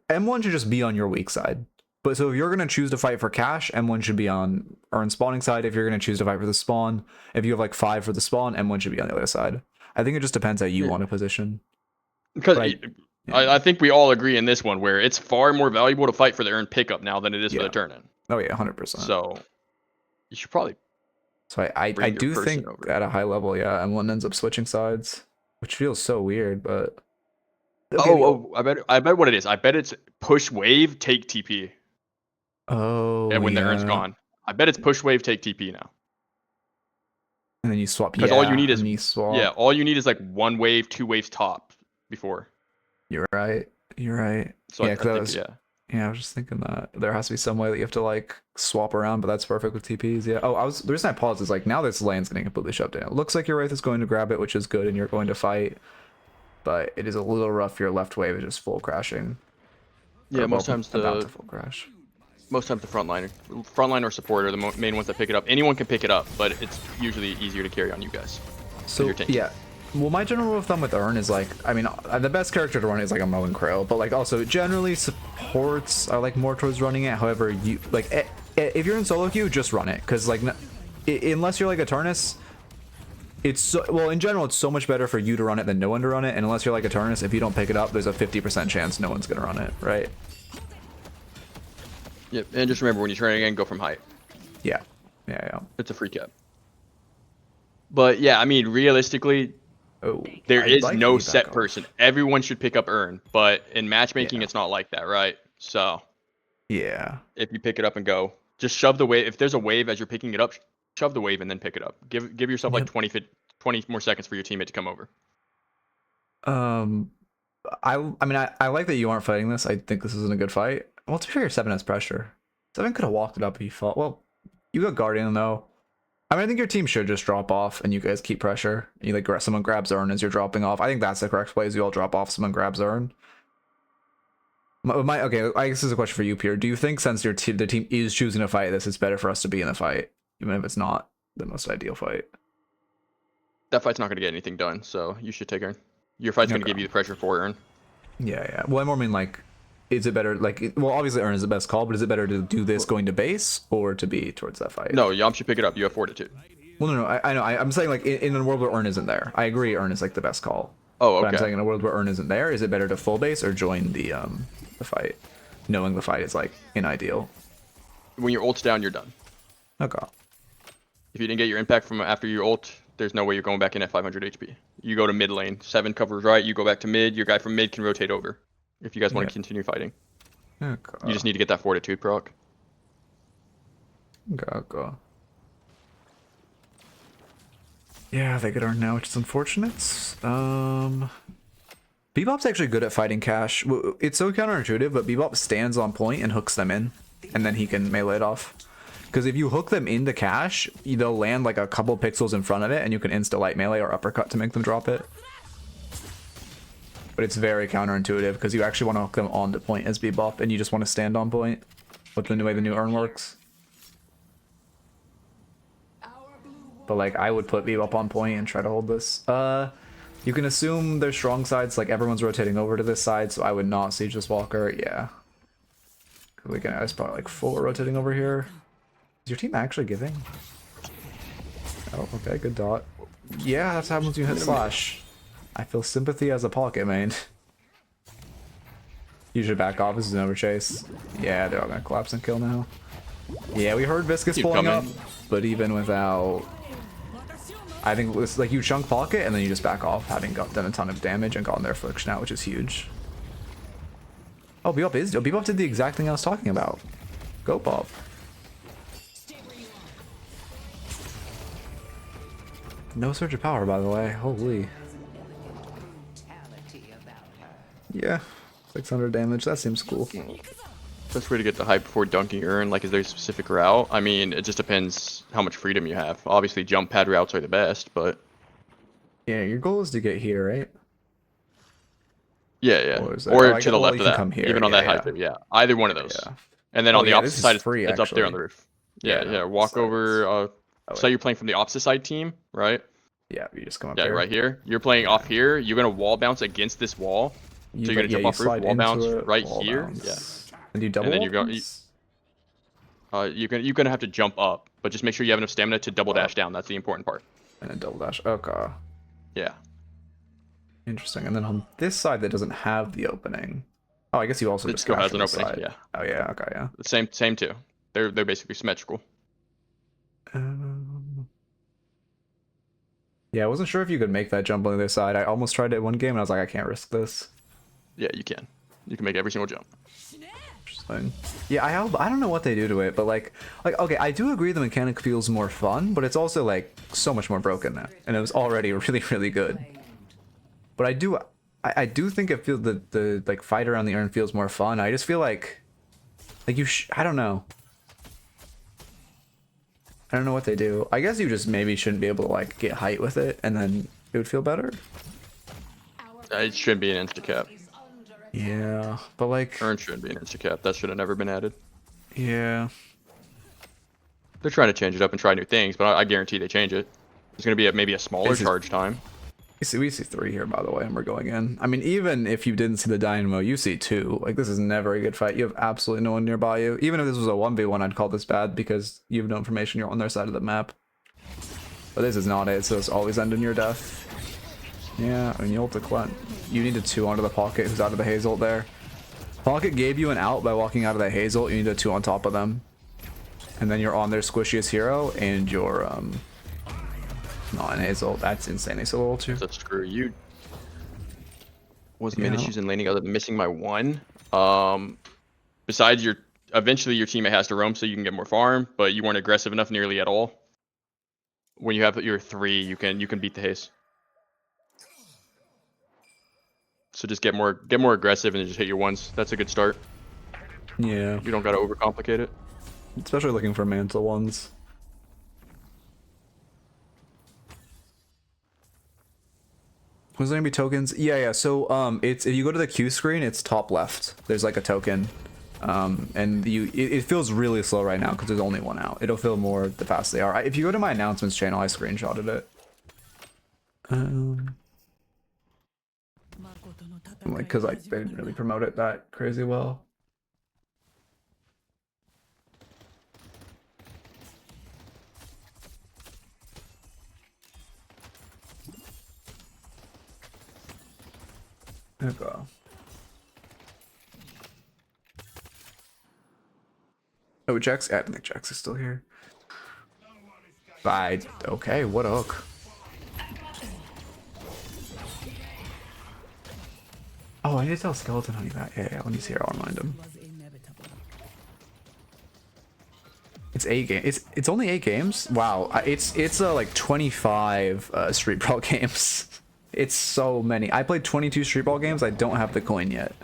M1 should just be on your weak side. But so if you're going to choose to fight for cash, M1 should be on earn spawning side. If you're going to choose to fight for the spawn, if you have like 5 for the spawn, M1 should be on the other side. I think it just depends how you want to position. Because I think we all agree in this one where it's far more valuable to fight for the earn pickup now than it is for the turn in. Oh yeah, 100%. So you should probably. So I do think at a high level, yeah, M1 ends up switching sides, which feels so weird, but. Okay, I bet what it is. I bet it's push wave, take TP. Oh. And when the urn's gone, I bet it's push wave, take TP now. And then you swap. Because all you need is swap. all you need is like 1 wave, 2 waves top before. You're right. So yeah, I was just thinking that there has to be some way that you have to like swap around, but that's perfect with TPs. Yeah. Oh, the reason I paused is like now this lane's getting completely shut down. It looks like your Wraith is going to grab it, which is good, and you're going to fight. But it is a little rough. Your left wave is just full crashing. Yeah, most times about to full crash. Most times the frontline or support are the main ones that pick it up. Anyone can pick it up, but it's usually easier to carry on you guys. So yeah, well, my general rule of thumb with Urn is like, I mean, the best character to run is like a Mo and Krill, but like also generally supports are like more towards running it. However, you like if you're in solo queue, just run it, because like unless you're like Eternus. It's so, well, in general, it's so much better for you to run it than no one to run it. And unless you're like Eternus, if you don't pick it up, there's a 50% chance no one's gonna run it, right? Yep, and just remember when you turn it again, go from height. Yeah. It's a free cap. But yeah, I mean, realistically, there is no set person. Everyone should pick up Urn, but in matchmaking, it's not like that, right? So yeah, if you pick it up and go, just shove the wave. If there's a wave as you're picking it up, shove the wave and then pick it up. Give yourself like 20 more seconds for your teammate to come over. I mean, I like that you aren't fighting this. I think this isn't a good fight. Well, to be fair, 7 has pressure. 7 could have walked it up if you fought. Well, you got Guardian though. I mean, I think your team should just drop off and you guys keep pressure. You like someone grabs Urn as you're dropping off. I think that's the correct play. Is you all drop off, someone grabs Urn. Okay, I guess this is a question for you, Peer. Do you think since the team is choosing to fight this, it's better for us to be in the fight? Even if it's not the most ideal fight. That fight's not going to get anything done, so you should take Urn. Your fight's going to give you the pressure for Urn. Yeah. Well, I more mean like, is it better, like, well, obviously Urn is the best call, but is it better to do this going to base or to be towards that fight? No, Yam should pick it up. You have fortitude. Well, no, I know. I'm saying like in a world where Urn isn't there. I agree Urn is like the best call. Oh, okay. But I'm saying in a world where Urn isn't there, is it better to full base or join the fight? Knowing the fight is like ideal. When your ult's down, you're done. Okay. If you didn't get your impact from after your ult, there's no way you're going back in at 500 HP. You go to mid lane. 7 covers right. You go back to mid. Your guy from mid can rotate over. If you guys want to continue fighting. Okay. You just need to get that Fortitude proc. Okay. Yeah, they get earned now, which is unfortunate. Bebop's actually good at fighting Cash. It's so counterintuitive, but Bebop stands on point and hooks them in, and then he can melee it off. Because if you hook them into Cash, they'll land like a couple pixels in front of it, and you can insta-light melee or uppercut to make them drop it. But it's very counterintuitive, because you actually want to hook them onto point as Bebop, and you just want to stand on point with the way the new urn works. But like, I would put Bebop on point and try to hold this. You can assume their strong sides, like everyone's rotating over to this side, so I would not siege this Walker. Yeah. We can, there's probably like 4 rotating over here. Is your team actually giving? Oh, okay, good dot. Yeah, that's what happens when you hit slash. I feel sympathy as a pocket main. You should back off, this is an overchase. Yeah, they're all gonna collapse and kill now. Yeah, we heard Viscous Keep pulling up, coming. but even without... I think it's like you chunk pocket and then you just back off, having done a ton of damage and gotten their affliction out, which is huge. Oh, Bebop did the exact thing I was talking about. Go, Bob. No surge of power, by the way. Holy. Brutality about her. Yeah, 600 damage. That seems cool. Best way to get the hype before dunking urn, like, is there a specific route? I mean, it just depends how much freedom you have. Obviously, jump pad routes are the best, but... Yeah, your goal is to get here, right? Yeah, yeah. Or is that- Or oh, I to get- the well, left you of can that, come here. even on Yeah, that height. yeah. Yeah, either one of those. Yeah. And then Oh, on the yeah, opposite this is side, free, it's up there on actually. the roof. Yeah, Yeah, yeah. Walk so over. Oh, So wait. you're playing from the opposite side team, right? Yeah, you just come up Yeah, here. right here. You're playing off here. You're gonna wall bounce against this wall. So you're gonna jump off roof, slide wall into bounce it, right wall here. bounce. And you double then you wall go- bounce? You're gonna have to jump up, but just make sure you have enough stamina to double dash down. That's the important part. And a double dash. Okay. Yeah. Interesting. And then on this side that doesn't have the opening. Oh, I guess you also It just still crash has on an the opening, side. yeah. Oh yeah. Okay. Yeah. The same too. They're basically symmetrical. Yeah, I wasn't sure if you could make that jump on the other side. I almost tried it one game and I was like, I can't risk this. Yeah, you can. You can make every single jump. Interesting. Yeah, I don't know what they do to it, but like okay, I do agree the mechanic feels more fun, but it's also like so much more broken now, and it was already really really good. But I do think it feels the like fight around the urn feels more fun. I just feel like I don't know. I don't know what they do. I guess you just maybe shouldn't be able to like get height with it, and then it would feel better. It should be an insta cap. Yeah, but like Urn shouldn't be an insta cap. That should have never been added. yeah. They're trying to change it up and try new things, but I guarantee they change it. There's gonna be maybe a smaller This is- charge time. We see 3 here, by the way, and we're going in. I mean, even if you didn't see the Dynamo, you see 2. Like, this is never a good fight. You have absolutely no one nearby you. Even if this was a 1v1, I'd call this bad because you have no information. You're on their side of the map. But this is not it, so it's always end in your death. Yeah, I mean, you ult to Clint. You need a 2 onto the Pocket who's out of the Hazel there. Pocket gave you an out by walking out of the Hazel. You need a 2 on top of them. And then you're on their squishiest hero, and you're, not an Hazel. That's insanely so little too. So screw you. What's the Yeah. main issues in laning other than missing my 1? Besides eventually your teammate has to roam so you can get more farm, but you weren't aggressive enough nearly at all. When you have your 3, you can beat the haste. So just get more aggressive and just hit your 1s. That's a good start. Yeah, You don't gotta overcomplicate it. especially looking for mantle ones. Was there gonna be tokens? Yeah. So it's if you go to the queue screen, it's top left. There's like a token, and it feels really slow right now because there's only 1 out. It'll feel more the faster they are. If you go to my announcements channel, I screenshotted it. Like, because like they didn't really promote it that crazy well. Okay. Oh, Jax? I don't think Jax is still here. Okay, what a hook. Oh, I need to tell Skeleton Honey that. Yeah, when he's here, I'll remind him. It's 8 games. It's only 8 games. Wow. It's like 25 Street Brawl games. It's so many. I played 22 Street Brawl games. I don't have the coin yet.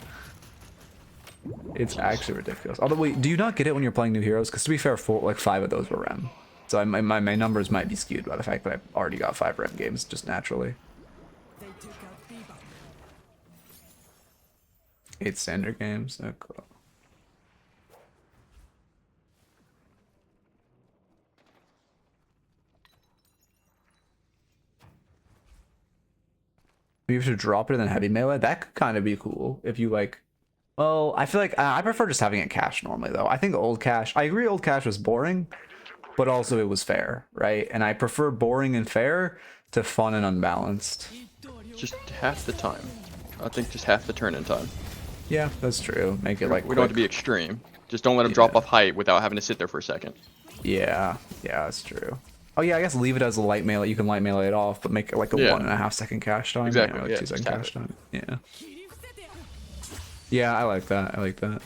It's actually ridiculous. Although, wait, do you not get it when you're playing new heroes? Because to be fair, 5 of those were Rem. So my numbers might be skewed by the fact that I've already got 5 Rem games just naturally. 8 standard games. Oh, cool. You have to drop it and then heavy melee. That could kind of be cool if you like. Well, I feel like I prefer just having it cash normally though. I think old cash. I agree, old cash was boring, but also it was fair, right? And I prefer boring and fair to fun and unbalanced. Just half the time. I think just half the turn-in time. Yeah, that's true. Make it like we don't have to be extreme. Just don't let them drop off height without having to sit there for a second. Yeah, that's true. Oh yeah, I guess leave it as a light melee. You can light melee it off, but make it like a 1.5 second cash time. Exactly. Yeah, like Yeah, 2 second just cash time. Yeah. Yeah, I like that. I like that.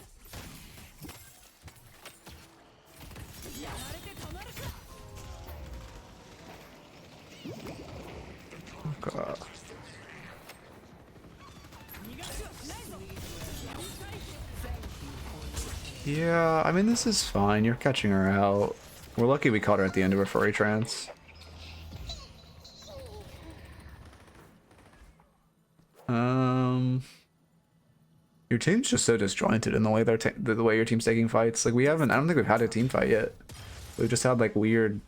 God. Yeah, I mean, this is fine. You're catching her out. We're lucky we caught her at the end of her furry trance. Your team's just so disjointed in the way the way your team's taking fights. Like, I don't think we've had a team fight yet. We've just had like weird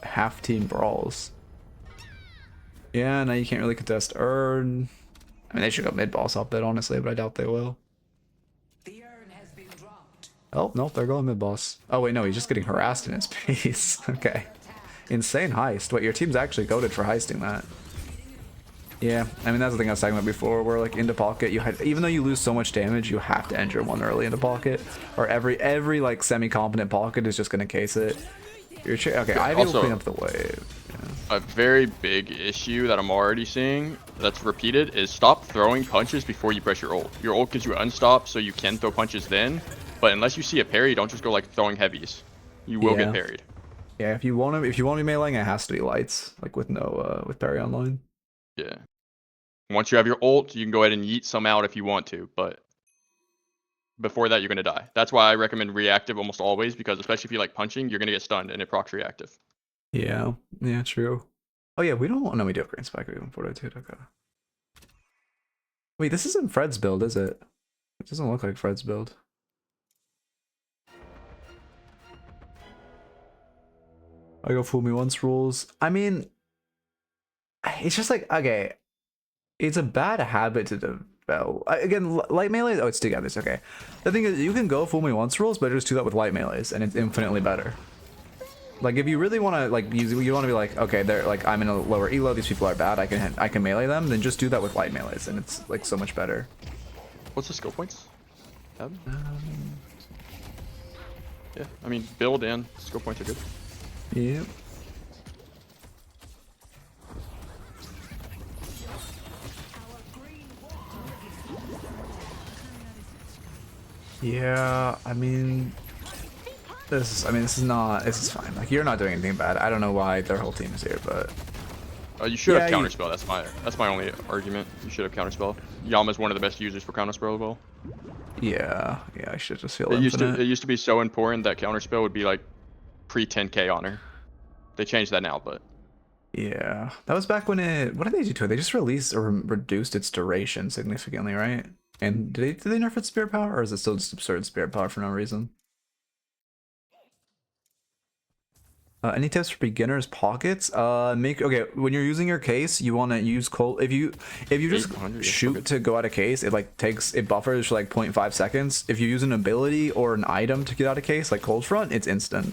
half-team brawls. Yeah, now you can't really contest Urn. I mean, they should go mid-boss up that, honestly, but I doubt they will. The urn has been dropped. Oh, nope, they're going mid-boss. Oh, wait, no, he's just getting harassed in his piece. Okay. Insane heist. Wait, your team's actually goated for heisting that. Yeah, I mean, that's the thing I was talking about before, where, like, into pocket, even though you lose so much damage, you have to end your one early into pocket, or every like, semi-competent pocket is just going to case it. Okay, Ivy will clean up the wave. Yeah. A very big issue that I'm already seeing that's repeated is stop throwing punches before you press your ult. Your ult gives you unstop, so you can throw punches then, but unless you see a parry, don't just go, like, throwing heavies. You will get parried. Yeah, if you want to be meleeing, it has to be lights, like, with no, with parry online. Yeah. Once you have your ult, you can go ahead and yeet some out if you want to, but before that, you're going to die. That's why I recommend reactive almost always, because especially if you like punching, you're going to get stunned and it procs reactive. Yeah, true. Oh yeah, we don't. No, we do have green spike. We have 402. Okay. Wait, this isn't Fred's build, is it? It doesn't look like Fred's build. I go fool me once rules. I mean, it's just like, okay, it's a bad habit to develop. Again, light melee. Oh, it's together. It's okay. The thing is, you can go fool me once rules, but just do that with light melees, and it's infinitely better. Like, if you really want to, like, you want to be like, okay, they're like, I'm in a lower elo, these people are bad, I can melee them, then just do that with light melees, and it's like so much better. What's the skill points? Yeah, I mean, build and skill points are good. Yeah. Yeah, I mean, this is fine. Like, you're not doing anything bad. I don't know why their whole team is here, but you should have counterspell. That's my only argument. You should have counterspell. Yama's one of the best users for counterspell as well. Yeah, I should just feel it used to be so important that counterspell would be like pre 10k on her. They changed that now, but yeah, that was back when what did they do to it? They just released or reduced its duration significantly, right? And did they nerf its spirit power, or is it still just absurd spirit power for no reason? Any tips for beginners pockets? Okay, when you're using your case, you want to use cold. If you just shoot to go out of case, it buffers for like 0.5 seconds. If you use an ability or an item to get out of case, like cold front, it's instant.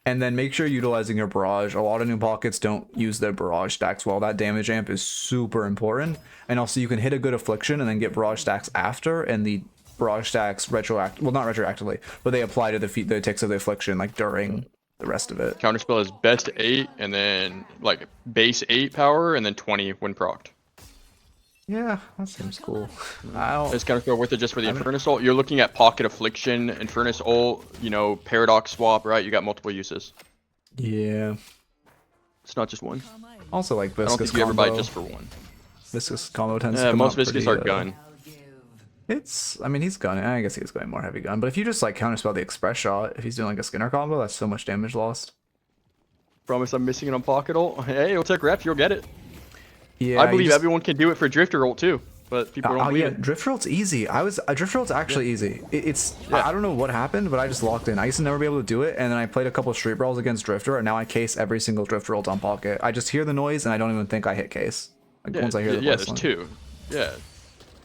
And then make sure you're utilizing your barrage. A lot of new pockets don't use their barrage stacks well. That damage amp is super important. And also you can hit a good affliction and then get barrage stacks after, and the barrage stacks not retroactively, but they apply to the ticks of the affliction like during the rest of it. Counterspell is best 8 and then like base 8 power and then 20 when procced. Yeah, that seems cool. I don't. It's kind of feel worth it just for the Infernus ult. You're looking at Pocket Affliction, Infernus ult, you know, Paradox swap, right? You got multiple uses. Yeah. It's not just one. Also, like I don't viscous think you ever buy combo. it just for one. Viscous combo tends to come Most out viscous pretty, are gun. It's, I mean, he's gunning. I guess he's going more heavy gun. But if you just like counterspell the express shot, if he's doing like a Skinner combo, that's so much damage lost. Promise I'm missing it on Pocket ult. Hey, it'll take reps. You'll get it. Yeah, I believe everyone can do it for Drifter ult too, but people don't believe yeah, it. Drifter ult's easy. Drifter ult's actually easy. It's Yeah. I don't know what happened, but I just locked in. I used to never be able to do it, and then I played a couple of street brawls against Drifter, and now I case every single Drifter ult on Pocket. I just hear the noise, and I don't even think I hit case. Like once I hear the yeah, voice there's line. two. Yeah.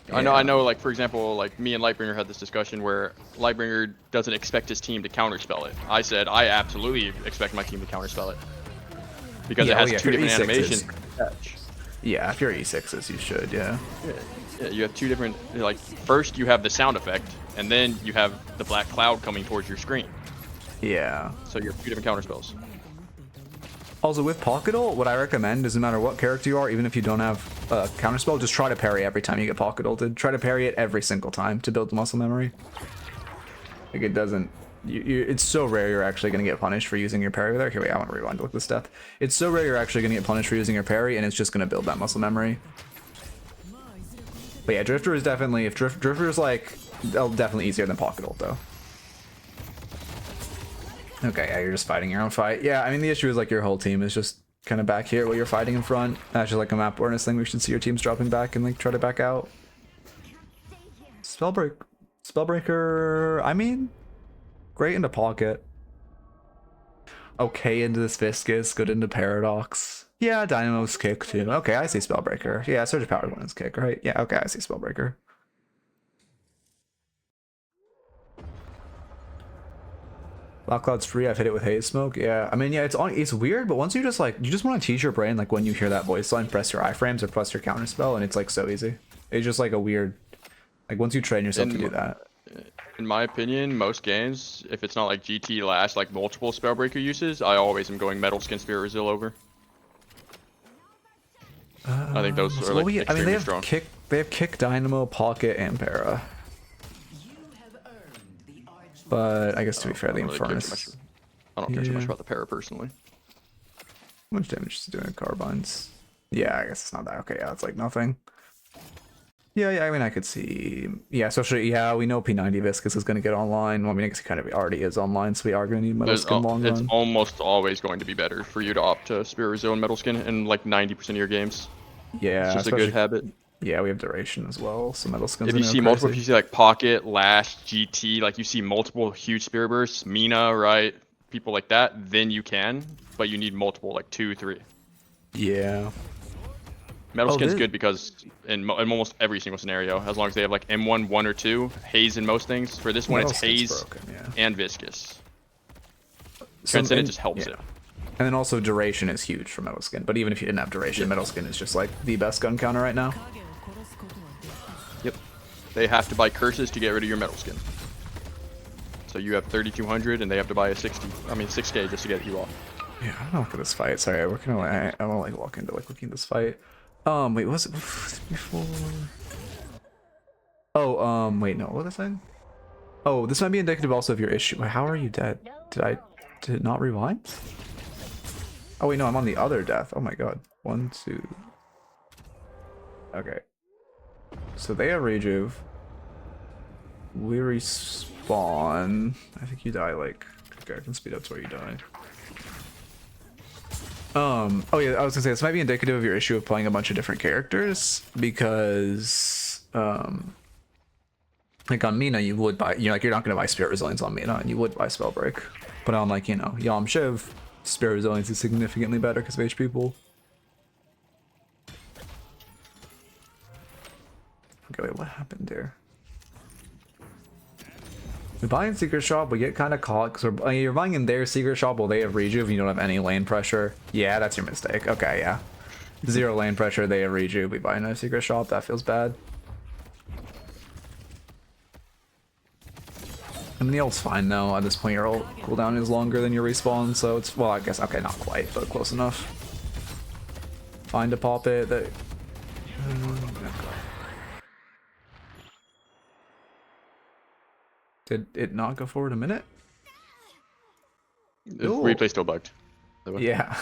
Yeah. I know. Like for example, like me and Lightbringer had this discussion where Lightbringer doesn't expect his team to counterspell it. I said I absolutely expect my team to counterspell it because Yeah, it has yeah, two if you're different E6s. animations. Yeah, if you're E6s, you should. Yeah. Yeah, you have two different. Like first you have the sound effect, and then you have the black cloud coming towards your screen. Yeah. So you have two different counterspells. Also, with Pocket Ult, what I recommend is no matter what character you are, even if you don't have a counterspell, just try to parry every time you get Pocket Ulted. Try to parry it every single time to build muscle memory. Like, it doesn't... it's so rare you're actually going to get punished for using your parry there. Here, wait, I want to rewind to look at this death. It's so rare you're actually going to get punished for using your parry, and it's just going to build that muscle memory. But yeah, Drifter is definitely... If Drifter is, like... definitely easier than Pocket Ult, though. Okay, yeah, you're just fighting your own fight. Yeah, I mean, the issue is, like, your whole team is just kind of back here while you're fighting in front. That's just, like, a map awareness thing. We should see your teams dropping back and, like, try to back out. Spellbreaker, I mean, great into Pocket. Okay into this Viscous, good into Paradox. Yeah, Dynamo's kick, too. Okay, I see Spellbreaker. Yeah, Surge of Power is one is kick, right? Yeah, okay, I see Spellbreaker. Black Cloud's free. I've hit it with Haze Smoke. Yeah, I mean, yeah, it's weird, but once you just like, you just want to teach your brain, like when you hear that voice line, press your iframes or press your counter spell, and it's like so easy. It's just like a weird, like once you train yourself to do that. In my opinion, most games, if it's not like GT Lash, like multiple Spellbreaker uses, I always am going Metal Skin Spirit Resil over. I think those are like I mean, they have strong. kick, Dynamo, Pocket, and Para. But I guess to be fair, the Infernus. I don't care too much about the Para personally. How much damage is it doing carbines? Yeah, I guess it's not that. Okay, yeah, it's like nothing. Yeah, I mean, I could see. Yeah, especially, yeah, we know P90 Viscous is going to get online. Well, I mean, I guess he kind of already is online, so we are going to need Metal Skin long run. It's almost always going to be better for you to opt to Spirit Resil and Metal Skin in like 90% of your games. Yeah, it's just a good habit. Yeah, we have duration as well, so Metal Skin's if you see multiple, if you see like Pocket, Lash, GT, like you see multiple huge Spirit Bursts, Mina, right? People like that, then you can, but you need multiple, like 2, 3. Yeah. Metal Skin's good because in almost every single scenario, as long as they have like M1, 1 or 2, Haze in most things. For this one, it's Haze and Viscous. Transcendent just helps it. And then also duration is huge for Metal Skin, but even if you didn't have duration, Metal Skin is just like the best gun counter right now. Yep. They have to buy curses to get rid of your Metal Skin. So you have 3,200 and they have to buy a 6K just to get you off. Yeah, I don't know, look at this fight. Sorry, we're gonna I don't like walk into like looking at this fight. Wait, was it before? Oh, wait, no, what was I saying? Oh, this might be indicative also of your issue. How are you dead? Did it not rewind? Oh wait, no, I'm on the other death. Oh my god. 1, 2. Okay. So they have rejuve. We respawn. I think you die like, okay, I can speed up to where you die. Oh yeah, I was gonna say this might be indicative of your issue of playing a bunch of different characters, because like on Mina you would buy, you're not gonna buy Spirit Resilience on Mina, and you would buy Spellbreak, but on like, Yam Shiv, Spirit Resilience is significantly better because of HP pool. Okay, wait, what happened there? We buy in Secret Shop, we get kind of caught because you're buying in their Secret Shop while they have rejuve, you don't have any lane pressure. Yeah, that's your mistake. Okay, yeah. 0 lane pressure, they have rejuve, we buy in a Secret Shop, that feels bad. I mean, the ult's fine though. At this point, your ult cooldown is longer than your respawn, so it's, well, I guess, okay, not quite, but close enough. Fine to pop it. Did it not go forward a minute? The Ooh. replay still bugged. Yeah.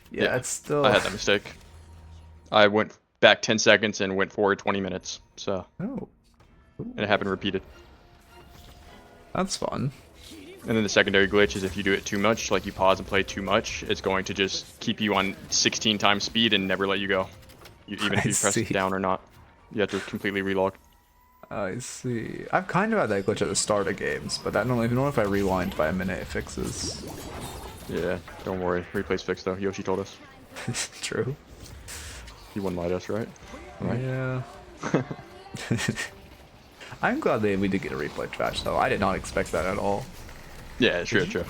Yeah, it's still. I had that mistake. I went back 10 seconds and went forward 20 minutes. So, Oh. and it happened repeated. That's fun. And then the secondary glitch is if you do it too much, like you pause and play too much, it's going to just keep you on 16 times speed and never let you go. Even if you press it down or not. You have to completely relog. I see. I've kind of had that glitch at the start of games, but I don't know if I rewind by a minute, it fixes. Yeah, don't worry. Replay's fixed though. Yoshi told us. True. He wouldn't lie to us, right? Right. Yeah. I'm glad that we did get a replay patch though. I did not expect that at all. Yeah, sure. Okay,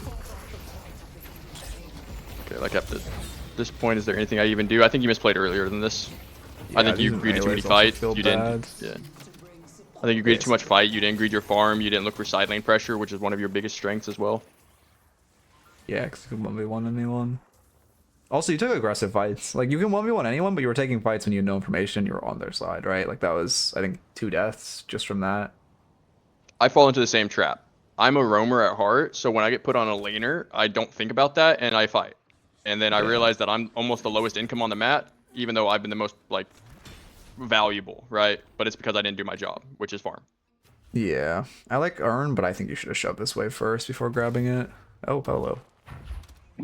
like at this point, is there anything I even do? I think you misplayed earlier than this. Yeah, I think you greeted too many fights. You didn't. Yeah. I think you greeted too much fight. You didn't greed your farm. You didn't look for side lane pressure, which is one of your biggest strengths as well. Yeah, because you can 1v1 anyone. Also, you took aggressive fights. Like, you can 1v1 anyone, but you were taking fights when you had no information, you were on their side, right? Like, that was, I think, 2 deaths just from that. I fall into the same trap. I'm a roamer at heart, so when I get put on a laner, I don't think about that, and I fight. And then I realize that I'm almost the lowest income on the mat, even though I've been the most, like, valuable, right? But it's because I didn't do my job, which is farm. Yeah. I like Earn, but I think you should have shoved this wave first before grabbing it. Oh, hello. I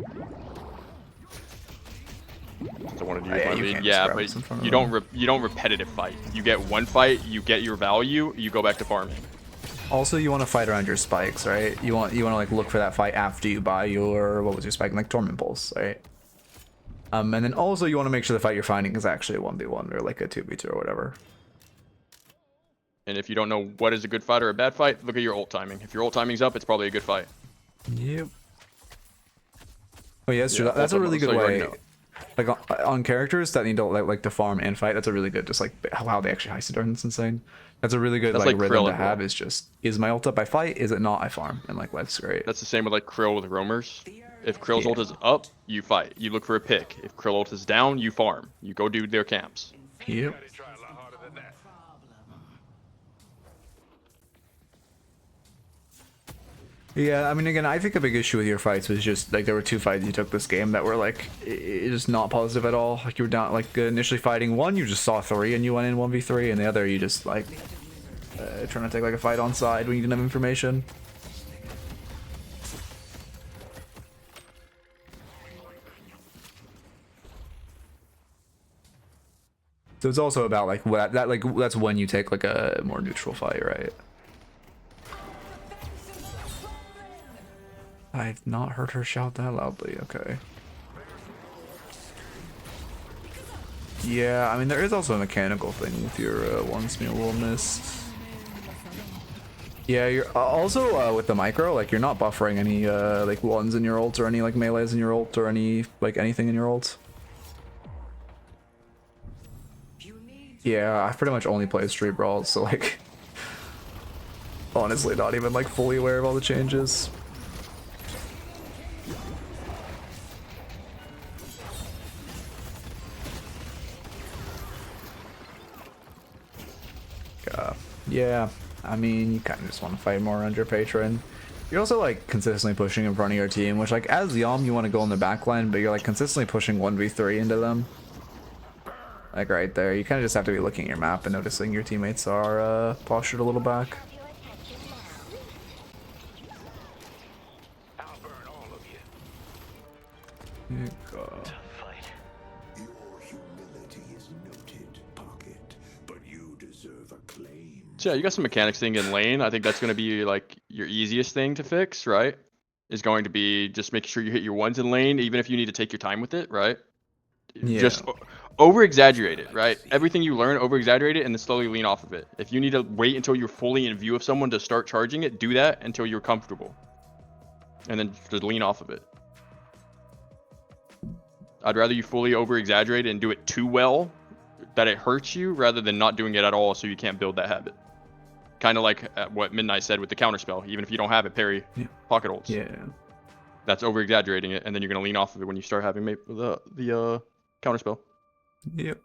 wanted to use my lead. Yeah, but you don't repetitive fight. You get one fight, you get your value, you go back to farming. Also, you want to fight around your spikes, right? You want to like look for that fight after you buy your, what was your spike, like Torment Pulse, right? And then also you want to make sure the fight you're finding is actually a 1v1 or like a 2v2 or whatever. And if you don't know what is a good fight or a bad fight, look at your ult timing. If your ult timing's up, it's probably a good fight. Yep. Oh yeah, that's true. That's a really good way. Like on characters that need to like to farm and fight, that's a really good, just like how they actually heisted are. It's insane. That's a really good like rhythm to have. Is just, is my ult up, I fight, is it not, I farm, and like that's great. That's the same with like Krill with roamers. If Krill's ult is up, you fight. You look for a pick. If Krill ult is down, you farm. You go do their camps. Yep. Yeah, I mean, again, I think a big issue with your fights was just, like, there were 2 fights you took this game that were, like, just not positive at all. Like, you were down, like, initially fighting one, you just saw 3 and you went in 1v3, and the other, you just, like, trying to take, like, a fight on side when you didn't have information. So it's also about, like, that's when you take, like, a more neutral fight, right? I've not heard her shout that loudly, okay. Yeah, I mean, there is also a mechanical thing with your one Smear Will Mist. Yeah, you're also with the micro, like, you're not buffering any like ones in your ult or any like melees in your ult or any like anything in your ult. Yeah, I pretty much only play street brawls, so like honestly not even like fully aware of all the changes. Yeah, I mean, you kind of just want to fight more around your patron. You're also like consistently pushing in front of your team, which like as Yom you want to go in the back line, but you're like consistently pushing 1v3 into them. Like right there, you kind of just have to be looking at your map and noticing your teammates are postured a little back. I'll burn all of you. Your humility is noted, Pocket, but you deserve a claim. So yeah, you got some mechanics thing in lane. I think that's going to be like your easiest thing to fix, right? Is going to be just making sure you hit your ones in lane, even if you need to take your time with it, right? Yeah. Just over-exaggerate it, right? Everything you learn, over-exaggerate it, and then slowly lean off of it. If you need to wait until you're fully in view of someone to start charging it, do that until you're comfortable. And then just lean off of it. I'd rather you fully over-exaggerate it and do it too well that it hurts you, rather than not doing it at all so you can't build that habit. Kind of like what Midknight said with the counterspell. Even if you don't have it, parry pocket ults. Yeah. That's over-exaggerating it, and then you're going to lean off of it when you start having the counterspell. Yep.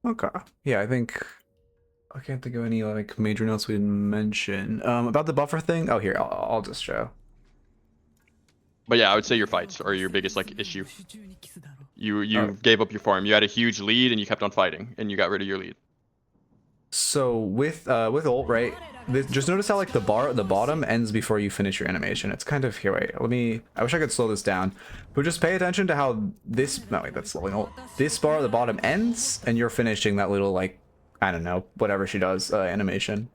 Okay. Yeah, I can't think of any like major notes we didn't mention. About the buffer thing. Oh, here, I'll just show. But yeah, I would say your fights are your biggest like issue. You Oh. gave up your farm. You had a huge lead and you kept on fighting and you got rid of your lead. So with ult, right? Just notice how like the bar at the bottom ends before you finish your animation. It's kind of here. Wait, I wish I could slow this down, but just pay attention to how this. No, wait, that's slowing ult. This bar at the bottom ends, and you're finishing that little like, I don't know, whatever she does animation.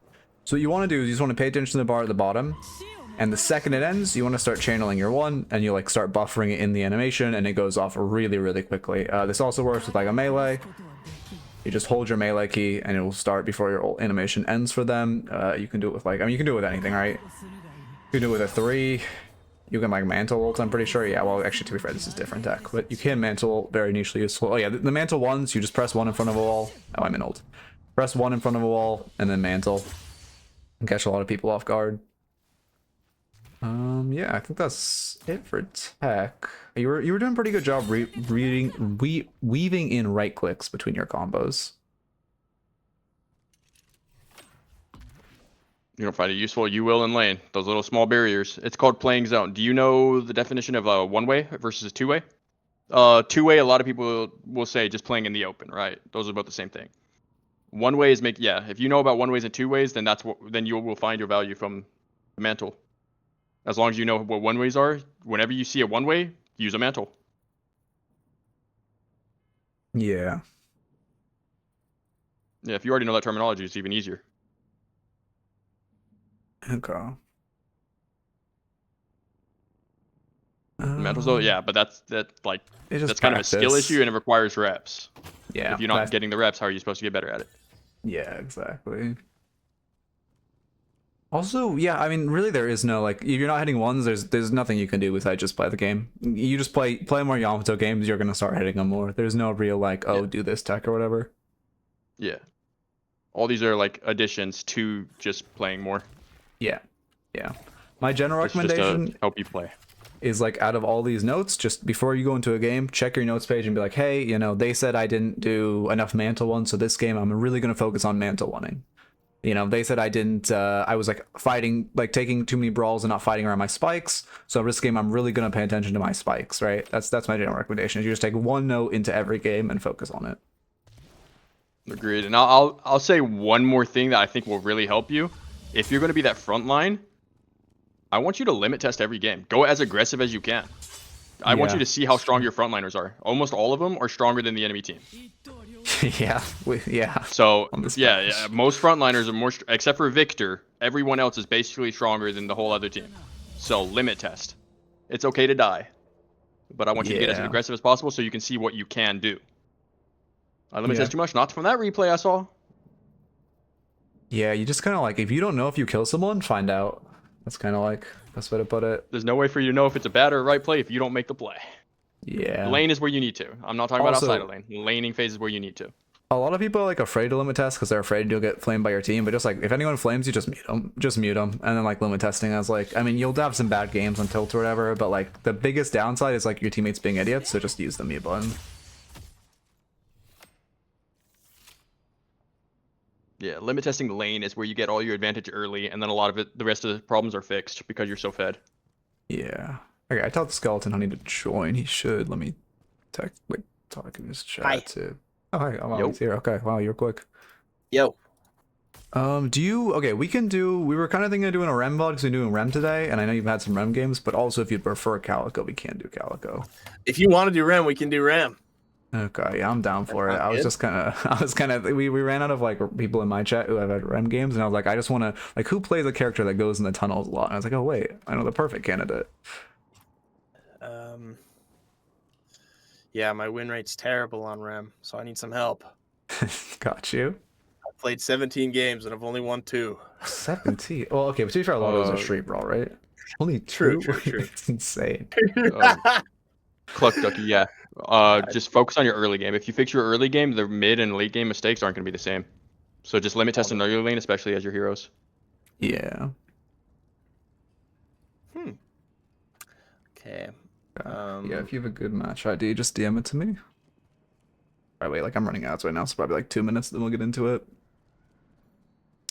So what you want to do is you just want to pay attention to the bar at the bottom, and the second it ends, you want to start channeling your one, and you like start buffering it in the animation, and it goes off really, really quickly. This also works with like a melee. You just hold your melee key and it will start before your ult animation ends for them. You can do it with like, I mean, you can do it with anything, right? You can do it with a 3. You can like mantle ult, I'm pretty sure. Yeah, well, actually, to be fair, this is different tech, but you can mantle ult, very nichely useful. Oh yeah, the mantle ones, you just press 1 in front of a wall. Oh, I'm in ult. Press 1 in front of a wall and then mantle. And catch a lot of people off guard. Yeah, I think that's it for tech. You were doing a pretty good job weaving in right clicks between your combos. You don't find it useful, you will in lane. Those little small barriers. It's called playing zone. Do you know the definition of a one-way versus a two-way? Two-way, a lot of people will say just playing in the open, right? Those are both the same thing. One way is if you know about one ways and two ways, then then you will find your value from the mantle. As long as you know what one ways are, whenever you see a one way, use a mantle. Yeah. Yeah, if you already know that terminology, it's even easier. Okay. Mantles though, yeah, but that's kind of a skill practice. issue and it requires reps. Yeah. If you're not getting the reps, how are you supposed to get better at it? Yeah, exactly. Also, yeah, I mean, really, there is no like, if you're not hitting ones, there's nothing you can do besides just play the game. You just play more Yamato games, you're gonna start hitting them more. There's no real like, oh, do this tech or whatever. Yeah, all these are like additions to just playing more. Yeah, yeah. My general recommendation just to help you play is like, out of all these notes, just before you go into a game, check your notes page and be like, hey, you know, they said I didn't do enough mantle ones, so this game I'm really gonna focus on mantle oneing. You know, they said I didn't, I was like fighting, like taking too many brawls and not fighting around my spikes. So this game, I'm really going to pay attention to my spikes, right? That's my general recommendation. Is you just take one note into every game and focus on it. Agreed. And I'll say one more thing that I think will really help you. If you're going to be that front line, I want you to limit test every game. Go as aggressive as you can. I want you to see how strong your frontliners are. Almost all of them are stronger than the enemy team. Yeah. So yeah, most frontliners are more, except for Victor. Everyone else is basically stronger than the whole other team. So limit test. It's okay to die, but I want you to get as aggressive as possible so you can see what you can do. I limit test too much. Not from that replay I saw. Yeah, you just kind of like, if you don't know if you kill someone, find out. That's kind of like best way to put it. There's no way for you to know if it's a bad or a right play if you don't make the play. Yeah. Lane is where you need to. I'm not talking about outside of lane. Laning phase is where you need to. A lot of people are like afraid to limit test because they're afraid you'll get flamed by your team. But just like, if anyone flames you, just mute them. And then like limit testing as like, I mean, you'll have some bad games on tilt or whatever, but like the biggest downside is like your teammates being idiots. So just use the mute button. Yeah, limit testing lane is where you get all your advantage early, and then a lot of it, the rest of the problems are fixed because you're so fed. Yeah. Okay, I tell the skeleton honey to join. He should. Let me talk in his chat too. Oh, hi. Oh, wow, he's here. Okay. Wow, you're quick. Yo. Okay, we were kind of thinking of doing a Rem VOD because we're doing Rem today, and I know you've had some Rem games, but also if you'd prefer Calico, we can do Calico. If you want to do Rem, we can do Rem. Okay, yeah, I'm down for it. We ran out of like people in my chat who have had Rem games, and I was like, I just want to, like, who plays a character that goes in the tunnels a lot? And I was like, oh wait, I know the perfect candidate. Yeah, my win rate's terrible on Rem, so I need some help. Got you. I've played 17 games and I've only won 2. 17? Well, okay, but to be fair, a lot of those are Street Brawl, right? Only 2? True. It's insane. Cluck Ducky, yeah. Just focus on your early game. If you fix your early game, the mid and late game mistakes aren't going to be the same. So just limit test in early lane, especially as your heroes. Yeah. Okay. Yeah, if you have a good match ID, just DM it to me. Right, wait, like I'm running out right now, so probably like 2 minutes, then we'll get into it.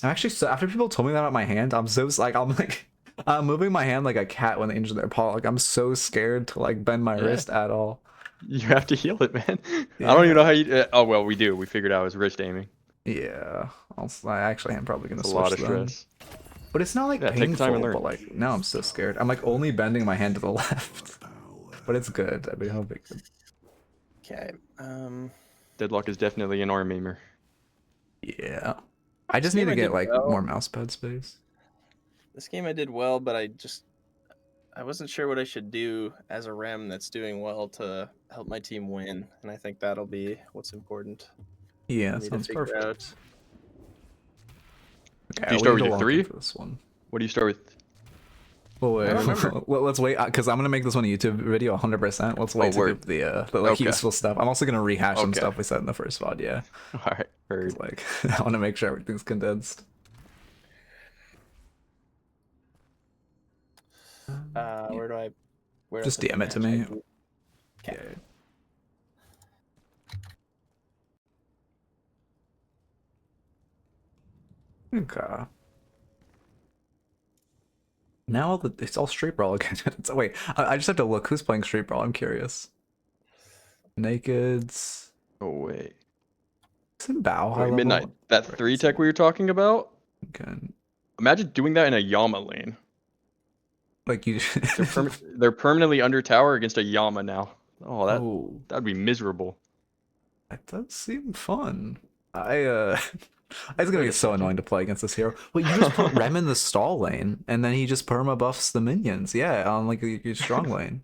I'm actually so after people told me that about my hand, I'm moving my hand like a cat when they injure their paw. Like I'm so scared to like bend my wrist at all. You have to heal it, man. Yeah. I don't even know how you. Oh well, we do. We figured out it was wrist aiming. Yeah, I actually am probably gonna It's a switch lot of them. stress. But it's not like Yeah, take the time and painful, learn. but like now I'm so scared. I'm like only bending my hand to the left. But it's good. I mean, how big? Okay. Deadlock is definitely an arm aimer. Yeah. I just This need game to I get did like well. more mouse pad space. This game I did well, but I wasn't sure what I should do as a Rem that's doing well to help my team win, and I think that'll be what's important Yeah, for me to sounds figure perfect. out. Okay, Do you we start need with to your lock 3? in for this one. What do you start with? Well, wait, I don't remember. let's wait because I'm gonna make this one a YouTube video 100%. Let's wait to word. give the like Okay. useful stuff. I'm also gonna rehash some Okay. stuff we said in the first VOD. Yeah, All right, 'cause, heard. like I want to make sure everything's condensed. Where do I? Where do I Just put the DM it to match me. ID? Okay. Yeah. Okay. Now it's all Street Brawl again. So wait, I just have to look who's playing Street Brawl. I'm curious. Nakeds. Oh wait. Isn't Bao high Wait, level? Midnight. That Right, 3 it's tech we were talking about. again. Imagine doing that in a Yama lane. Like you. They're permanently under tower against a Yama now. Oh, Oh, that'd be miserable. that does seem fun. It's gonna be so annoying to play against this hero. Wait, you just put Rem in the stall lane, and then he just perma buffs the minions. Yeah, on like your strong lane,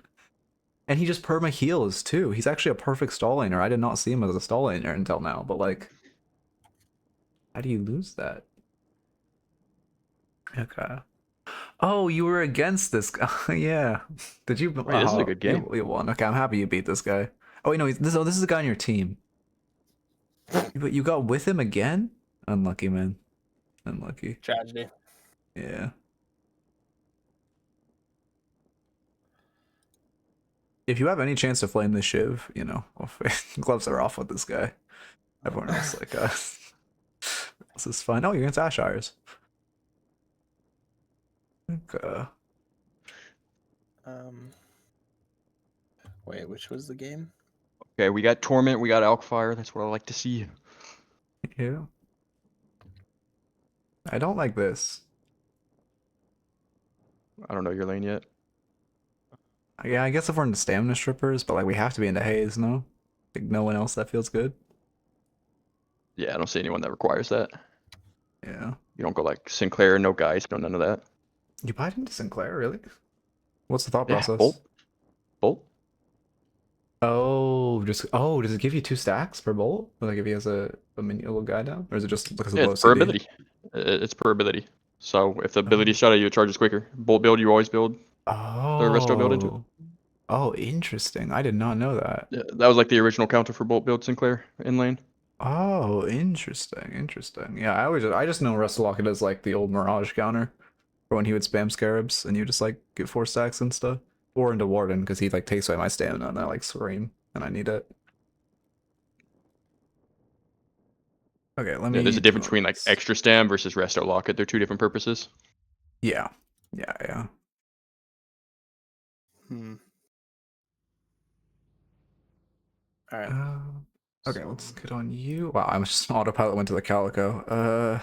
and he just perma heals too. He's actually a perfect stall laner. I did not see him as a stall laner until now. But like, how do you lose that? Okay. Oh, you were against this guy. Yeah. Did you? Wait, this is a good game. You won. Okay, I'm happy you beat this guy. Oh wait, no. This is a guy on your team. But you got with him again? Unlucky, man. Unlucky. Tragedy. Yeah. If you have any chance to flame the Shiv, you know, gloves are off with this guy. Everyone else, like, this is fine. Oh, you're against Ashires. Okay. Wait, which was the game? Okay, we got Torment, we got Alkfire. That's what I like to see. Yeah. I don't like this. I don't know your lane yet. Yeah, I guess if we're into stamina strippers, but like we have to be into haze, no? Like no one else that feels good. Yeah, I don't see anyone that requires that. Yeah. You don't go like Sinclair, no guys, no none of that. You buy into Sinclair, really? What's the thought Yeah, process? Bolt. Oh, does it give you 2 stacks per bolt? Like if he has a mini little guy down? Or is it just because of Yeah, low it's per CD? ability. It's per ability. So if the ability shot at you, it charges quicker. Bolt build, you always build the resto build into it. Oh, interesting. I did not know that. Yeah, that was like the original counter for Bolt build Sinclair in lane. Oh, interesting. Yeah, I just know Ritualist as like the old Mirage counter for when he would spam scarabs and you just like get 4 stacks and stuff. Or into Warden because he like takes away my stamina and I like scream and I need it. Okay, let me. Yeah, there's a difference between like extra stam versus resto locket. They're 2 different purposes. Yeah. All right. Okay, let's get on you. Wow, I'm just autopilot went to the Calico.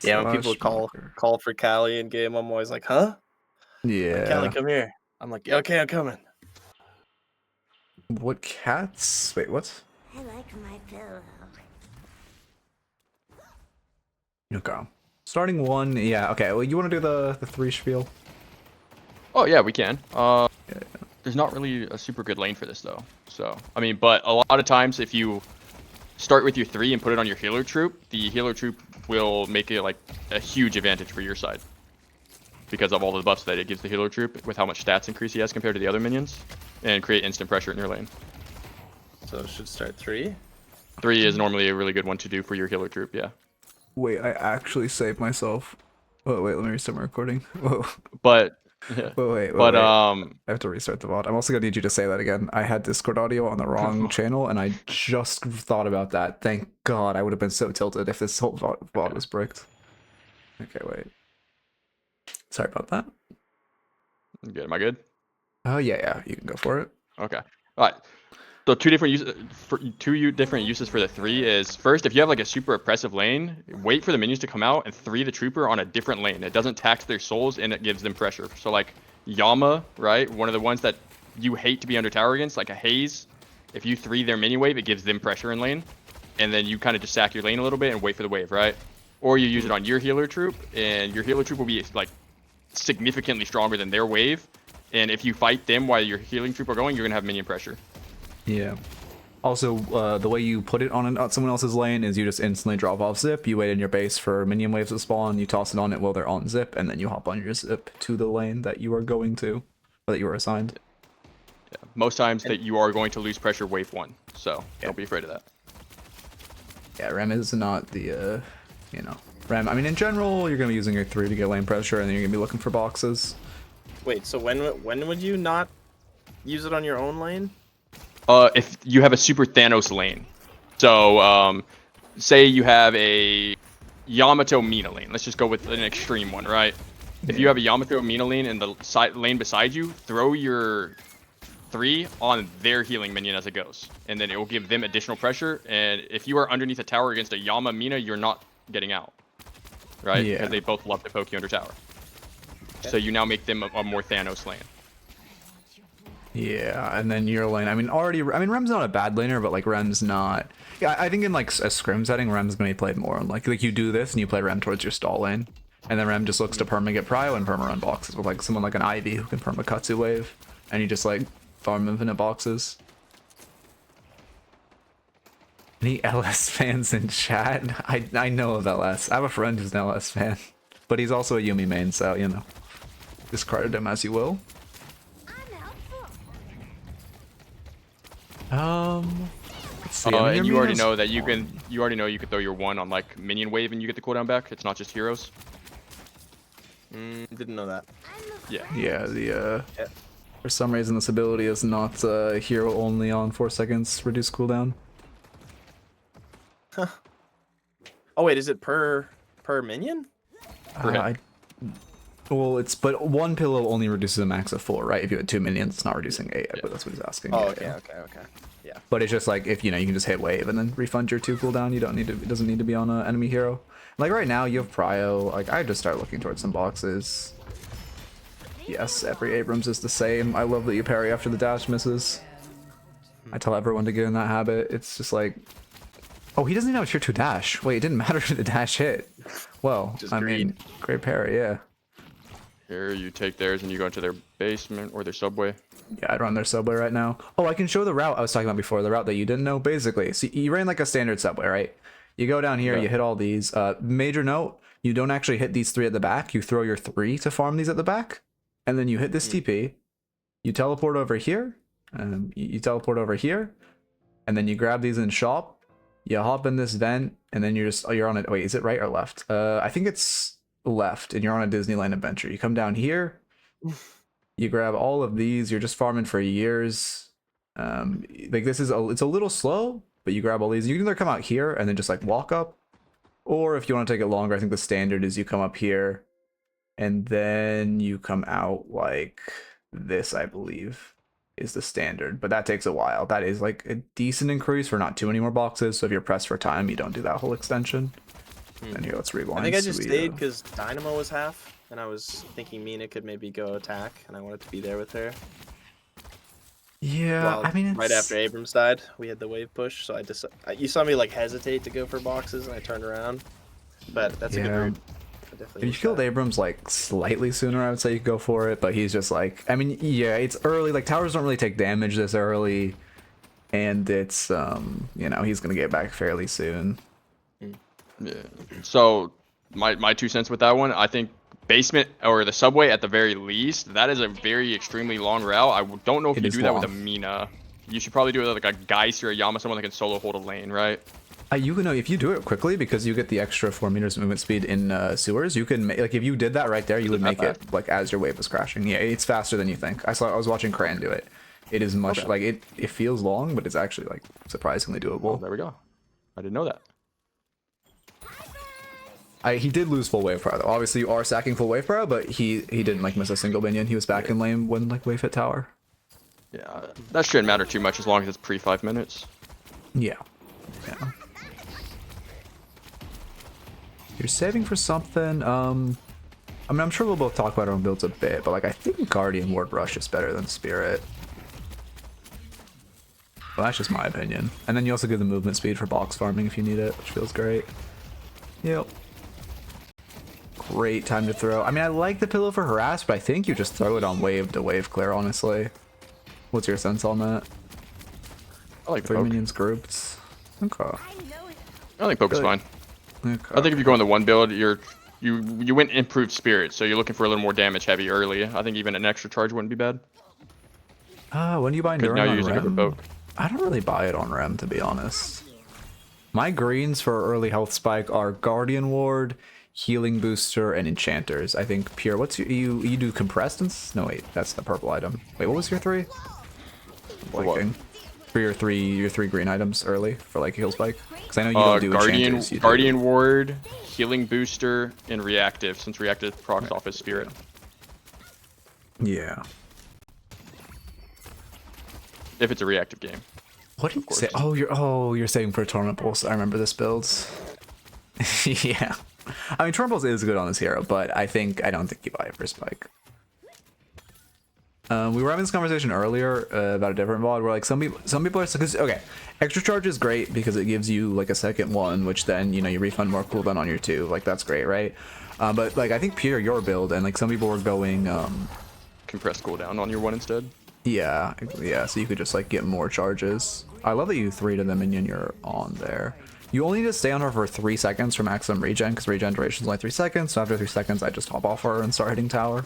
Yeah, when people Marker. call for Callie in game, I'm always like, huh? Yeah. Like, Callie, come here. I'm like, okay, I'm coming. What cats? Wait, what? I like my pillow. Okay. Starting 1, yeah, okay. Well, you want to do the 3 spiel? Oh yeah, we can. There's not really a super good lane for this though. So I mean, but a lot of times if you start with your 3 and put it on your healer troop, the healer troop will make it like a huge advantage for your side because of all the buffs that it gives the healer troop with how much stats increase he has compared to the other minions, and create instant pressure in your lane. So it should start 3. 3 is normally a really good one to do for your healer troop. Yeah. Wait, I actually saved myself. Oh, wait, let me restart my recording. Whoa. But Yeah. Wait. But I have to restart the VOD. I'm also gonna need you to say that again. I had Discord audio on the wrong channel, and I just thought about that. Thank God, I would have been so tilted if this whole VOD was bricked. Okay, wait. Sorry about that. good. Am I good? Oh yeah, you can go for it. Okay. All right. So two different uses for the 3 is first, if you have like a super oppressive lane, wait for the minions to come out and 3 the trooper on a different lane. It doesn't tax their souls and it gives them pressure. So like Yama, right? One of the ones that you hate to be under tower against, like a Haze. If you 3 their mini wave, it gives them pressure in lane, and then you kind of just sack your lane a little bit and wait for the wave, right? Or you use it on your healer troop, and your healer troop will be like significantly stronger than their wave. And if you fight them while your healing troop are going, you're gonna have minion pressure. Yeah. Also, the way you put it on someone else's lane is you just instantly drop off zip. You wait in your base for minion waves to spawn. You toss it on it while they're on zip, and then you hop on your zip to the lane that you are going to, or that you were assigned. Yeah. Most times that you are going to lose pressure wave 1, so don't be afraid of that. Yeah, Rem is not the, Rem. I mean, in general, you're gonna be using your 3 to get lane pressure, and then you're gonna be looking for boxes. Wait, so when would you not use it on your own lane? If you have a super Thanos lane. So, say you have a Yamato Mina lane. Let's just go with an extreme one, right? If you have a Yamato Mina lane in the lane beside you, throw your 3 on their healing minion as it goes. And then it will give them additional pressure. And if you are underneath a tower against a Yama Mina, you're not getting out. Right? Yeah. Because they both love to poke you under tower. So you now make them a more Thanos lane. Yeah, and then your lane. I mean, Rem's not a bad laner, but like Rem's not. Yeah, I think in like a scrim setting, Rem's gonna be played more. Like you do this and you play Rem towards your stall lane, and then Rem just looks to perma get prio and perma run boxes with like someone like an Ivy who can perma Katsu wave, and you just like farm infinite boxes. Any LS fans in chat? I know of LS. I have a friend who's an LS fan, but he's also a Yumi main, so you know, discredit him as you will. Let's see, And you already know that you can throw your 1 on like minion wave and you get the cooldown back. It's not just heroes. Didn't know that. Yeah. Yeah, for some reason this ability is not hero only on 4 seconds reduce cooldown. Huh. Oh wait, is it per minion? Well, but 1 pillow only reduces a max of 4, right? If you had 2 minions, it's not reducing 8. But that's what he's asking. Oh, yeah, okay. Yeah. But it's just like if you can just hit wave and then refund your 2 cooldown. You don't need to. It doesn't need to be on an enemy hero. Like right now, you have prio. Like I just start looking towards some boxes. Yes, every Abrams is the same. I love that you parry after the dash misses. I tell everyone to get in that habit. It's just like, oh, he doesn't even have a tier 2 dash. Wait, it didn't matter if the dash hit. Well, I mean, great parry, yeah. Here you take theirs and you go into their basement or their subway. Yeah, I'd run their subway right now. Oh, I can show the route I was talking about before, the route that you didn't know. Basically, so you ran like a standard subway, right? You go down here, you hit all these. Major note, you don't actually hit these 3 at the back. You throw your 3 to farm these at the back. And then you hit this TP. You teleport over here. You teleport over here. And then you grab these in shop. You hop in this vent. And then you're on it. Wait, is it right or left? I think it's left, and you're on a Disneyland adventure. You come down here, you grab all of these. You're just farming for years. Like this is it's a little slow, but you grab all these. You can either come out here and then just like walk up, or if you want to take it longer, I think the standard is you come up here and then you come out like this, I believe is the standard, but that takes a while. That is like a decent increase for not too many more boxes, so if you're pressed for time, you don't do that whole extension. And here, let's rewind. I think I just stayed because Dynamo was half, and I was thinking Mina could maybe go attack, and I wanted to be there with her. Yeah, Well, I mean, right after Abrams died, we had the wave push, so you saw me like hesitate to go for boxes, and I turned around. But that's a good route. If you killed Abrams like slightly sooner, I would say you could go for it, but he's just like, I mean, yeah, it's early. Like towers don't really take damage this early, and it's he's gonna get back fairly soon. Yeah. So my 2 cents with that one, I think basement or the subway at the very least, that is a very extremely long route. I don't know if you do that with a Mina. You should probably do it with like a Geist or a Yama, someone that can solo hold a lane, right? You can know if you do it quickly because you get the extra 4 meters movement speed in sewers. You can like if you did that right there, you would make it like as your wave was crashing. Yeah, it's faster than you think. I was watching Cran do it. It is much like it feels long, but it's actually like surprisingly doable. Oh, there we go. I didn't know that. He did lose full wave power though. Obviously you are sacking full wave power, but he didn't like miss a single minion. He was back in lane when like wave hit tower. Yeah, that shouldn't matter too much as long as it's pre 5 minutes. Yeah. Yeah. You're saving for something. I mean, I'm sure we'll both talk about our own builds a bit, but like I think Guardian Ward Rush is better than Spirit. Well, that's just my opinion. And then you also give the movement speed for box farming if you need it, which feels great. Yep. Great time to throw. I mean, I like the pillow for harass, but I think you just throw it on wave to wave clear, honestly. What's your sense on that? I like the 3 poke. minions grouped. Okay. I think poke's fine. Okay. I think if you go on the one build, you went improved spirit, so you're looking for a little more damage heavy early. I think even an extra charge wouldn't be bad. When do you buy Because Enduring now you're on using it for Rem? poke. I don't really buy it on Rem, to be honest. My greens for early health spike are Guardian Ward, Healing Booster, and Enchanters. I think Pure. What's your you do compressed and no wait, that's the purple item. Wait, what was your 3? For what? Blanking. For your three green items early for like heal spike. Because I know you don't do Enchanters. You do- Guardian Ward, Healing Booster, and Reactive, since Reactive procs off his Spirit. Yeah. If it's a reactive game. What did you say? You're saving for Torment Pulse. I remember this build. Yeah. I mean, Torment Pulse is good on this hero, but I don't think you buy it for Spike. We were having this conversation earlier about a different VOD where like some people are because okay, extra charge is great because it gives you like a second one, which then you refund more cooldown on your 2. Like that's great, right? But like I think Peter, your build and like some people were going Compressed cooldown on your 1 instead. yeah, so you could just like get more charges. I love that you 3 to the minion you're on there. You only need to stay on her for 3 seconds for maximum regen because regen duration is only 3 seconds. So after 3 seconds, I just hop off her and start hitting tower.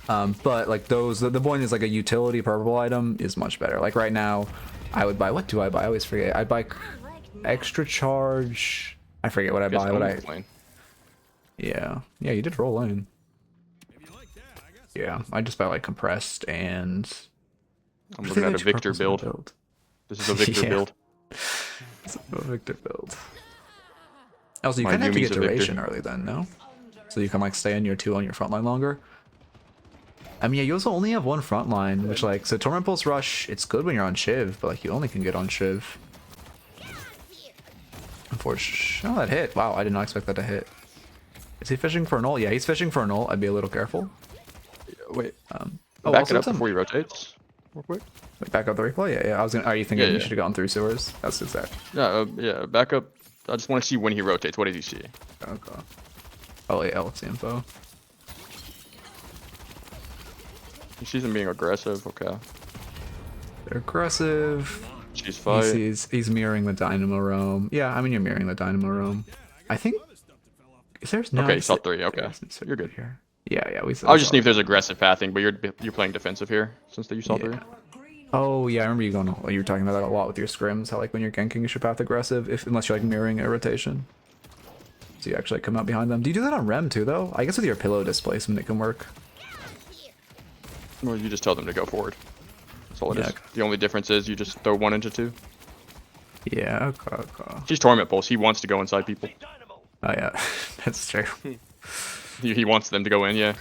But like the point is like a utility purple item is much better. Like right now, I would buy, what do I buy? I always forget. I'd buy extra charge. I forget what I buy. Yeah, you did roll in. Yeah, I just buy like compressed and. I'm looking at a Victor build. This is a Victor build. It's a Victor build. Also, you My kind of have to Yumi's get a Victor. duration early then, no? So you can like stay on your 2 on your front line longer. I mean, yeah, you also only have 1 front line, which like, so Torment Pulse Rush, it's good when you're on Shiv, but like you only can get on Shiv. Unfortunately, oh, that hit. Wow, I did not expect that to hit. Is he fishing for an ult? Yeah, he's fishing for an ult. I'd be a little careful. Wait. Oh, Back also it up some- before he rotates. Real quick. Wait, back up the replay? Yeah. I was gonna. Are you thinking Yeah, you yeah. should have gone through sewers? That's exact. Yeah, back up. I just want to see when he rotates. What does he see? Okay. Oh yeah, what's the info? He sees him being aggressive. Okay. They're aggressive. She's fight. He's mirroring the Dynamo Roam. Yeah, I mean you're mirroring the Dynamo Roam. I think. Is there no? Okay, you saw 3. Okay, so you're good. here. Yeah, we. I was just seeing if there's aggressive pathing, but you're playing defensive here since you saw 3. Oh yeah, I remember you going. You were talking about that a lot with your scrims. How like when you're ganking, you should path aggressive, unless you're like mirroring a rotation. So you actually like, come out behind them. Do you do that on Rem too, though? I guess with your pillow displacement, it can work. Well, you just tell them to go forward. That's all it is. Yeah. The only difference is you just throw 1 into 2. Yeah. Okay. He's Torment Pulse. He wants to go inside people. Oh yeah, that's true. He wants them to go in. Yeah.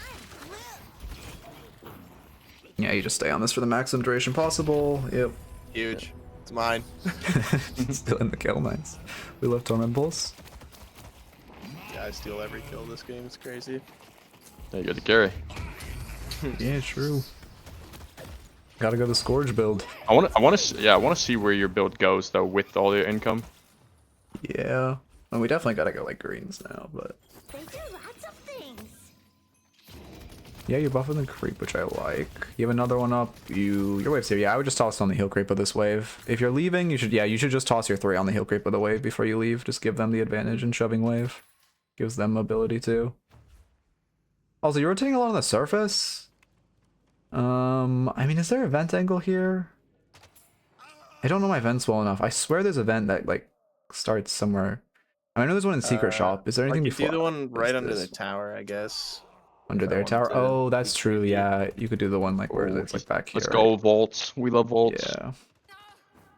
Yeah, you just stay on this for the maximum duration possible. Yep. Huge. It's mine. Still in the kill, nice. We love Torment Pulse. Yeah, I steal every kill this game. It's crazy. Yeah, you got to carry. Yeah, true. Gotta go the Scourge build. I want to see where your build goes though with all the income. Yeah. And we definitely gotta go like greens now, but They do lots of things. yeah, you're buffing the creep, which I like. You have another one up. Your wave's here. Yeah, I would just toss on the heal creep of this wave. If you're leaving, you should just toss your 3 on the heal creep of the wave before you leave. Just give them the advantage in shoving wave. Gives them mobility too. Also, you're rotating a lot on the surface. I mean, is there a vent angle here? I don't know my vents well enough. I swear there's a vent that like starts somewhere. I know there's one in Secret Shop. Is there anything I could do before? the one right under this? the tower, I guess. Under if I their wanted tower? to Oh, that's be true. sneaky. Yeah, you could do the one like where Oh, it's like back here. Let's right? go vaults. We love vaults. Yeah.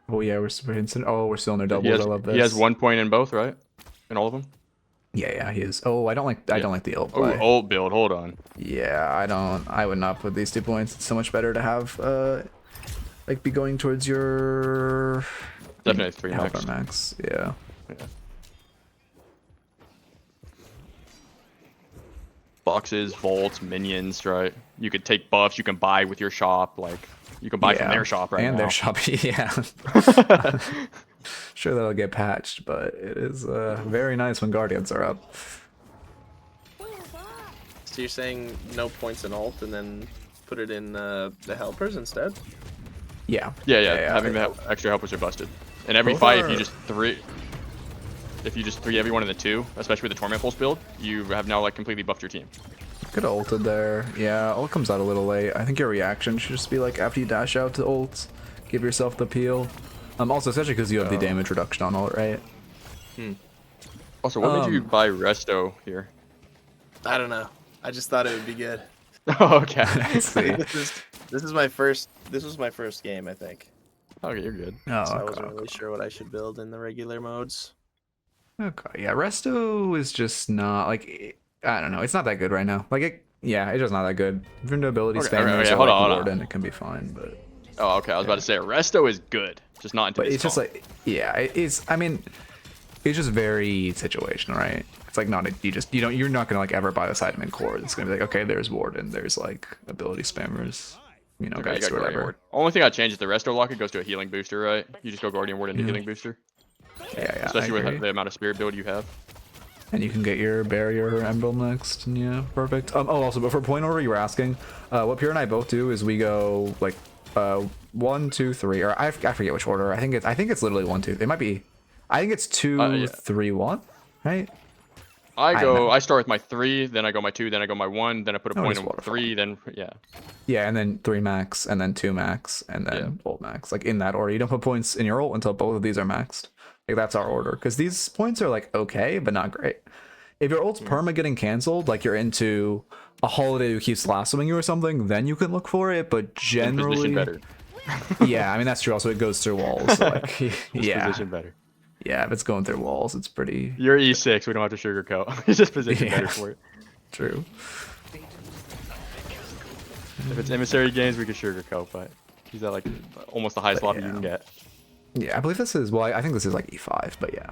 Oh yeah, we're super instant. Oh, we're still in their He doubles. has, I love this. he has 1 point in both, right? In all of them. Yeah, he is. Oh, I don't like the ult Oh, play. ult build. Hold on. Yeah, I would not put these 2 points. It's so much better to have like be going towards your Definitely 3 max. Helper max. Yeah. Yeah. Boxes, vaults, minions, right? You could take buffs. You can buy with your shop. Like you can buy from their shop right and now. their shop. Yeah. Sure, that'll get patched, but it is very nice when Guardians are up. So you're saying no points in ult and then put it in the helpers instead? Yeah. Yeah. Having the extra helpers are busted. And every Both fight, if are- you just three everyone in the 2, especially with the Torment Pulse build, you have now like completely buffed your team. Could have ulted there. Yeah, ult comes out a little late. I think your reaction should just be like after you dash out to ult, give yourself the peel. Also, especially because you have the damage reduction on ult, right? Also, what made you buy Resto here? I don't know. I just thought it would be good. Okay. Let's see. This was my first game, I think. Okay, you're good. Oh, So I okay, wasn't really sure what I should build in the regular modes. okay. Yeah, Resto is just not like I don't know. It's not that good right now. Like it's just not that good. If you're into ability Okay, spammers okay, or hold like on. Warden, it can be fine, but Oh, okay. I was about to say Resto is good, just not into but this it's just comp. like it's. I mean, it's just very situational, right? It's like not you're not gonna like ever buy this item in core. It's gonna be like okay, there's Warden, there's like ability spammers, Okay, you guys got or Guardian whatever. Ward. Only thing I changed is the Resto lock. It goes to a healing booster, right? You just go Guardian Ward into Yeah. healing booster, Yeah, especially I agree. with the amount of spirit build you have. And you can get your barrier emblem next, and yeah, perfect. Oh, also, but for point order, you were asking, what Pierre and I both do is we go like 1, 2, 3, or I forget which order. I think it's literally 1, 2. It might be, I think it's 2, Yeah. 3, 1, right? I start with my 3, then I go my 2, then I go my 1, then I put a Oh, point it's on waterfall. 3, then yeah. Yeah, and then 3 max, and then 2 max, and then ult max, like in that order. You don't put points in your ult until both of these are maxed. Like that's our order, because these points are like okay, but not great. If your ult's perma getting canceled, like you're into a holiday who keeps lassoing you or something, then you can look for it. But In generally, position better. yeah, I mean that's true. Also, it goes through walls. So like, yeah, Position better. yeah, if it's going through walls, it's pretty You're E6. We don't have to sugarcoat. It's just position Yeah. better for it. true. If it's emissary games, we can sugarcoat, but he's at like almost the highest But lobby you yeah. can get. Yeah, I believe this is. Well, I think this is like E5, but yeah.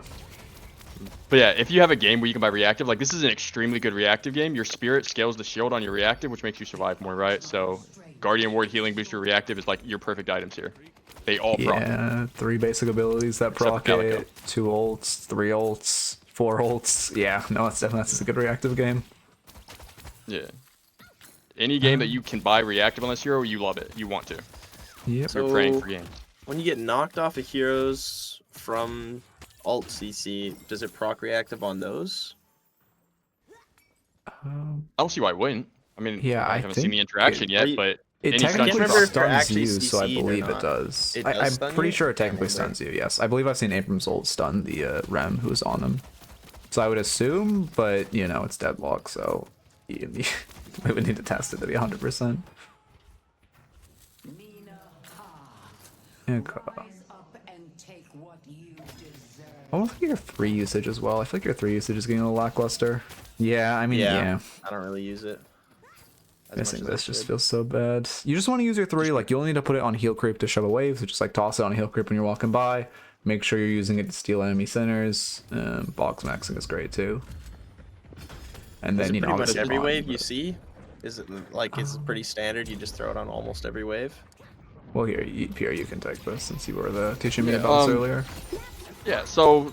But yeah, if you have a game where you can buy reactive, like this is an extremely good reactive game. Your spirit scales the shield on your reactive, which makes you survive more, right? So Guardian Ward, healing booster, reactive is like your perfect items here. They all proc. Yeah, 3 basic abilities that Except for proc Calico. it, 2 ults, 3 ults, 4 ults. Yeah, no, that's a good reactive game. Yeah. Any game that you can buy reactive on this hero, you love it. You want to. Yep. You're praying for games. When you get knocked off of heroes from alt CC, does it proc reactive on those? I don't see why it wouldn't. I mean, Yeah, I I haven't seen think the interaction yet, but It any stun technically can't remember if they're stuns actually you, so I CC'd or believe it not. does. It does I'm stun pretty you? sure it Can't technically remember. stuns you, yes. I believe I've seen Abram's ult stun the Rem who was on him. So I would assume, but, you know, it's Deadlock, so we would need to test it to be 100%. Okay. Rise up and take what you deserve. I want to look at your 3 usage as well. I feel like your 3 usage is getting a little lackluster. Yeah, I mean, yeah. I don't really use it. as Missing much as I this just should. feels so bad. You just want to use your 3, like you only need to put it on heal creep to shove a wave, so just like toss it on heal creep when you're walking by. Make sure you're using it to steal enemy centers. Box maxing is great too. And Is then it you know pretty much obviously every bond, wave you but- see? Is it like is it pretty standard? You just throw it on almost every wave. Well, here, Pierre, you can take this since you were the teaching me Yeah, about this earlier. yeah, so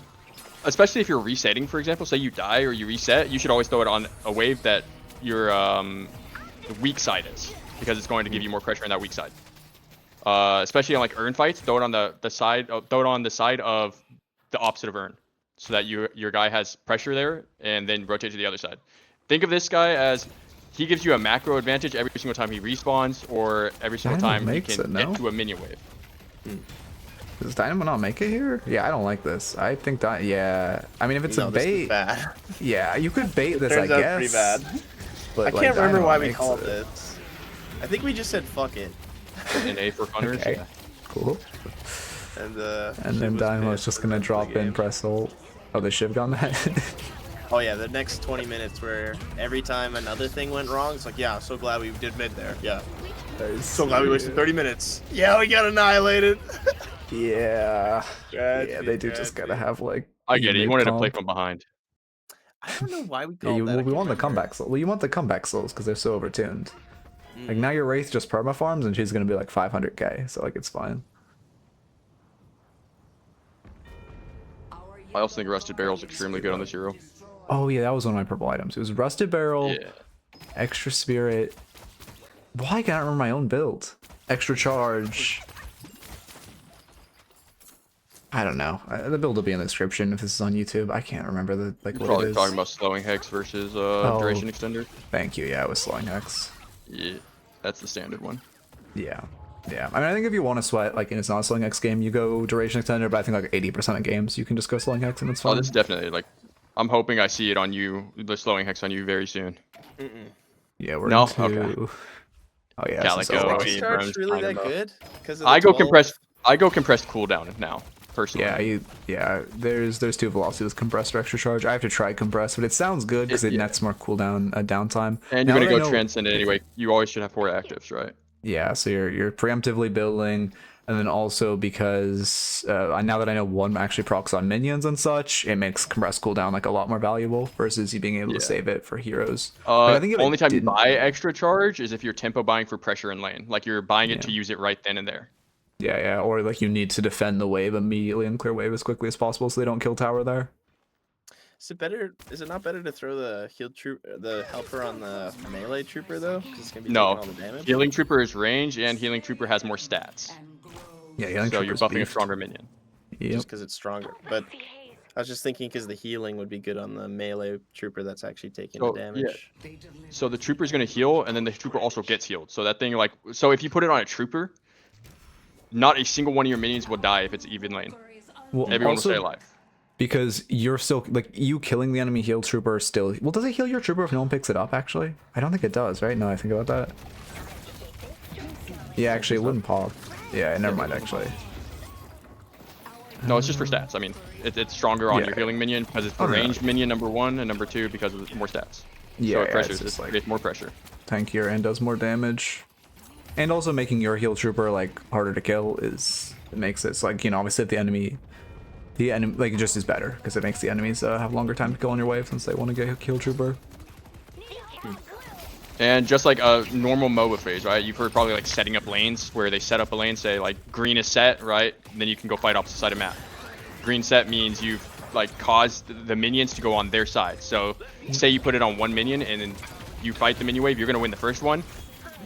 especially if you're resetting, for example, say you die or you reset, you should always throw it on a wave that your the weak side is, because it's going to give you more pressure on that weak side. Especially on like Urn fights, throw it on the side, throw it on the side of the opposite of Urn, so that your guy has pressure there, and then rotate to the other side. Think of this guy as he gives you a macro advantage every single time he respawns, or every single Dynamo time he makes can it, no? get to a minion wave. Does Dynamo not make it here? Yeah, I don't like this. I think that, yeah. I mean, if it's No, a this is bait, bad. yeah, you could bait this, I Turns out guess. pretty bad. But I like, can't remember Dynamo why we makes called it. this. I think we just said fuck it. An A for hunters. Okay. Yeah. Cool. And And then Dynamo's just gonna drop in, press ult. Oh, they should have gone that. Oh yeah, the next 20 minutes where every time another thing went wrong, it's like, yeah, so glad we did mid there. Yeah. So glad we wasted 30 minutes. Yeah, we got annihilated. Yeah. Tragedy, Yeah, they do just gotta have like. I get it. You wanted to play mid-comp. from behind. I don't know why we Yeah, called that. we want the comeback souls. Well, you want the comeback souls because they're so overtuned. Like now your Wraith just perma farms and she's gonna be like 500k, so like it's fine. I also think Rusted Barrel's extremely good on this hero. Oh yeah, that was one of my purple items. It was Rusted Barrel, Yeah. Extra Spirit. Why can't I remember my own build? Extra Charge. I don't know. The build will be in the description if this is on YouTube. I can't remember the like what it Probably is. talking about slowing hex versus duration extender. Thank you. Yeah, it was slowing hex. Yeah, that's the standard one. Yeah. Yeah. I mean, I think if you want to sweat, like, and it's not a slowing hex game, you go duration extender, but I think like 80% of games you can just go slowing hex and it's fine. Oh, this is definitely like. I'm hoping I see it on you, the slowing hex on you very soon. Yeah, we're No? into... Okay. Oh yeah, Calico, so I Is mean, charge Rem's really kind that of good? Because I go compressed cooldown now, personally. yeah, there's two velocities, compressed or extra charge. I have to try compress, but it sounds good because it Yeah. nets more cooldown downtime. And Now you're that gonna I go know- transcend anyway. You always should have 4 actives, right? Yeah, so you're preemptively building, and then also because now that I know one actually procs on minions and such, it makes compressed cooldown like a lot more valuable versus you being able to Yeah. save it for heroes. Like, I think if Only it time you didn't- buy extra charge is if you're tempo buying for pressure in lane. Like you're buying it Yeah. to use it right then and there. Yeah, or like you need to defend the wave immediately and clear wave as quickly as possible so they don't kill tower there. Is it better? Is it not better to throw the the helper on the melee trooper though? Because it's gonna be No. taking all the damage. Healing Trooper is range, and Healing Trooper has more stats. Yeah, So you're buffing a stronger minion. Yep. Just because it's stronger. But I was just thinking because the healing would be good on the melee trooper that's actually taking Oh, the yeah. damage. So the Trooper's gonna heal, and then the Trooper also gets healed. So that thing, like, so if you put it on a Trooper, not a single one of your minions will die if it's even lane. Well, Everyone also, will stay alive. because you're still like you killing the enemy heal trooper still. Well, does it heal your trooper if no one picks it up? Actually, I don't think it does. Right? No, I think about that. Yeah, actually, it wouldn't pop. Yeah, never mind. Actually, No, it's just for stats. I mean, it's stronger on Yeah. your healing minion because it's the Oh, yeah. ranged minion number 1, and number 2 because of more stats. Yeah, so yeah, it pressures. it's just It like- creates more pressure. tankier and does more damage, and also making your heal trooper like harder to kill it makes it so, like, you know, obviously if the enemy like it just is better because it makes the enemies have longer time to kill on your wave since they want to get a heal trooper. And just like a normal MOBA phase, right? You've heard probably like setting up lanes where they set up a lane, say like green is set, right? And then you can go fight opposite side of map. Green set means you've like caused the minions to go on their side. So say you put it on one minion and then you fight the minion wave, you're gonna win the first one.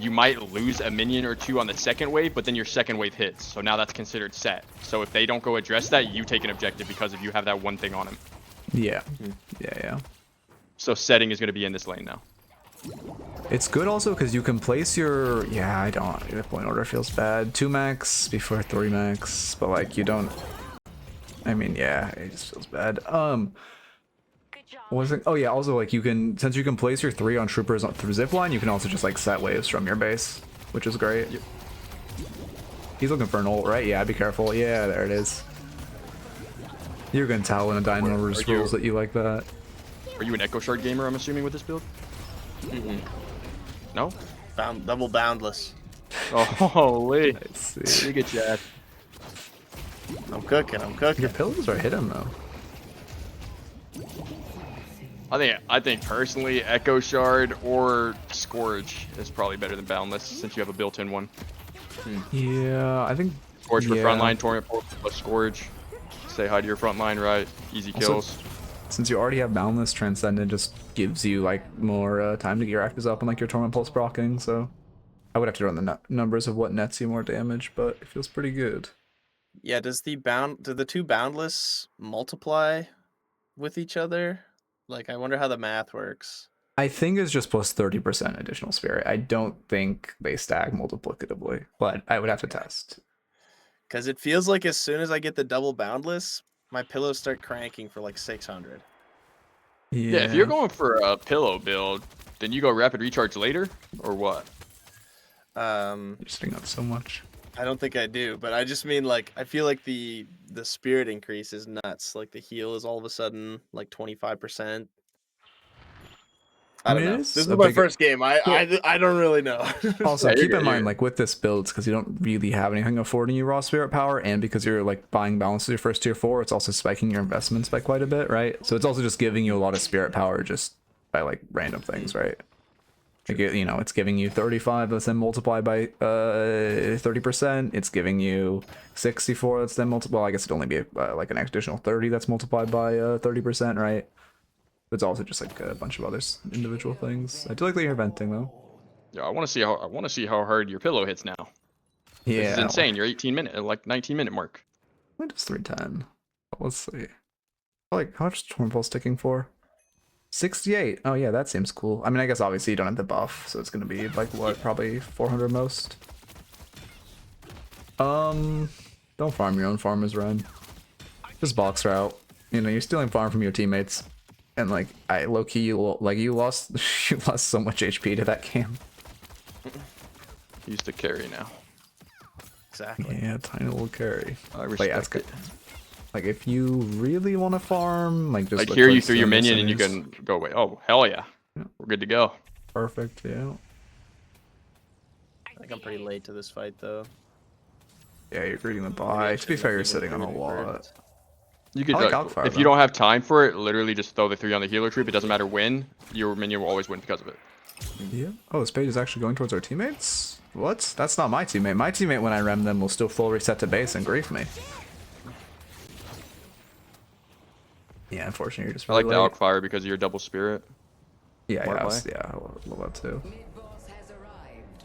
You might lose a minion or two on the second wave, but then your second wave hits. So now that's considered set. So if they don't go address that, you take an objective because if you have that one thing on them. Yeah, yeah. So setting is gonna be in this lane now. It's good also because you can place your the point order feels bad. 2 max before 3 max, but like you don't. I mean, yeah, it just feels bad. What was it? Oh yeah, also like since you can place your 3 on troopers through zipline, you can also just like set waves from your base, which is great. Yep. He's looking for an ult, right? Yeah, be careful. Yeah, there it is. You're gonna tell when a dynamo rules that you like that. Are you an Echo Shard gamer, I'm assuming, with this build? No? Double boundless. Oh, wait. Let's see. Look at that. I'm cooking. Your pillars are hidden though. I think personally, Echo Shard or Scourge is probably better than Boundless since you have a built-in one. Yeah, I think. Scourge for yeah. frontline, Torment Pulse plus Scourge. Say hi to your frontline, right? Easy Also, kills. Since you already have Boundless, Transcendent just gives you like more time to get your actives up and like your Torment Pulse proccing, so I would have to run the numbers of what nets you more damage, but it feels pretty good. Yeah, do the two boundless multiply with each other? Like, I wonder how the math works. I think it's just plus 30% additional spirit. I don't think they stack multiplicatively, but I would have to test. Because it feels like as soon as I get the double boundless, my pillows start cranking for like 600. Yeah, if you're going for a pillow build, then you go rapid recharge later, or what? You're sitting up so much. I don't think I do, but I just mean like I feel like the spirit increase is nuts. Like the heal is all of a sudden like 25%. I don't know. This is my first game. I don't really know. Also, Yeah, keep you're in good, mind, like with this build, because you don't really have anything affording you raw spirit power, and because you're like buying balance to your first tier 4, it's also spiking your investments by quite a bit, right? So it's also just giving you a lot of spirit power just by like random things, right? Like, you know, it's giving you 35 that's then multiplied by 30%. It's giving you 64 that's then multiplied. Well, I guess it'd only be like an additional 30 that's multiplied by 30%, right? It's also just like a bunch of other individual things. I do like that you're venting though. Yeah, I want to see how hard your pillow hits now. Yeah, This is insane. You're 19-minute mark. What is 310? Let's see. Like, how much is Torn Pulse sticking for? 68. Oh yeah, that seems cool. I mean, I guess obviously you don't have the buff, so it's gonna be like what, probably 400 most. Don't farm your own farmers, Rem. Just box route. You know, you're stealing farm from your teammates, and like I low key you lost so much HP to that cam. He's the carry now. Exactly. Yeah, tiny little carry. I But yeah, respect it's good. it. Like if you really want to farm, like just Like look here, for you threw your some minion and you listeners. can go away. Oh hell yeah, we're good to go. Perfect, yeah. I think I'm pretty late to this fight though. Yeah, you're greeting the Maybe buy. I To be shouldn't fair, have you're even sitting on a greeted lot. birds. You could, I like Alkfire, if though. you don't have time for it, literally just throw the 3 on the healer troop. It doesn't matter when. Your minion will always win because of it. Yeah. Oh, this page is actually going towards our teammates? What? That's not my teammate. My teammate, when I rem them, will still full reset to base and grief me. Yeah, unfortunately, you're just I really like the late. Alkfire because of your double spirit. Yeah, Smart yeah, play. I love that too. Mid-boss has arrived.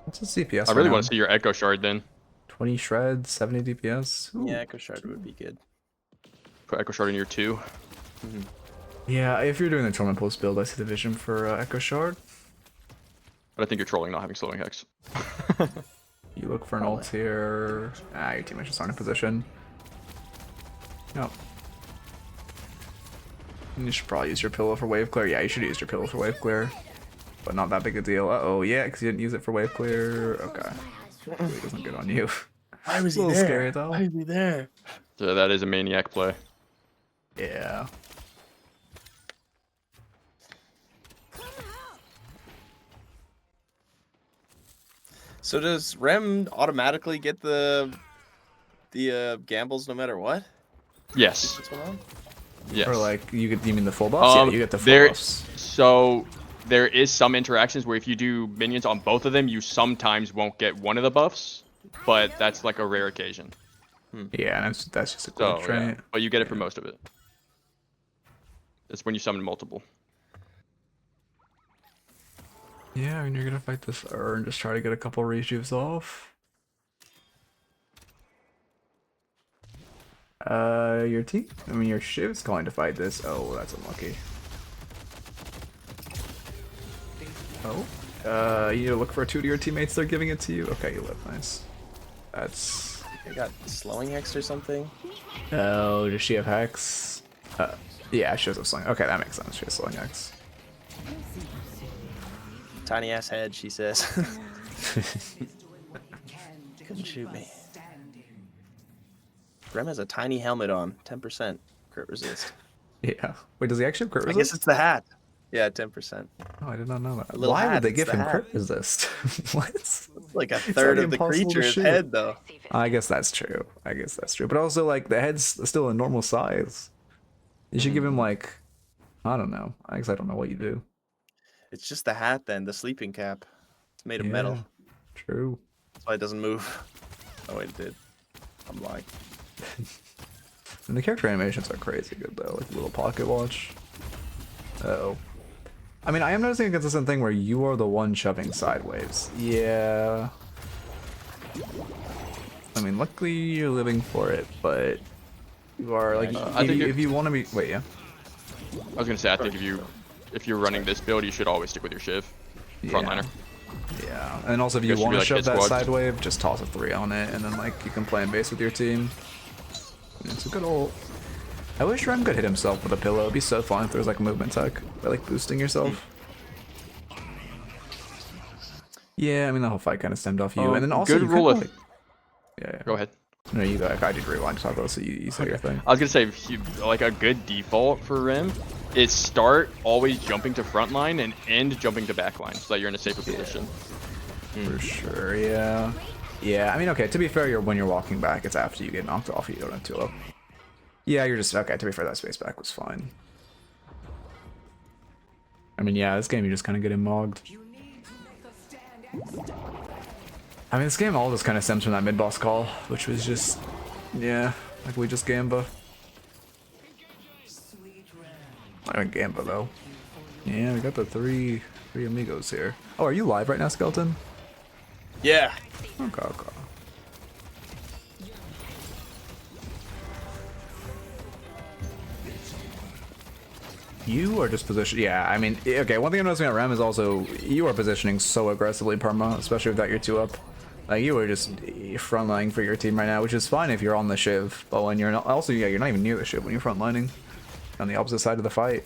What's the CPS I really right want now? to see your Echo Shard then. 20 shreds, 70 DPS. Ooh. Yeah, Echo Shard would be good. Put Echo Shard in your 2. Yeah, if you're doing the Torment Pulse build, I see the vision for Echo Shard. But I think you're trolling not having slowing hex. You look for an ult here. Ah, your teammates just aren't in position. No. You should probably use your pillow for wave clear. Yeah, you should use your pillow for wave clear. But not that big a deal. Uh-oh, yeah, because you didn't use it for wave clear. Okay. It doesn't get on you. Why was A he little there? scary, though. Why is he there? So that is a maniac play. Yeah. So does Rem automatically get the gambles no matter what? Yes. What's going on? Yes. Or like, you mean the full buffs? Yeah, you get the full there, buffs. So there is some interactions where if you do minions on both of them, you sometimes won't get one of the buffs, but that's like a rare occasion. Yeah, that's just a So, glitch, yeah, right? but you get it for most of it. It's when you summon multiple. Yeah, and you're gonna fight this and just try to get a couple rejuves off. Your team? I mean, your Shiv's going to fight this. Oh, that's unlucky. Oh, you need to look for 2 to your teammates. They're giving it to you. Okay, you live. Nice. That's. I got slowing X or something. Oh, does she have Hex? Yeah, she has a slowing. Okay, that makes sense. She has slowing X. Tiny ass head, she says. Couldn't shoot me. Rem has a tiny helmet on, 10% crit resist. Yeah. Wait, does he actually have crit I resist? guess it's the hat. Yeah, 10%. Oh, I did not know that. little Why hat, would they it's give the him hat. crit resist? What? It's like a It's third already of the impossible to creature's shoot. head, though. I guess that's true. But also, like, the head's still a normal size. You should give him, like, I don't know. I guess I don't know what you do. It's just the hat, then, the sleeping cap. It's made of metal. Yeah, true. That's why it doesn't move. Oh, wait, it did. I'm lying. And the character animations are crazy good, though. Like, little pocket watch. Uh-oh. I mean, I am noticing a consistent thing where you are the one shoving sideways. Yeah. I mean, luckily you're living for it, but you are, like, I think if you want to be... Wait, yeah? I was gonna say, I think if you're running this build, you should always stick with your Shiv. Frontliner. Yeah, and also if you Guess you'd want be to like shove that hit squad. side wave, just toss a 3 on it, and then like you can play in base with your team. It's a good ult. I wish Rem could hit himself with a pillow. It'd be so fun if there was like a movement tech by like boosting yourself. Yeah, I mean the whole fight kind of stemmed off you, and then also good you rule kinda, of. like, yeah. Go ahead. No, you go. I did rewind to talk about, so you say your thing. I was gonna say, like a good default for Rem is start always jumping to front line and end jumping to back line, so that you're in a safer position. For sure, yeah. Yeah, I mean, okay, to be fair, when you're walking back, it's after you get knocked off, you don't have 2 up. Yeah, you're just, okay, to be fair, that space back was fine. I mean, yeah, this game you just kind of get mogged. I mean, this game all just kind of stems from that mid-boss call, which was just, yeah, like we just Gamba. I mean, Gamba, though. Yeah, we got the three amigos here. Oh, are you live right now, Skeleton? Yeah. Okay, okay. You are just positioned. Yeah, I mean, okay. One thing I'm noticing at Rem is also you are positioning so aggressively perma, especially without your 2 up. Like you are just frontlining for your team right now, which is fine if you're on the shiv, but when you're not, also yeah, you're not even near the shiv when you're frontlining on the opposite side of the fight.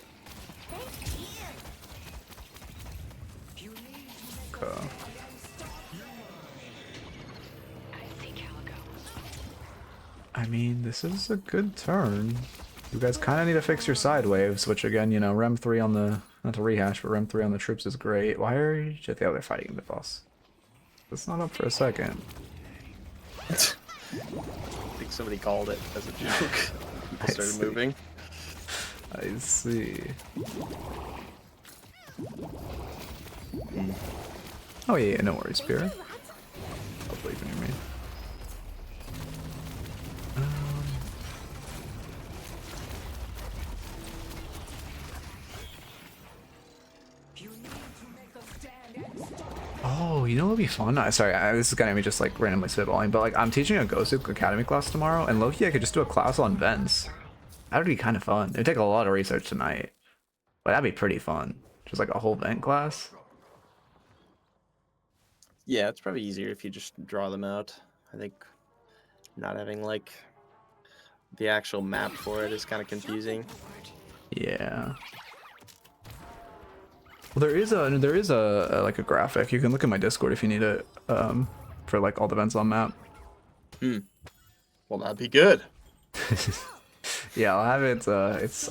Okay. I mean, this is a good turn. You guys kind of need to fix your side waves, which again, you know, Rem 3 on the, not to rehash, but Rem 3 on the troops is great. Why are you just the other fighting the boss? It's not up for a second. I think somebody called it as a joke. People started moving. I see. Oh yeah, no worries, Spear. I'll believe in me. Oh, you know what would be fun? Sorry, this is gonna be just like randomly spitballing, but like I'm teaching a Ghost Academy class tomorrow, and low-key I could just do a class on vents. That would be kind of fun. It'd take a lot of research tonight, but that'd be pretty fun. Just like a whole vent class. Yeah, it's probably easier if you just draw them out. I think not having like the actual map for it is kind of confusing. Yeah. Well, there is a like a graphic. You can look at my Discord if you need it for like all the events on map. Well, that'd be good. Yeah, I'll have it.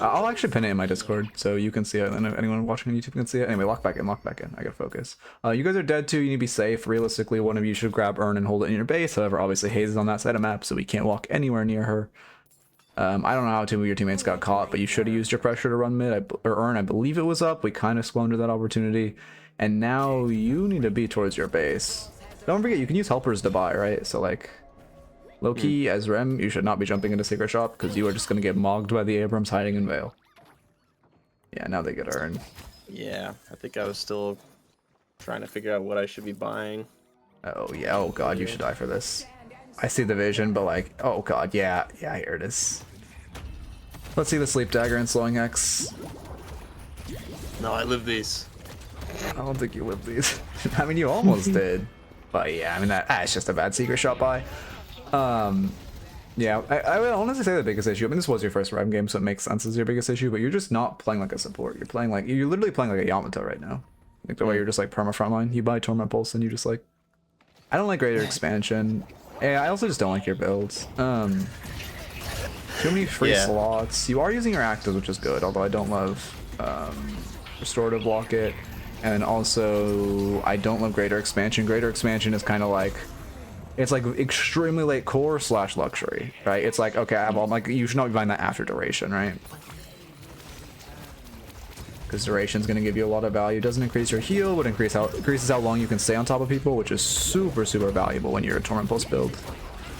I'll actually pin it in my Discord so you can see it, and anyone watching on YouTube can see it. Anyway, lock back in. I gotta focus. You guys are dead too. You need to be safe. Realistically, one of you should grab Urn and hold it in your base. However, obviously Haze is on that side of map, so we can't walk anywhere near her. I don't know how two of your teammates got caught, but you should have used your pressure to run mid. Or Urn, I believe it was up. We kind of squandered that opportunity, and now you need to be towards your base. Don't forget, you can use helpers to buy, right? So like, low key as Rem, you should not be jumping into Secret Shop because you are just gonna get mogged by the Abrams hiding in Vale. Yeah, now they get Urn. Yeah, I think I was still trying to figure out what I should be buying. Oh yeah, oh god, you should die for this. I see the vision, but like, oh god, yeah, here it is. Let's see the Sleep Dagger and Slowing X. No, I live these. I don't think you lived these. I mean, you almost did. But yeah, I mean, that's just a bad Secret Shop buy. Yeah, I would honestly say the biggest issue, I mean, this was your first Rem game, so it makes sense as your biggest issue, but you're just not playing like a support. You're playing like, you're literally playing like a Yamato right now. Like the way you're just like perma frontline. You buy Torment Pulse and you just like, I don't like Greater Expansion. Yeah, I also just don't like your builds. Too many free slots. You are using your actives, which is good, although I don't love Restorative Locket. And then also, I don't love Greater Expansion. Greater Expansion is kind of like, it's like extremely late core / luxury, right? It's like, okay, I'm like, you should not be buying that after duration, right? Because duration is going to give you a lot of value. It doesn't increase your heal, but increases how long you can stay on top of people, which is super valuable when you're a Torment Pulse build.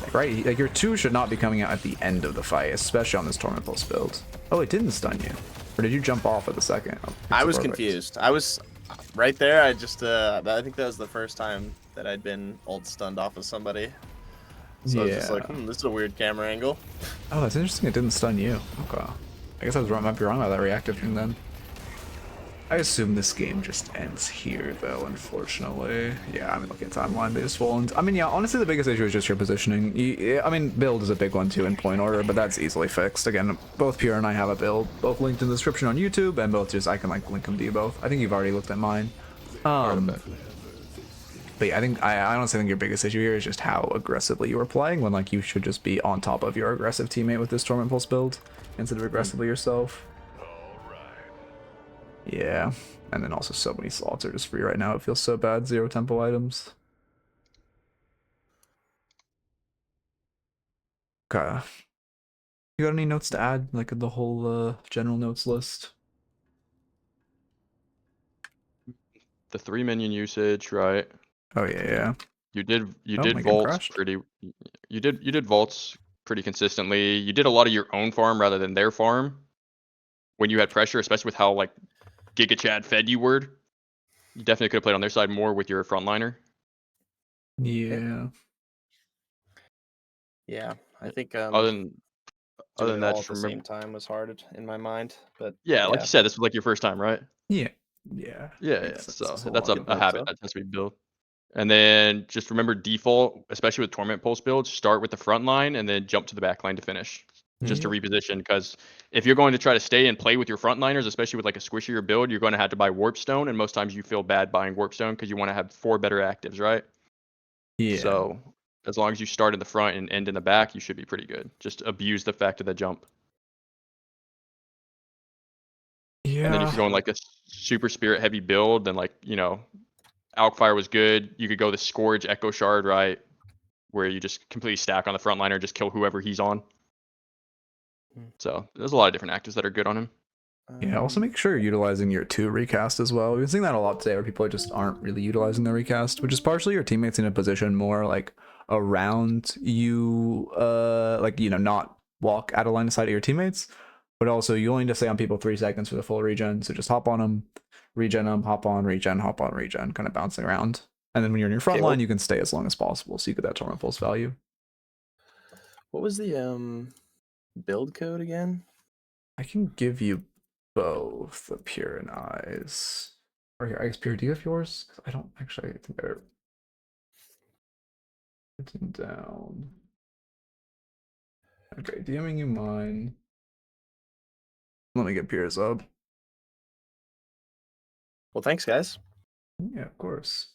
Like, right? Like your 2 should not be coming out at the end of the fight, especially on this Torment Pulse build. Oh, it didn't stun you. Or did you jump off at the second? Oh, I was confused. I was right there. I just, I think that was the first time that I'd been ult stunned off of somebody. So I was just like, this is a weird camera angle. Oh, that's interesting. It didn't stun you. Okay. I guess I might be wrong about that reactive thing then. I assume this game just ends here, though, unfortunately. Yeah, I mean, looking at timeline, they just won't. I mean, yeah, honestly, the biggest issue is just your positioning. I mean, build is a big one, too, in point order, but that's easily fixed. Again, both Pure and I have a build, both linked in the description on YouTube, and both just, I can, like, link them to you both. I think you've already looked at mine. But yeah, I honestly think your biggest issue here is just how aggressively you were playing, when, like, you should just be on top of your aggressive teammate with this Torment Pulse build, instead of aggressively yourself. Yeah, and then also so many slots are just free right now. It feels so bad. 0 tempo items. Okay. You got any notes to add? Like the whole general notes list? The 3 minion usage, right? Oh yeah. You did Oh, my game vaults crashed. pretty. You did vaults pretty consistently. You did a lot of your own farm rather than their farm when you had pressure, especially with how like Giga Chad fed you word. You definitely could have played on their side more with your frontliner. Yeah. Yeah, I think Other than doing it that, all just at the same remember. time was hard in my mind. But Yeah, like you said, this was like your first time, right? Yeah. Yeah. Yeah. Makes sense. So It's a that's lot. a hope habit so. that has to be built. And then just remember default, especially with Torment Pulse builds, start with the front line and then jump to the back line to finish. Just to reposition, because if you're going to try to stay and play with your frontliners, especially with like a squishier build, you're going to have to buy Warp Stone, and most times you feel bad buying Warp Stone because you want to have 4 better actives, right? Yeah. So as long as you start in the front and end in the back, you should be pretty good. Just abuse the fact of the jump. Yeah. And then if you're going like a super spirit heavy build, then like, Alkfire was good. You could go the Scourge Echo Shard, right? Where you just completely stack on the frontliner, just kill whoever he's on. So there's a lot of different actors that are good on him. Yeah, also make sure you're utilizing your 2 recast as well. We've been seeing that a lot today, where people just aren't really utilizing their recast, which is partially your teammates in a position more like around you, like, not walk out of line of sight of your teammates, but also you only need to stay on people 3 seconds for the full regen. So just hop on them, regen them, hop on, regen, kind of bouncing around. And then when you're in your front line, you can stay as long as possible, so you get that Torment Pulse value. What was the build code again? I can give you both the Pure and Eyes. Or here, I guess Pure, do you have yours? 'Cause I don't actually, I think they're written down. Okay, DMing you mine. Let me get Pure's up. Well, thanks, guys. Yeah, of course.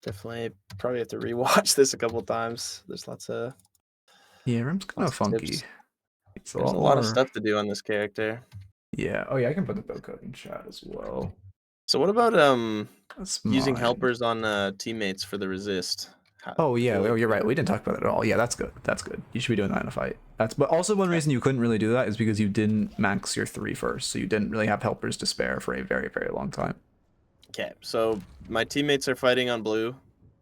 Definitely probably have to rewatch this a couple times. There's lots of Rem's kind of funky. tips. It's There's a lot of stuff to do on this character. Yeah. Oh yeah, I can put the build code in chat as well. So what about That's using mine. helpers on teammates for the resist? Oh yeah, you're right. We didn't talk about that at all. Yeah, that's good. That's good. You should be doing that in a fight. But also one reason you couldn't really do that is because you didn't max your 3 first, so you didn't really have helpers to spare for a very, very long time. Okay, so my teammates are fighting on blue,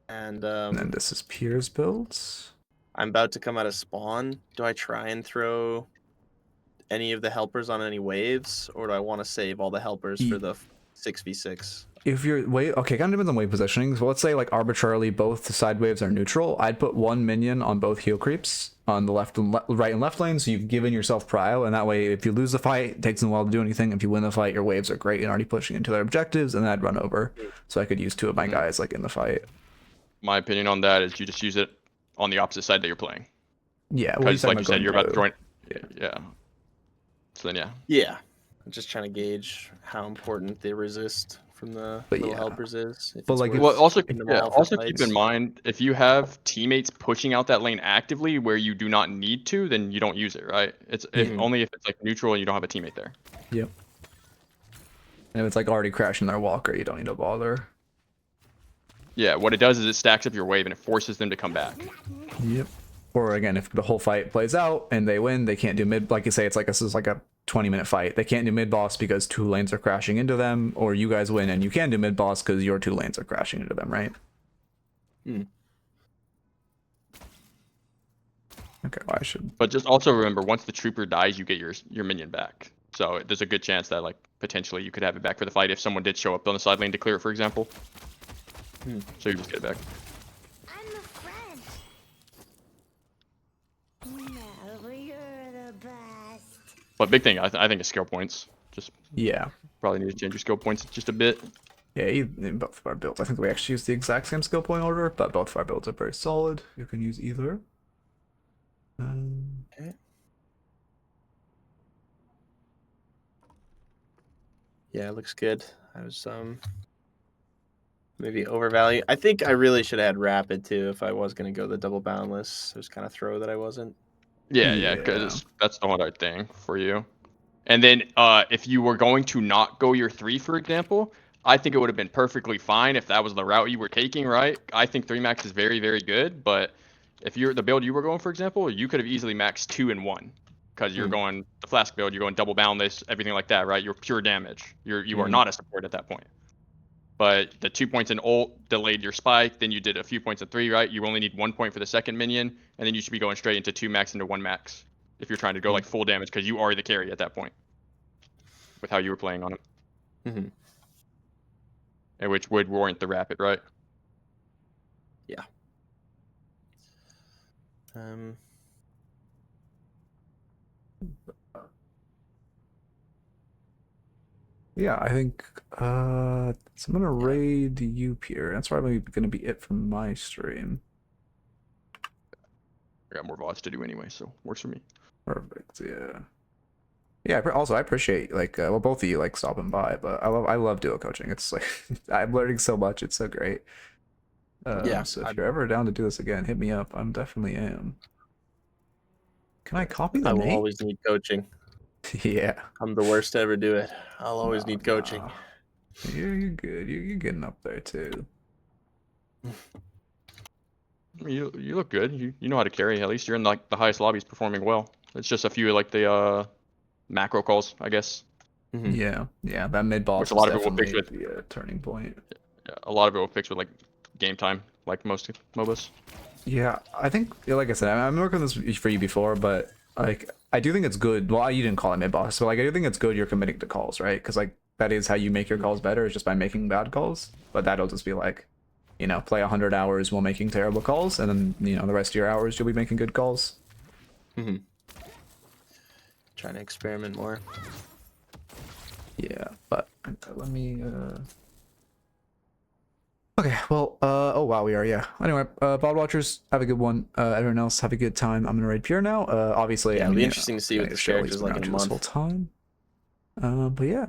and And then this is Pierre's builds. I'm about to come out of spawn. Do I try and throw any of the helpers on any waves, or do I want to save all the helpers for the 6v6? If you're wave, okay, kind of depends on wave positioning. So let's say like arbitrarily both side waves are neutral. I'd put 1 minion on both heal creeps on the left and right and left lane, so you've given yourself prio, and that way if you lose the fight, it takes them a while to do anything. If you win the fight, your waves are great and already pushing into their objectives, and then I'd run over, so I could use 2 of my guys like in the fight. My opinion on that is you just use it on the opposite side that you're playing. Yeah, because like you said, you're about to join. Yeah. So then Yeah, I'm just trying to gauge how important the resist from the little helpers is. But like, well, also also keep in mind, if you have teammates pushing out that lane actively where you do not need to, then you don't use it, right? It's only if it's like neutral and you don't have a teammate there. Yep. And if it's like already crashing their walker, you don't need to bother. Yeah, what it does is it stacks up your wave and it forces them to come back. Yep. Or again, if the whole fight plays out and they win, they can't do mid. Like you say, it's like this is like a 20-minute fight. They can't do mid boss because 2 lanes are crashing into them, or you guys win and you can do mid boss because your 2 lanes are crashing into them, right? Okay, well, I should. But just also remember, once the trooper dies, you get your minion back. So there's a good chance that like potentially you could have it back for the fight if someone did show up on the side lane to clear it, for example. So you just get it back. I'm a friend. No, you're the best. But big thing, I think is skill points. Just Yeah. probably need to change your skill points just a bit. Yeah, in both of our builds. I think we actually use the exact same skill point order, but both of our builds are very solid. You can use either. Okay. Yeah, it looks good. I was maybe overvalued. I think I really should have had rapid too if I was gonna go the double boundless. It was kind of throw that I wasn't. Yeah, because that's the right thing for you. And then if you were going to not go your 3, for example, I think it would have been perfectly fine if that was the route you were taking, right? I think 3 max is very, very good, but if you're the build you were going, for example, you could have easily maxed 2 and 1 because you're going the flask build, you're going double boundless, everything like that, right? You're pure damage. You are not a support at that point. But the 2 points in ult delayed your spike. Then you did a few points in 3, right? You only need 1 point for the second minion, and then you should be going straight into 2 max into 1 max if you're trying to go like full damage because you are the carry at that point with how you were playing on it. And which would warrant the rapid, right? Yeah. Yeah, I think so I'm gonna raid you, Pier. That's probably gonna be it from my stream. I got more VODs to do anyway, so works for me. Perfect. Yeah. Yeah. Also, I appreciate like well, both of you like stopping by, but I love duo coaching. It's like I'm learning so much. It's so great. Yeah. So if you're ever down to do this again, hit me up. I'm definitely am. Can I copy the I will name? always need coaching. Yeah. I'm the worst to ever do it. I'll always need coaching. You're good. You're getting up there too. I mean, you look good. You know how to carry. At least you're in like the highest lobbies, performing well. It's just a few like the macro calls, I guess. Yeah, that mid boss Which a lot of it will fix definitely be a turning point. Yeah, a lot of it will fix with like game time, like most MOBAs. Yeah, I think, like I said, I'm working on this for you before, but like I do think it's good. Well, you didn't call it mid boss, so like I do think it's good you're committing to calls, right? Because like that is how you make your calls better, is just by making bad calls. But that'll just be like, you know, play 100 hours while making terrible calls, and then you know the rest of your hours you'll be making good calls. Trying to experiment more. Yeah, but let me okay, well, oh wow, we are, yeah. Anyway, Bod Watchers, have a good one. Everyone else, have a good time. I'm gonna raid Pure now. Obviously, Yeah, I mean, it'll be interesting to see what this show character's he's like been in a around this month. whole time. But yeah.